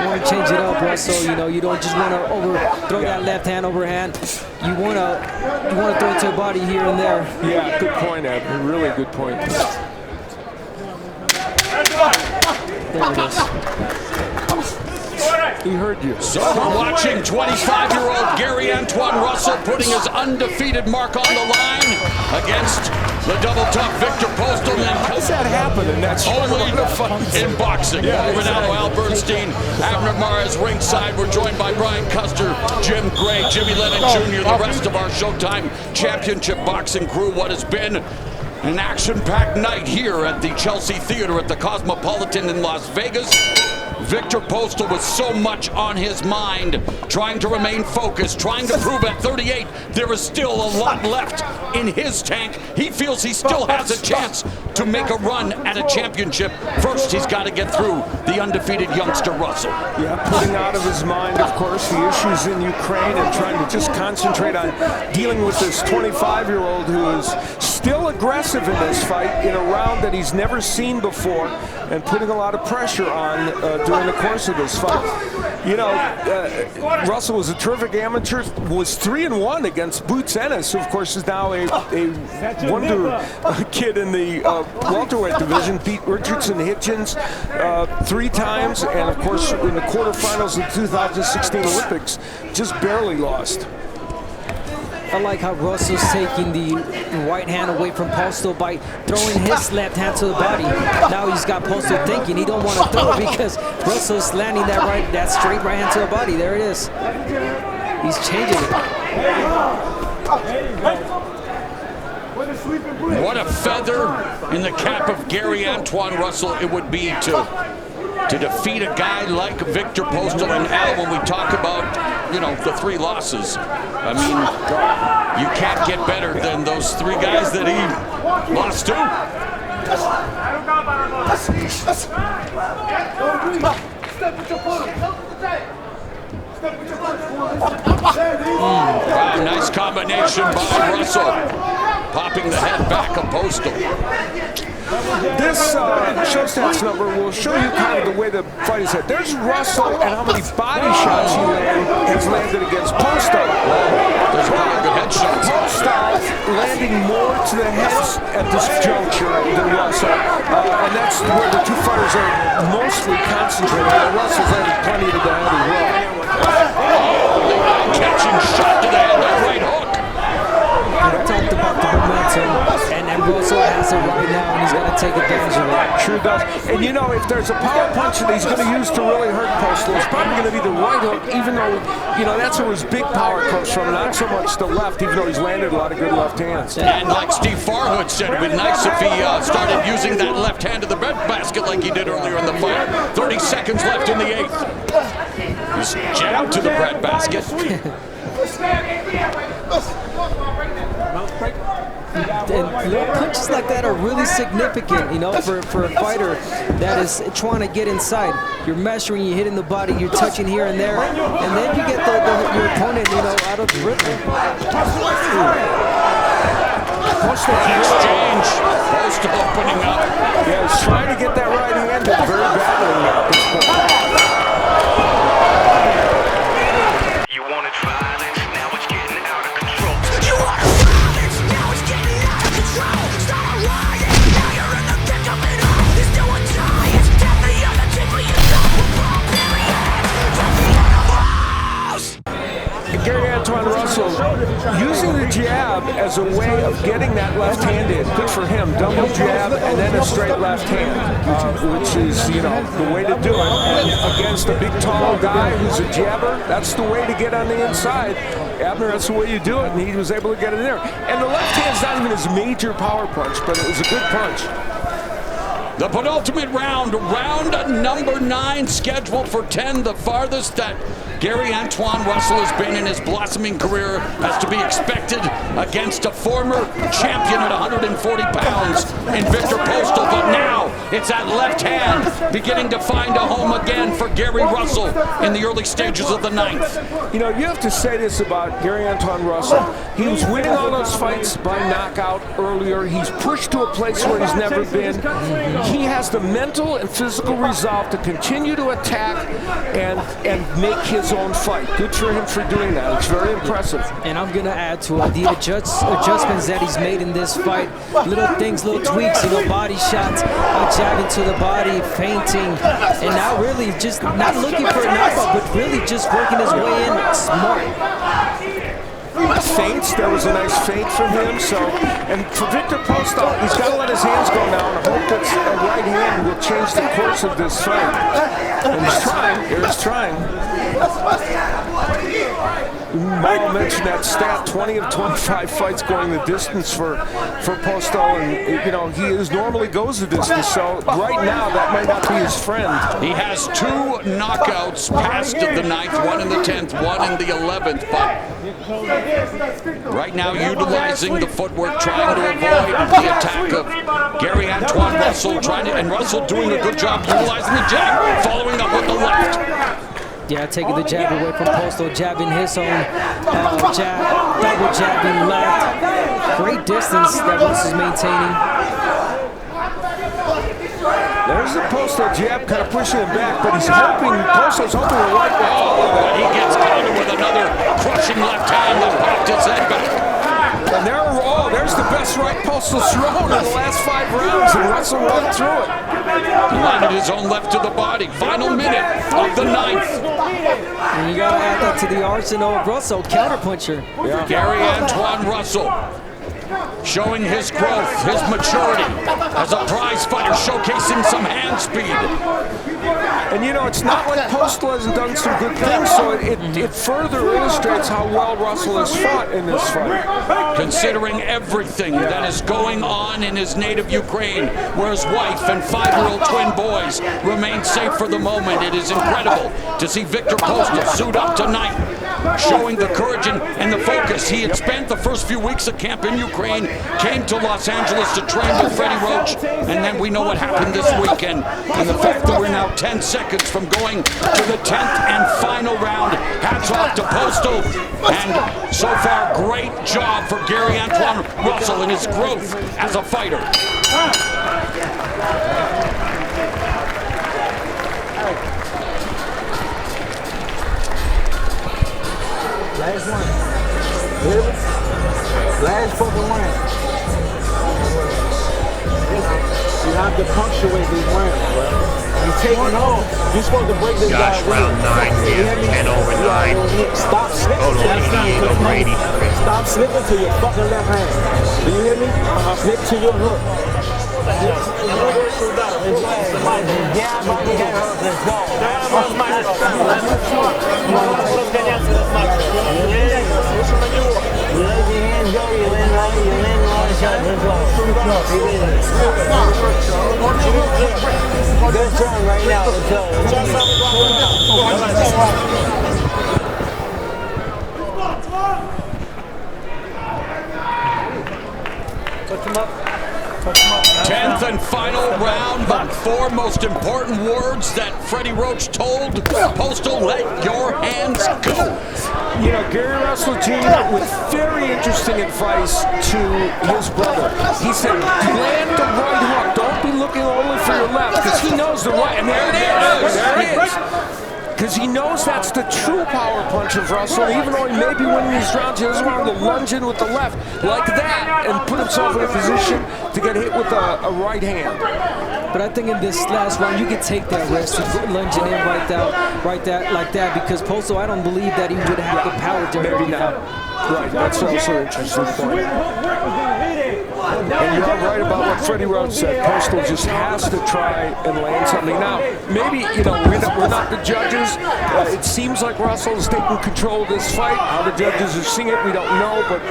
want to change it up, Russell. You don't just want to overthrow that left hand overhand. You want to throw it to the body here and there. Yeah, good point, Ed. Really good point. There it is. He heard you. So we're watching 25-year-old Gary Antoine Russell putting his undefeated mark on the line against the double-tough Victor Postol. How does that happen? And that's only in boxing. Yeah, Ronaldo, Al Bernstein, Abner Mares ringside. We're joined by Brian Custer, Jim Gray, Jimmy Lennon Jr., the rest of our Showtime Championship boxing crew. What has been an action-packed night here at the Chelsea Theater at the Cosmopolitan in Las Vegas. Victor Postol with so much on his mind, trying to remain focused, trying to prove at 38 there is still a lot left in his tank. He feels he still has a chance to make a run at a championship. First, he's got to get through the undefeated youngster Russell. Yeah, putting out of his mind, of course, the issues in Ukraine and trying to just concentrate on dealing with this 25-year-old who is still aggressive in this fight in a round that he's never seen before, and putting a lot of pressure on during the course of this fight. Russell was a terrific amateur, was 3-1 against Boots Ennis, who of course is now a wonder kid in the welterweight division, beat Richardson Hitchens 3 times, and of course in the quarterfinals of the 2016 Olympics, just barely lost. I like how Russell's taking the right hand away from Postol by throwing his left hand to the body. Now he's got Postol thinking he don't want to throw because Russell's landing that straight right hand to the body. There it is. He's changing it. What a feather in the cap of Gary Antoine Russell it would be to defeat a guy like Victor Postol and Al when we talk about, you know, the 3 losses. I mean, you can't get better than those 3 guys that he lost to. Wow, nice combination by Russell. Popping the head back of Postol. This show stats number will show you kind of the way the fight is hit. There's Russell and how many body shots he has landed against Postol. There's a lot of good headshots. Postol landing more to the heads at this juncture than Russell. And that's where the 2 fighters are mostly concentrated. And Russell's landing plenty to the head as well. Catching shot to the head, that right hook. I talked about the momentum, and Russell has it right now, and he's going to take advantage of it. Sure does. And you know, if there's a power punch that he's going to use to really hurt Postol, it's probably going to be the right hook, even though, you know, that's where his big power comes from, not so much the left, even though he's landed a lot of good left hands. And like Steve Farhood said, it would be nice if he started using that left hand to the breadbasket like he did earlier in the fight. 30 seconds left in the 8th. He's jabbed to the breadbasket. And little punches like that are really significant, you know, for a fighter that is trying to get inside. You're measuring, you're hitting the body, you're touching here and there, and then you get your opponent, you know, out of the rhythm. Exchange. Postol opening up. Yeah, he's trying to get that right hand, but very badly at this point. You wanted violence, now it's getting out of control. You wanted violence, now it's getting out of control. Start a riot, now you're in the thick of it all. It's do or die, it's deadly on the tip of your tongue. Barbarians from the animals. Gary Antoine Russell using the jab as a way of getting that left hand in. Good for him. Double jab and then a straight left hand, which is, you know, the way to do it. And against a big, tall guy who's a jabber, that's the way to get on the inside. Abner, that's the way you do it, and he was able to get it in there. And the left hand's not even his major power punch, but it was a good punch. The penultimate round, round number 9, scheduled for 10, the farthest that Gary Antoine Russell has been in his blossoming career, as to be expected against a former champion at 140 pounds in Victor Postol. But now it's that left hand beginning to find a home again for Gary Russell in the early stages of the 9th. You know, you have to say this about Gary Antoine Russell. He was winning all those fights by knockout earlier. He's pushed to a place where he's never been. He has the mental and physical resolve to continue to attack and make his own fight. Good for him for doing that. It's very impressive. And I'm going to add to it the adjustments that he's made in this fight. Little things, little tweaks, you know, body shots, jabbing to the body, feinting, and now really just not looking for a knockout, but really just working his way in smart. Feints, there was a nice feint from him. So, and for Victor Postol, he's got to let his hands go now and hope that a right hand will change the course of this fight. And he's trying. He's trying. Mal mentioned that stat: 20 of 25 fights going the distance for Postol, and you know he normally goes the distance. So right now, that might not be his friend. He has 2 knockouts past of the 9th, 1 in the 10th, 1 in the 11th. But right now, utilizing the footwork, trying to avoid the attack of Gary Antoine Russell, and Russell doing a good job utilizing the jab, following up with the left. Yeah, taking the jab away from Postol, jabbing his own jab, double jabbing left. Great distance that Russell's maintaining. There's the Postol jab kind of pushing him back, but Postol's hoping the right will follow that. But he gets countered with another crushing left hand that popped his head back. And there's the best right Postol's thrown in the last 5 rounds, and Russell walked through it. He landed his own left to the body. Final minute of the 9th. And you gotta add that to the arsenal of Russell, counterpuncher. Yeah. Gary Antoine Russell, showing his growth, his maturity as a prize fighter, showcasing some hand speed. And you know, it's not like Postol hasn't done some good things, so it further illustrates how well Russell has fought in this fight. Considering everything that is going on in his native Ukraine, where his wife and 5-year-old twin boys remain safe for the moment, it is incredible to see Victor Postol suit up tonight, showing the courage and the focus. He had spent the first few weeks of camp in Ukraine, came to Los Angeles to train with Freddie Roach, and then we know what happened this weekend. And the fact that we're now 10 seconds from going to the 10th and final round. Hats off to Postol, and so far, great job for Gary Antoine Russell in his growth as a fighter. Last one. Last fucking one. You have to punctuate these rounds, bro. You taking off. You're supposed to break this guy. Josh, round 9, we have 10 over 9. Stop slipping. Total 88 over 83. Stop slipping to your fucking left hand. Do you hear me? Slip to your hook. Let's Good turn right now. Touch him up. 10th and final round, but 4 most important words that Freddie Roach told Postol: let your hands go. You know, Gary Russell Jr. with very interesting advice to his brother. He said, land the right hook. Don't be looking only for your left, because he knows the right. And there it is. There it is. Because he knows that's the true power punch of Russell. Even though he may be winning these rounds, he doesn't want to lunge in with the left like that and put himself in a position to get hit with a right hand. But I think in this last round, you could take that risk of lunging in like that, because Postol, I don't believe that he would have the power to hurt you. Right, that's also an interesting point. And you're right about what Freddie Roach said. Postol just has to try and land something. Now, maybe, you know, we're not the judges. It seems like Russell is taking control of this fight. How the judges are seeing it, we don't know. But,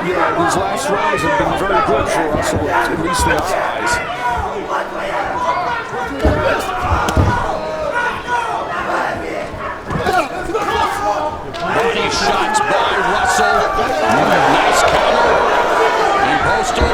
you know, these last rounds have been very good for Russell, at least in our eyes. Body shots by Russell. Nice counter. And Postol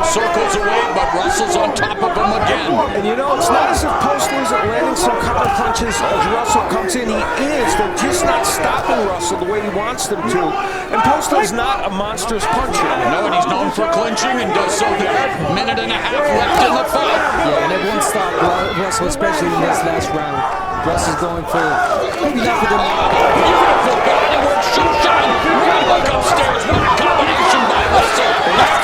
circles away, but Russell's on top of him again. And you know, it's not as if Postol isn't landing some counter punches as Russell comes in. He is. They're just not stopping Russell the way he wants them to. And Postol's not a monstrous puncher. No, and he's known for clinching and does so there. Minute and a half left in the fight. Yeah, and it won't stop Russell, especially in this last round. Russell's going for maybe not for the beautiful bodywork shot. Look upstairs. What a combination by Russell.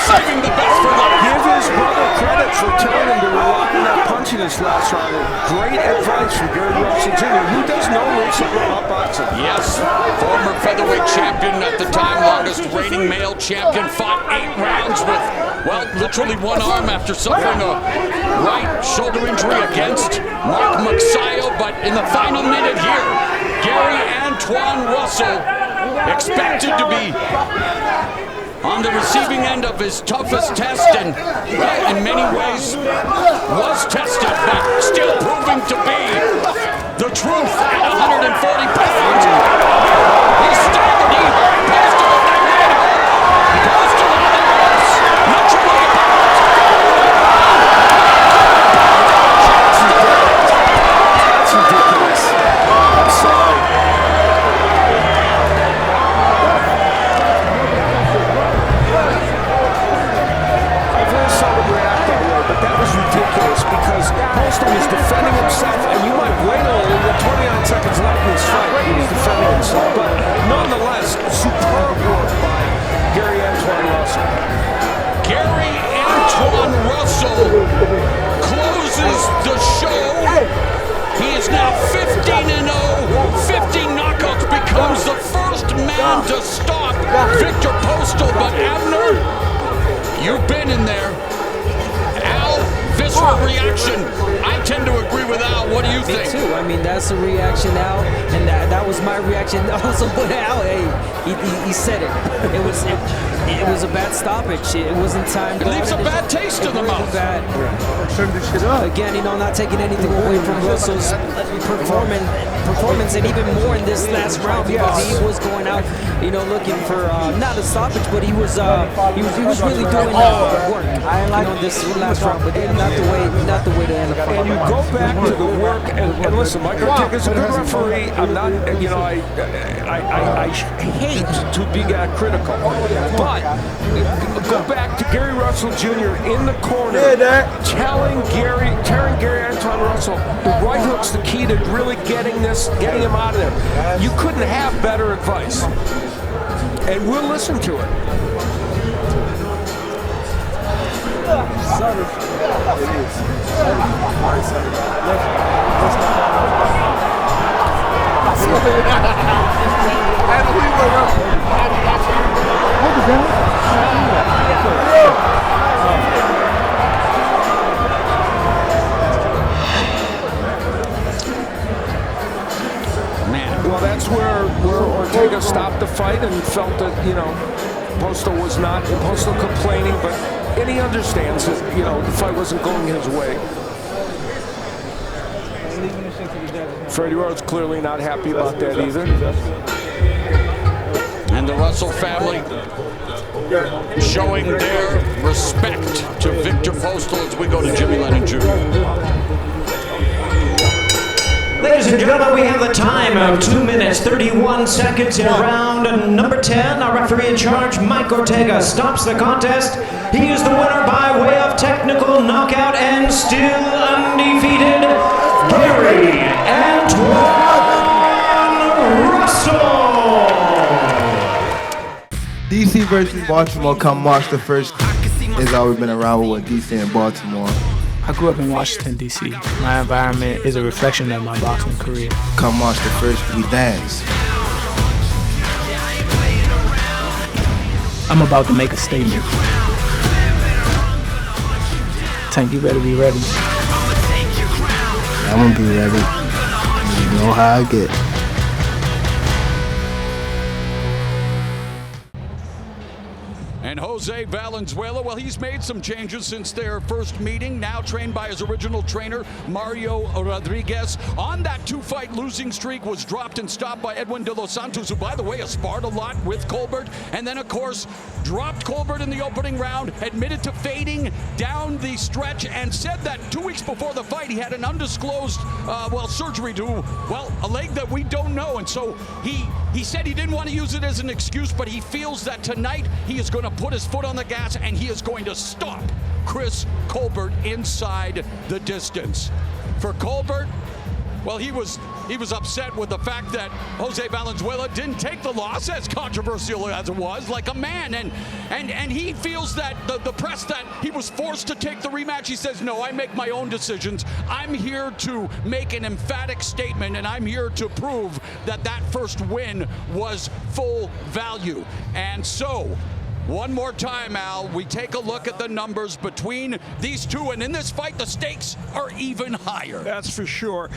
Saving the best for last. Give his brother credit for telling him to lock in that punch in this last round. Great advice from Gary Russell Jr., who does know racing about boxing. Yes, former featherweight champion at the time, longest reigning male champion, fought 8 rounds with, well, literally one arm after suffering a right shoulder injury against Mark Magsayo. But in the final minute here, Gary Antoine Russell expected to be on the receiving end of his toughest test, and well, in many ways was tested, but still proving to be the truth at 140 pounds. He staggered. He Postol literally. That's ridiculous. I'm sorry. Ridiculous, because Postol was defending himself, and you might wait a little. With 29 seconds left in this fight, he was defending Victor Postol, but Abner, you've been in there. Al, visceral reaction. I tend to agree with Al. What do you think? Me too. I mean, that's a reaction, Al, and that was my reaction also. But Al, hey, he said it. It was a bad stoppage. It wasn't time. It leaves a bad taste in the mouth. Bad. Again, not taking anything away from Russell's performance, and even more in this last round because he was going out, looking for not a stoppage, but he was really doing work. This last round, but not the way to end the fight. And you go back to the work, and listen, Mike Ortega's a good referee. I'm not, I hate to be that critical, but go back to Gary Russell Jr. in the corner, telling Gary Anton Russell, the right hook's the key to really getting him out of there. You couldn't have better advice, and we'll listen to it. Well, that's where Ortega stopped the fight and felt that, Postol was not Postol complaining, and he understands that, the fight wasn't going his way. Freddie Rhodes clearly not happy about that either. And the Russell family showing their respect to Victor Postol as we go to Jimmy Lennon Jr. Ladies and gentlemen, we have the time of 2 minutes, 31 seconds in round number 10. Our referee in charge, Mike Ortega, stops the contest. He is the winner by way of technical knockout and still undefeated, Gary Anton Russell. DC versus Baltimore come March the 1st. It's always been around with DC and Baltimore. I grew up in Washington, D.C. My environment is a reflection of my boxing career. Come March the 1st, we dance. I'm about to make a statement. Tank, you better be ready. I'm gonna be ready. You know how I get. And Jose Valenzuela, well, he's made some changes since their first meeting, now trained by his original trainer, Mario Rodriguez. On that two-fight losing streak, was dropped and stopped by Edwin de los Santos, who, by the way, has sparred a lot with Colbert, and then, of course, dropped Colbert in the opening round, admitted to fading down the stretch, and said that 2 weeks before the fight, he had an undisclosed, surgery to, a leg that we don't know, and so he said he didn't want to use it as an excuse, but he feels that tonight he is going to put his foot on the gas and he is going to stop Chris Colbert inside the distance. For Colbert, well, he was upset with the fact that Jose Valenzuela didn't take the loss, as controversial as it was, like a man. And he feels that the press that he was forced to take the rematch, he says, no, I make my own decisions. I'm here to make an emphatic statement, and I'm here to prove that that first win was full value. And so, one more time, Al, we take a look at the numbers between these two, and in this fight, the stakes are even higher. That's for sure.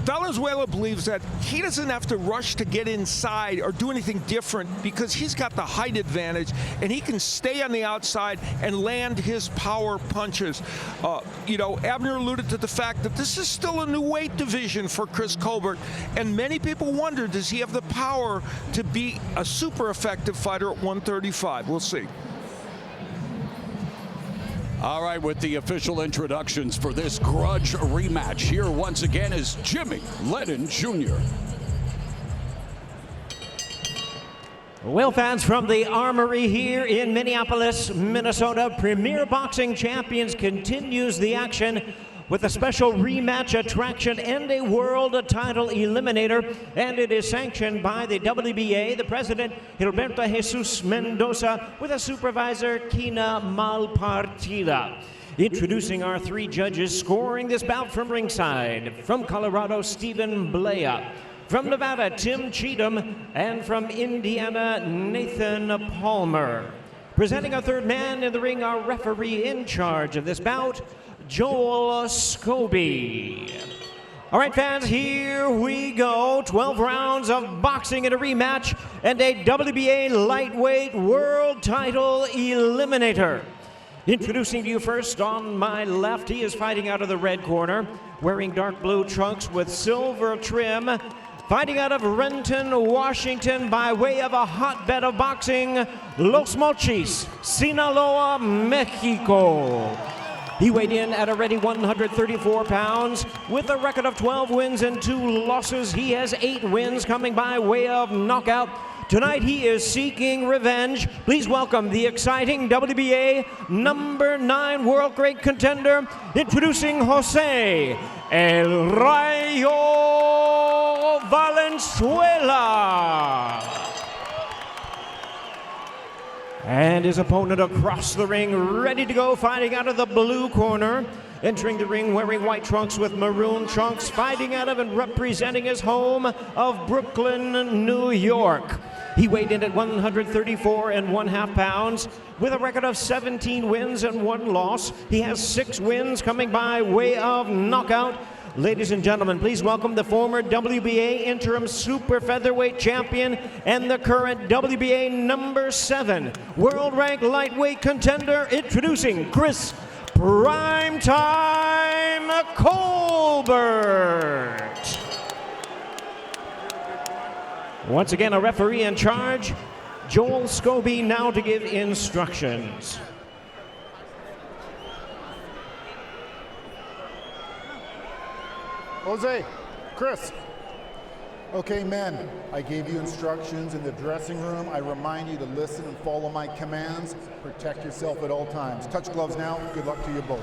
Valenzuela believes that he doesn't have to rush to get inside or do anything different because he's got the height advantage and he can stay on the outside and land his power punches. Abner alluded to the fact that this is still a new weight division for Chris Colbert, and many people wonder, does he have the power to be a super effective fighter at 135? We'll see. All right, with the official introductions for this grudge rematch, here once again is Jimmy Lennon Jr. Well, fans, from the Armory here in Minneapolis, Minnesota, Premier Boxing Champions continues the action with a special rematch attraction and a world title eliminator, and it is sanctioned by the WBA, the president, Gilberto Jesus Mendoza, with a supervisor, Kina Malpartida. Introducing our three judges scoring this bout from ringside, from Colorado, Stephen Blea. From Nevada, Tim Cheatham. And from Indiana, Nathan Palmer. Presenting our third man in the ring, our referee in charge of this bout, Joel Scobie. All right, fans, here we go. 12 rounds of boxing in a rematch and a WBA lightweight world title eliminator. Introducing to you first on my left, he is fighting out of the red corner, wearing dark blue trunks with silver trim. Fighting out of Renton, Washington, by way of a hotbed of boxing, Los Mochis, Sinaloa, Mexico. He weighed in at a ready 134 pounds. With a record of 12 wins and 2 losses, he has 8 wins coming by way of knockout. Tonight he is seeking revenge. Please welcome the exciting WBA number 9 world great contender, introducing Jose El Rayo Valenzuela. And his opponent across the ring, ready to go, fighting out of the blue corner. Entering the ring wearing white trunks with maroon trunks, fighting out of and representing his home of Brooklyn, New York. He weighed in at 134.5 pounds with a record of 17 wins and 1 loss. He has 6 wins coming by way of knockout. Ladies and gentlemen, please welcome the former WBA interim super featherweight champion and the current WBA number 7 world-ranked lightweight contender, introducing Chris Primetime Colbert. Once again, a referee in charge, Joel Scobie, now to give instructions. Jose, Chris. Okay, men, I gave you instructions in the dressing room. I remind you to listen and follow my commands. Protect yourself at all times. Touch gloves now. Good luck to you both.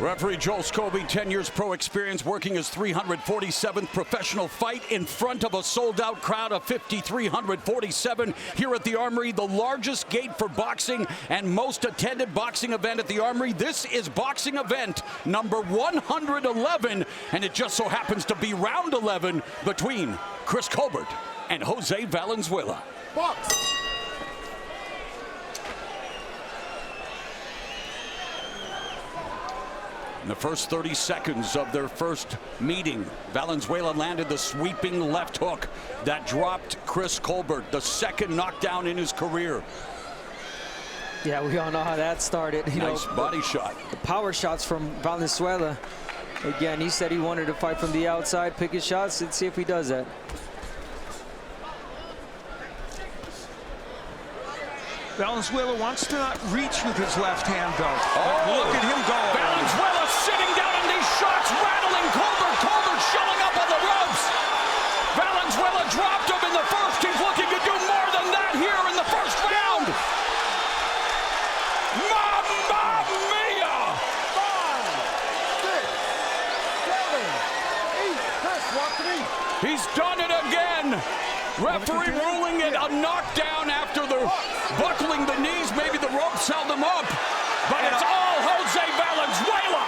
Referee Joel Scobie, 10 years pro experience, working his 347th professional fight in front of a sold-out crowd of 5,347 here at the Armory, the largest gate for boxing and most attended boxing event at the Armory. This is boxing event number 111, and it just so happens to be round 11 between Chris Colbert and Jose Valenzuela. Box! In the first 30 seconds of their first meeting, Valenzuela landed the sweeping left hook that dropped Chris Colbert, the second knockdown in his career. Yeah, we all know how that started. Nice body shot. The power shots from Valenzuela. Again, he said he wanted to fight from the outside, pick his shots. Let's see if he does that. Valenzuela wants to not reach with his left hand, though. Oh, look at him go. Valenzuela sitting down on these shots, rattling Colbert. Colbert showing up on the ropes. Valenzuela dropped him in the first. He's looking to do more than that here in the first round. Mamma mia! 5, 6, 7, 8. Chris, walk to me. He's done it again. Referee ruling it a knockdown after the buckling the knees. Maybe the ropes held him up. But it's all Jose Valenzuela.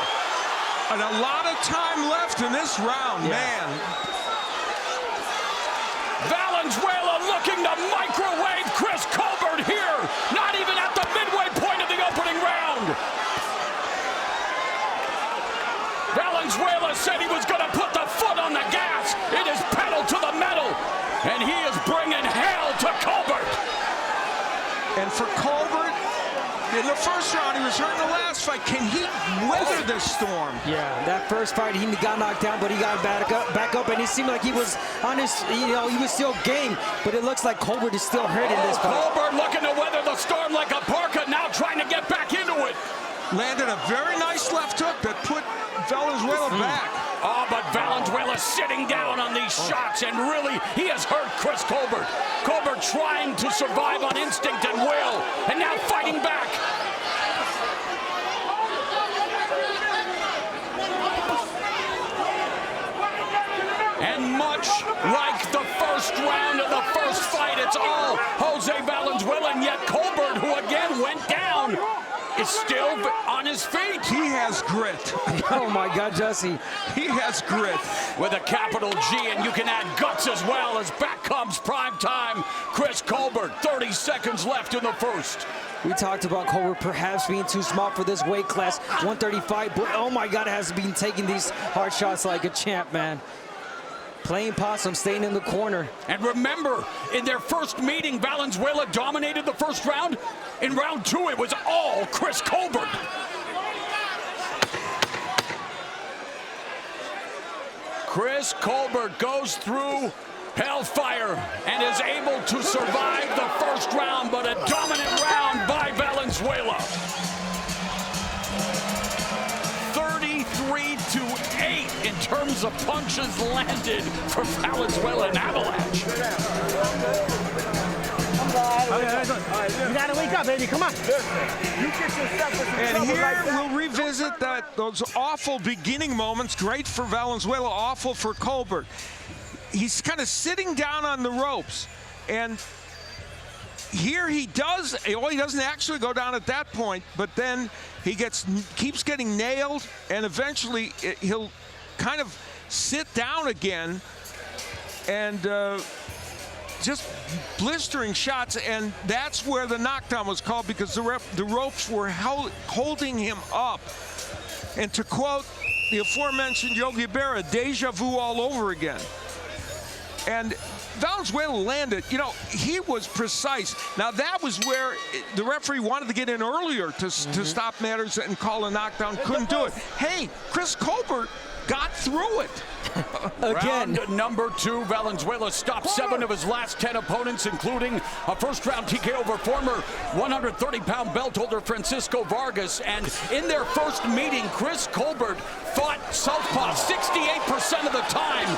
And a lot of time left in this round, man. Valenzuela looking to microwave Chris Colbert here. Not even at the midway point of the opening round. Valenzuela said he was going to put the foot on the gas. It is pedal to the metal. And he is bringing hell to Colbert. And for Colbert, in the first round, he was hurt in the last fight. Can he weather this storm? Yeah, that first fight, he got knocked down, but he got back up, and he seemed like he was on his, he was still game, but it looks like Colbert is still hurt in this fight. Colbert looking to weather the storm like a parka, now trying to get back into it. Landed a very nice left hook that put Valenzuela back. Oh, but Valenzuela sitting down on these shots, and really, he has hurt Chris Colbert. Colbert trying to survive on instinct and will, and now fighting back. And much like the first round of the first fight, it's all Jose Valenzuela, and yet Colbert, who again went down, is still on his feet. He has grit. Oh my God, Jesse. He has grit. With a capital G, and you can add guts as well, as back comes prime time. Chris Colbert, 30 seconds left in the first. We talked about Colbert perhaps being too small for this weight class, 135, but oh my God, has been taking these hard shots like a champ, man. Playing possum, staying in the corner. And remember, in their first meeting, Valenzuela dominated the first round. In round 2, it was all Chris Colbert. Chris Colbert goes through hellfire and is able to survive the first round, but a dominant round by Valenzuela. 33-8 in terms of punches landed for Valenzuela and Avalanche. You gotta wake up, baby. Come on. And here we'll revisit those awful beginning moments. Great for Valenzuela, awful for Colbert. He's kind of sitting down on the ropes, and here he does. Well, he doesn't actually go down at that point, but then he keeps getting nailed, and eventually he'll kind of sit down again, and just blistering shots, and that's where the knockdown was called, because the ropes were holding him up. And to quote the aforementioned Yogi Berra, deja vu all over again. And Valenzuela landed, you know, he was precise. Now that was where the referee wanted to get in earlier to stop matters and call a knockdown, couldn't do it. Hey, Chris Colbert got through it. Again. Round number 2, Valenzuela stopped 7 of his last 10 opponents, including a first-round TKO over former 130-pound belt holder Francisco Vargas. And in their first meeting, Chris Colbert fought southpaw 68% of the time.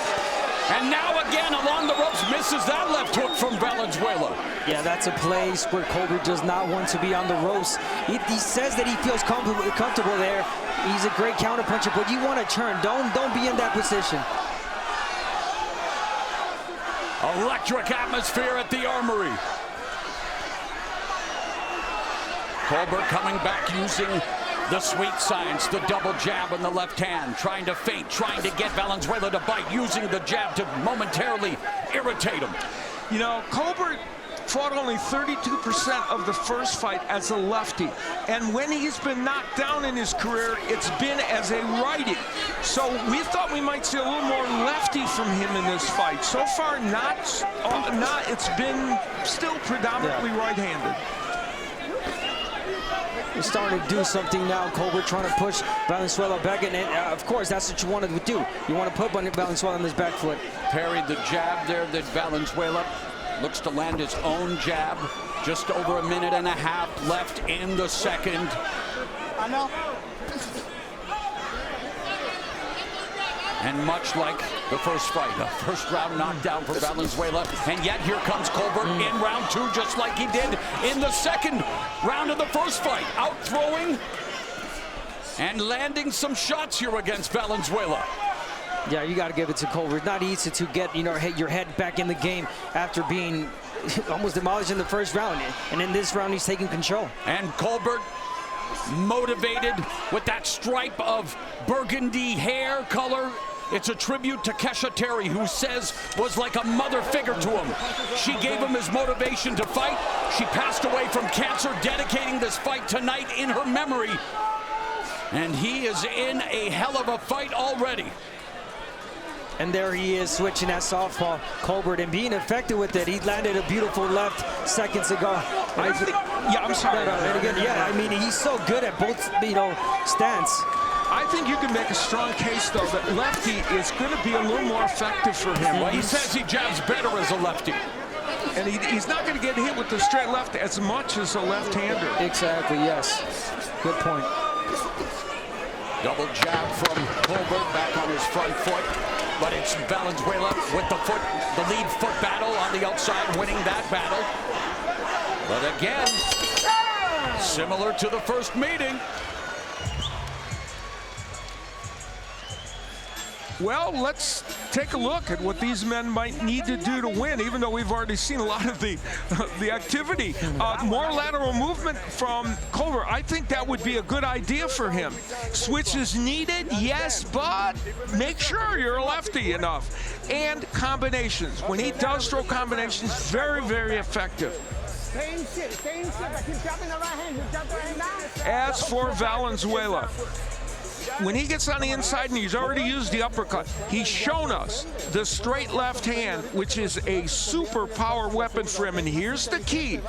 And now again, along the ropes, misses that left hook from Valenzuela. Yeah, that's a place where Colbert does not want to be on the ropes. He says that he feels comfortable there. He's a great counterpuncher, but you want to turn. Don't be in that position. Electric atmosphere at the Armory. Colbert coming back using the sweet science, the double jab in the left hand, trying to feint, trying to get Valenzuela to bite, using the jab to momentarily irritate him. You know, Colbert fought only 32% of the first fight as a lefty. And when he's been knocked down in his career, it's been as a righty. So we thought we might see a little more lefty from him in this fight. So far, not it's been still predominantly right-handed. He's starting to do something now. Colbert trying to push Valenzuela back in, and of course that's what you want to do. You want to put Valenzuela on his back foot. Parried the jab there that Valenzuela looks to land his own jab. Just over a minute and a half left in the second. I know. And much like the first fight, a first round knockdown for Valenzuela. And yet here comes Colbert in round 2, just like he did in the second round of the first fight. Out throwing and landing some shots here against Valenzuela. Yeah, you got to give it to Colbert. Not easy to get, your head back in the game after being almost demolished in the first round. And in this round, he's taking control. And Colbert motivated with that stripe of burgundy hair color. It's a tribute to Kesha Terry, who says was like a mother figure to him. She gave him his motivation to fight. She passed away from cancer, dedicating this fight tonight in her memory. And he is in a hell of a fight already. And there he is, switching at southpaw, Colbert, and being effective with it. He landed a beautiful left seconds ago. I'm sorry. And again, yeah, I mean, he's so good at both, stance. I think you can make a strong case, though, that lefty is going to be a little more effective for him. Well, he says he jabs better as a lefty. And he's not going to get hit with the straight left as much as a left-hander. Exactly, yes. Good point. Double jab from Colbert back on his front foot. But it's Valenzuela with the lead foot battle on the outside, winning that battle. But again, similar to the first meeting. Well, let's take a look at what these men might need to do to win, even though we've already seen a lot of the activity. More lateral movement from Colbert. I think that would be a good idea for him. Switch is needed, yes, but make sure you're lefty enough. And combinations. When he does throw combinations, very, very effective. Same shit, but keep dropping the right hand. You drop the right hand down. As for Valenzuela, when he gets on the inside and he's already used the uppercut, he's shown us the straight left hand, which is a super power weapon for him. And here's the key.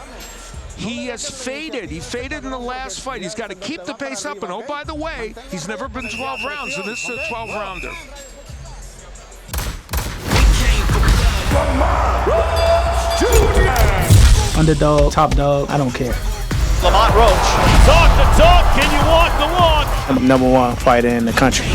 He has faded. He faded in the last fight. He's got to keep the pace up. And oh, by the way, he's never been 12 rounds, and this is a 12-rounder. Underdog, top dog, I don't care. Lamont Roach. Talk the talk, can you walk the walk? I'm #1 fighter in the country.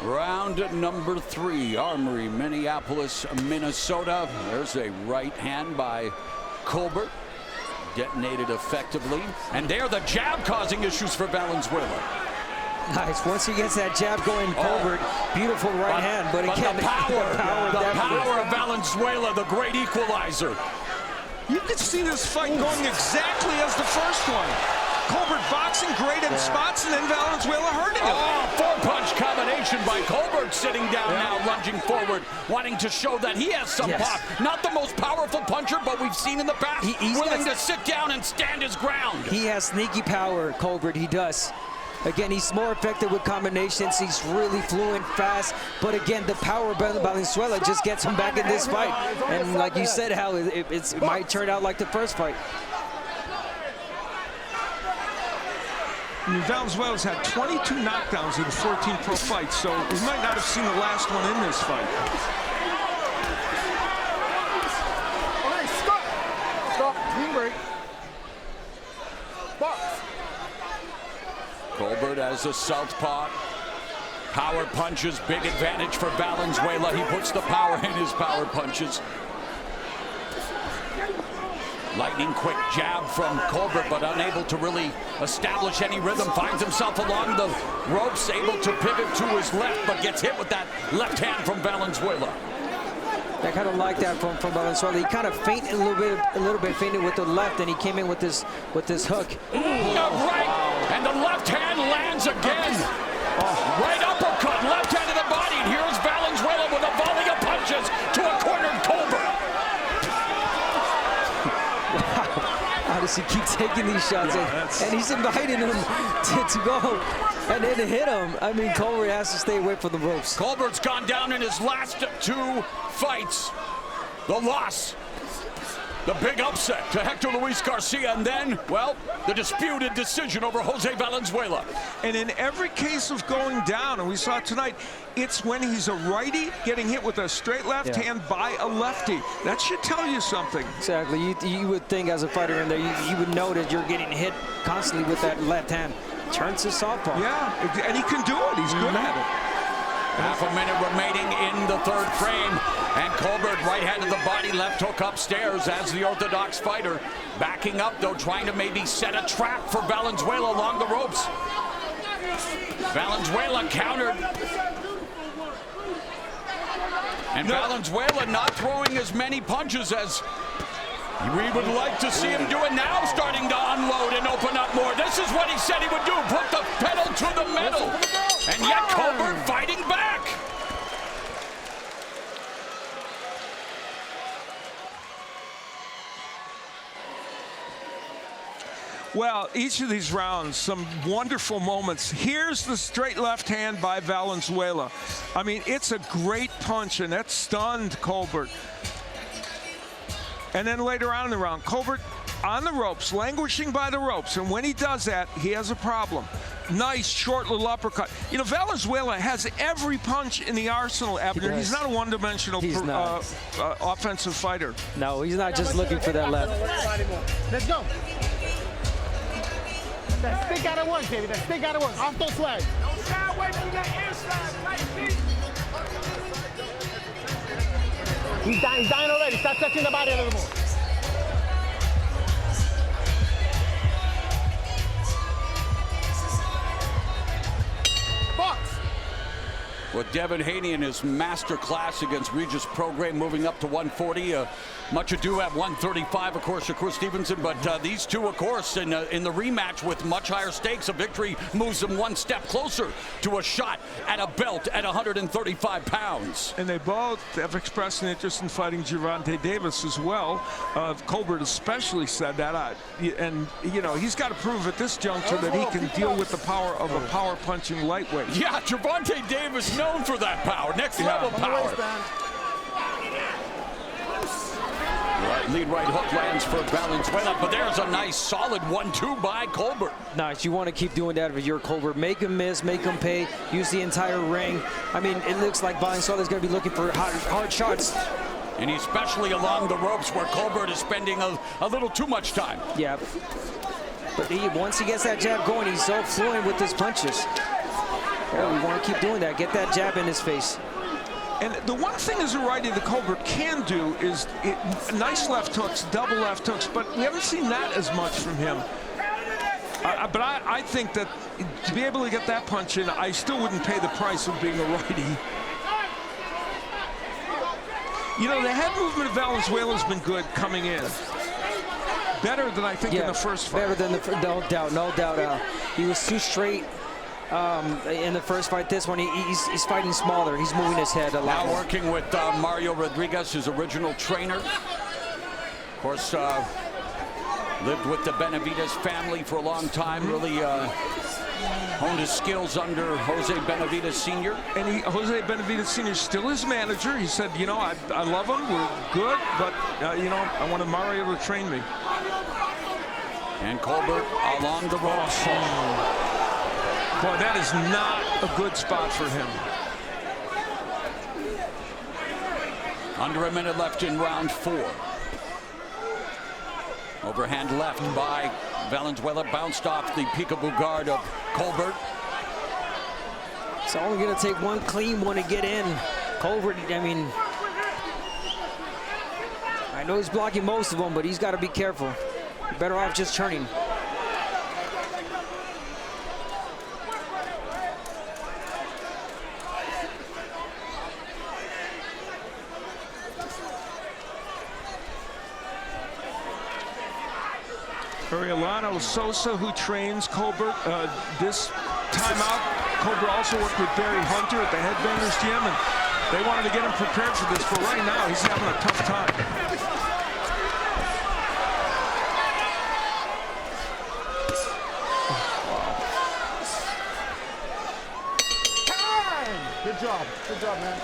Round number 3, Armory, Minneapolis, Minnesota. There's a right hand by Colbert. Detonated effectively. And there, the jab causing issues for Valenzuela. Nice. Once he gets that jab going, Colbert, beautiful right hand. But again, the power of Valenzuela, the great equalizer. You could see this fight going exactly as the first one. Colbert boxing great in spots, and then Valenzuela hurting him. Four-punch combination by Colbert, sitting down now, lunging forward, wanting to show that he has some pop. Not the most powerful puncher, but we've seen in the past, willing to sit down and stand his ground. He has sneaky power, Colbert, he does. Again, he's more effective with combinations. He's really fluent, fast. But again, the power of Valenzuela just gets him back in this fight. And like you said, Hal, it might turn out like the first fight. I mean, Valenzuela's had 22 knockdowns in 14 pro fights, so we might not have seen the last one in this fight. Okay, stop. Stop. Clean break. Box. Colbert as a southpaw. Power punches, big advantage for Valenzuela. He puts the power in his power punches. Lightning quick jab from Colbert, but unable to really establish any rhythm. Finds himself along the ropes, able to pivot to his left, but gets hit with that left hand from Valenzuela. I kind of like that from Valenzuela. He kind of fainted a little bit fainted with the left, and he came in with this hook. Right, and the left hand lands again. Right uppercut, left hand to the body, and here's Valenzuela with a volley of punches to a cornered Colbert. How does he keep taking these shots? And he's inviting him to go and then hit him. I mean, Colbert has to stay away from the ropes. Colbert's gone down in his last 2 fights. The loss, the big upset to Hector Luis Garcia, and then, well, the disputed decision over Jose Valenzuela. And in every case of going down, and we saw it tonight, it's when he's a righty getting hit with a straight left hand by a lefty. That should tell you something. Exactly. You would think as a fighter in there, you would know that you're getting hit constantly with that left hand. Turns to southpaw. Yeah, and he can do it. He's good at it. Half a minute remaining in the 3rd frame. And Colbert, right hand to the body, left hook upstairs as the orthodox fighter. Backing up, though, trying to maybe set a trap for Valenzuela along the ropes. Valenzuela countered. And Valenzuela not throwing as many punches as we would like to see him do it now, starting to unload and open up more. This is what he said he would do, put the pedal to the metal. And yet Colbert fighting back. Well, each of these rounds, some wonderful moments. Here's the straight left hand by Valenzuela. I mean, it's a great punch, and that stunned Colbert. And then later on in the round, Colbert on the ropes, languishing by the ropes. And when he does that, he has a problem. Nice, short little uppercut. You know, Valenzuela has every punch in the arsenal, Abner. He's not a one-dimensional offensive fighter. No, he's not just looking for that left. Let's go. That stick gotta work, baby. That stick gotta work. Off those flags. Don't shy away from that inside. Right feet. He's dying already. Stop touching the body a little more. With Devin Haney in his master class against Regis Prograis, moving up to 140. Much ado at 135, of course, for Cruz Stevenson. But these two, of course, in the rematch with much higher stakes, a victory moves them one step closer to a shot at a belt at 135 pounds. And they both have expressed an interest in fighting Gervonta Davis as well. Colbert especially said that. And, you know, he's got to prove at this juncture that he can deal with the power of a power-punching lightweight. Yeah, Gervonta Davis known for that power, next level power. Lead right hook lands for Valenzuela, but there's a nice solid 1-2 by Colbert. Nice, you want to keep doing that if you're Colbert. Make him miss, make him pay, use the entire ring. I mean, it looks like Valenzuela is going to be looking for hard shots. And especially along the ropes where Colbert is spending a little too much time. Yeah, but once he gets that jab going, he's so fluent with his punches. Oh, we want to keep doing that. Get that jab in his face. And the one thing as a righty that Colbert can do is nice left hooks, double left hooks, but we haven't seen that as much from him. But I think that to be able to get that punch in, I still wouldn't pay the price of being a righty. You know, the head movement of Valenzuela has been good coming in. Better than I think in the first fight. Better than no doubt. He was too straight in the first fight. This one, he's fighting smaller. He's moving his head a lot. Now working with Mario Rodriguez, his original trainer. Of course, lived with the Benavides family for a long time. Really honed his skills under Jose Benavides Sr. And Jose Benavides Sr. is still his manager. He said, you know, I love him. We're good, but, you know, I wanted Mario to train me. And Colbert along the ropes. Boy, that is not a good spot for him. Under a minute left in round 4. Overhand left by Valenzuela, bounced off the peekaboo guard of Colbert. It's only going to take one clean one to get in. Colbert, I mean, I know he's blocking most of them, but he's got to be careful. Better off just turning. Arielano Sosa, who trains Colbert, this time out, Colbert also worked with Barry Hunter at the Headbangers Gym, and they wanted to get him prepared for this, but right now he's having a tough time. Good job, man.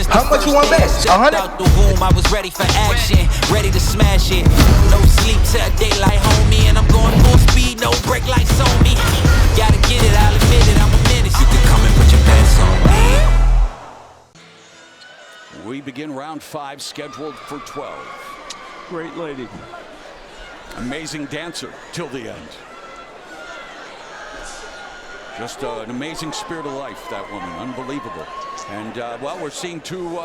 How much you want back? 100? Out the womb, I was ready for action, ready to smash it. No sleep till daylight, homie, and I'm going full speed, no brake lights on me. Gotta get it, I'll admit it, I'm a menace. You can come and put your pants on me. We begin round 5, scheduled for 12. Great lady. Amazing dancer till the end. Just an amazing spirit of life, that woman, unbelievable. And, well, we're seeing two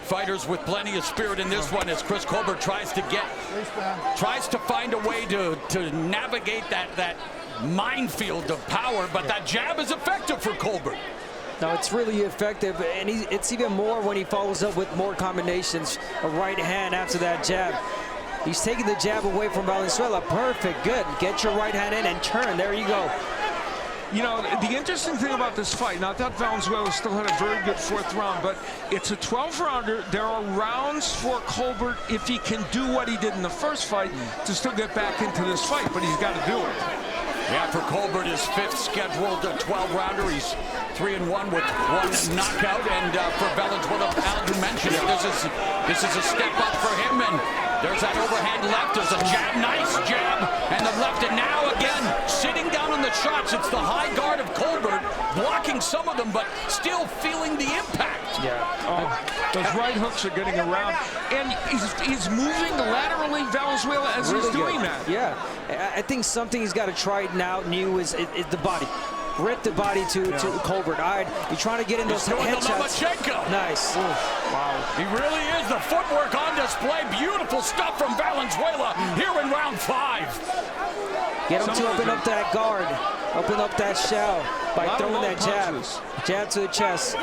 fighters with plenty of spirit in this one as Chris Colbert tries to find a way to navigate that minefield of power, but that jab is effective for Colbert. No, it's really effective, and it's even more when he follows up with more combinations. A right hand after that jab. He's taking the jab away from Valenzuela. Perfect, good. Get your right hand in and turn. There you go. You know, the interesting thing about this fight, now I thought Valenzuela still had a very good 4th round, but it's a 12-rounder. There are rounds for Colbert, if he can do what he did in the first fight, to still get back into this fight, but he's got to do it. Yeah, for Colbert, his 5th scheduled 12-rounder. He's 3-1 with 1 knockout, and for Valenzuela, Al, you mentioned it. This is a step up for him, and there's that overhand left. There's a jab, nice jab, and the left, and now again, sitting down on the shots. It's the high guard of Colbert, blocking some of them, but still feeling the impact. Yeah, those right hooks are getting around, and he's moving laterally, Valenzuela, as he's doing that. Yeah, I think something he's got to try now new is the body. Rip the body to Colbert. All right, you're trying to get in those headshots. Nice. Wow. He really is. The footwork on display. Beautiful stuff from Valenzuela here in round 5. Get him to open up that guard. Open up that shell. by throwing that jab. Jab to the chest.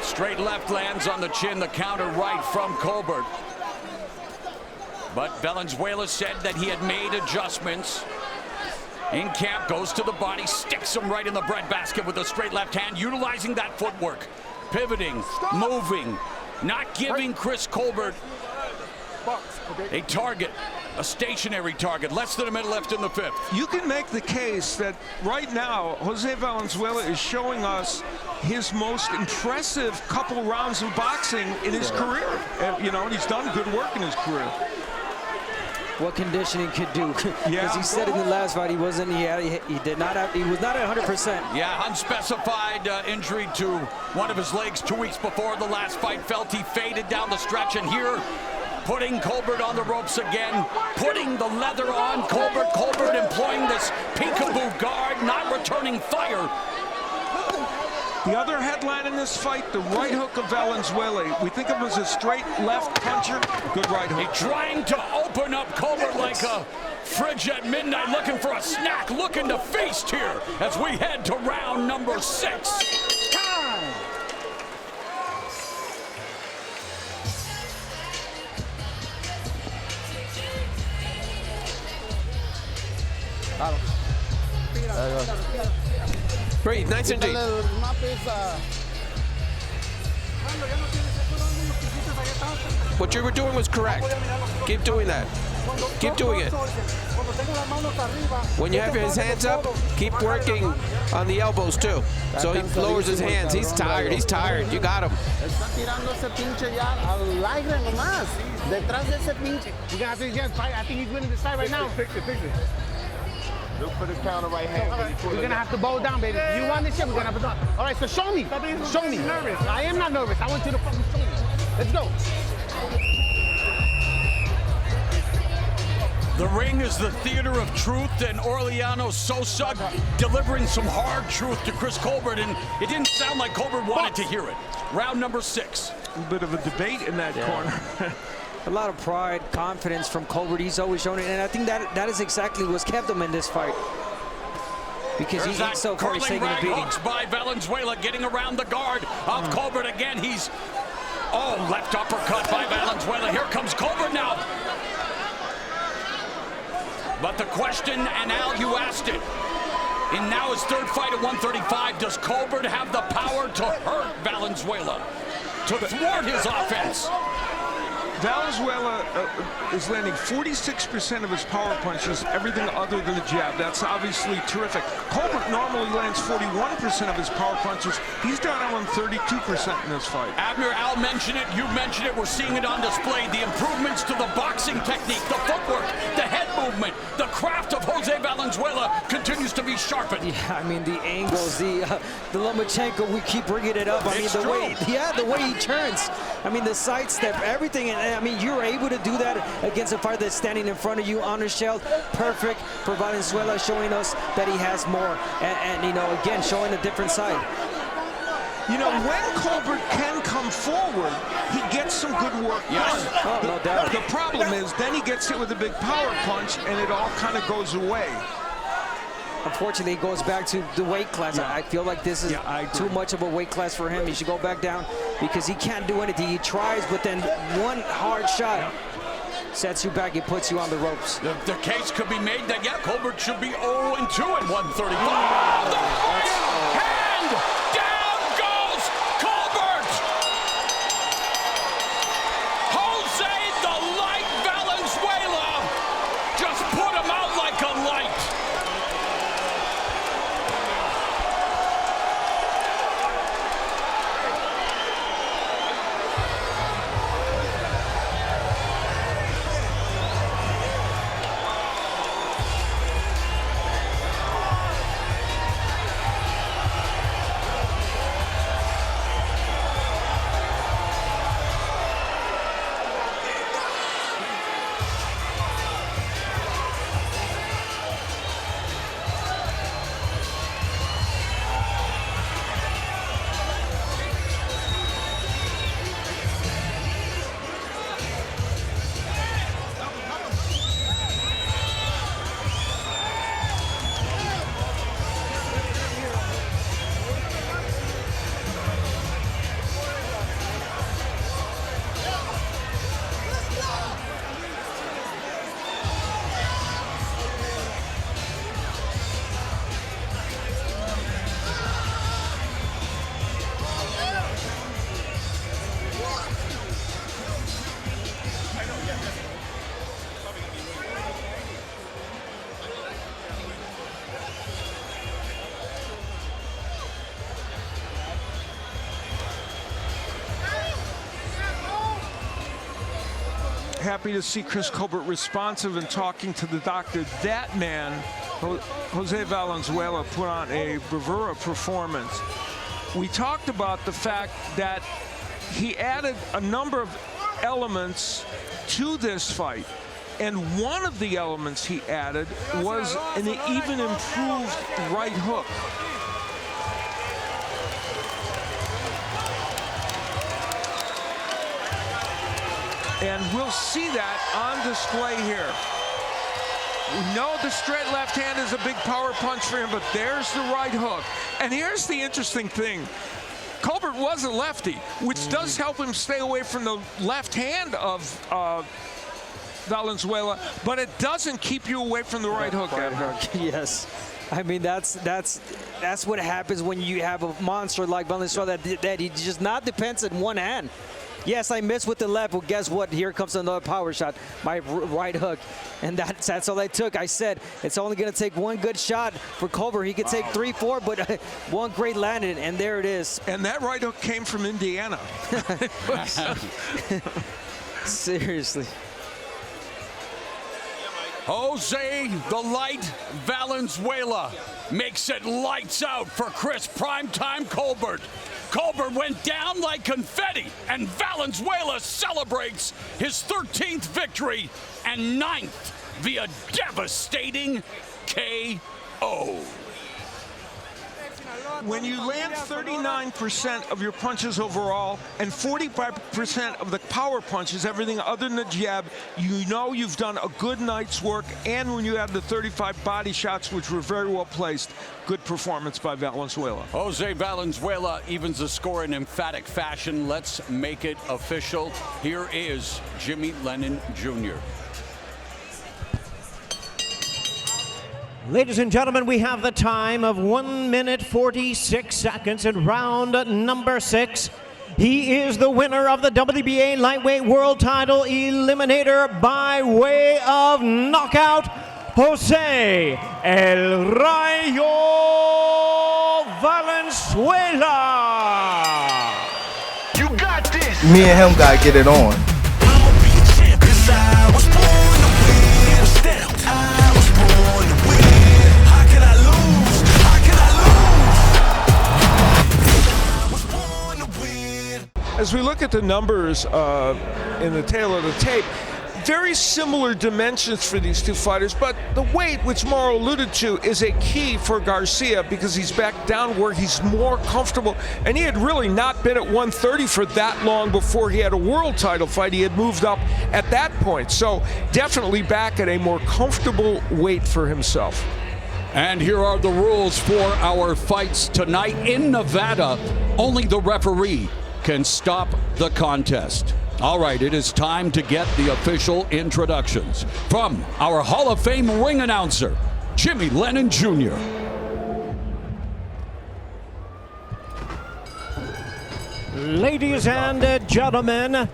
Straight left lands on the chin, the counter right from Colbert. But Valenzuela said that he had made adjustments. In camp, goes to the body, sticks him right in the breadbasket with a straight left hand, utilizing that footwork. Pivoting, moving, not giving Chris Colbert a target, a stationary target. Less than a minute left in the fifth. You can make the case that right now, Jose Valenzuela is showing us his most impressive couple rounds of boxing in his career. And, you know, and he's done good work in his career. What conditioning could do. Because he said in the last fight he was not at 100%. Yeah, unspecified injury to one of his legs 2 weeks before the last fight. Felt he faded down the stretch, and here putting Colbert on the ropes again, putting the leather on Colbert. Colbert employing this peekaboo guard, not returning fire. The other headline in this fight, the right hook of Valenzuela. We think of him as a straight left puncher. Good right hook. He's trying to open up Colbert like a fridge at midnight, looking for a snack, looking to feast here as we head to round number 6. Time. Breathe, nice and deep. What you were doing was correct. Keep doing that. Keep doing it. When you have his hands up, keep working on the elbows too. So he lowers his hands. He's tired. He's tired. You got him. I think he's winning this fight right now. Fix it. Look for the counter right hand. We're gonna have to bow down, baby. You want this shit? We're gonna have to done. All right, so show me. Show me. Nervous. I am not nervous. I want you to fucking show me. Let's go. The ring is the theater of truth, and Aureliano Sosa delivering some hard truth to Chris Colbert, and it didn't sound like Colbert wanted to hear it. Round number 6. A bit of a debate in that corner. A lot of pride, confidence from Colbert. He's always shown it, and I think that is exactly what's kept him in this fight. Because he's so far he's taking a beating. Hooks by Valenzuela, getting around the guard of Colbert again. He's left uppercut by Valenzuela. Here comes Colbert now. But the question, and Al, you asked it, in now his third fight at 135, does Colbert have the power to hurt Valenzuela, to thwart his offense? Valenzuela is landing 46% of his power punches, everything other than the jab. That's obviously terrific. Colbert normally lands 41% of his power punches. He's down around 32% in this fight. Abner, Al mentioned it, you mentioned it, we're seeing it on display. The improvements to the boxing technique, the footwork, the head movement, the craft of Jose Valenzuela continues to be sharpened. Yeah, I mean, the angles, the Lomachenko, we keep bringing it up. I mean, the way he turns. I mean, the sidestep, everything. And I mean, you're able to do that against a fighter that's standing in front of you on his shell. Perfect for Valenzuela, showing us that he has more. And you know, again, showing a different side. You know, when Colbert can come forward, he gets some good work done. No doubt. The problem is, then he gets hit with a big power punch, and it all kind of goes away. Unfortunately, he goes back to the weight class. I feel like this is too much of a weight class for him. He should go back down because he can't do anything. He tries, but then one hard shot sets you back. He puts you on the ropes. The case could be made that, Colbert should be 0-2 at 135. The hand! Down goes Colbert! Jose the Light Valenzuela just put him out like a light. happy to see Chris Colbert responsive and talking to the doctor. That man, Jose Valenzuela, put on a bravura performance. We talked about the fact that he added a number of elements to this fight. And one of the elements he added was an even improved right hook. And we'll see that on display here. We know the straight left hand is a big power punch for him, but there's the right hook. And here's the interesting thing. Colbert was a lefty, which does help him stay away from the left hand of Valenzuela, but it doesn't keep you away from the right hook. Yes. I mean, that's what happens when you have a monster like Valenzuela that he just not depends on one hand. Yes, I missed with the left, but guess what? Here comes another power shot, my right hook. And that's all I took. I said it's only going to take one good shot for Colbert. He could take 3, 4, but one great landing, and there it is. And that right hook came from Indiana. Seriously. Jose the Light Valenzuela makes it lights out for Chris Primetime Colbert. Colbert went down like confetti, and Valenzuela celebrates his 13th victory and 9th via devastating KO. When you land 39% of your punches overall and 45% of the power punches, everything other than the jab, you know you've done a good night's work. And when you have the 35 body shots, which were very well placed, good performance by Valenzuela. Jose Valenzuela evens the score in emphatic fashion. Let's make it official. Here is Jimmy Lennon Jr. Ladies and gentlemen, we have the time of 1 minute 46 seconds in round number 6. He is the winner of the WBA lightweight world title eliminator by way of knockout, Jose El Rayo Valenzuela. You got this. Me and him gotta get it on. As we look at the numbers in the tail of the tape, very similar dimensions for these two fighters, but the weight, which Mauro alluded to, is a key for Garcia because he's back down where he's more comfortable. And he had really not been at 130 for that long before he had a world title fight. He had moved up at that point. So definitely back at a more comfortable weight for himself. And here are the rules for our fights tonight in Nevada. Only the referee can stop the contest. All right, it is time to get the official introductions from our Hall of Fame ring announcer, Jimmy Lennon Jr. Ladies and gentlemen,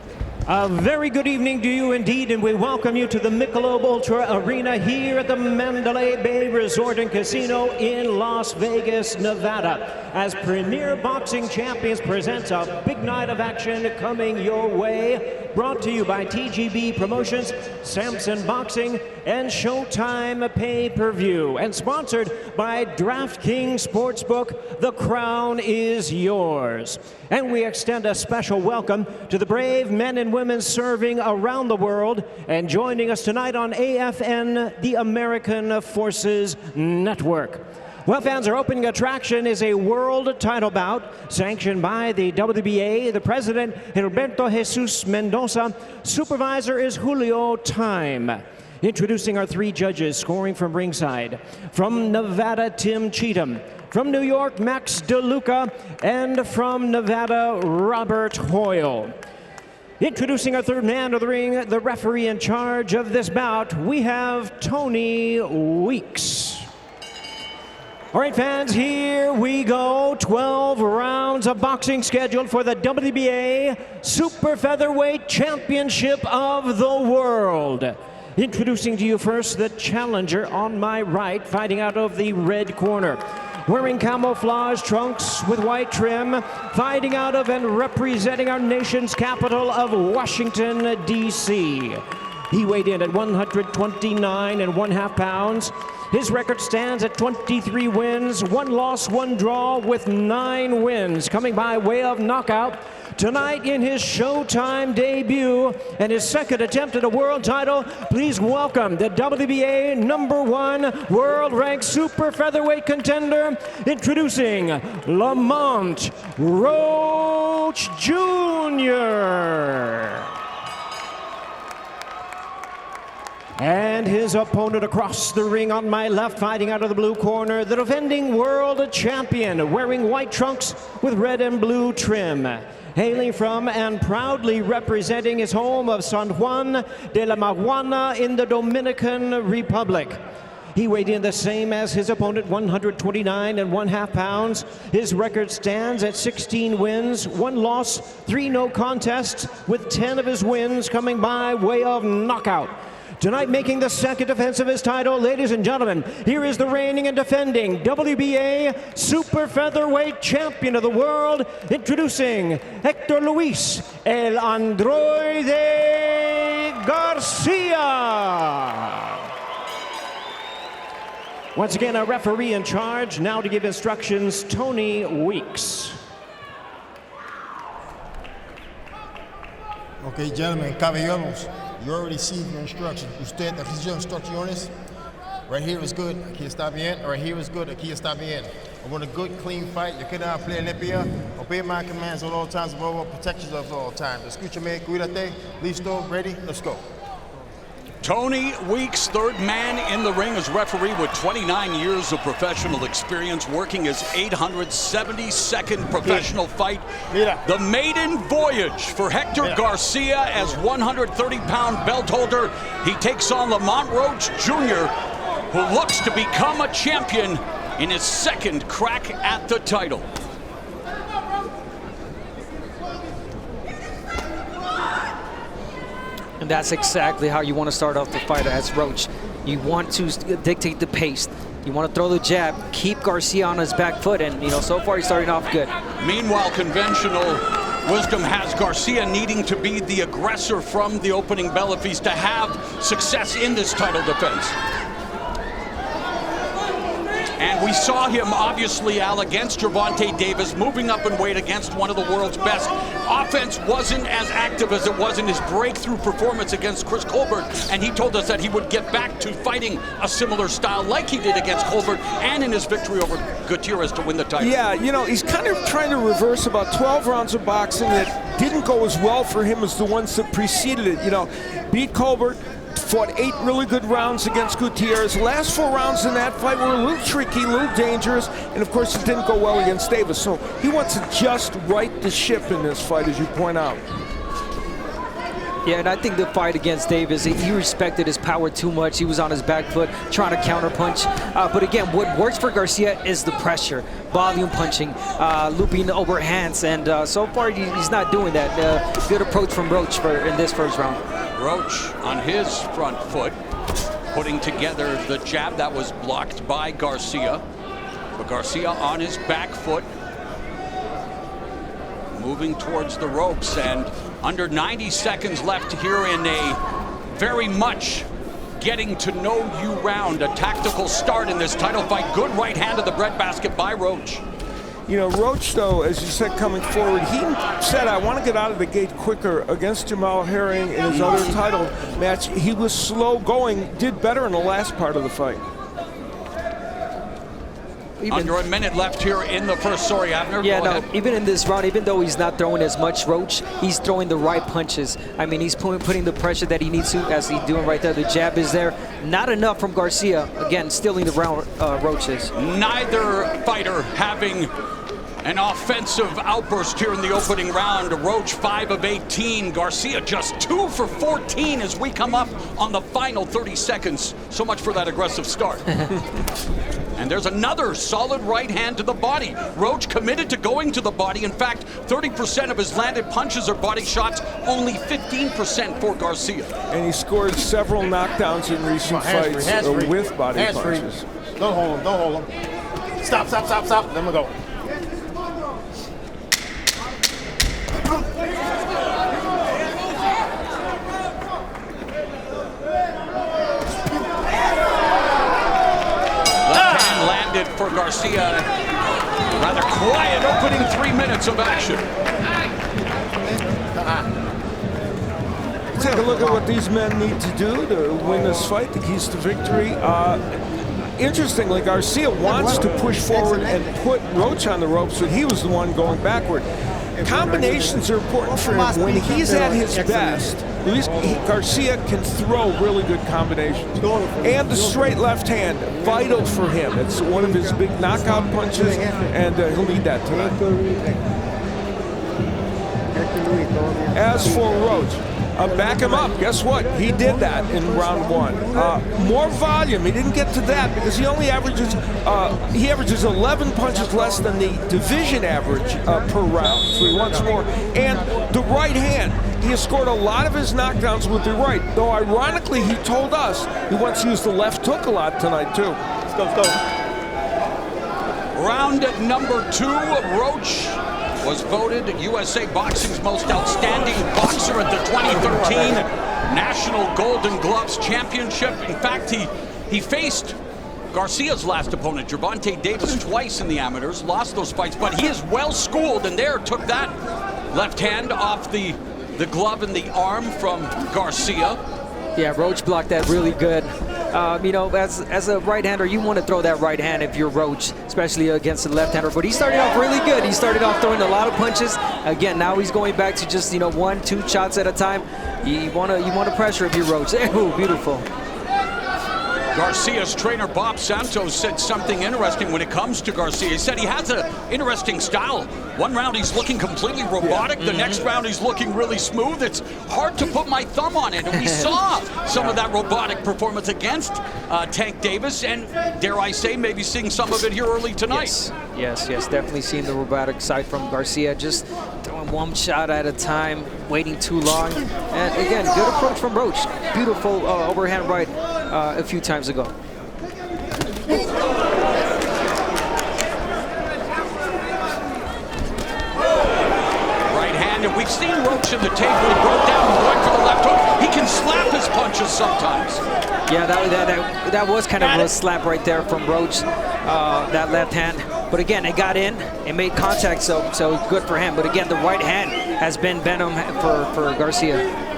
a very good evening to you indeed, and we welcome you to the Michelob Ultra Arena here at the Mandalay Bay Resort and Casino in Las Vegas, Nevada, as Premier Boxing Champions presents a big night of action coming your way, brought to you by TGB Promotions, Samson Boxing, and Showtime Pay-Per-View, and sponsored by DraftKings Sportsbook. The crown is yours. And we extend a special welcome to the brave men and women serving around the world and joining us tonight on AFN, the American Forces Network. Well, fans, our opening attraction is a world title bout sanctioned by the WBA. The president, Gilberto Jesus Mendoza. Supervisor is Julio Time. Introducing our 3 judges scoring from ringside. From Nevada, Tim Cheatham. From New York, Max DeLuca. And from Nevada, Robert Hoyle. Introducing our 3rd man of the ring, the referee in charge of this bout, we have Tony Weeks. All right, fans, here we go. 12 rounds of boxing scheduled for the WBA Super Featherweight Championship of the World. Introducing to you first the challenger on my right, fighting out of the red corner. Wearing camouflage trunks with white trim, fighting out of and representing our nation's capital of Washington, D.C. He weighed in at 129 1/2 pounds. His record stands at 23 wins, 1 loss, 1 draw, with 9 wins, coming by way of knockout. Tonight in his Showtime debut and his second attempt at a world title, please welcome the WBA #1 world-ranked super featherweight contender, introducing Lamont Roach Jr. And his opponent across the ring on my left, fighting out of the blue corner, the defending world champion, wearing white trunks with red and blue trim. Hailing from and proudly representing his home of San Juan de la Maguana in the Dominican Republic. He weighed in the same as his opponent, 129 1/2 pounds. His record stands at 16 wins, 1 loss, 3 no contests, with 10 of his wins coming by way of knockout. Tonight, making the second defense of his title, ladies and gentlemen, here is the reigning and defending WBA Super Featherweight Champion of the World, introducing Hector Luis El Androide Garcia. Once again, a referee in charge, now to give instructions, Tony Weeks. Okay, gentlemen, caballeros, you already received your instructions. Usted recibió instrucciones. Right here is good, aquí está bien. Right here is good, aquí está bien. I want a good, clean fight. You cannot play limpia. Obey my commands at all times, above all, protect yourself at all times. Escúchame, cuídate. Listo, ready, let's go. Tony Weeks, third man in the ring as referee with 29 years of professional experience, working his 872nd professional fight. The maiden voyage for Hector Garcia as 130-pound belt holder. He takes on Lamont Roach Jr., who looks to become a champion in his second crack at the title. And that's exactly how you want to start off the fight as Roach. You want to dictate the pace. You want to throw the jab, keep Garcia on his back foot, and so far he's starting off good. Meanwhile, conventional wisdom has Garcia needing to be the aggressor from the opening bell if he's to have success in this title defense. And we saw him, obviously, Al, against Gervonta Davis, moving up in weight against one of the world's best. Offense wasn't as active as it was in his breakthrough performance against Colbert, and he told us that he would get back to fighting a similar style like he did against Colbert and in his victory over Gutierrez to win the title. Yeah, he's kind of trying to reverse about 12 rounds of boxing that didn't go as well for him as the ones that preceded it. Beat Colbert, fought 8 really good rounds against Gutierrez. Last 4 rounds in that fight were a little tricky, a little dangerous, and of course it didn't go well against Davis. So he wants to just right the ship in this fight, as you point out. Yeah, and I think the fight against Davis, he respected his power too much. He was on his back foot, trying to counterpunch. But again, what works for Garcia is the pressure, volume punching, looping overhands, and so far he's not doing that. Good approach from Roach in this first round. Roach on his front foot, putting together the jab that was blocked by Garcia. But Garcia on his back foot, moving towards the ropes, and under 90 seconds left here in a very much getting to know you round, a tactical start in this title fight. Good right hand to the breadbasket by Roach. Roach, though, as you said, coming forward, he said, I want to get out of the gate quicker against Jamal Herring in his other title match. He was slow going, did better in the last part of the fight. Under a minute left here in the first. Sorry, Abner. Yeah, even in this round, even though he's not throwing as much Roach, he's throwing the right punches. I mean, he's putting the pressure that he needs to, as he's doing right there. The jab is there. Not enough from Garcia. Again, stealing the round, Roaches. Neither fighter having an offensive outburst here in the opening round. Roach 5 of 18. Garcia just 2 for 14 as we come up on the final 30 seconds. So much for that aggressive start. And there's another solid right hand to the body. Roach committed to going to the body. In fact, 30% of his landed punches are body shots, only 15% for Garcia. And he scored several knockdowns in recent fights with body punches. Don't hold him, don't hold him. Stop, stop, stop, stop. Then we go. hand landed for Garcia. Rather quiet opening 3 minutes of action. Take a look at what these men need to do to win this fight, the keys to victory. Interestingly, Garcia wants to push forward and put Roach on the ropes, but he was the one going backward. Combinations are important for him. When he's at his best, Garcia can throw really good combinations. And the straight left hand, vital for him. It's one of his big knockout punches, and he'll need that tonight. As for Roach, back him up. Guess what? He did that in round 1. More volume. He didn't get to that because he only averages 11 punches less than the division average per round. So he wants more. And the right hand. He has scored a lot of his knockdowns with the right. Though ironically, he told us he wants to use the left hook a lot tonight too. Let's go. Round number 2, Roach was voted USA Boxing's most outstanding boxer at the 2013 National Golden Gloves Championship. In fact, he faced Garcia's last opponent, Gervonta Davis, twice in the amateurs, lost those fights, but he is well schooled, and there took that left hand off the glove and the arm from Garcia. Yeah, Roach blocked that really good. You know, as a right-hander, you want to throw that right hand if you're Roach, especially against the left-hander. But he started off really good. He started off throwing a lot of punches. Again, now he's going back to just 1, 2 shots at a time. You want to pressure if you're Roach. Ooh, beautiful. Garcia's trainer, Bob Santos, said something interesting when it comes to Garcia. He said he has an interesting style. One round he's looking completely robotic. The next round he's looking really smooth. It's hard to put my thumb on it. And we saw some of that robotic performance against Tank Davis. And dare I say, maybe seeing some of it here early tonight. Yes, definitely seeing the robotic side from Garcia. Just throwing 1 shot at a time, waiting too long. And again, good approach from Roach. Beautiful overhand right a few times ago. And we've seen Roach in the tape when he broke down and going for the left hook. He can slap his punches sometimes. Yeah, that was kind of a slap right there from Roach, that left hand. But again, it got in, it made contact, so good for him. But again, the right hand has been venom for Garcia.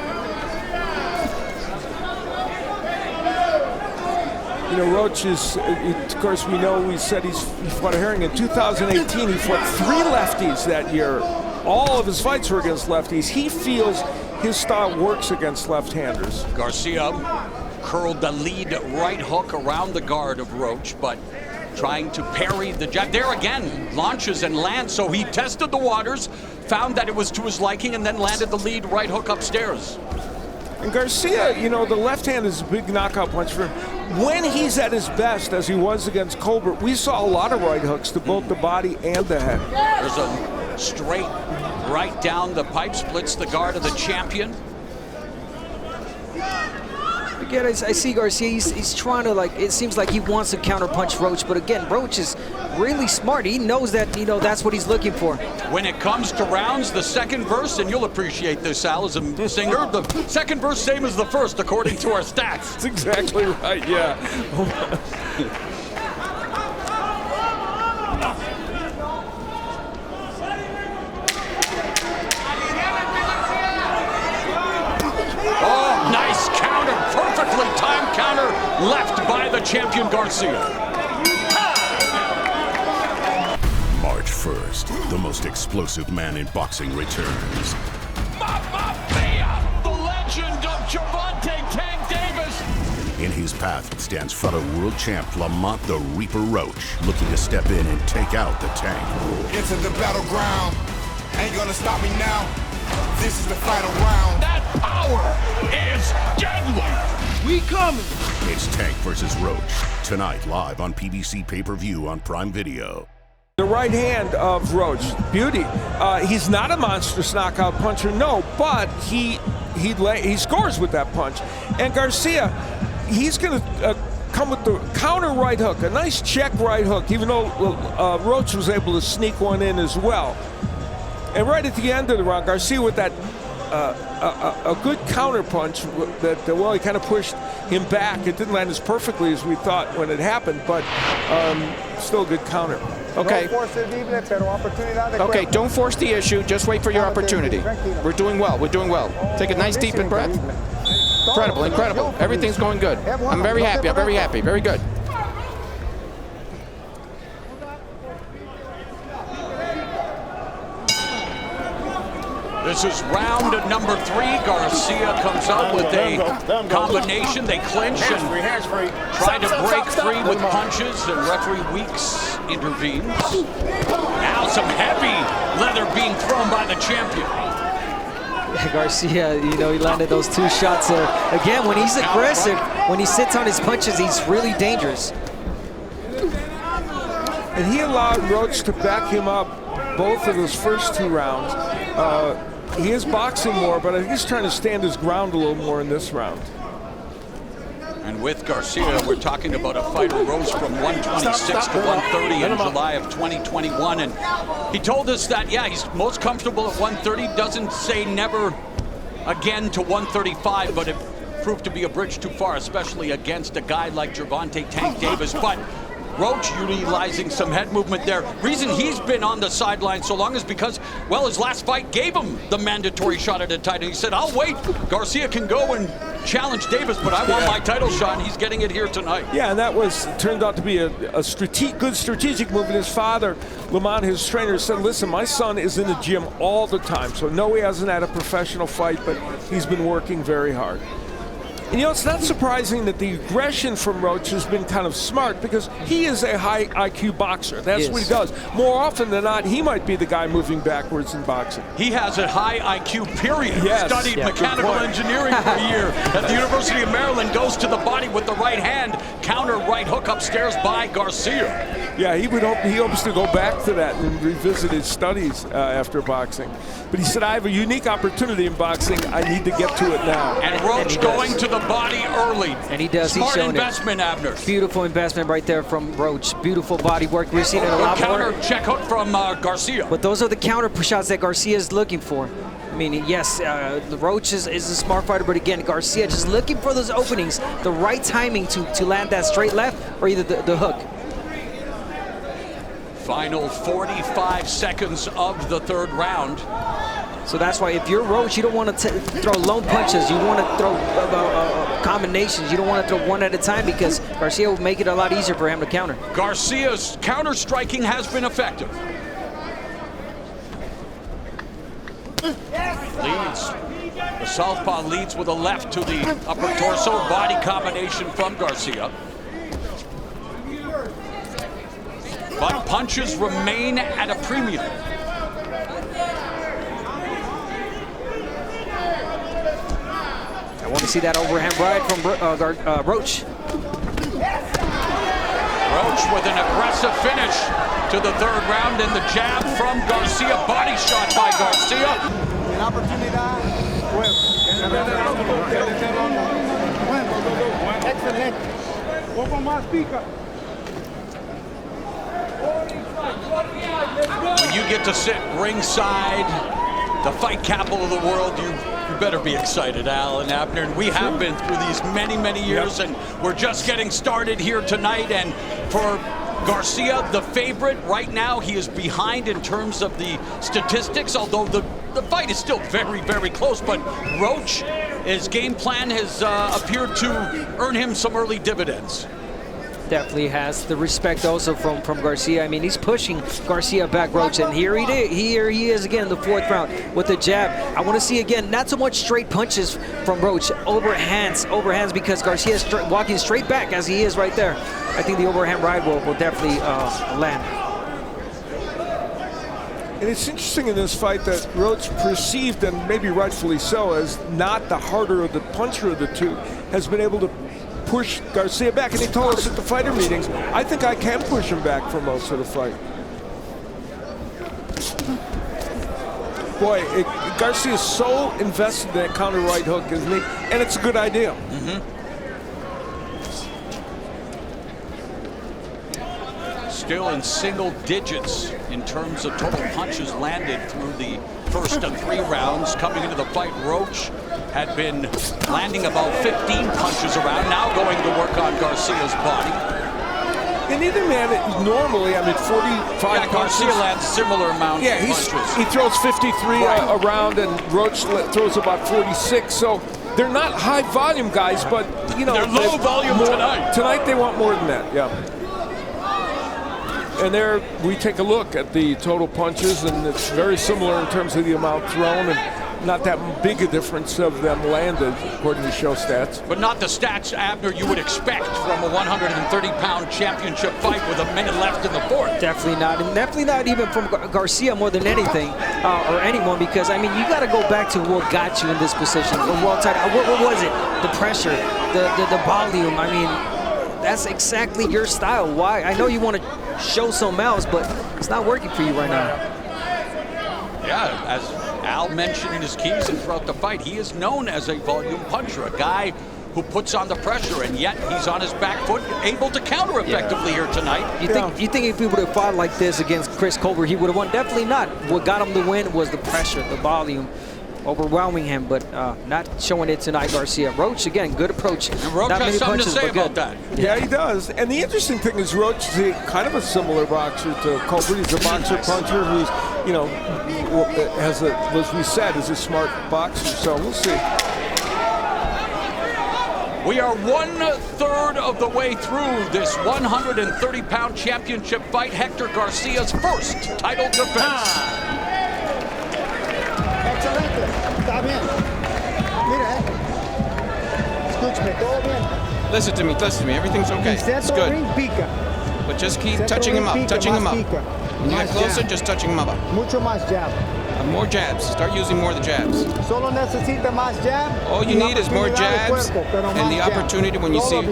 You know, Roach is, of course, we know he said he fought a herring. In 2018, he fought 3 lefties that year. All of his fights were against lefties. He feels his style works against left-handers. Garcia curled the lead right hook around the guard of Roach, but trying to parry the jab. There again, launches and lands. So he tested the waters, found that it was to his liking, and then landed the lead right hook upstairs. And Garcia, you know, the left hand is a big knockout punch for him. When he's at his best, as he was against Colbert, we saw a lot of right hooks to both the body and the head. There's a straight right down the pipe, splits the guard of the champion. Again, I see Garcia, he's trying to, it seems like he wants to counter-punch Roach, but again, Roach is really smart. He knows that, that's what he's looking for. When it comes to rounds, the second verse, and you'll appreciate this, Al, as a singer, the second verse same as the first, according to our stats. That's exactly right, yeah. Perfectly timed counter left by the champion Garcia. March 1st, the most explosive man in boxing returns. The legend of Gervonta Tank Davis. In his path stands fellow world champ Lamont the Reaper Roach, looking to step in and take out the Tank. Into the battleground. Ain't gonna stop me now. This is the final round. That power is deadly. We coming. It's Tank versus Roach, tonight live on PBC pay-per-view on Prime Video. The right hand of Roach, beauty. He's not a monstrous knockout puncher, no, but he scores with that punch. And Garcia, he's going to come with the counter right hook, a nice check right hook, even though Roach was able to sneak one in as well. And right at the end of the round, Garcia with that a good counter punch that, he kind of pushed him back. It didn't land as perfectly as we thought when it happened, but still a good counter. Okay. Okay, don't force the issue. Just wait for your opportunity. We're doing well. We're doing well. Take a nice deep in breath. Incredible, incredible. Everything's going good. I'm very happy. I'm very happy. Very good. This is round number 3. Garcia comes up with a combination. They clinch and try to break free with punches, and referee Weeks intervenes. Now some heavy leather being thrown by the champion. Garcia, you know, he landed those 2 shots there. Again, when he's aggressive, when he sits on his punches, he's really dangerous. And he allowed Roach to back him up both of those first 2 rounds. He is boxing more, but I think he's trying to stand his ground a little more in this round. And with Garcia, we're talking about a fighter who rose from 126 to 130 in July of 2021. And he told us that, yeah, he's most comfortable at 130. Doesn't say never again to 135, but it proved to be a bridge too far, especially against a guy like Gervonta Tank Davis. But Roach utilizing some head movement there. Reason he's been on the sideline so long is because, well, his last fight gave him the mandatory shot at a title. He said, I'll wait. Garcia can go and challenge Davis, but I want my title shot, and he's getting it here tonight. Yeah, and that turned out to be a good strategic move. And his father, Lamont, his trainer, said, listen, my son is in the gym all the time. So no, he hasn't had a professional fight, but he's been working very hard. And, you know, it's not surprising that the aggression from Roach has been kind of smart, because he is a high IQ boxer. That's what he does. More often than not, he might be the guy moving backwards in boxing. He has a high IQ, period. Yes. Studied mechanical engineering for a year at the University of Maryland, goes to the body with the right hand, counter right hook upstairs by Garcia. Yeah, he hopes to go back to that and revisit his studies after boxing. But he said, I have a unique opportunity in boxing. I need to get to it now. And Roach going to the body early. And he does. Smart He's shown investment, Abner. Beautiful investment right there from Roach. Beautiful body work. We're seeing it a lot more. Counter check hook from Garcia. But those are the counter shots that Garcia is looking for. I mean, yes, Roach is a smart fighter, but again, Garcia just looking for those openings, the right timing to land that straight left or either the hook. Final 45 seconds of the 3rd round. So that's why if you're Roach, you don't want to throw lone punches. You want to throw combinations. You don't want to throw one at a time, because Garcia will make it a lot easier for him to counter. Garcia's counter striking has been effective. Leads. The southpaw leads with a left to the upper torso. Body combination from Garcia. But punches remain at a premium. I want to see that overhand right from Roach. Roach with an aggressive finish to the 3rd round, and the jab from Garcia. Body shot by Garcia. When you get to sit ringside, the fight capital of the world, you better be excited, Al and Abner. And we have been through these many, many years, and we're just getting started here tonight. And for Garcia, the favorite right now, he is behind in terms of the statistics, although the fight is still very, very close. But Roach, his game plan has appeared to earn him some early dividends. Definitely has the respect also from Garcia. I mean, he's pushing Garcia back, Roach, and here he is again in the 4th round with the jab. I want to see again, not so much straight punches from Roach, overhands, because Garcia is walking straight back as he is right there. I think the overhand right will definitely land. And it's interesting in this fight that Roach, perceived, and maybe rightfully so, as not the harder of the puncher of the two, has been able to push Garcia back. And he told us at the fighter meetings, I think I can push him back for most of the fight. Boy, Garcia is so invested in that counter right hook, isn't he? And it's a good idea. Still in single digits in terms of total punches landed through the first of 3 rounds. Coming into the fight, Roach had been landing about 15 punches around, now going to work on Garcia's body. And either man, normally, I mean, 45 punches. Garcia lands similar amount of punches. He throws 53 around, and Roach throws about 46. So they're not high volume guys, but you know they're low volume tonight. Tonight they want more than that. Yeah. And there we take a look at the total punches, and it's very similar in terms of the amount thrown, and not that big a difference of them landed, according to show stats. But not the stats, Abner, you would expect from a 130-pound championship fight with a minute left in the fourth. Definitely not, and definitely not even from Garcia more than anything, or anyone, because, I mean, you got to go back to what got you in this position. What was it? The pressure, the volume. I mean, that's exactly your style. Why? I know you want to show something else, but it's not working for you right now. Yeah, as Al mentioned in his keys and throughout the fight, he is known as a volume puncher, a guy who puts on the pressure, and yet he's on his back foot, able to counter effectively here tonight. You think if he would have fought like this against Chris Colbert, he would have won? Definitely not. What got him the win was the pressure, the volume, overwhelming him, but not showing it tonight, Garcia. Roach, again, good approach. And Roach not has many something punches, to say but good. about that. Yeah, he does. And the interesting thing is Roach is kind of a similar boxer to Colbert. He's a boxer puncher who's, you know, has a, as we said, is a smart boxer. So we'll see. We are 1/3 of the way through this 130-pound championship fight. Hector Garcia's first title defense. Excelente, está bien. Mira, escúchame, todo bien. Listen to me, everything's okay. It's good. But just keep touching him up, When you get closer, just touching him up. Mucho más jab. More jabs, start using more of the jabs. Solo necesita más jab. All you need is more jabs and the opportunity when you see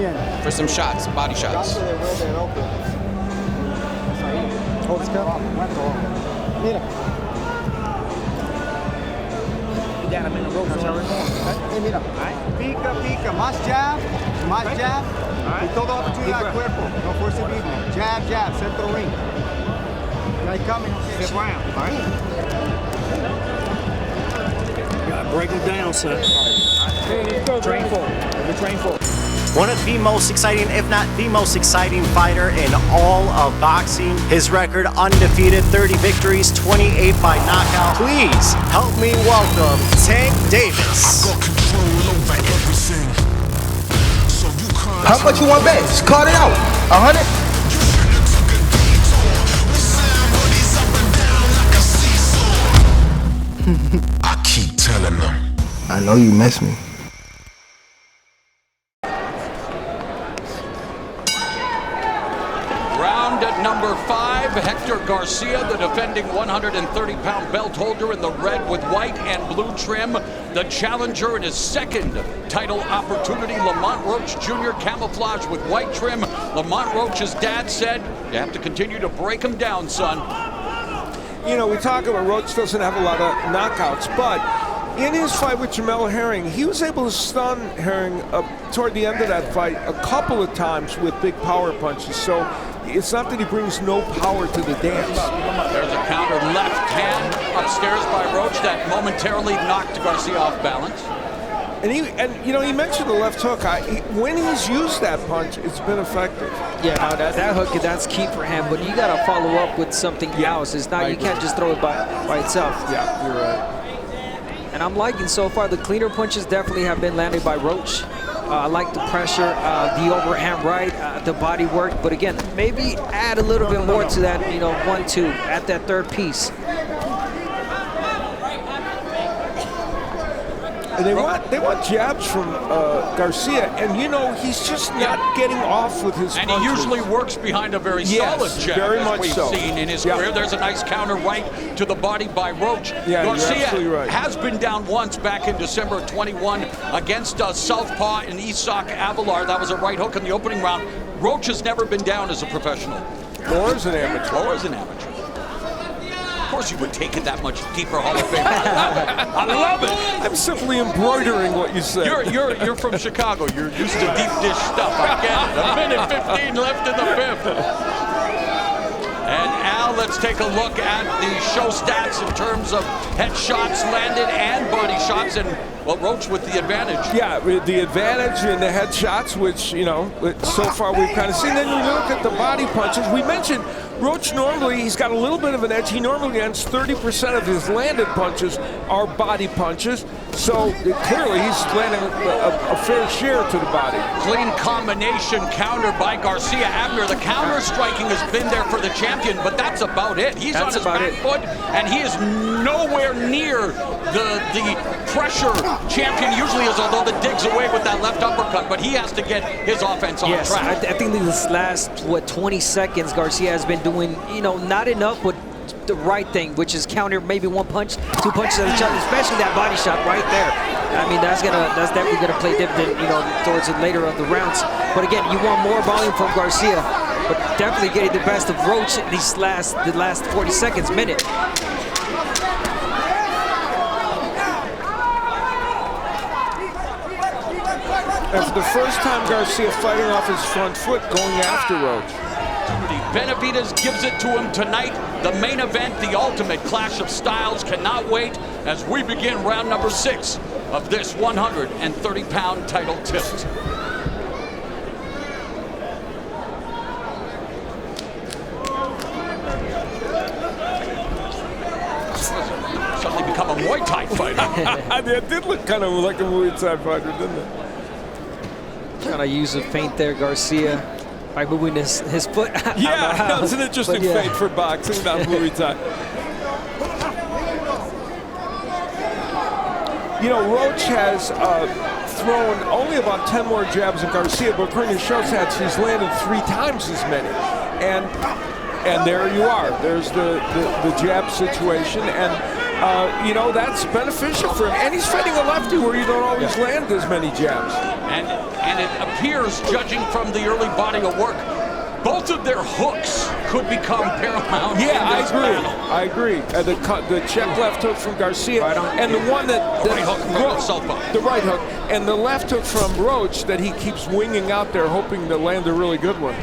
for some shots, body shots. Hold his cup. Mira. Hey, mira. Pica, más jab, y todo oportunidad al cuerpo, no fuerza mismo. Jab, centro ring. Guy coming, sit round, all right? Gotta break him down, son. Train for. One of the most exciting, if not the most exciting fighter in all of boxing. His record undefeated, 30 victories, 28 by knockout. Please help me welcome Tank Davis. I got control over everything. So you can't. How much you want bet? Just call it out. 100? I keep telling them. I know you miss me. Number 5, Hector Garcia, the defending 130-pound belt holder in the red with white and blue trim. The challenger in his second title opportunity, Lamont Roach Jr., camouflage with white trim. Lamont Roach's dad said, you have to continue to break him down, son. You know, we talk about Roach doesn't have a lot of knockouts, but in his fight with Jamal Herring, he was able to stun Herring toward the end of that fight a couple of times with big power punches. So it's not that he brings no power to the dance. There's a counter left hand upstairs by Roach that momentarily knocked Garcia off balance. And you know, he mentioned the left hook. When he's used that punch, it's been effective. Yeah, no, that hook, that's key for him. But you got to follow up with something else. It's not, you can't just throw it by itself. Yeah, you're right. And I'm liking so far the cleaner punches definitely have been landed by Roach. I like the pressure, the overhand right, the body work. But again, maybe add a little bit more to that, you know, 1-2 at that third piece. And they want jabs from Garcia, and you know he's just not getting off with his. And punches. he usually works behind a very solid jab, very as much we've so. seen in his career. There's a nice counter right to the body by Roach. Yeah, Garcia you're absolutely right. has been down once back in December of 21 against Southpaw and Isak Avalar. That was a right hook in the opening round. Roach has never been down as a professional. Or as an amateur. Of course you would take it that much deeper, Hall of Fame. I love it. I'm simply embroidering what you said. You're from Chicago. You're used to deep dish stuff. I get it. A minute 15 left in the fifth. And Al, let's take a look at the show stats in terms of headshots landed and body shots. And Well, Roach with the advantage. Yeah, with the advantage in the headshots, which, you know, so far we've kind of seen. Then you look at the body punches. We mentioned Roach normally, he's got a little bit of an edge. He normally ends 30% of his landed punches are body punches. So clearly he's landing a fair share to the body. Clean combination counter by Garcia. Abner, the counter striking has been there for the champion, but that's about it. He's on his back foot, and he is nowhere near the pressure champion usually is, although the digs away with that left uppercut, but he has to get his offense on track. I think this last, 20 seconds, Garcia has been doing, you know, not enough, but the right thing, which is counter maybe one punch, two punches at each other, especially that body shot right there. I mean, that's definitely gonna play dividend, you know, towards the later of the rounds. But again, you want more volume from Garcia, but definitely getting the best of Roach in the last 40 seconds, minute. And for the first time, Garcia fighting off his front foot, going after Roach. Benavidez gives it to him tonight. The main event, the ultimate clash of styles. Cannot wait as we begin round number 6 of this 130-pound title tilt. Suddenly become a Muay Thai fighter. It did look kind of like a Muay Thai fighter, didn't it? Trying to use a feint there, Garcia, by moving his foot. Yeah, it's an interesting feint for boxing, not Muay Thai. You know, Roach has thrown only about 10 more jabs than Garcia, but according to show stats, he's landed 3 times as many. And there you are. There's the jab situation, and you know, that's beneficial for him. And he's fighting a lefty where you don't always land as many jabs. And it appears, judging from the early body of work, both of their hooks could become paramount. Yeah, I agree. The check left hook from Garcia, and the one that right hook from Southpaw. The right hook, and the left hook from Roach that he keeps winging out there, hoping to land a really good one.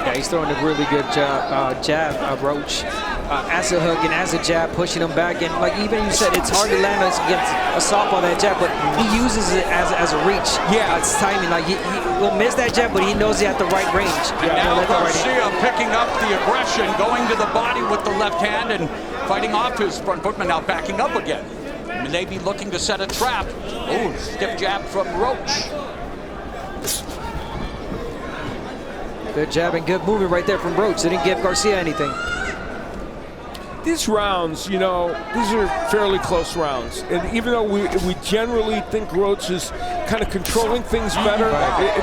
Yeah, he's throwing a really good jab, Roach, as a hook and as a jab, pushing him back. And like even you said, it's hard to land against a southpaw that jab, but he uses it as a reach. Yeah, it's timing. Like he will miss that jab, but he knows he at the right range. And now Garcia picking up the aggression, going to the body with the left hand and fighting off his front footman. Now backing up again. Maybe looking to set a trap. Oh, stiff jab from Roach. Good jab and good movement right there from Roach. Didn't give Garcia anything. These rounds, you know, these are fairly close rounds. And even though we generally think Roach is kind of controlling things better,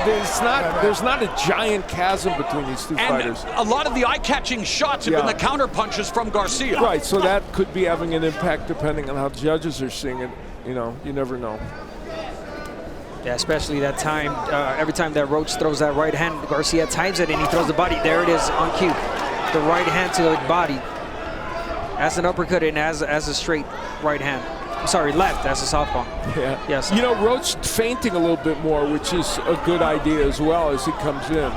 there's not a giant chasm between these two fighters. A lot of the eye-catching shots have been the counter punches from Garcia. Right, so that could be having an impact depending on how judges are seeing it. You know, you never know. Yeah, especially that time, every time that Roach throws that right hand, Garcia times it and he throws the body. There it is on cue. The right hand to the body. As an uppercut and as a straight right hand. Sorry, left as a southpaw. Yeah. Yes. You know, Roach feinting a little bit more, which is a good idea as well as he comes in.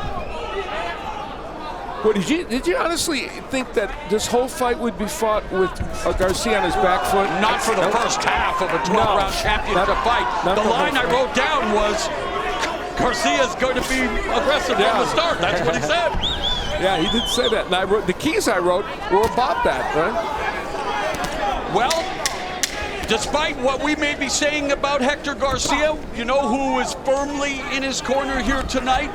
Well, did you honestly think that this whole fight would be fought with Garcia on his back foot? Not for the first half of a 12-round championship fight. The line I wrote down was Garcia's going to be aggressive from the start. That's what he said. Yeah, he did say that. And I wrote, the keys I wrote were about that, right? Well, despite what we may be saying about Hector Garcia, you know who is firmly in his corner here tonight?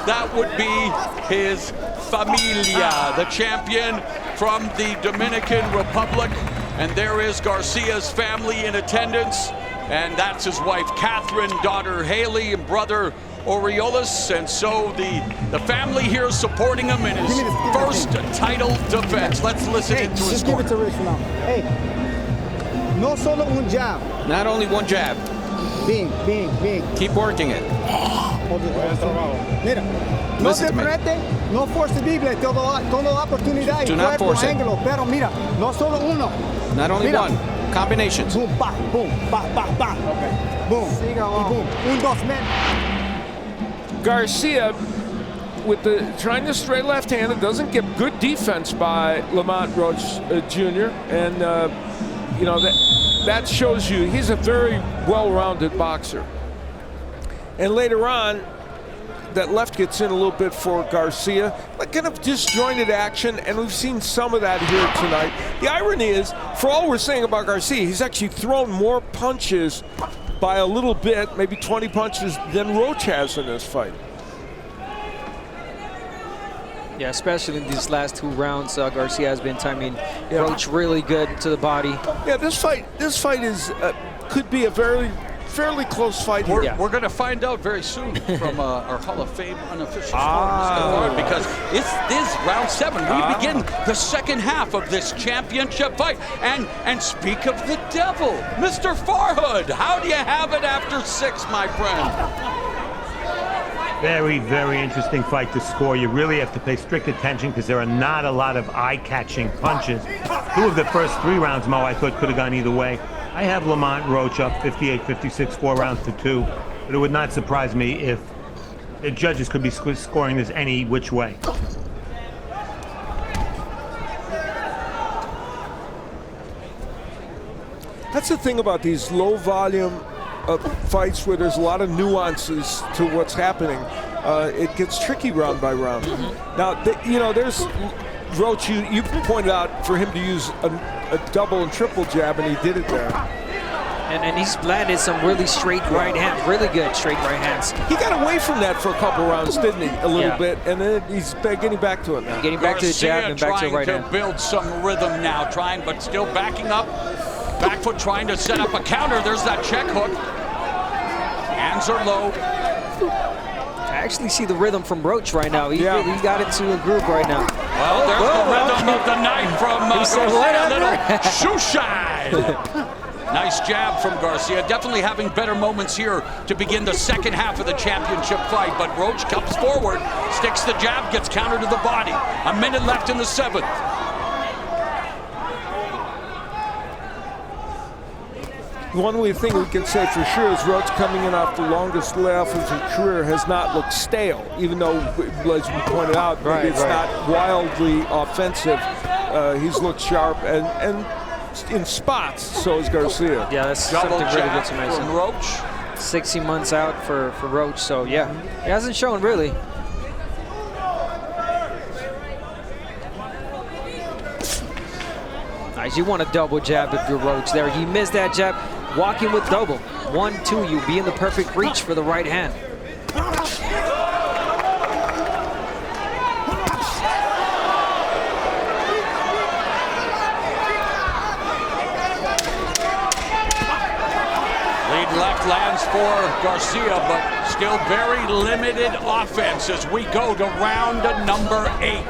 That would be his familia, the champion from the Dominican Republic. And there is Garcia's family in attendance. And that's his wife, Catherine, daughter, Haley, and brother, Orioles. And so the family here supporting him in his first title defense. Let's listen into his corner. Give it to Rich now. Hey, no solo un jab. Not only one jab. Bing. Keep working it. Mira, no te frente, no forcible, todo oportunidad. Do not force it. Ángulo, pero mira, no solo uno. Not only one. Combinations. Boom, ba, boom, ba, okay. Boom, y boom. Un, dos, men. Garcia, with trying to straight left hand, it doesn't get good defense by Lamont Roach Jr. And you know that that shows you he's a very well-rounded boxer. And later on, that left gets in a little bit for Garcia. But kind of disjointed action, and we've seen some of that here tonight. The irony is, for all we're saying about Garcia, he's actually thrown more punches by a little bit, maybe 20 punches, than Roach has in this fight. Yeah, especially in these last 2 rounds, Garcia has been timing Roach really good to the body. Yeah, this fight is could be a fairly close fight here. We're going to find out very soon from our Hall of Fame unofficial scorecard, because this is round 7. We begin the second half of this championship fight. And speak of the devil, Mr. Farhood, how do you have it after 6, my friend? Very, very interesting fight to score. You really have to pay strict attention because there are not a lot of eye-catching punches. 2 of the first 3 rounds, Mo, I thought could have gone either way. I have Lamont Roach up 58-56, 4 rounds to 2, but it would not surprise me if the judges could be scoring this any which way. That's the thing about these low-volume fights where there's a lot of nuances to what's happening. It gets tricky round by round. Now, there's Roach, you pointed out for him to use a double and triple jab, and he did it there. And he's landed some really straight right hands, really good straight right hands. He got away from that for a couple rounds, didn't he? A little bit, and then he's getting back to it now. Getting back to the jab and back to the right hand. Trying to build some rhythm now, but still backing up. Back foot trying to set up a counter. There's that check hook. Hands are low. I actually see the rhythm from Roach right now. He got into a groove right now. Well, there's the rhythm of the night from Garcia. Little shoe shine. Nice jab from Garcia. Definitely having better moments here to begin the second half of the championship fight. But Roach comes forward, sticks the jab, gets countered to the body. A minute left in the 7th. One thing we can say for sure is Roach, coming in off the longest layoff of his career, has not looked stale, even though, as we pointed out, maybe it's not wildly offensive. He's looked sharp and in spots, so is Garcia. Yeah, that's something really good to mention. From Roach. 60 months out for Roach, so yeah, he hasn't shown really. Nice, you want a double jab if you're Roach there. He missed that jab. Walking with double. 1-2, you'll be in the perfect reach for the right hand. Lead left lands for Garcia, but still very limited offense as we go to round number 8.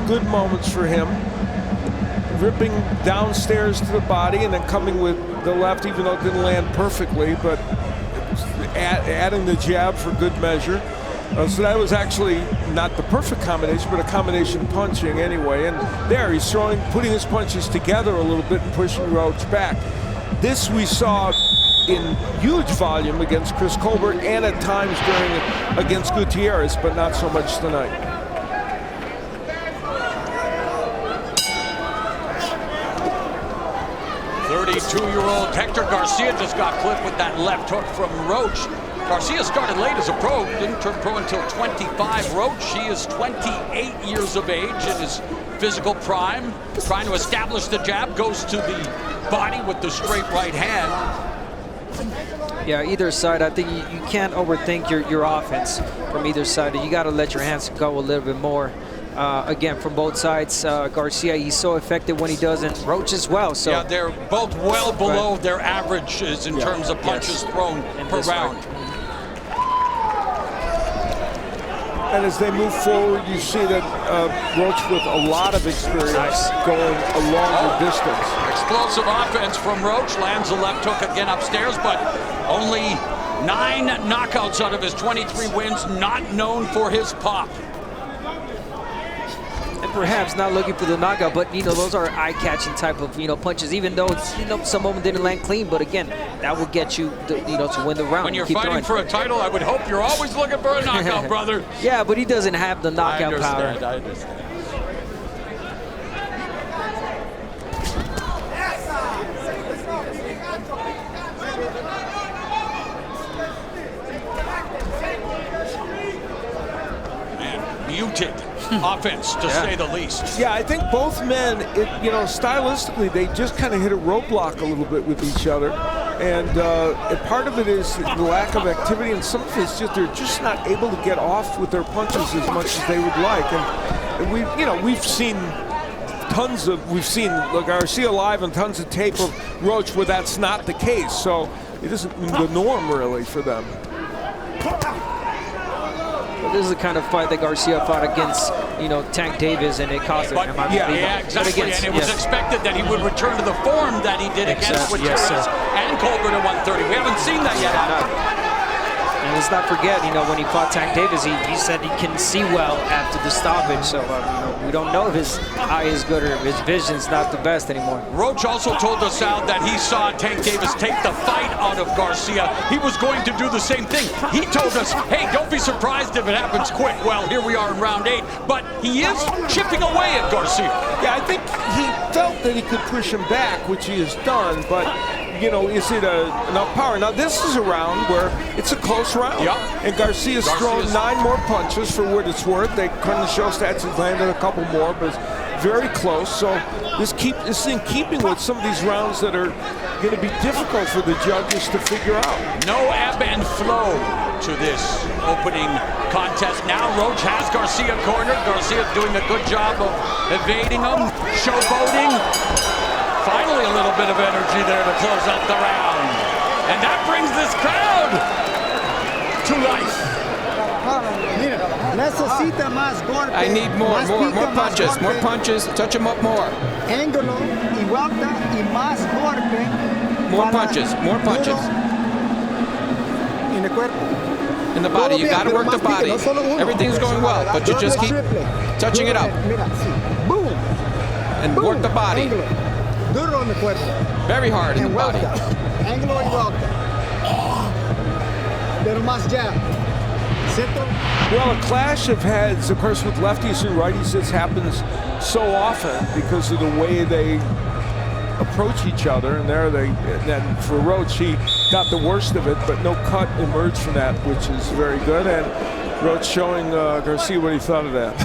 Good moments for him, ripping downstairs to the body and then coming with the left, even though it didn't land perfectly, but adding the jab for good measure. So that was actually not the perfect combination, but a combination punching anyway. And there he's putting his punches together a little bit and pushing Roach back. This we saw in huge volume against Chris Colbert and at times against Gutierrez, but not so much tonight. 32-year-old Hector Garcia just got clipped with that left hook from Roach. Garcia started late as a pro, didn't turn pro until 25. Roach, he is 28 years of age in his physical prime. Trying to establish the jab, goes to the body with the straight right hand. Yeah, either side, I think you can't overthink your offense from either side. You got to let your hands go a little bit more. Again, from both sides, Garcia, he's so effective when he does, and Roach as well. So yeah, they're both well below their averages in terms of punches thrown per round. And as they move forward, you see that Roach with a lot of experience going a longer distance. Explosive offense from Roach, lands a left hook again upstairs, but only 9 knockouts out of his 23 wins, not known for his pop. And perhaps not looking for the knockout, but those are eye-catching type of punches. Even though it's, some of them didn't land clean, but again, that will get you to win the round. When you're fighting for a title, I would hope you're always looking for a knockout, brother. Yeah, but he doesn't have the knockout power. I understand. Muted offense, to say the least. Yeah, I think both men, stylistically, they just kind of hit a roadblock a little bit with each other. And part of it is the lack of activity, and some of it's just they're just not able to get off with their punches as much as they would like. And we've seen Garcia live and tons of tape of Roach where that's not the case. So it isn't the norm really for them. This is the kind of fight that Garcia fought against, Tank Davis, and it cost him. Yeah, exactly. And it was expected that he would return to the form that he did against Gutierrez and Colbert at 130. We haven't seen that yet. And let's not forget, when he fought Tank Davis, he said he can see well after the stoppage. So, we don't know if his eye is good or if his vision's not the best anymore. Roach also told us out that he saw Tank Davis take the fight out of Garcia. He was going to do the same thing. He told us, hey, don't be surprised if it happens quick. Well, here we are in round 8, but he is chipping away at Garcia. Yeah, I think he felt that he could push him back, which he has done, but is it enough power? Now, this is a round where it's a close round. Yep. And Garcia's thrown 9 more punches for what it's worth. They couldn't show stats, he's landed a couple more, but it's very close. So this is in keeping with some of these rounds that are going to be difficult for the judges to figure out. No ebb and flow to this opening contest. Now Roach has Garcia cornered. Garcia doing a good job of evading him, showboating. Finally, a little bit of energy there to close out the round. And that brings this crowd to life. I need more punches, touch him up more. More punches. In the body, you gotta work the body. Everything's going well, but you just keep touching it up. And work the body. Very hard in the body. Well, a clash of heads, of course, with lefties and righties, this happens so often because of the way they approach each other. And then for Roach, he got the worst of it, but no cut emerged from that, which is very good. And Roach showing Garcia what he thought of that.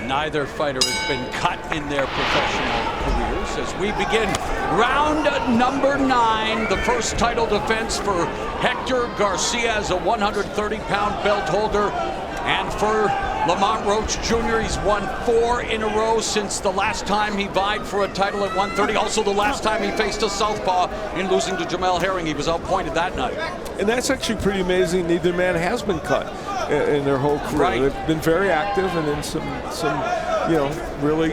Neither fighter has been cut in their professional careers. As we begin round number 9, the first title defense for Hector Garcia as a 130-pound belt holder. And for Lamont Roach Jr., he's won 4 in a row since the last time he vied for a title at 130. Also the last time he faced a southpaw in losing to Jamal Herring. He was outpointed that night. And that's actually pretty amazing. Neither man has been cut in their whole career. Right. They've been very active and in some really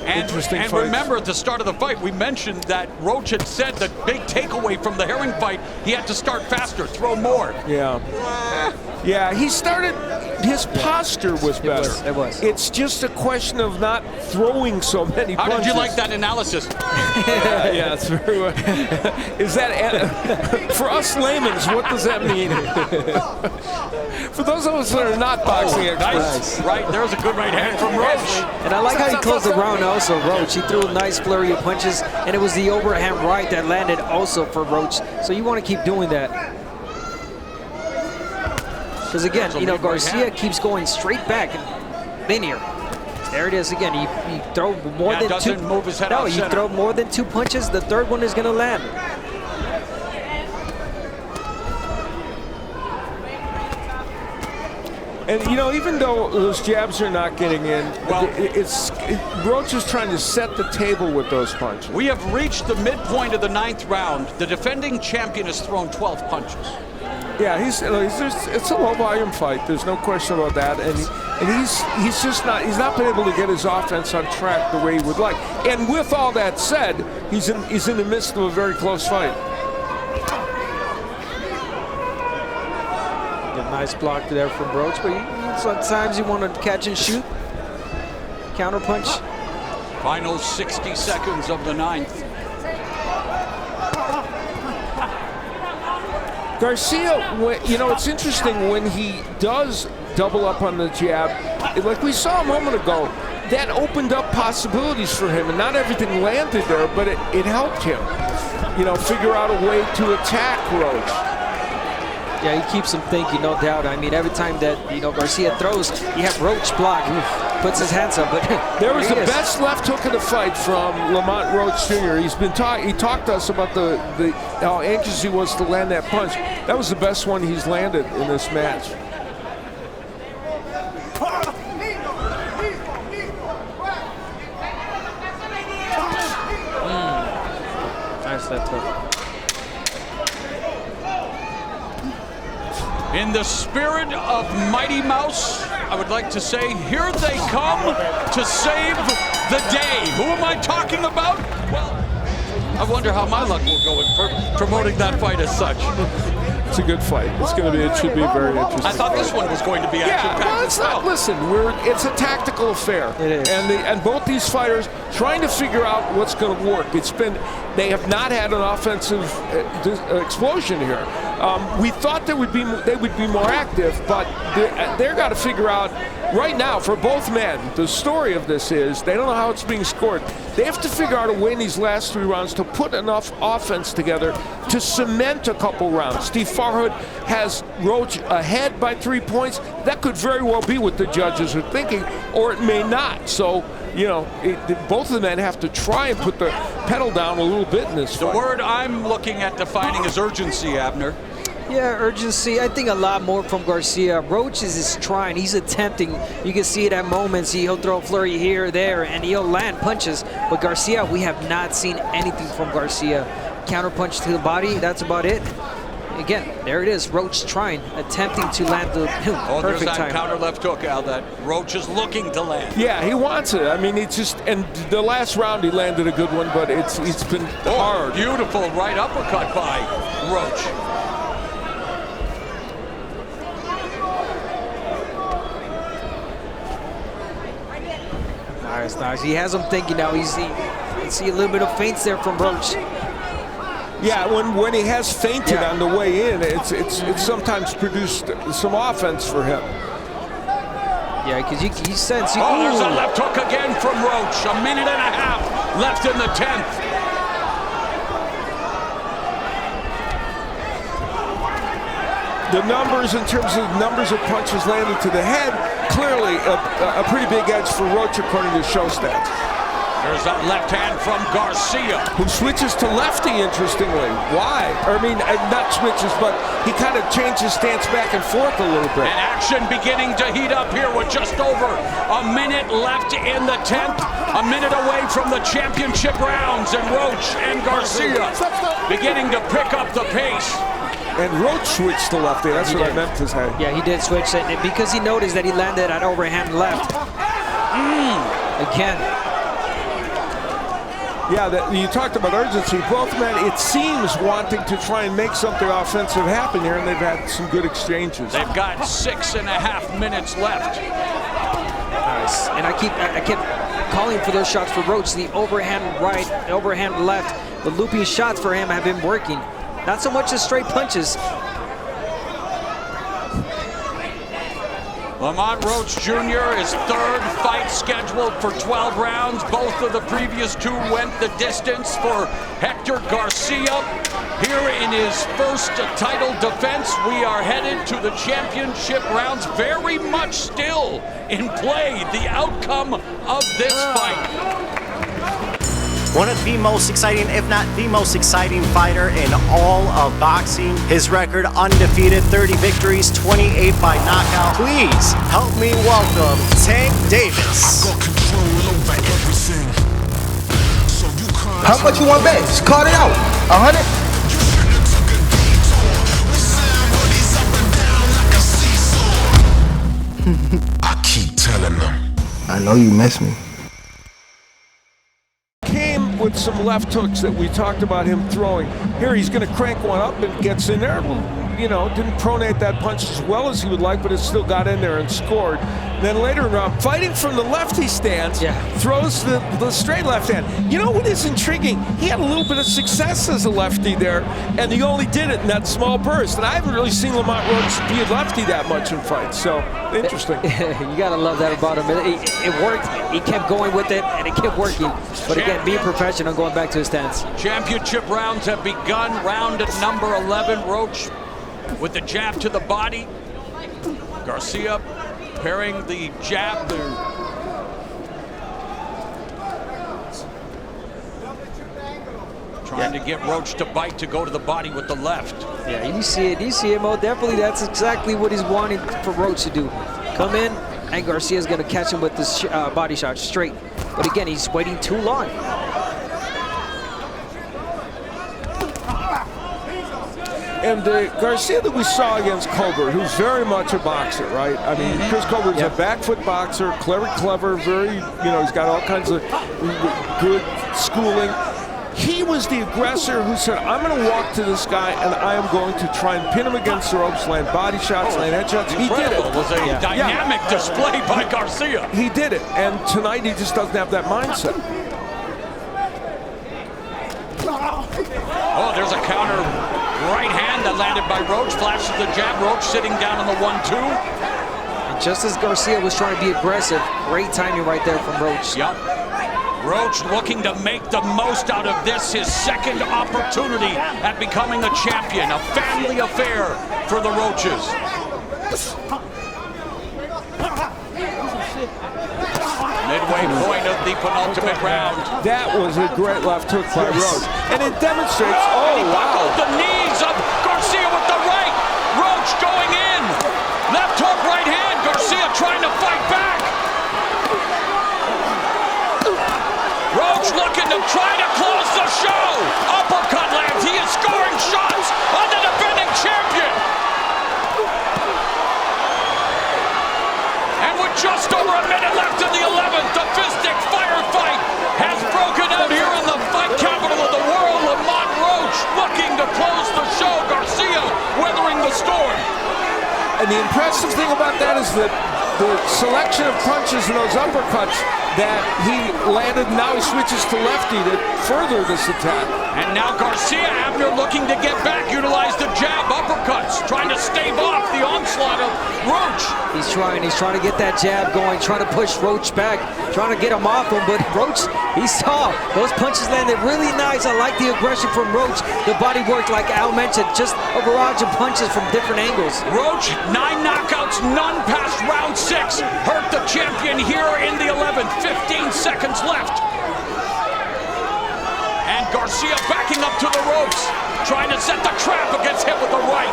interesting fights. And remember, at the start of the fight, we mentioned that Roach had said the big takeaway from the Herring fight, he had to start faster, throw more. Yeah, he started, his posture was better. It was. It's just a question of not throwing so many punches. How did you like that analysis? Yeah, it's very well. Is that, for us laymen, what does that mean? For those of us that are not boxing experts. Nice. Right, there's a good right hand from Roach. And I like how he closed the round also, Roach. He threw a nice flurry of punches, and it was the overhand right that landed also for Roach. So you want to keep doing that. Because again, Garcia keeps going straight back and linear. There it is again. You throw more than 2. Move his head you throw more than 2 punches. The third one is going to land. And even though those jabs are not getting in, Roach is trying to set the table with those punches. We have reached the midpoint of the 9th round. The defending champion has thrown 12 punches. Yeah, it's a low volume fight. There's no question about that. And he's not been able to get his offense on track the way he would like. And with all that said, he's in the midst of a very close fight. Nice block there from Roach, but sometimes you want to catch and shoot. Counter punch. Final 60 seconds of the 9th. Garcia, you know, it's interesting when he does double up on the jab, like we saw a moment ago, that opened up possibilities for him, and not everything landed there, but it helped him, you know, figure out a way to attack Roach. Yeah, he keeps him thinking, no doubt. I mean, every time that, you know, Garcia throws, you have Roach block, puts his hands up. But there was the best left hook of the fight from Lamont Roach Jr. He talked to us about how anxious he was to land that punch. That was the best one he's landed in this match. Nice left hook. In the spirit of Mighty Mouse, I would like to say, here they come to save the day. Who am I talking about? Well, I wonder how my luck will go in promoting that fight as such. It's a good fight. It should be very interesting. I thought this one was going to be action-packed. Well, it's not. Listen, it's a tactical affair. It is. And both these fighters trying to figure out what's going to work. They have not had an offensive explosion here. We thought they would be more active, but they're got to figure out right now for both men. The story of this is they don't know how it's being scored. They have to figure out a way in these last 3 rounds to put enough offense together to cement a couple rounds. Steve Farhood has Roach ahead by 3 points. That could very well be what the judges are thinking, or it may not. So, you know, both of the men have to try and put the pedal down a little bit in this fight. The word I'm looking at defining is urgency, Abner. Yeah, urgency. I think a lot more from Garcia. Roach is trying. He's attempting. You can see it at moments. He'll throw a flurry here or there, and he'll land punches. But Garcia, we have not seen anything from Garcia. Counter punch to the body, that's about it. Again, there it is. Roach trying, attempting to land the perfect there's that time. counter left hook, Al, that Roach is looking to land. Yeah, he wants it. I mean, and the last round he landed a good one, but it's been hard. Beautiful right uppercut by Roach. Nice. He has him thinking now. You see a little bit of feints there from Roach. Yeah, when he has fainted on the way in, it's sometimes produced some offense for him. Yeah, because you sense. There's a left hook again from Roach. 1.5 minutes left in the 10th. The numbers, in terms of numbers of punches landed to the head, clearly a pretty big edge for Roach according to show stats. There's that left hand from Garcia. Who switches to lefty, interestingly. Why? I mean, not switches, but he kind of changed his stance back and forth a little bit. And action beginning to heat up here with just over 1 minute left in the 10th. 1 minute away from the championship rounds, and Roach and Garcia beginning to pick up the pace. And Roach switched to lefty. That's what I meant to say. Yeah, he did switch it because he noticed that he landed at overhand left. Again. Yeah, you talked about urgency. Both men, it seems, wanting to try and make something offensive happen here, and they've had some good exchanges. They've got 6.5 minutes left. Nice. And I kept calling for those shots for Roach. The overhand right, the overhand left. The looping shots for him have been working. Not so much as straight punches. Lamont Roach Jr. is third fight scheduled for 12 rounds. Both of the previous 2 went the distance for Hector Garcia. Here in his first title defense, we are headed to the championship rounds. Very much still in play, the outcome of this fight. One of the most exciting, if not the most exciting fighter in all of boxing. His record undefeated, 30 victories, 28 by knockout. Please help me welcome Tank Davis. I got control over everything. So you can't. How much you want bet? Just call it out. 100? I keep telling them. I know you miss me. Came with some left hooks that we talked about him throwing. Here he's going to crank one up and gets in there. Well, didn't pronate that punch as well as he would like, but it still got in there and scored. Then later in the round, fighting from the lefty stance, throws the straight left hand. You know what is intriguing? He had a little bit of success as a lefty there, and he only did it in that small burst. And I haven't really seen Lamont Roach be a lefty that much in fights, so interesting. You gotta love that about him. It worked. He kept going with it, and it kept working. But again, being professional, going back to his stance. Championship rounds have begun. Round at number 11. Roach with the jab to the body. Garcia pairing the jab. Trying to get Roach to bite to go to the body with the left. Yeah, you see it, Mo. Definitely, that's exactly what he's wanting for Roach to do. Come in, and Garcia's going to catch him with this body shot straight. But again, he's waiting too long. And Garcia that we saw against Colbert, who's very much a boxer, right? I mean, Chris Colbert's a back foot boxer, clever, very, he's got all kinds of good schooling. He was the aggressor who said, I'm going to walk to this guy and I am going to try and pin him against the ropes, land body shots, land head shots. He did it. It was a dynamic display by Garcia. He did it, and tonight he just doesn't have that mindset. Oh, there's a counter right hand that landed by Roach. Flashes the jab. Roach sitting down on the 1-2. And just as Garcia was trying to be aggressive, great timing right there from Roach. Yep. Roach looking to make the most out of this, his second opportunity at becoming a champion. A family affair for the Roaches. Midway point of the penultimate round. That was a great left hook by Roach. And it demonstrates, and he buckled the knees of Garcia with the right. Roach going in. Left hook, right hand. Garcia trying to fight back. Roach looking to try to close the show. Uppercut lands. He is scoring shots on the defending champion. And with just over a minute left in the 11th, the fistic firefight has broken out here in the fight capital of the world. Lamont Roach looking to close the show. Garcia weathering the storm. And the impressive thing about that is that the selection of punches and those uppercuts that he landed, now he switches to lefty to further this attack. And now Garcia, after looking to get back, utilized the jab, uppercuts, trying to stave off the onslaught of Roach. He's trying to get that jab going, trying to push Roach back, trying to get him off him, but Roach, he saw those punches landed really nice. I like the aggression from Roach. The body work, like Al mentioned, just a barrage of punches from different angles. Roach, 9 knockouts, none past round 6. Hurt the champion here in the 11th. 15 seconds left. And Garcia backing up to the ropes, trying to set the trap, but gets hit with the right.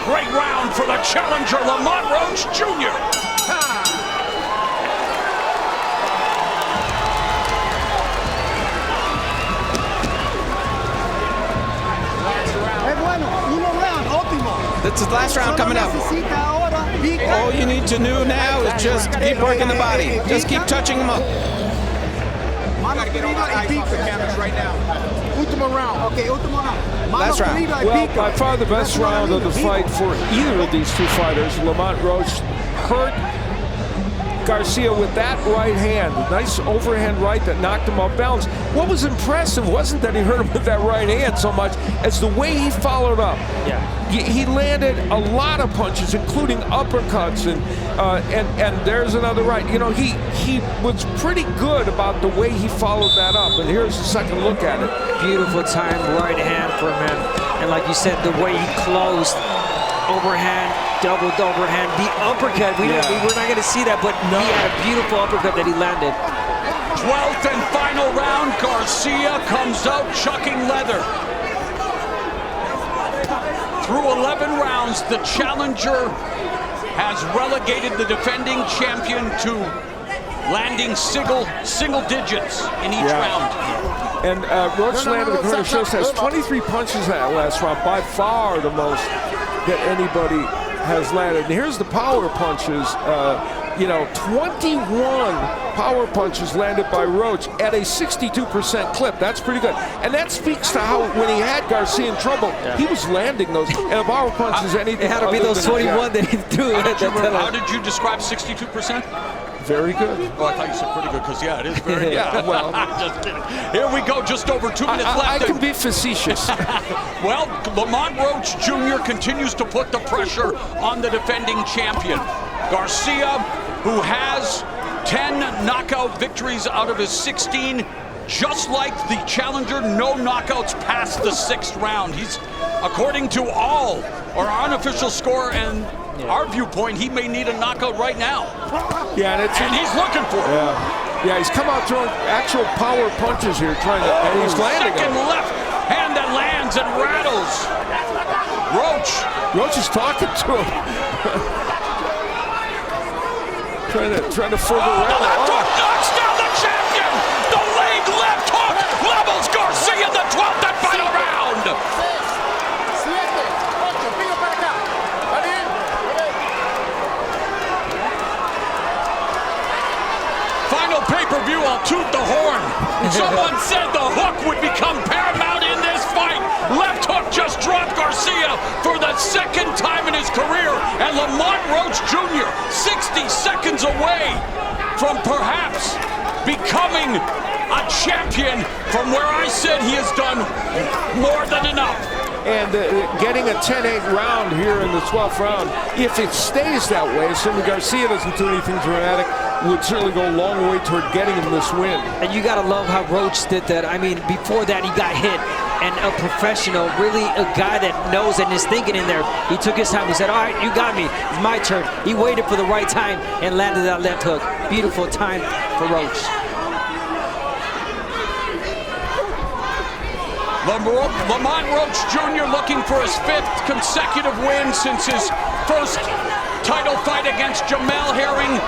Great round for the challenger, Lamont Roach Jr. That's the last round coming up. All you need to do now is just keep working the body. Just keep touching them up. Last round. Well, by far the best round of the fight for either of these two fighters. Lamont Roach hurt Garcia with that right hand, a nice overhand right that knocked him off balance. What was impressive wasn't that he hurt him with that right hand so much as the way he followed up. Yeah. He landed a lot of punches, including uppercuts, and there's another right. He was pretty good about the way he followed that up, and here's a second look at it. Beautiful time right hand from him, and like you said, the way he closed, overhand, doubled overhand, the uppercut. We're not going to see that, but he had a beautiful uppercut that he landed. 12th and final round. Garcia comes out chucking leather. Through 11 rounds, the challenger has relegated the defending champion to landing single digits in each round. And Roach landed, according to Shows, has 23 punches in that last round, by far the most that anybody has landed. And here's the power punches 21 power punches landed by Roach at a 62% clip. That's pretty good. And that speaks to how, when he had Garcia in trouble, he was landing those. And a power punch is anything. It had to be those 21 that he threw. How did you describe 62%? Very good. Oh, I thought you said pretty good, because, yeah, it is very good. Yeah, well. Just kidding. Here we go, just over 2 minutes left. I can be facetious. Well, Lamont Roach Jr. continues to put the pressure on the defending champion. Garcia, who has 10 knockout victories out of his 16, just like the challenger, no knockouts past the 6th round. He's, according to all our unofficial score and our viewpoint, he may need a knockout right now. Yeah, and he's looking for it. Yeah, he's come out throwing actual power punches here, trying to, and he's landing Second them. left hand that lands and rattles. Roach is talking to him. trying to further rally. Knocks down the champion. The leg left hook levels Garcia in the 12th and final round. Final pay-per-view, I'll toot the horn. Someone said the hook would become paramount in this fight. Left hook just dropped Garcia for the 2nd time in his career. And Lamont Roach Jr., 60 seconds away from perhaps becoming a champion, from where I said he has done more than enough. And getting a 10-8 round here in the 12th round, if it stays that way, assuming Garcia doesn't do anything dramatic, would certainly go a long way toward getting him this win. And you got to love how Roach did that. I mean, before that, he got hit. And a professional, really a guy that knows and is thinking in there. He took his time. He said, all right, you got me. It's my turn. He waited for the right time and landed that left hook. Beautiful time for Roach. Lamont Roach Jr. looking for his 5th consecutive win since his first title fight against Jamal Herring.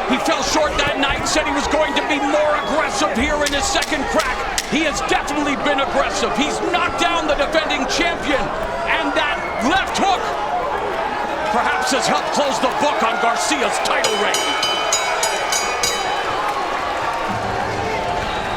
He fell short that night, said he was going to be more aggressive here in his 2nd crack. He has definitely been aggressive. He's knocked down the defending champion, and that left hook perhaps has helped close the book on Garcia's title reign.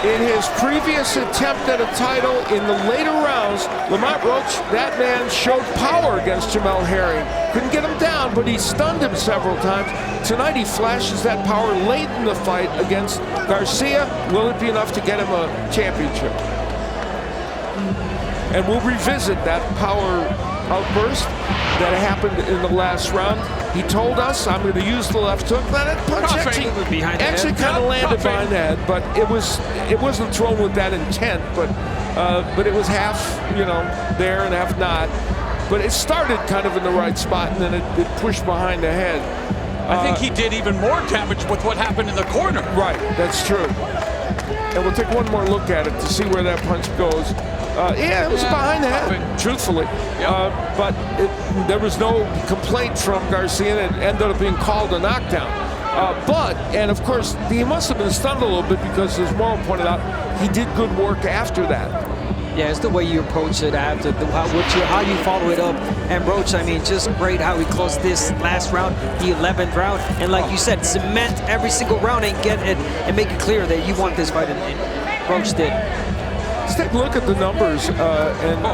In his previous attempt at a title in the later rounds, Lamont Roach, that man showed power against Jamal Herring. Couldn't get him down, but he stunned him several times. Tonight he flashes that power late in the fight against Garcia. Will it be enough to get him a championship? And we'll revisit that power outburst that happened in the last round. He told us, I'm going to use the left hook. That punch actually kind of landed behind the head, but it wasn't thrown with that intent, but it was half, there and half not. But it started kind of in the right spot, and then it pushed behind the head. I think he did even more damage with what happened in the corner. Right, that's true. And we'll take one more look at it to see where that punch goes. Yeah, it was behind the head, truthfully. Yep. But there was no complaint from Garcia, and it ended up being called a knockdown. And of course, he must have been stunned a little bit because, as Morrow pointed out, he did good work after that. Yeah, it's the way you approach it after, how you follow it up. And Roach, I mean, just great how he closed this last round, the 11th round. And like you said, cement every single round and get it and make it clear that you want this fight. And Roach did. Let's take a look at the numbers, and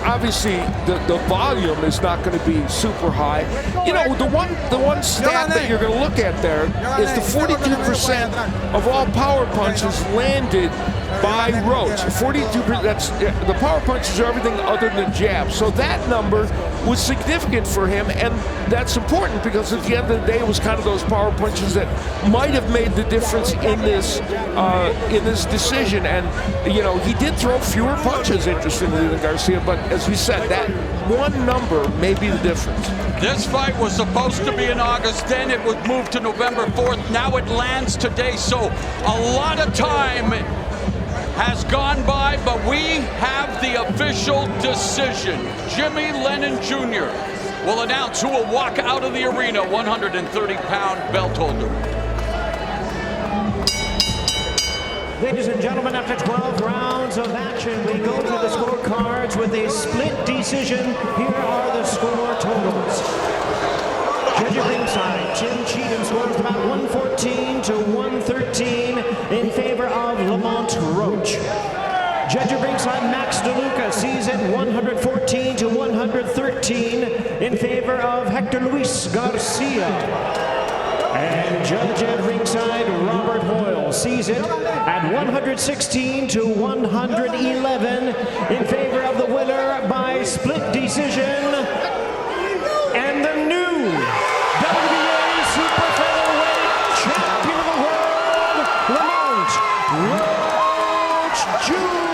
obviously the volume is not going to be super high. The one stat that you're going to look at there is the 42% of all power punches landed by Roach. 42%. That's the power punches are everything other than jabs. So that number was significant for him, and that's important because at the end of the day, it was kind of those power punches that might have made the difference in this decision. And he did throw fewer punches, interestingly, than Garcia. But as we said, that one number may be the difference. This fight was supposed to be in August, then it was moved to November 4th. Now it lands today, so a lot of time has gone by, but we have the official decision. Jimmy Lennon Jr. will announce who will walk out of the arena, 130-pound belt holder. Ladies and gentlemen, after 12 rounds of action, we go to the scorecards with a split decision. Here are the score totals. Judging ringside, Tim Cheatham's favor of Hector Luis Garcia. And judge at ringside, Robert Hoyle, sees it at 116 to 111 in favor of the winner by split decision. And the new WBA Super Featherweight Champion of the World, Lamont Roach Jr.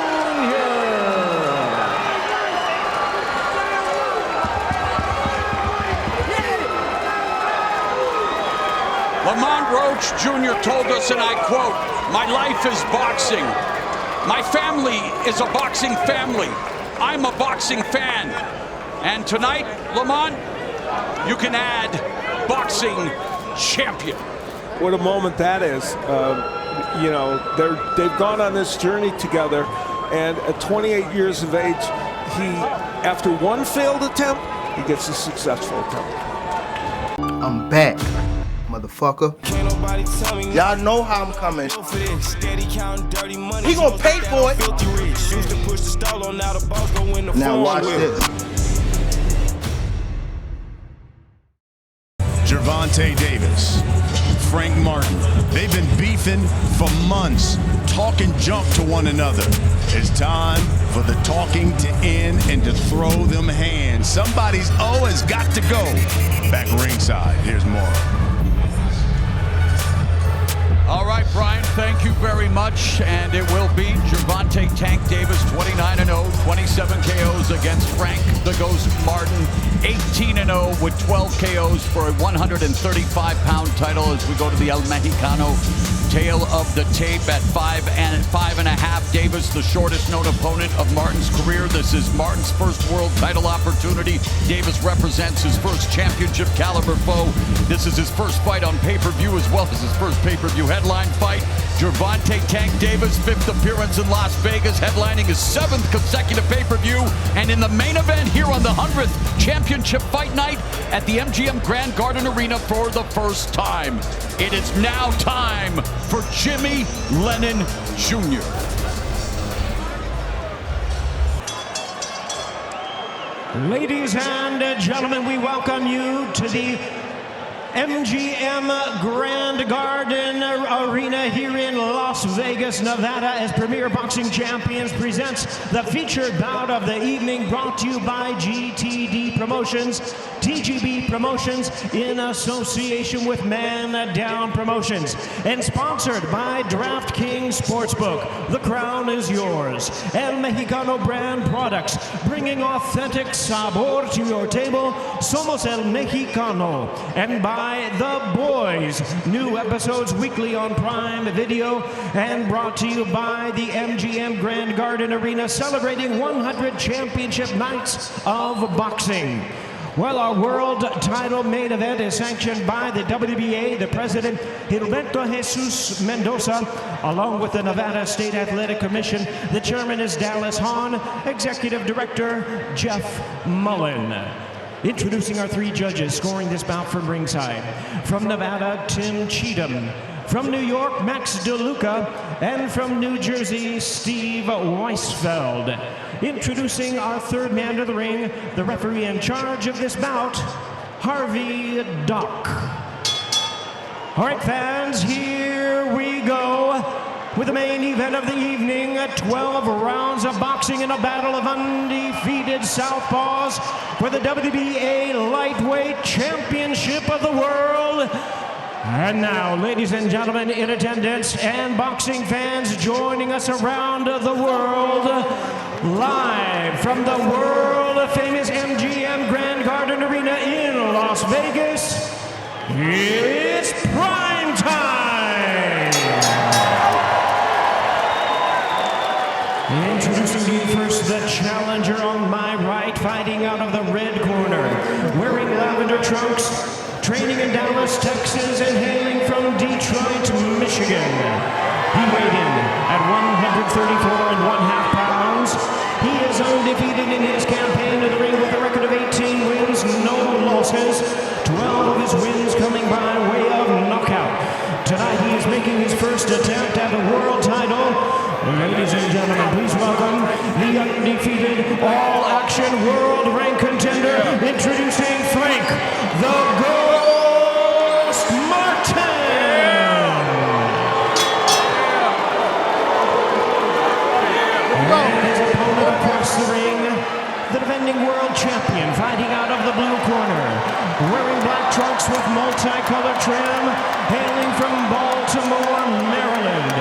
Lamont Roach Jr. told us, and I quote, "My life is boxing. My family is a boxing family. I'm a boxing fan." And tonight, Lamont, you can add boxing champion. What a moment that is. You know, they've gone on this journey together, and at 28 years of age, after one failed attempt, he gets a successful attempt. I'm back, motherfucker. Y'all know how I'm coming. He gonna pay for it. Now watch this. Gervonta Davis, Frank Martin. They've been beefing for months, talking junk to one another. It's time for the talking to end and to throw them hands. Somebody's O has got to go. Back ringside, here's more. All right, Brian, thank you very much. And it will be Gervonta Tank Davis, 29-0, 27 KOs against Frank the Ghost Martin, 18-0 with 12 KOs for a 135-pound title as we go to the El Mexicano. Tail of the tape at 5.5. Davis, the shortest known opponent of Martin's career. This is Martin's first world title opportunity. Davis represents his first championship caliber foe. This is his first fight on pay-per-view as well as his first pay-per-view headline fight. Gervonta Tank Davis, 5th appearance in Las Vegas, headlining his 7th consecutive pay-per-view. And in the main event here on the 100th championship fight night at the MGM Grand Garden Arena for the first time. It is now time for Jimmy Lennon Jr. Ladies and gentlemen, we welcome you to the MGM Grand Garden Arena here in Las Vegas, Nevada, as Premier Boxing Champions presents the featured bout of the evening, brought to you by GTD Promotions, TGB Promotions, in association with Man Down Promotions, and sponsored by DraftKings Sportsbook. The crown is yours. El Mexicano brand products, bringing authentic sabor to your table. Somos El Mexicano. And by The Boys, new episodes weekly on Prime Video, and brought to you by the MGM Grand Garden Arena, celebrating 100 championship nights of boxing. Well, our world title main event is sanctioned by the WBA, the president, Gilberto Jesus Mendoza, along with the Nevada State Athletic Commission. The chairman is Dallas Hahn, executive director Jeff Mullen. Introducing our 3 judges scoring this bout from ringside. From Nevada, Tim Cheatham. From New York, Max DeLuca. And from New Jersey, Steve Weisfeld. Introducing our 3rd man to the ring, the referee in charge of this bout, Harvey Dock. All right, fans, here we go with the main event of the evening. 12 rounds of boxing in a battle of undefeated southpaws for the WBA Lightweight Championship of the World. And now, ladies and gentlemen in attendance and boxing fans joining us around the world, live from the world-famous MGM Grand Garden Arena in Las Vegas, it's prime time! Introducing to you first, the challenger on my right, fighting out of the red corner, wearing lavender trunks, training in Dallas, Texas, and hailing from Detroit, Michigan. He weighed in at 134.5 pounds. He is undefeated in his campaign to the ring with a record of 18 wins, no losses. 12 of his wins coming by way of knockout. Tonight he is making his first attempt at the world title. Ladies and gentlemen, please welcome the undefeated all-action world rank contender, introducing trunks with multicolored trim, hailing from Baltimore, Maryland.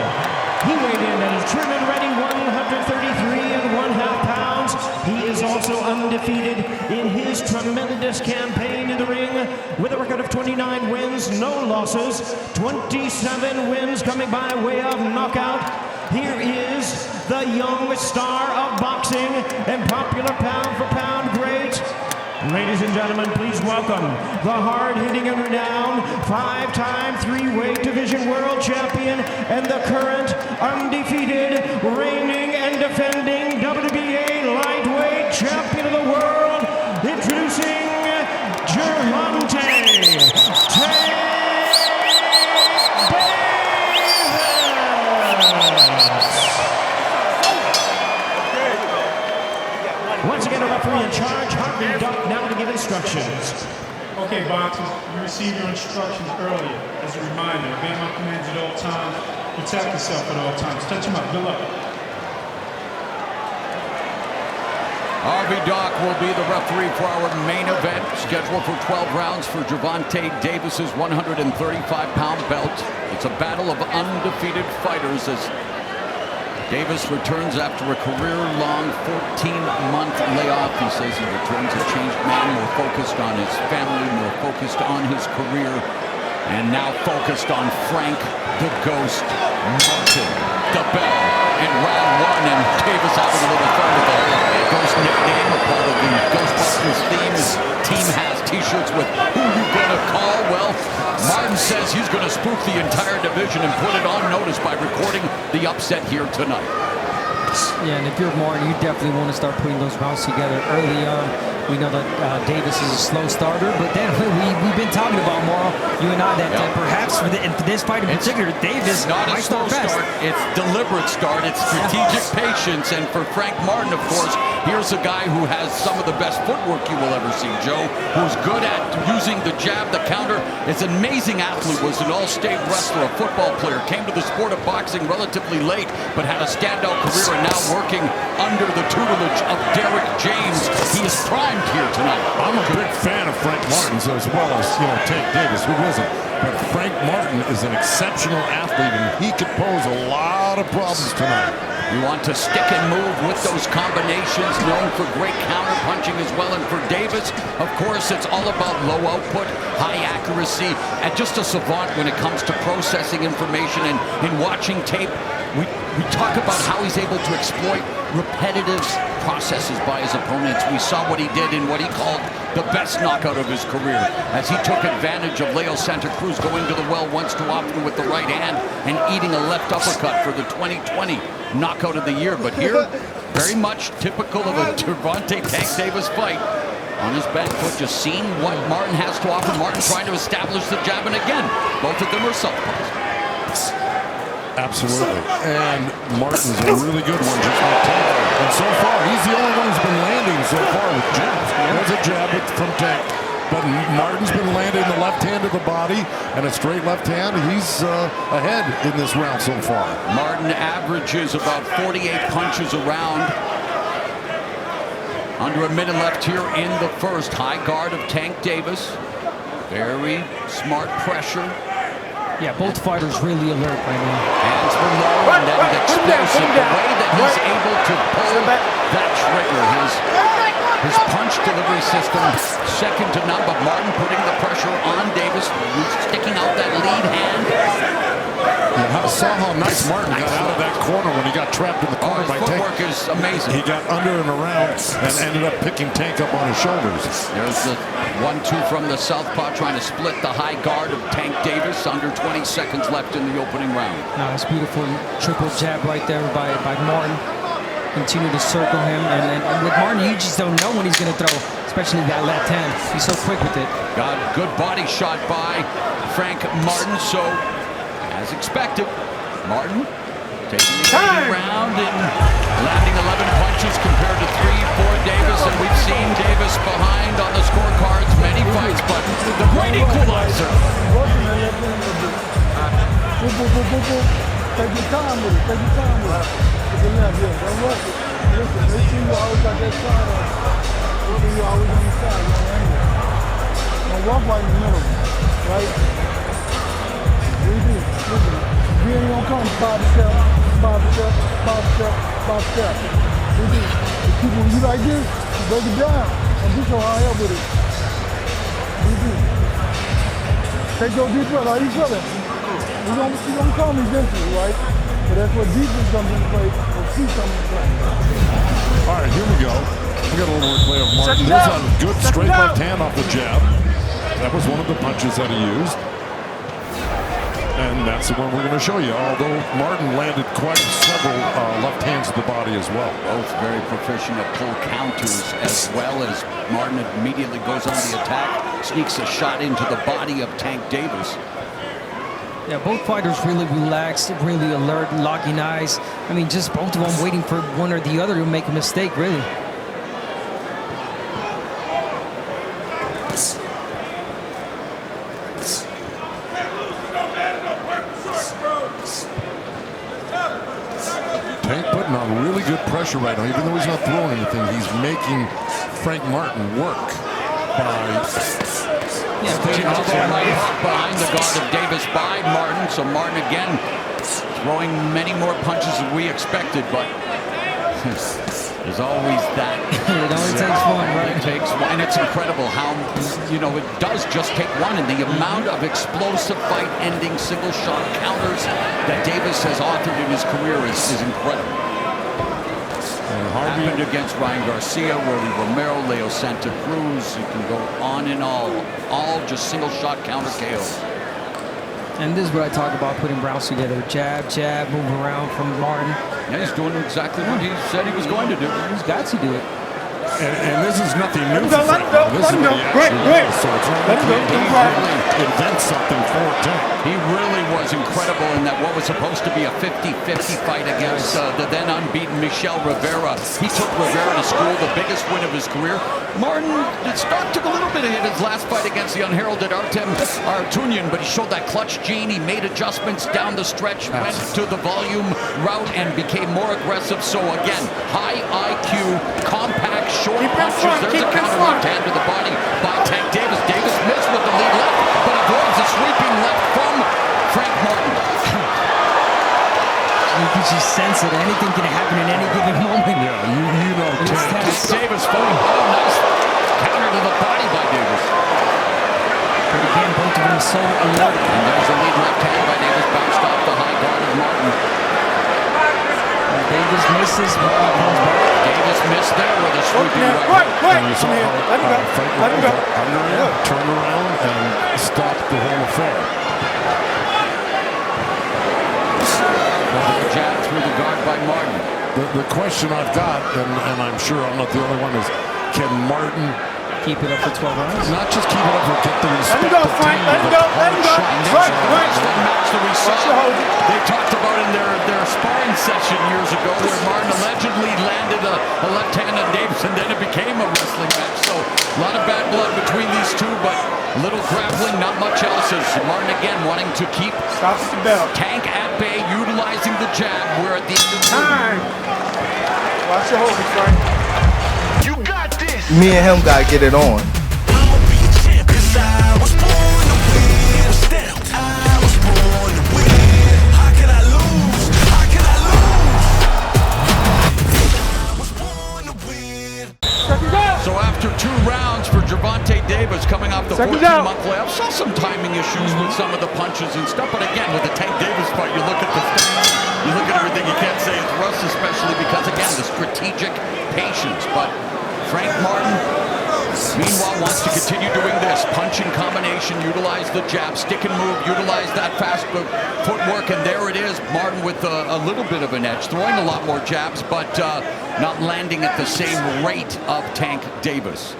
He weighed in at his trim and ready 133.5 pounds. He is also undefeated in his tremendous campaign in the ring with a record of 29 wins, no losses, 27 wins coming by way of knockout. Here is the young star of boxing and popular pound-for-pound great. Ladies and gentlemen, please welcome the hard-hitting and renowned 5-time 3-weight division world champion and the current undefeated, reigning and defending WBA lightweight champion of the world, introducing Gervonta Once again, a referee in charge, Harvey Duck, now to give instructions. Okay, boxers, you received your instructions earlier. As a reminder, obey my commands at all times. Protect yourself at all times. Touch him up. Good luck. Harvey Duck will be the referee for our main event, scheduled for 12 rounds for Gervonta Davis's 135-pound belt. It's a battle of undefeated fighters as Davis returns after a career-long 14-month layoff. He says he returns a changed man, more focused on his family, more focused on his career, and now focused on Frank the Ghost Martin. The bell in round one, and Davis having a little fun with the Ghost nickname, a part of the Ghostbusters theme. His team has t-shirts with "Who You Gonna Call?" Well, Martin says he's going to spook the entire division and put it on notice by recording the upset here tonight. Yeah, and if you're Martin, you definitely want to start putting those rounds together early on. We know that Davis is a slow starter, but then we've been talking about, Morrow, you and I, that perhaps for this fight in particular, Davis not might a slow start. It's deliberate start. It's strategic patience. And for Frank Martin, of course, here's a guy who has some of the best footwork you will ever see, Joe, who's good at using the jab, the counter. It's an amazing athlete, was an all-state wrestler, a football player, came to the sport of boxing relatively late, but had a standout career and now working under the tutelage of Deric James. He is primed here tonight. I'm a big fan of Frank Martin's as well as, Tank Davis, who isn't. But Frank Martin is an exceptional athlete, and he could pose a lot of problems tonight. You want to stick and move with those combinations, known for great counter punching as well. And for Davis, of course, it's all about low output, high accuracy, and just a savant when it comes to processing information and in watching tape. We talk about how he's able to exploit repetitive processes by his opponents. We saw what he did in what he called the best knockout of his career, as he took advantage of Leo Santa Cruz going to the well once too often with the right hand and eating a left uppercut for the 2020 knockout of the year. But here, very much typical of a Gervonta Tank Davis fight. On his back foot, just seeing what Martin has to offer. Martin trying to establish the jab, and again, both of them are southpaws. Absolutely. And Martin's a really good one, just like Tank. And so far, he's the only one who's been landing so far with jabs. There's a jab from Tank. But Martin's been landing the left hand to the body and a straight left hand. He's ahead in this round so far. Martin averages about 48 punches a round. Under a minute left here in the first. High guard of Tank Davis. Very smart pressure. Yeah, both fighters really alert right now. Hands below, and then explosive. The way that he's able to pull that trigger. His punch delivery system, second to none, but Martin putting the pressure on Davis, sticking out that lead hand. I saw how nice Martin got out of that corner when he got trapped in the corner by Tank. Footwork is amazing. He got under and around and ended up picking Tank up on his shoulders. There's the 1-2 from the southpaw, trying to split the high guard of Tank Davis. Under 20 seconds left in the opening round. Nice, beautiful triple jab right there by Martin. Continue to circle him, and with Martin, you just don't know when he's going to throw, especially that left hand. He's so quick with it. Got a good body shot by Frank Martin, so as expected, Martin taking the round and landing 11 punches compared to 3 for Davis, and we've seen Davis behind on the scorecards many fights, but the great equalizer. Take your time with it. Take your time with it. Don't rush it. Listen, make sure you always got that side on. Make sure you always on the side. Don't rough right in the middle, right? What do you do? Listen, we ain't gonna come 5 step, 5 step, 5 step, 5 step. What do you do? You keep when you like this, you break it down, and get your high up with it. What do you do? Take your deep breath. How you feeling? You don't call me eventually, right? But that's what defense comes into play, or C comes into play. All right, here we go. We got a little replay of Martin. There's a good straight left hand off the jab. That was one of the punches that he used. And that's the one we're going to show you, although Martin landed quite several left hands to the body as well. Both very proficient at pull counters, as well as Martin immediately goes on the attack, sneaks a shot into the body of Tank Davis. Yeah, both fighters really relaxed, really alert, locking eyes. I mean, just both of them waiting for one or the other to make a mistake, really. Tank putting on really good pressure right now. Even though he's not throwing anything, he's making Frank Martin work by... Putting all the right behind the guard of Davis by Martin. So Martin again throwing many more punches than we expected, but there's always that. It only takes one, right? It takes one, and it's incredible how, it does just take one, and the amount of explosive fight-ending single-shot counters that Davis has authored in his career is incredible. Happened against Ryan Garcia, Romero, Leo Santa Cruz. You can go on and all just single-shot counter KOs. And this is what I talk about, putting rounds together. Jab, jab, move around from Martin. Yeah, he's doing exactly what he said he was going to do. He's got to do it. And this is nothing new for Frank. This is what he actually does. So it's not like he really invents something for Tank. He really was incredible in that what was supposed to be a 50-50 fight against the then unbeaten Michel Rivera. He took Rivera to school, the biggest win of his career. Martin took a little bit of hit his last fight against the unheralded Artem Artunian, but he showed that clutch gene. He made adjustments down the stretch, went to the volume route, and became more aggressive. So again, high IQ, compact, short punches. There's a counter left hand to the body by Tank Davis. Davis missed with the lead left, but avoids a sweeping left from Frank Martin. You can just sense it. Anything can happen in any given moment. Yeah, you know Tank. Davis fighting. Oh, nice counter to the body by Davis. But again, both of them so alert. And there's a lead left hand by Davis, bounced off the high guard of Martin. Davis misses. Davis missed there with a sweeping right. And you saw how Frank Martin turned around and stopped the whole affair. Jab through the guard by Martin. The question I've got, and I'm sure I'm not the only one, is can Martin keep it up for 12 rounds? Not just keep it up, but get the respect. Let him go, Frank. Let him go. Let him go. Right. They talked about in their sparring session years ago where Martin allegedly landed a left hand on Davis, and then it became a wrestling match. So a lot of bad blood between these two, but little grappling, not much else. As Martin again wanting to keep Tank at bay, utilizing the jab. We're at the end of time. Watch your hold, Frank. You got this. Me and him gotta get it on. So after 2 rounds for Gervonta Davis coming off the 14-month layoff, saw some timing issues with some of the punches and stuff. But again, with the Tank Davis fight, you look at the stats, you look at everything. You can't say it's Russ, especially because again the strategic patience. But Frank Martin, meanwhile, wants to continue doing this punching combination, utilize the jab, stick and move, utilize that fast footwork, and there it is. Martin with a little bit of an edge, throwing a lot more jabs, but not landing at the same rate of Tank Davis.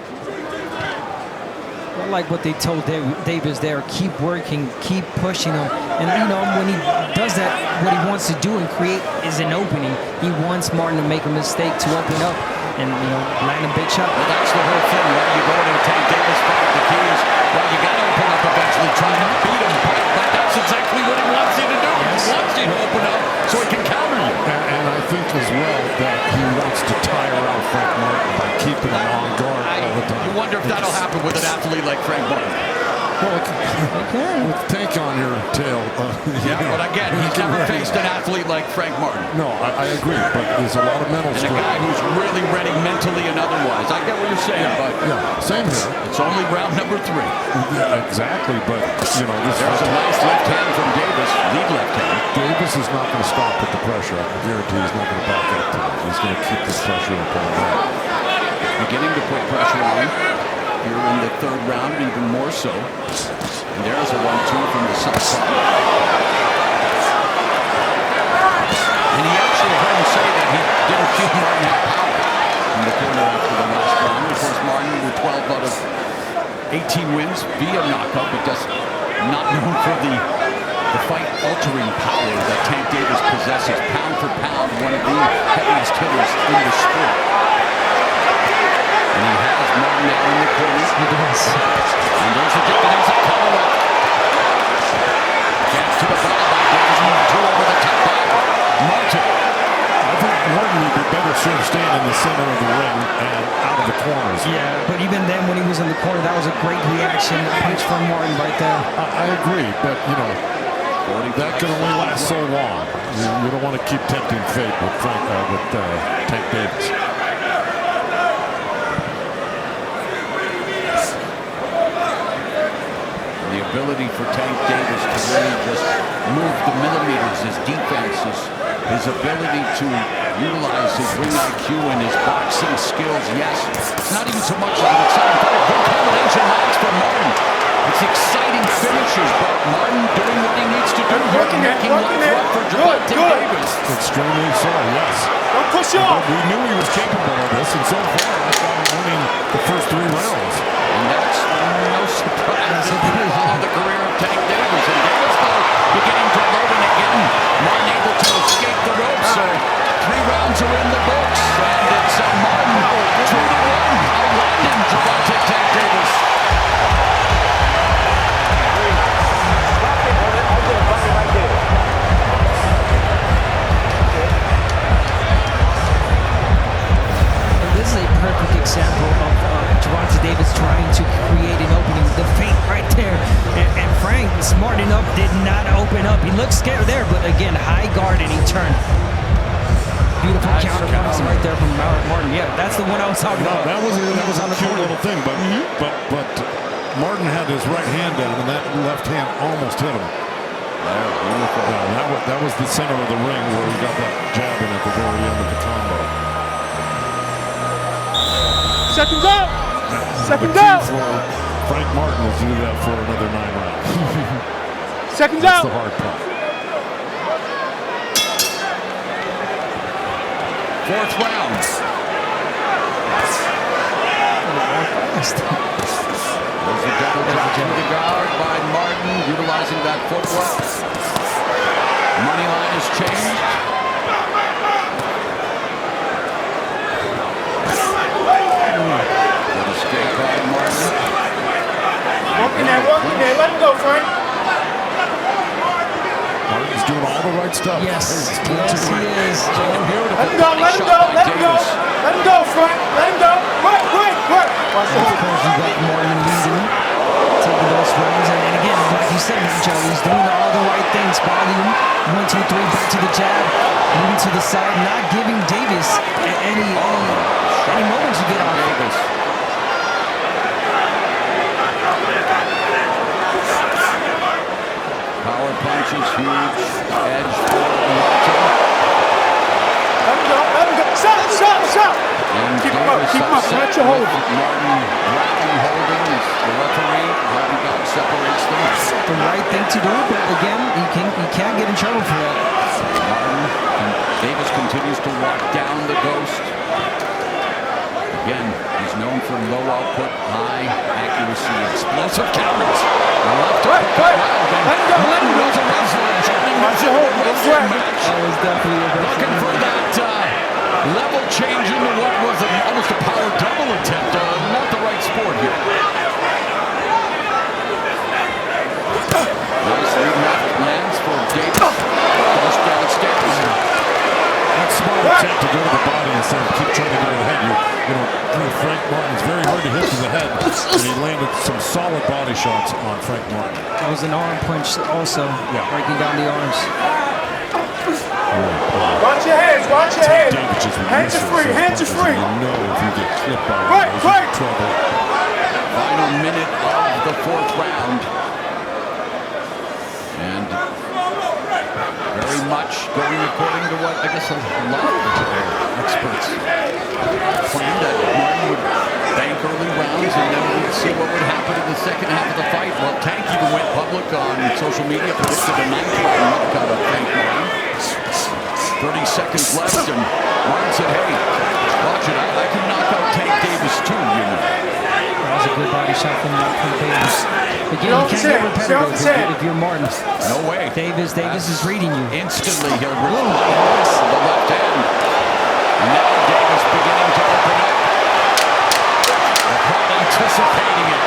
I like what they told Davis there. Keep working, keep pushing him. And when he does that, what he wants to do and create is an opening. He wants Martin to make a mistake to open up and land a big shot. Well, that's the whole thing, right? You go into a Tank Davis fight, the key is, well, you got to open up eventually, try to beat him, but that's exactly what he wants you to do. He wants you to open up so he can counter you. And I think as well that he wants to tire out Frank Martin by keeping him on guard all the time. You wonder if that'll happen with an athlete like Frank Martin. With Tank on your tail. Yeah, but again, he's never faced an athlete like Frank Martin. No, I agree, but there's a lot of mental strength. And a guy who's really ready mentally and otherwise. I get what you're saying, but same here. It's only round number 3. Yeah, exactly, but there's a nice left hand from Davis, lead left hand. Davis is not going to stop with the pressure. I guarantee he's not going to back up to it. He's going to keep this pressure up on that. Beginning to put pressure on here in the 3rd round, even more so. And there's a 1-2 from the southpaw. And he actually heard him say that he didn't feel Martin had power in the corner after the last round. Of course, Martin with 12 out of 18 wins via knockout, but just not known for the fight-altering power that Tank Davis possesses. Pound for pound, one of the heaviest hitters in the sport. And he has Martin out in the corner. He does. And there's a dip, and there's a cover up. Jab to the bottom by Davis. 2 over the top by Martin. I think Martin would be better served staying in the center of the ring and out of the corners. Yeah, but even then when he was in the corner, that was a great reaction. Punch from Martin right there. I agree, but that can only last so long. You don't want to keep tempting fate with Tank Davis. The ability for Tank Davis to really just move the millimeters, his defenses, his ability to utilize his ring IQ and his boxing skills. Yes, it's not even so much of an exciting fight. Good combination lines for Martin. It's exciting finishes, but Martin doing what he needs to do here, making life rough for Gervonta Davis. Extremely so, yes. Don't push off. We knew he was capable of this, and so far he's got him winning the first 3 rounds. And that's no surprise in the career of Tank Davis. And Davis, though, beginning to load it again. Martin able to escape the ropes. So 3 rounds are in the books. And it's Martin 2-1, outlanding Gervonta Tank Davis. This is a perfect example of Gervonta Davis trying to create an opening. The feint right there. And Frank, smart enough, did not open up. He looked scared there, but again, high guard and he turned. Beautiful Nice counterpunch right there from Martin. Yeah, that's the one I was talking about. That was a cute little thing, but Martin had his right hand down, and that left hand almost hit him. That was the center of the ring where he got that jab in at the very end of the combo. Second down. Second down. Frank Martin will do that for another 9 rounds. Second down. That's the hard part. 4th round. There's a double drop to the guard by Martin, utilizing that footwork. Money line has changed. Good escape by Martin. Walking there. Let him go, Frank. Martin's doing all the right stuff. Yes, yes, he is. Let him go. Let him go, Frank. Let him go. Work. Of course, you got Martin leading, taking those rounds, and again, like you said, Joe, he's doing all the right things. Volume, 1, 2, 3, back to the jab, moving to the side, not giving Davis any moment to get on Davis. Power punches, huge edge for Martin. Let him go. Stop. And keep him up. Not your hold. Martin grabbing, holding the referee. How separates them. The right thing to do, but again, he can't get in trouble for that. Davis continues to walk down the ghost. Again, he's known for low output, high accuracy, explosive counters. Let him go. Watch your hold. That was definitely a good looking for that level change into what was almost a power double attempt. Not the right sport here. Nice lead left lands for Davis. Goes downstairs. That's smart attempt to go to the body instead of keep trying to go to the head. Frank Martin's very hard to hit to the head, and he landed some solid body shots on Frank Martin. That was an arm punch also, breaking down the arms. Watch your hands, watch your hands. Hands are free, hands are free. You know if you get clipped by him, there's trouble. Final minute of the fourth round. And very much going according to what I guess a lot of experts claimed, that Martin would bank early rounds and then we'd see what would happen in the second half of the fight. Well, Tank even went public on social media, predicted a 9th round knockout of Frank Martin. 30 seconds left, and Martin said, hey, watch it, I can knock out Tank Davis too, you know. That was a good body shot from Davis. Again, you can't get repetitive if you're Martin. No way. Davis is reading you. Instantly, he'll reply to the left hand. And now Davis beginning to open up. The crowd anticipating it.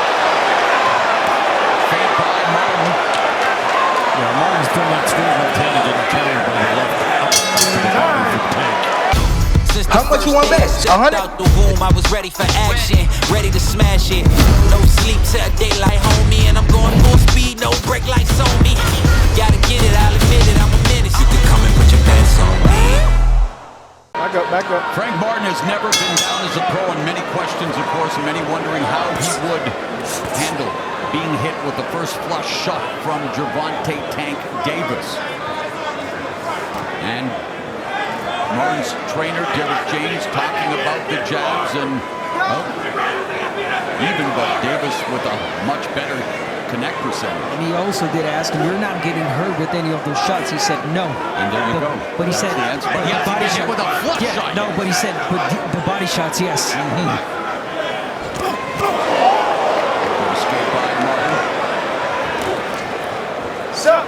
Feint by Martin. Yeah, Martin's done that straight left-handed and countered by the left. How much you want back? 100? Out the womb, I was ready for action, ready to smash it. No sleep till daylight, homie, and I'm going full speed, no brake lights on me. Gotta get it, I'll admit it, I'm a menace. You can come and put your bets on me. Back up. Frank Martin has never been down as a pro, and many questions, of course, and many wondering how he would handle being hit with the first flush shot from Gervonta Tank Davis. And Martin's trainer, Deric Davis, talking about the jabs, and well, even but Davis with a much better connect percentage. And he also did ask him, you're not getting hurt with any of those shots. He said no. And there you go. But he said, but he body shot with a flush shot. No, but he said, but the body shots, yes. Escape by Martin.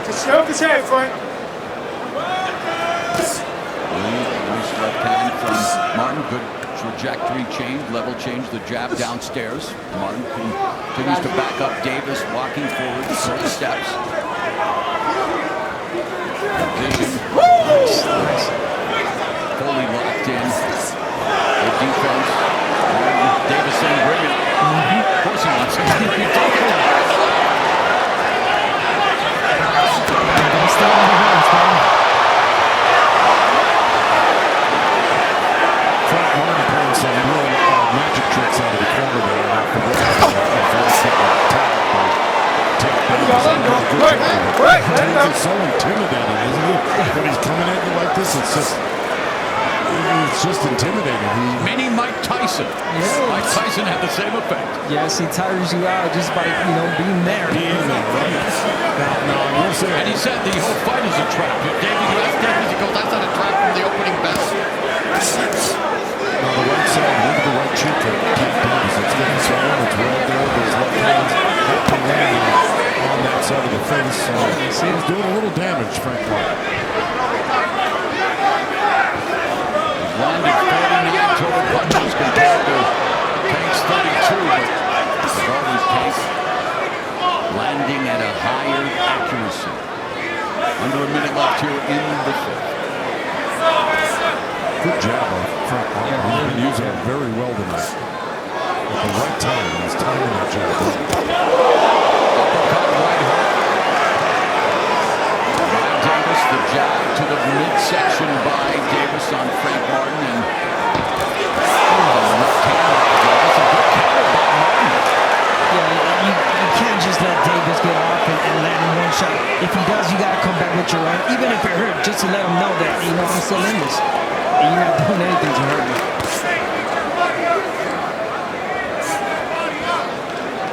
Just show his head, Frank. Nice left hand from Martin. Good trajectory change, level change, the jab downstairs. Martin continues to back up Davis, walking forward, short steps. Vision. Nice. Fully locked in. Good defense. Davis saying, bring it. Of course he wants it. Frank Martin pulling some real magic tricks out of the corner there. He's so intimidating, isn't he? When he's coming at you like this, it's just intimidating. Mini Mike Tyson. Yeah. Mike Tyson had the same effect. Yes, he tires you out just by, being there. And he said the whole fight is a trap. If David left Davis, he goes, that's not a trap from the opening bell. On the right side, look at the right cheek of Tank Davis. It's getting swollen, it's red there, but his left hand's landing on that side of the face. So he's doing a little damage, Frank Martin. He's landed 49 total punches compared to Tank's 32, but as always, Tank landing at a higher accuracy. Under a minute left here in the fifth. Good job on Frank Martin. He's been using it very well tonight. At the right time, he's timing that jab. Uppercut right hook. By Davis, the jab to the midsection by Davis on Frank Martin, and left hand by Davis. A good counter by Martin. Yeah, you can't just let Davis get off and land in one shot. If he does, you got to come back with your own, even if it hurt, just to let him know that, I'm still in this. And you're not doing anything to hurt me.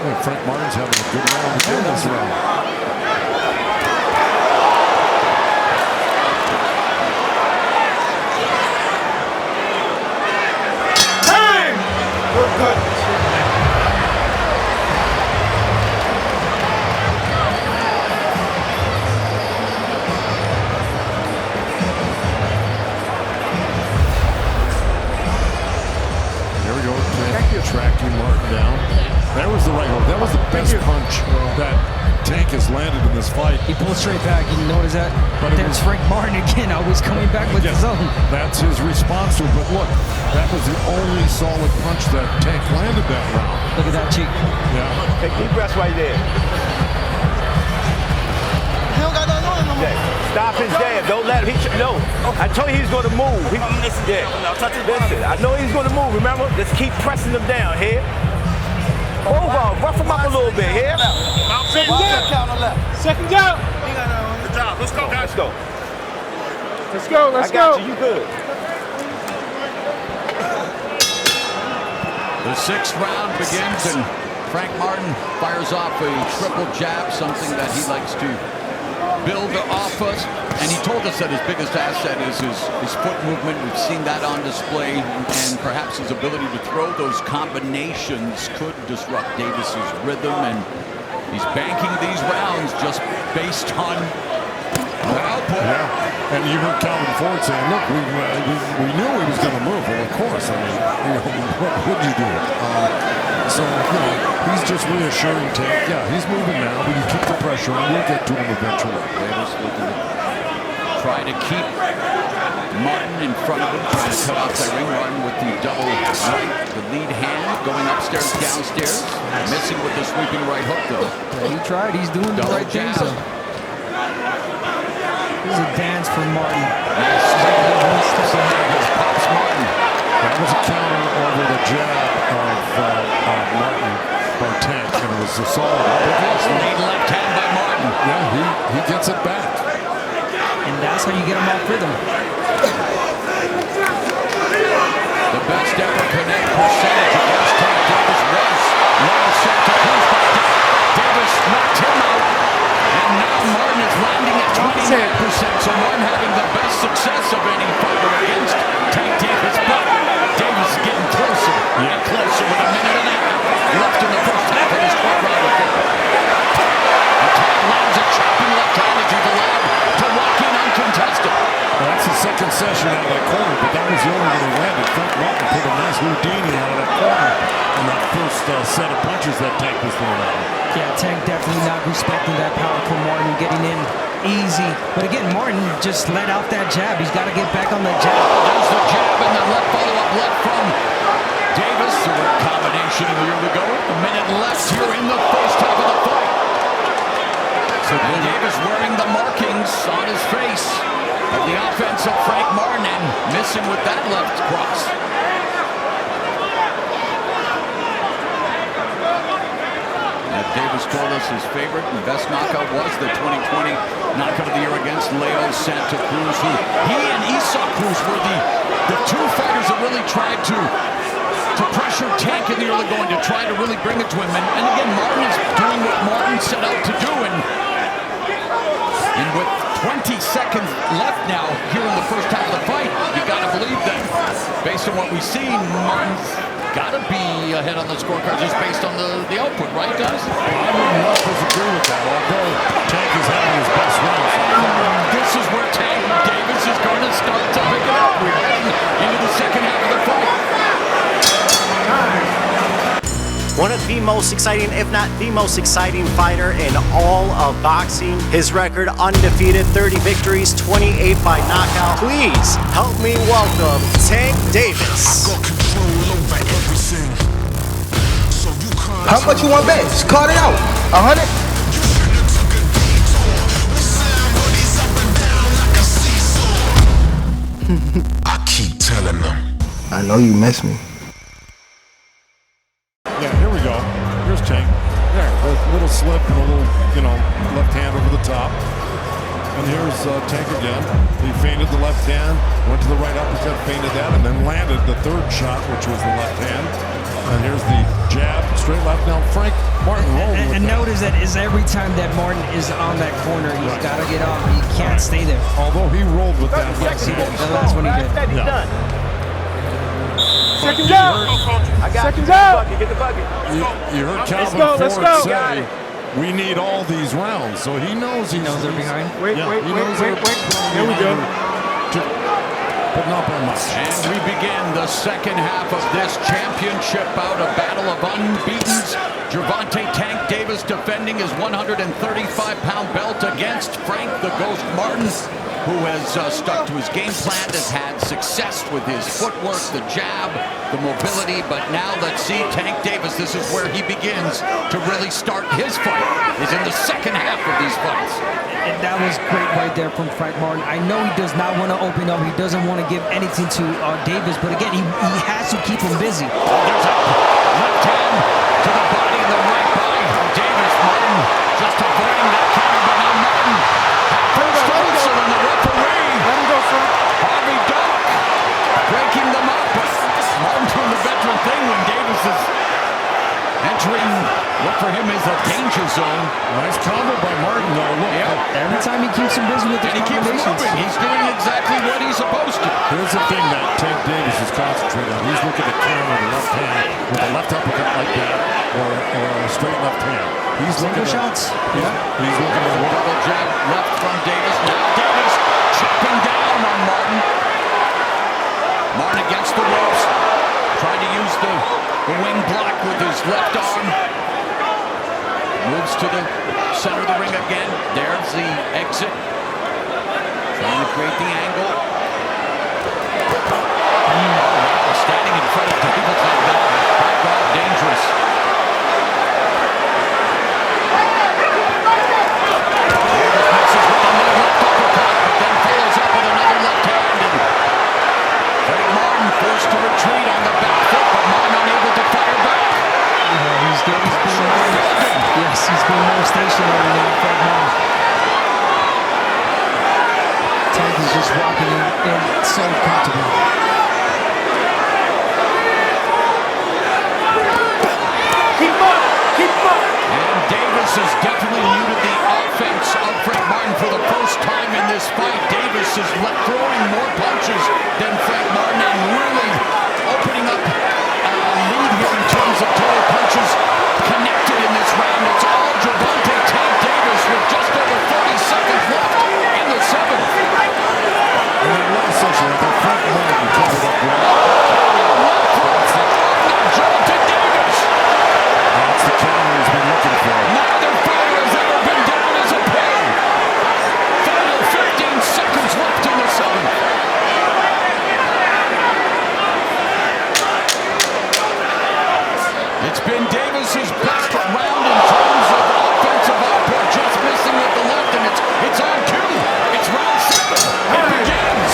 Well, Frank Martin's having a good round again this round. Time! We're good. Tracking Martin down. That was the right hook. That was the best punch that Tank has landed in this fight. He pulled straight back. You notice that? But That's Frank Martin again, always coming back with his own. That's his response to it. But look, that was the only solid punch that Tank landed that round. Look at that cheek. Yeah. Take deep breaths right there. He don't got nothing on him no more. Stop his jab. Don't let him. No. I told you he's going to move. Listen, I know he's going to move. Remember? Just keep pressing him down here. Over. Rough him up a little bit here. Second down. Second down. Good job. Let's go, guys. Let's go. Let's go. Let's I got go. you. You good. The 6th round begins, and Frank Martin fires off a triple jab, something that he likes to build off us. And he told us that his biggest asset is his foot movement. We've seen that on display, and perhaps his ability to throw those combinations could disrupt Davis's rhythm. And he's banking these rounds just based on output. Yeah, and you heard Calvin Ford saying, look, we knew he was going to move. Well, of course. I mean, what would you do? So, he's just reassuring Tank. Yeah, he's moving now. We can keep the pressure on. We'll get to him eventually. Davis looking to try to keep Martin in front of him, trying to cut off that ring. Martin with the double right, the lead hand, going upstairs, downstairs, missing with the sweeping right hook, though. Yeah, he tried. He's doing the right thing. So. This is a dance for Martin. Pops Martin. That was a counter over the jab of Martin by Tank, and it was a solid. Lead left hand by Martin. Yeah, he gets it back. And that's how you get him off rhythm. The best ever connect percentage against Tank Davis was well set to Cruz, but Davis knocked him out. And now Martin is landing at 29%. So Martin having the best success of any fighter against Tank Davis. But Davis is getting closer and closer with a minute and a half left in the first half of this 12th round of football. And Tank lands a chopping left hand as he's allowed to walk in uncontested. Well, that's the second session out of that corner, but that was the only one he landed. Frank Martin put a nice Houdini out of that corner on that first set of punches that Tank was throwing out. Yeah, Tank definitely not respecting that power from Martin, getting in easy. But again, Martin just let out that jab. He's got to get back on that jab. There's the jab and the left follow-up left from Davis. A combination a year ago. A minute left here in the first half of the fight. So Davis wearing the markings on his face of the offense of Frank Martin and missing with that left cross. Davis told us his favorite and best knockout was the 2020 knockout of the year against Leo Santa Cruz, who he and Esau Cruz were the two fighters that really tried to pressure Tank in the early going, to try to really bring it to him. And again, Martin is doing what Martin set out to do. And with 20 seconds left now here in the first half of the fight, you got to believe that based on what we've seen, Martin's got to be ahead on the scorecard just based on the output, right, guys? I wouldn't not disagree with that, although Tank is having his best rounds. This is where Tank Davis is going to start to pick it up. We're heading into the second half of the fight. One of the most exciting, if not the most exciting fighter in all of boxing. His record undefeated, 30 victories, 28 by knockout. Please help me welcome Tank Davis. How much you want bet? Just call it out. 100? I keep telling them. I know you miss me. Yeah, here we go. Here's Tank. There, a little slip and a little, left hand over the top. And here's Tank again. He feinted the left hand, went to the right uppercut, feinted that, and then landed the third shot, which was the left hand. And here's the jab, straight left. Now Frank Martin rolled with and notice that is every time that Martin is on that corner, he's got to get off. He can't stay there. Although he rolled with that. Yes, he did. The last one he did. Yeah. Second down. I got Second you. down. Get the bucket. You heard Calvin Ford say, we need all these rounds. So he knows they're behind. Wait. Here we go. but not by much. And we begin the second half of this championship bout, a battle of unbeatens. Gervonta Tank Davis defending his 135-pound belt against Frank the Ghost Martin, who has stuck to his game plan, has had success with his footwork, the jab, the mobility, but now let's see Tank Davis. This is where he begins to really start his fight. He's in the second half of these fights. And that was great right there from Frank Martin. I know he does not want to open up. He doesn't want to give anything to Davis, but again, he has to keep him busy. There's a left hand to the body and the right by Davis. Martin just avoiding that counter, but now Martin Postol and the referee. Let him go, sir. Harvey Dunk breaking them up. Martin doing the veteran thing when Davis is entering what for him is a danger zone. Nice combo by Martin, though. Look, every time he keeps him busy with the combinations. He's doing exactly what he's supposed to. Here's the thing that Tank Davis is concentrating on. He's looking to counter the left hand with a left uppercut like that, or a straight left hand. He's looking at shots. He's looking at a double jab left from Davis. Now Davis chopping down on Martin. Martin against the ropes, trying to use the wing block with his left arm. Moves to the center of the ring again. There's the exit. Trying to create the angle. Standing in front of Davis like that. Background dangerous. Davis misses with another left uppercut, but then follows up with another left hand. And Frank Martin forced to retreat on the back foot, but Martin unable to fire back. He's been more stationary now, Frank Martin. Tank is just walking in so comfortable. Keep up! Keep up! And Davis has definitely muted the offense of Frank Martin for the first time in this fight. Davis is throwing more punches than Frank Martin and really opening up a lead here in terms of total punches connected in this round. It's all Gervonta Tank Davis with just over 30 seconds left in the seventh. In that last session, I thought Frank Martin covered up well. Gervonta Davis. That's the counter he's been looking for. Neither fighter has ever been down as a pair. Final 15 seconds left in the seventh. It's been Davis's best round in terms of offensive output, just missing with the left, and it's on cue. It's round 7. It begins.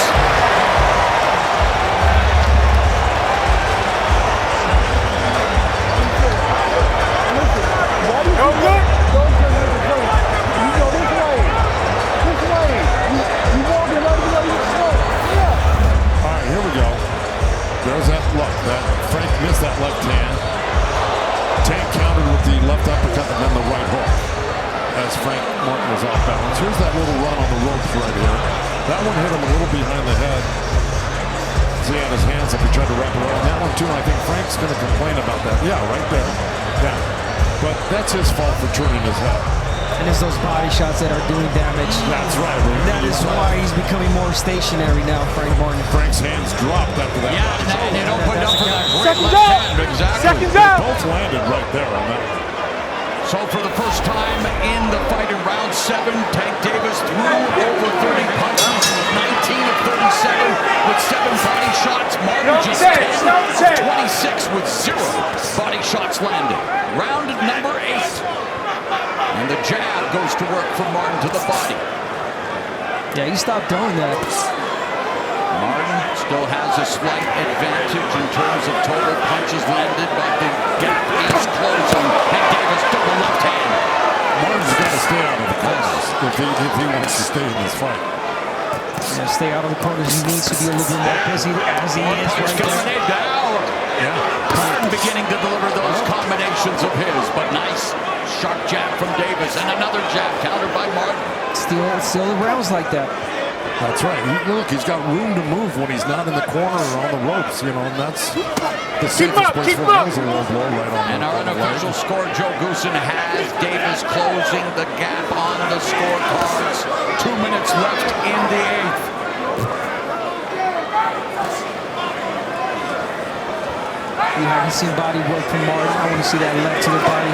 Go good. You go this way. This way. You walk it right away. You slow. Yeah. All right, here we go. There's that look. Frank missed that left hand. Tank countered with the left uppercut and then the right hook as Frank Martin was off balance. Here's that little run on the ropes right here. That one hit him a little behind the head. He had his hands up. He tried to wrap it around that one too. And I think Frank's going to complain about that. Yeah, right there. Yeah. But that's his fault for turning his head. And it's those body shots that are doing damage. That's right. That is why he's becoming more stationary now, Frank Martin. Frank's hands dropped after that. Yeah, and it opened up for that great Second left down. hand. Exactly. Second down. Both landed right there on that. So for the first time in the fight in round 7, Tank Davis threw over 30 punches, 19 of 37 with 7 body shots. Martin just 10 of 26 with 0 body shots landed. Round number 8. And the jab goes to work from Martin to the body. Yeah, he stopped throwing that. Martin still has a slight advantage in terms of total punches landed, but the gap is closing. Tank Davis double left hand. Martin's got to stay out of the corners if he wants to stay in this fight. Yeah, stay out of the corners. He needs to be a little bit more busy as he is right there. Yeah. Martin beginning to deliver those combinations of his, but nice sharp jab from Davis and another jab countered by Martin. Still rounds like that. That's right. Look, he's got room to move when he's not in the corner or on the ropes, you know, and that's the safest place for him. Is a low blow right on. And our unofficial score, Joe Goosen, has Davis closing the gap on the scorecards. 2 minutes left in the 8th. We haven't seen body work from Martin. I want to see that left to the body.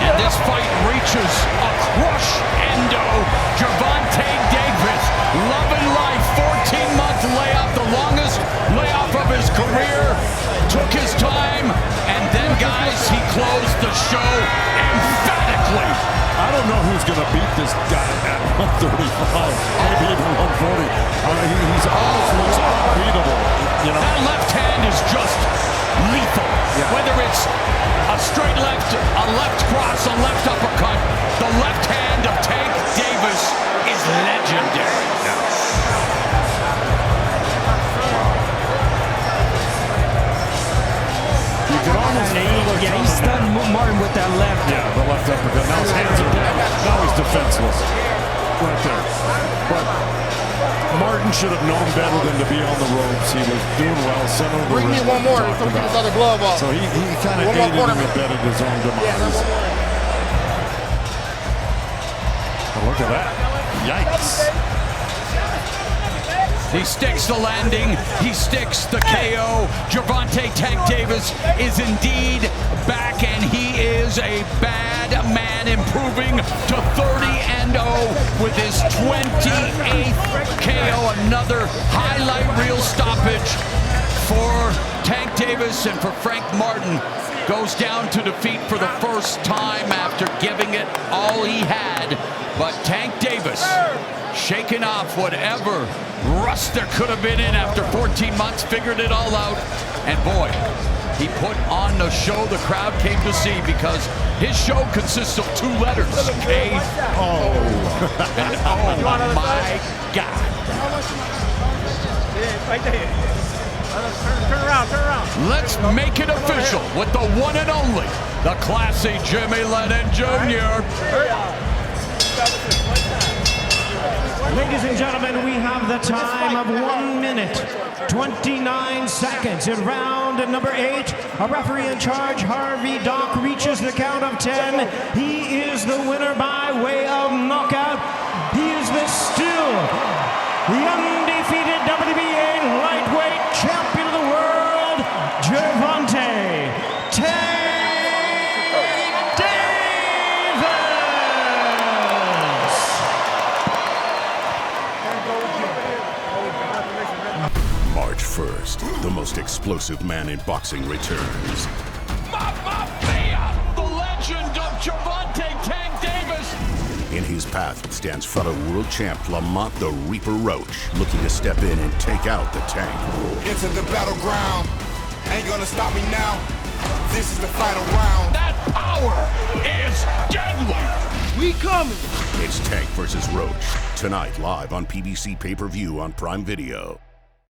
And this fight reaches a crush-endo. Gervonta Davis, loving life, 14-month layoff, the longest layoff of his career. Took his time, and then, guys, he closed the show emphatically. I don't know who's going to beat this guy at 135, maybe even 140. He's almost unbeatable. You know? That left hand is just lethal. Yeah. Whether it's a straight left, a left cross, a left uppercut, the left hand of Tank Davis is legendary. You can almost he stunned Martin with that left. Yeah, the left uppercut. Now his hands are down. Now he's defenseless. Right there. But Martin should have known better than to be on the ropes. He was doing well. Center of the Bring me ring, one more so we get this other glove off. So he kind of aided and abetted his own demise. Oh, look at that. Yikes. He sticks the landing. He sticks the KO. Gervonta Tank Davis is indeed back, and he is a bad man, improving to 30-0 with his 28th KO. Another highlight reel stoppage for Tank Davis, and for Frank Martin. Goes down to defeat for the first time after giving it all he had. But Tank Davis shaking off whatever rust there could have been in after 14 months, figured it all out, and boy, he put on the show the crowd came to see, because his show consists of 2 letters, K-O. And oh my God. Right there. Turn around. Let's make it official with the one and only, the classy Jimmy Lennon Jr. Ladies and gentlemen, we have the time of 1 minute, 29 seconds in round number 8. A referee in charge, Harvey Dock, reaches the count of 10. He is the winner by way of knockout. He is still the undefeated WBA lightweight champion of the world, Gervonta Tank Davis. explosive man in boxing returns. Mamma mia! The legend of Gervonta Tank Davis! In his path stands fellow world champ Lamont the Reaper Roach, looking to step in and take out the Tank. Into the battleground. Ain't gonna stop me now. This is the final round. That power is deadly! We coming! It's Tank versus Roach. Tonight, live on PBC pay-per-view on Prime Video.